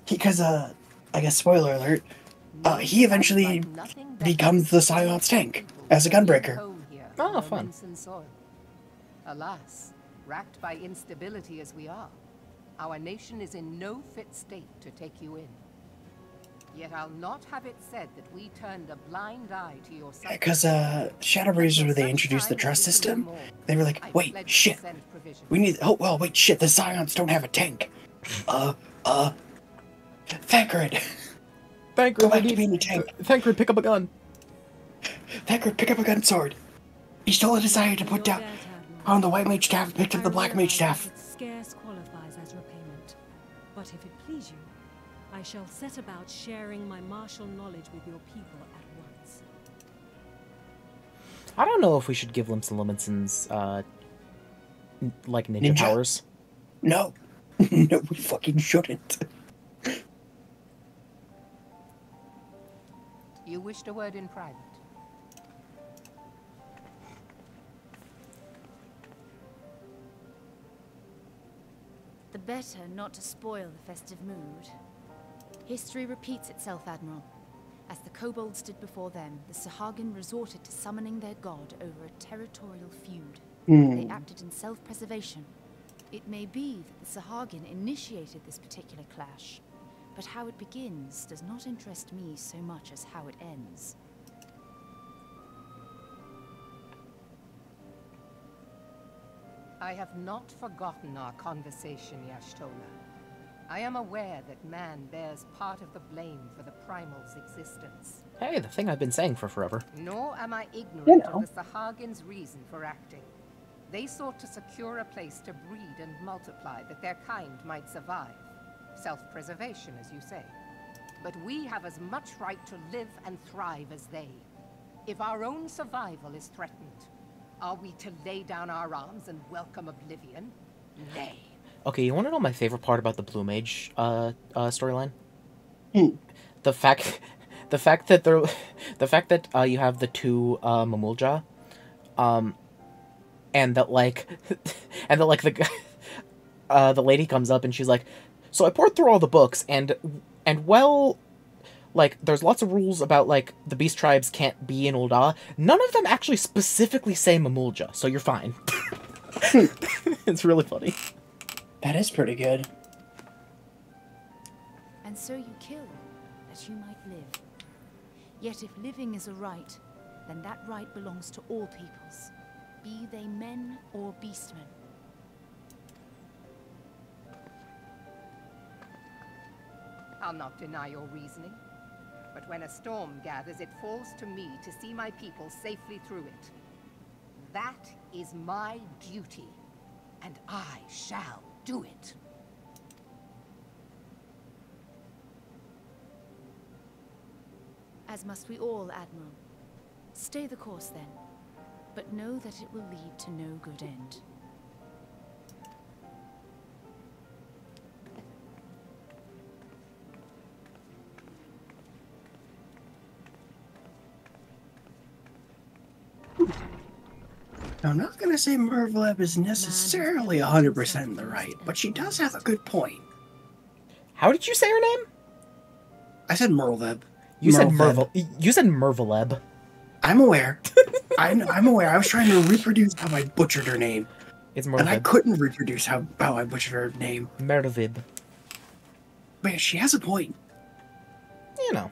Because, I guess spoiler alert, he eventually becomes the Scion's tank, as a gunbreaker. Oh, fun. Alas, racked by instability as we are, our nation is in no fit state to take you in. Yet I'll not have it said that we turned a blind eye to your suffering. Because, Shadowbringers, where they introduced the trust system, they were like, wait, shit, we need, oh, well, wait, shit, the Scions don't have a tank. Thancred! Go back to being a tank. Thancred, pick up a gun. Thancred, pick up a gun sword. He stole a desire to put down on the white mage staff, picked up the black mage staff. It scarce qualifies as repayment. But if it please you, I shall set about sharing my martial knowledge with your people at once. I don't know if we should give Limsons, like, ninja powers. No. No, we fucking shouldn't. You wished a word in private. the better not to spoil the festive mood. History repeats itself, Admiral. As the kobolds did before them, the Sahagin resorted to summoning their god over a territorial feud. They acted in self-preservation. It may be that the Sahagin initiated this particular clash, but how it begins does not interest me so much as how it ends. I have not forgotten our conversation, Y'ashtola. I am aware that man bears part of the blame for the Primal's existence. Hey, the thing I've been saying for forever. Nor am I ignorant of the Sahagin's reason for acting. They sought to secure a place to breed and multiply that their kind might survive. Self-preservation, as you say. But we have as much right to live and thrive as they. If our own survival is threatened, are we to lay down our arms and welcome oblivion? Nay. Okay, you want to know my favorite part about the Blue Mage storyline? The fact that you have the two Mamulja, and that the lady comes up and she's like, so I poured through all the books and well, like, there's lots of rules about, like, the beast tribes can't be in Ul'dah. None of them actually specifically say Mamulja, so you're fine. It's really funny. That is pretty good. And so you kill, that you might live. Yet if living is a right, then that right belongs to all peoples, be they men or beastmen. I'll not deny your reasoning. But when a storm gathers, it falls to me to see my people safely through it. That is my duty, and I shall do it. As must we all, Admiral. Stay the course, then. But know that it will lead to no good end. I'm not going to say Mervleb is necessarily 100% in the right, but she does have a good point. How did you say her name? I said Mervleb. You said Mervleb. I'm aware. I'm aware. I was trying to reproduce how I butchered her name. It's Mervleb. And I couldn't reproduce how I butchered her name. Mervleb. But she has a point. You know.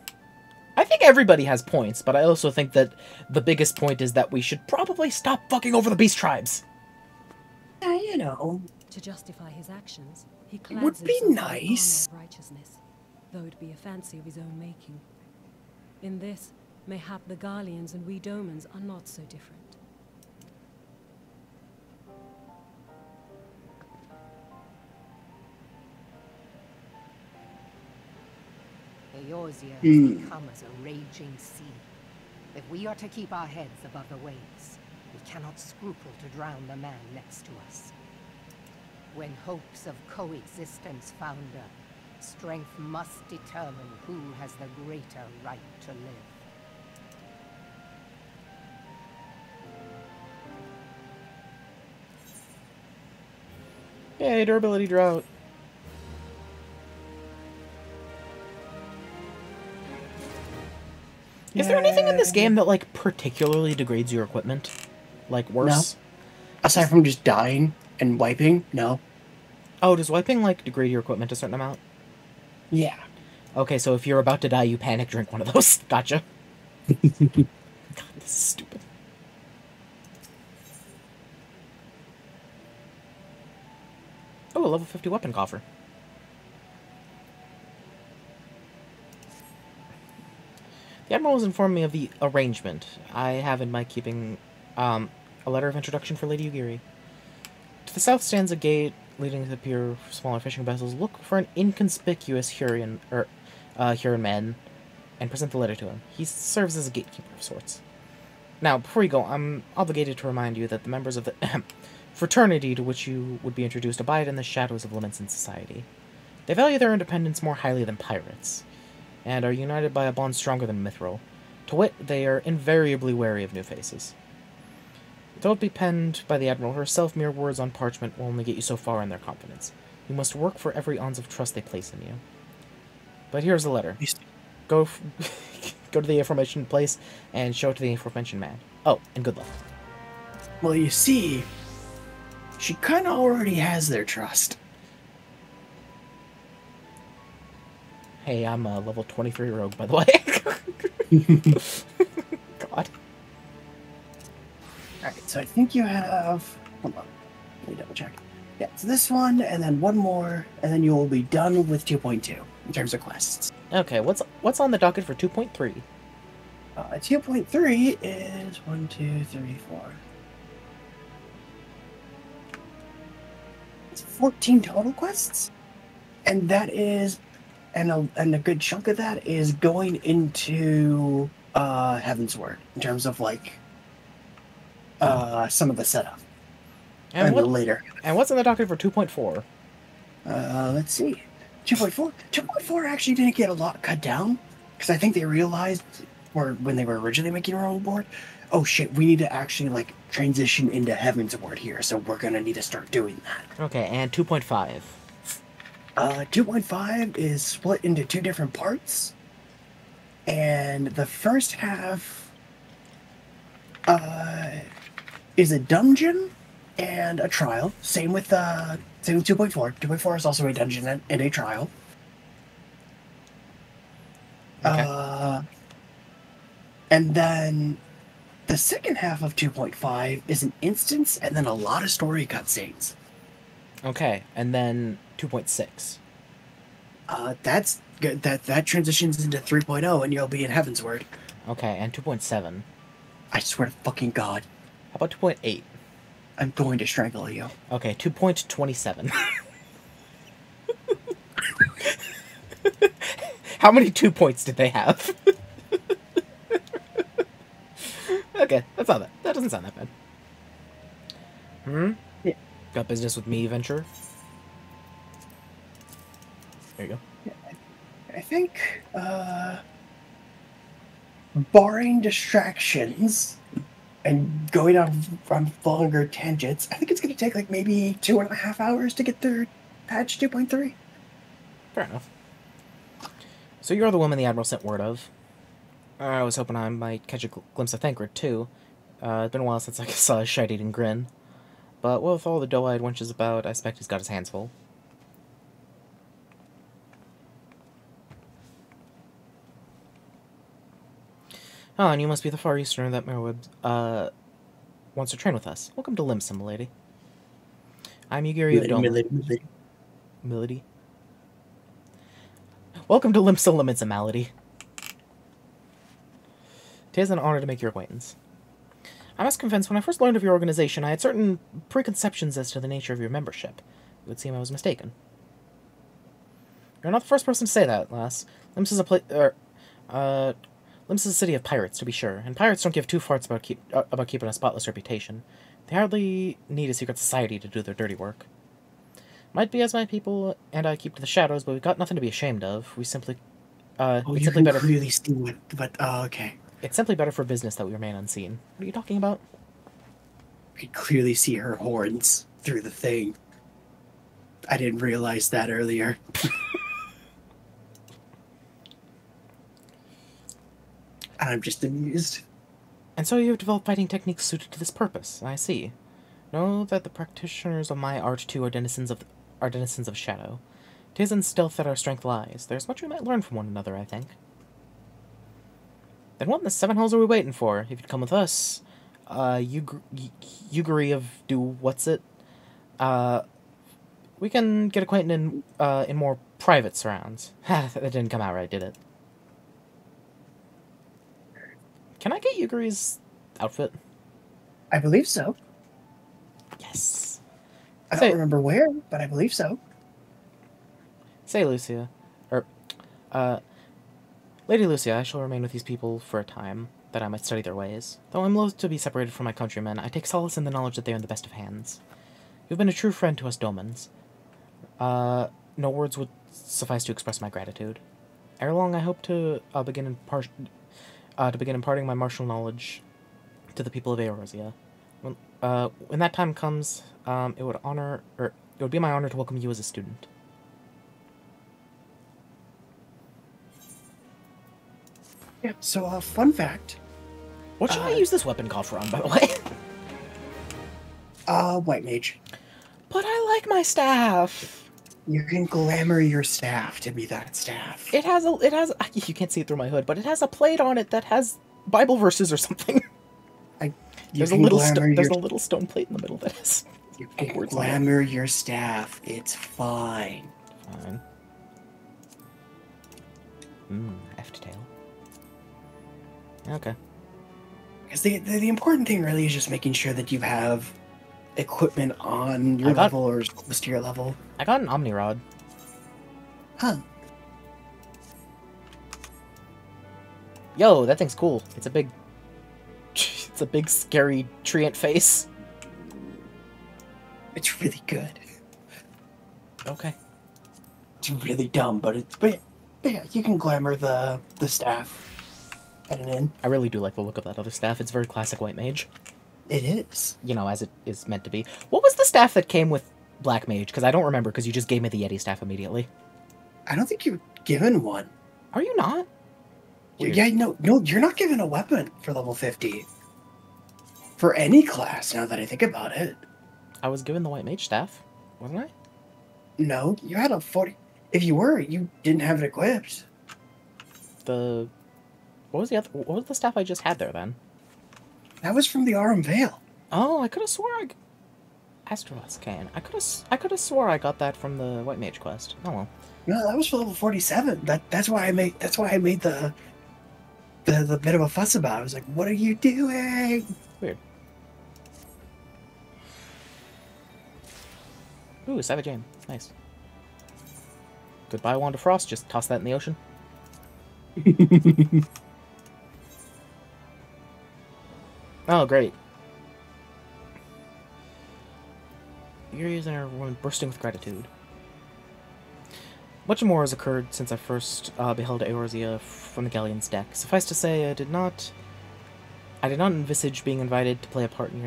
I think everybody has points, but I also think that the biggest point is that we should probably stop fucking over the beast tribes. Yeah, you know. To justify his actions, he It would be nice. Of righteousness, though it be a fancy of his own making. In this, mayhap the Garleans and we Domans are not so different. Eorzea has become as a raging sea. If we are to keep our heads above the waves, we cannot scruple to drown the man next to us. When hopes of coexistence founder, strength must determine who has the greater right to live. Yay, durability drought. Is there anything in this game that, like, particularly degrades your equipment? Like, worse? No. Aside from just dying and wiping, no. Oh, does wiping, like, degrade your equipment a certain amount? Yeah. Okay, so if you're about to die, you panic drink one of those. Gotcha. God, this is stupid. Oh, a level 50 weapon coffer. The Admiral has informed me of the arrangement. I have in my keeping a letter of introduction for Lady Ugiri. To the south stands a gate leading to the pier of smaller fishing vessels. Look for an inconspicuous Huron man and present the letter to him. He serves as a gatekeeper of sorts. Now, before you go, I'm obligated to remind you that the members of the fraternity to which you would be introduced abide in the shadows of limits in society. They value their independence more highly than pirates, and are united by a bond stronger than mithril. To wit, they are invariably wary of new faces. Though it be penned by the Admiral herself, mere words on parchment will only get you so far in their confidence. You must work for every ounce of trust they place in you. But here's the letter. Go go to the aforementioned place and show it to the aforementioned man. Oh, and good luck. Well, you see, she kind of already has their trust. Hey, I'm a level 23 rogue, by the way. God. Alright, so I think you have... Hold on. Let me double check. Yeah, it's this one, and then one more, and then you will be done with 2.2 in terms of quests. Okay, what's on the docket for 2.3? 2.3 is 1, 2, 3, 4. It's 14 total quests, and that is, and a good chunk of that is going into Heaven's Word in terms of like some of the setup. And later. And what's on the docket for 2.4? Let's see. 2.4. 2.4 actually didn't get a lot cut down because I think they realized, or when they were originally making our own board, oh shit, we need to actually like transition into Heaven's Word here, so we're gonna need to start doing that. Okay, and 2.5. 2.5 is split into two different parts, and the first half is a dungeon and a trial. Same with 2.4. 2.4 is also a dungeon and a trial. Okay. And then the second half of 2.5 is an instance and then a lot of story cutscenes. Okay, and then 2.6. That's good. That transitions into 3.0 and you'll be in Heaven's Word. Okay, and 2.7. I swear to fucking God. How about 2.8? I'm going to strangle you. Okay, 2.27. How many 2 points did they have? Okay, that's not that. That doesn't sound that bad. Yeah. Got business with me, Venture? There you go. Yeah, I think, barring distractions and going on longer tangents, I think it's going to take like maybe 2.5 hours to get through patch 2.3. Fair enough. So you're the woman the Admiral sent word of. I was hoping I might catch a glimpse of Thancred, too. It's been a while since I saw his shite-eating grin. But with all the doe-eyed wenches about, I expect he's got his hands full. Oh, and you must be the Far Easterner that Merweb, wants to train with us. Welcome to Limsa, milady. I'm Yugiri of Doma. Milady. Welcome to Limsa Limits, malady. 'Tis an honor to make your acquaintance. I must confess, when I first learned of your organization, I had certain preconceptions as to the nature of your membership. It would seem I was mistaken. You're not the first person to say that, lass. Limsa is Limsa is a city of pirates, to be sure, and pirates don't give two farts about keeping a spotless reputation. They hardly need a secret society to do their dirty work. Might be as my people and I keep to the shadows, but we've got nothing to be ashamed of. We simply, you can clearly see what, okay. It's simply better for business that we remain unseen. What are you talking about? You can clearly see her horns through the thing. I didn't realize that earlier. I'm just amused. And so you have developed fighting techniques suited to this purpose. I see. Know that the practitioners of my art too are denizens of shadow. 'Tis in stealth that our strength lies. There's much we might learn from one another, I think. Then what in the seven hells are we waiting for? If you'd come with us, Yugiri of do what's it? We can get acquainted in more private surrounds. That didn't come out right, did it? Can I get Yugiri's outfit? I believe so. Yes. I don't remember where, but I believe so. Say, Lucia. Lady Lucia, I shall remain with these people for a time, that I might study their ways. Though I'm loath to be separated from my countrymen, I take solace in the knowledge that they are in the best of hands. You've been a true friend to us Domans. No words would suffice to express my gratitude. Ere long, I hope to begin imparting my martial knowledge to the people of Eorzea. When that time comes, it would would be my honor to welcome you as a student. Yeah, so, fun fact. What should I use this weapon coffer on, by the way? White mage. But I like my staff. You can glamour your staff to be that staff. It has, you can't see it through my hood, but it has a plate on it that has Bible verses or something. There's a little stone plate in the middle that has. You can glamour your staff. It's fine. Fine. F-tail. Okay. Because the important thing really is just making sure that you have equipment on your level or close to your level. I got an Omni Rod. Huh. Yo, that thing's cool. It's a big scary treant face. It's really good. Okay. It's really dumb, but yeah, you can glamour the staff. I really do like the look of that other staff. It's very classic white mage. It is. You know, as it is meant to be. What was the staff that came with black mage? Because I don't remember, because you just gave me the Yeti staff immediately. I don't think you're given one. Are you not? Weird. Yeah, no, you're not given a weapon for level 50. For any class, now that I think about it. I was given the white mage staff, wasn't I? No, you had a 40... If you were, you didn't have it equipped. What was the staff I just had there, then? That was from the Arum Vale. Oh, I could have swore Astros can. I could have swore I got that from the White Mage quest. Oh well. No, that was for level 47. That's why I made the bit of a fuss about it. I was like, what are you doing? Weird. Ooh, Savage Aim. Nice. Goodbye, Wand of Frost. Just toss that in the ocean. Oh, great. You're using a woman bursting with gratitude. Much more has occurred since I first beheld Eorzea from the galleon's deck. Suffice to say, I did not envisage being invited to play a part in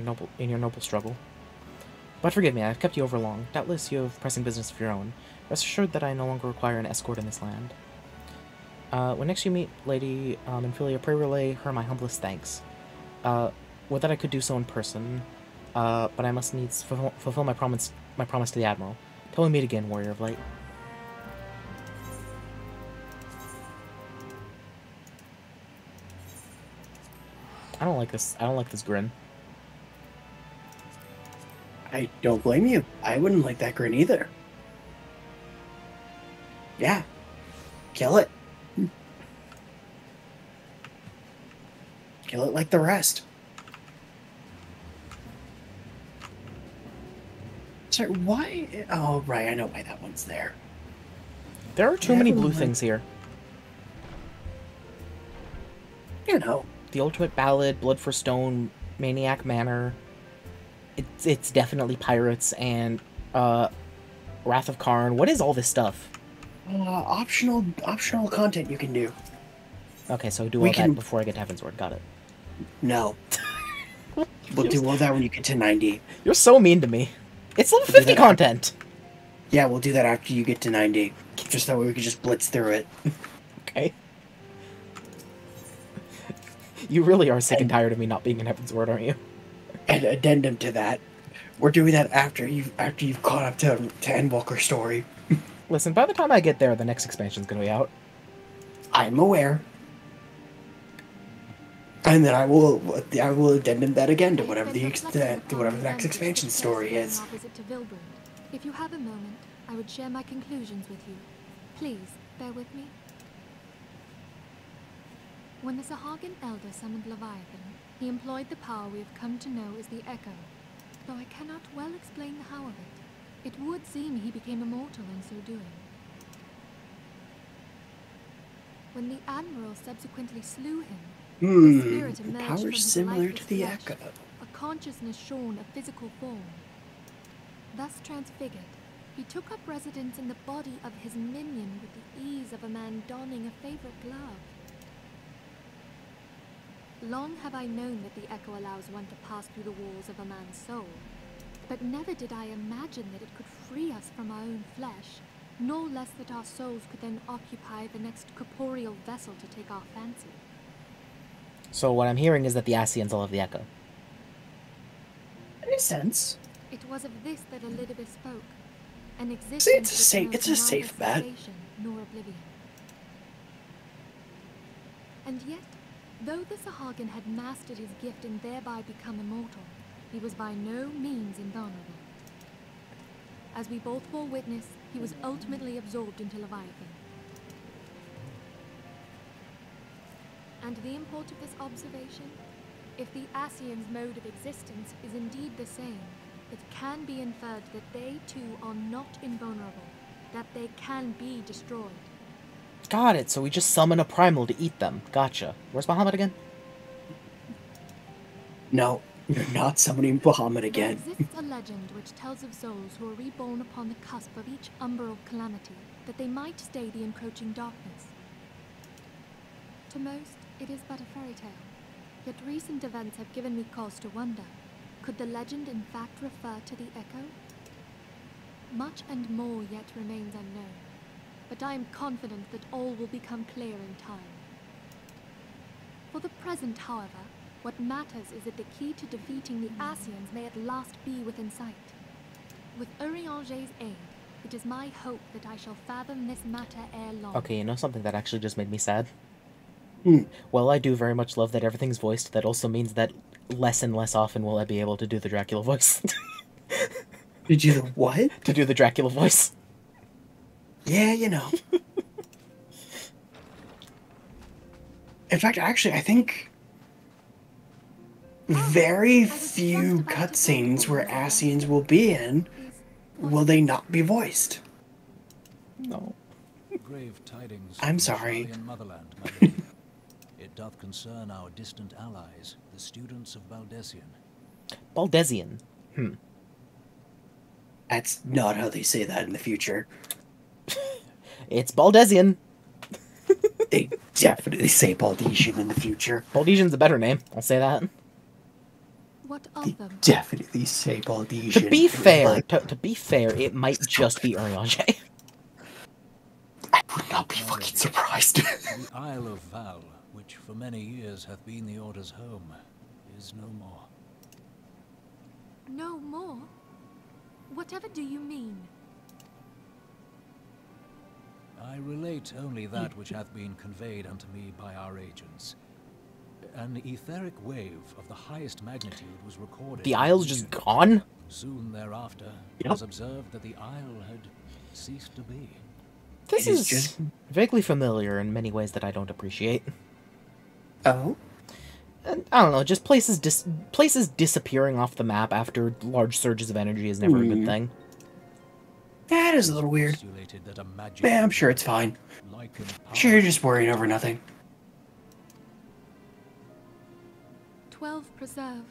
your noble struggle. But forgive me, I have kept you over long. Doubtless you have pressing business of your own. Rest assured that I no longer require an escort in this land. When next you meet Lady Infilia, pray relay her my humblest thanks. Would that I could do so in person, but I must needs fulfill my promise to the Admiral. Till we meet again, Warrior of Light. I don't like this grin. I don't blame you. I wouldn't like that grin either. Yeah. Kill it. Kill it like the rest. Sorry, why? Oh, right, I know why that one's there. There are too many blue things here. You know. The Ultimate Ballad, Blood for Stone, Maniac Manor. It's definitely pirates and Wrath of Karn. What is all this stuff? Optional content you can do. Okay, so do all that before I get to Heavensward. Got it. No. We'll do all that when you get to 90. You're so mean to me. It's level 50 content! Yeah, we'll do that after you get to 90. Just that way we can just blitz through it. Okay. You really are sick and tired of me not being in Heavensward, aren't you? And addendum to that, we're doing that after you've caught up to Endwalker's story. Listen, by the time I get there, the next expansion's gonna be out. I'm aware. And then I will addendum that again to whatever the next expansion story is. If you have a moment, I would share my conclusions with you. Please, bear with me. When the Sahagin Elder summoned Leviathan, he employed the power we have come to know as the Echo. Though I cannot well explain the how of it, it would seem he became immortal in so doing. When the Admiral subsequently slew him, his spirit emerged from his similar to the lifeless Echo. flesh, a consciousness shorn of physical form. Thus transfigured, he took up residence in the body of his minion with the ease of a man donning a favorite glove. Long have I known that the Echo allows one to pass through the walls of a man's soul. But never did I imagine that it could free us from our own flesh, nor less that our souls could then occupy the next corporeal vessel to take our fancy. So what I'm hearing is that the Ascians all have the echo. That makes sense. It was of this that Elizabeth spoke. An existence See, it's a safe bet. Nor oblivion. And yet, though the Sahagin had mastered his gift and thereby become immortal, he was by no means invulnerable. As we both bore witness, he was ultimately absorbed into Leviathan. And the import of this observation? If the Ascians' mode of existence is indeed the same, it can be inferred that they too are not invulnerable, that they can be destroyed. Got it, so we just summon a primal to eat them. Gotcha. Where's Bahamut again? No, you're not summoning Bahamut again. There exists a legend which tells of souls who are reborn upon the cusp of each umbral calamity, that they might stay the encroaching darkness. To most, it is but a fairy tale, yet recent events have given me cause to wonder. Could the legend in fact refer to the echo? Much and more yet remains unknown, but I am confident that all will become clear in time. For the present, however, what matters is that the key to defeating the Ascians may at last be within sight. With Urianger's aid, it is my hope that I shall fathom this matter ere long. Okay, you know something that actually just made me sad? Hmm. Well, I do very much love that everything's voiced. That also means that less and less often will I be able to do the Dracula voice. Did you what? To do the Dracula voice. Yeah, you know. In fact, actually, I think very few cutscenes where Ascians will be in will they not be voiced. No. Grave tidings. I'm sorry. Motherland, my lady. It doth concern our distant allies, the students of Baldesian. Baldesian. That's not how they say that in the future. It's Baldesian. They definitely say Baldesian in the future. Baldesian's a better name, I'll say that. What of them? Definitely say Baldesian. To be fair, to be fair, it might just be Urianger. I would not be fucking surprised. The Isle of Val, which for many years hath been the Order's home, is no more. No more? Whatever do you mean? I relate only that which hath been conveyed unto me by our agents. An etheric wave of the highest magnitude was recorded. The Isle's just gone? Soon thereafter, it was observed that the Isle had ceased to be. This is just vaguely familiar in many ways that I don't appreciate. Oh? And, I don't know, just places disappearing off the map after large surges of energy is never a good thing. That is a little weird. Yeah, I'm sure it's fine. Sure, you're just worrying over nothing. 12 preserve.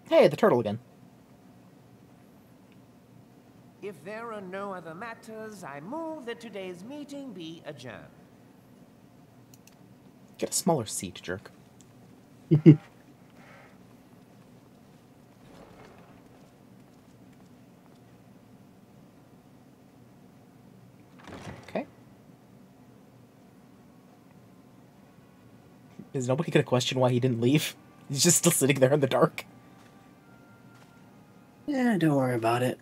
Hey, the turtle again. If there are no other matters, I move that today's meeting be adjourned. Get a smaller seat, jerk. Okay. Is nobody gonna question why he didn't leave? He's just still sitting there in the dark. Yeah, don't worry about it.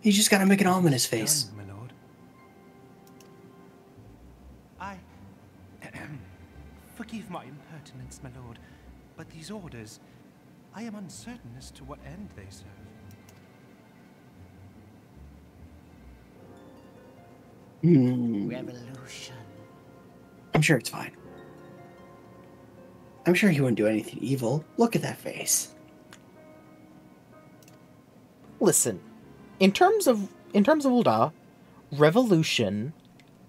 He's just gotta make an ominous face. My lord. Forgive my impertinence, my lord, but these orders, I am uncertain as to what end they serve. Revolution. I'm sure it's fine. I'm sure he wouldn't do anything evil. Look at that face. Listen, in terms of Ul'dah, revolution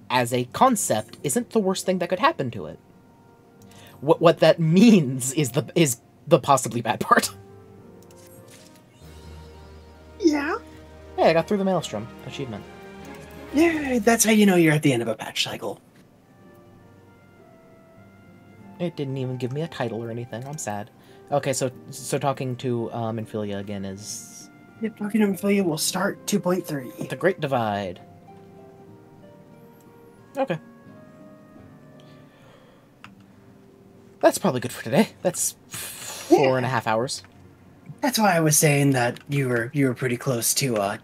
as a concept isn't the worst thing that could happen to it. What that means is the possibly bad part. Yeah. Hey, I got through the Maelstrom achievement. Yeah, that's how you know you're at the end of a patch cycle. It didn't even give me a title or anything. I'm sad. Okay, so talking to Infilia again is... Yeah, talking to Infilia will start 2.3. The Great Divide. Okay. That's probably good for today. That's 4.5 hours. That's why I was saying that you were pretty close to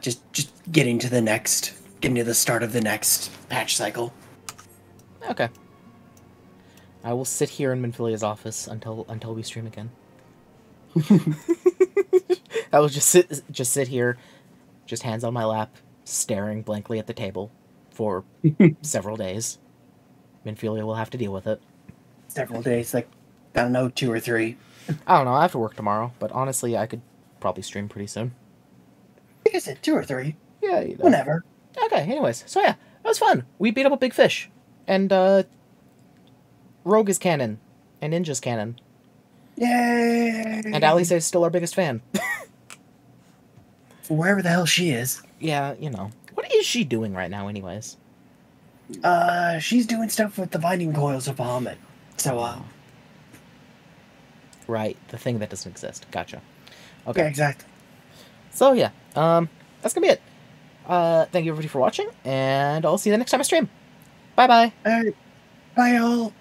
just getting to the start of the next patch cycle. Okay. I will sit here in Minfilia's office until we stream again. I will just sit here, just hands on my lap, staring blankly at the table for several days. Minfilia will have to deal with it. Several days, like, I don't know, 2 or 3. I don't know, I have to work tomorrow, but honestly, I could probably stream pretty soon. Like I said, 2 or 3. Yeah, you know. Whenever. Okay, anyways, so yeah, that was fun. We beat up a big fish. And, Rogue is canon. And Ninja's canon. Yay! And Alice is still our biggest fan. Wherever the hell she is. Yeah, you know. What is she doing right now, anyways? She's doing stuff with the binding coils of Bahamut. So, Right, the thing that doesn't exist. Gotcha. Okay. Yeah, exactly. So, yeah, that's gonna be it. Thank you everybody for watching, and I'll see you the next time I stream. Bye-bye. Alright. Bye, all.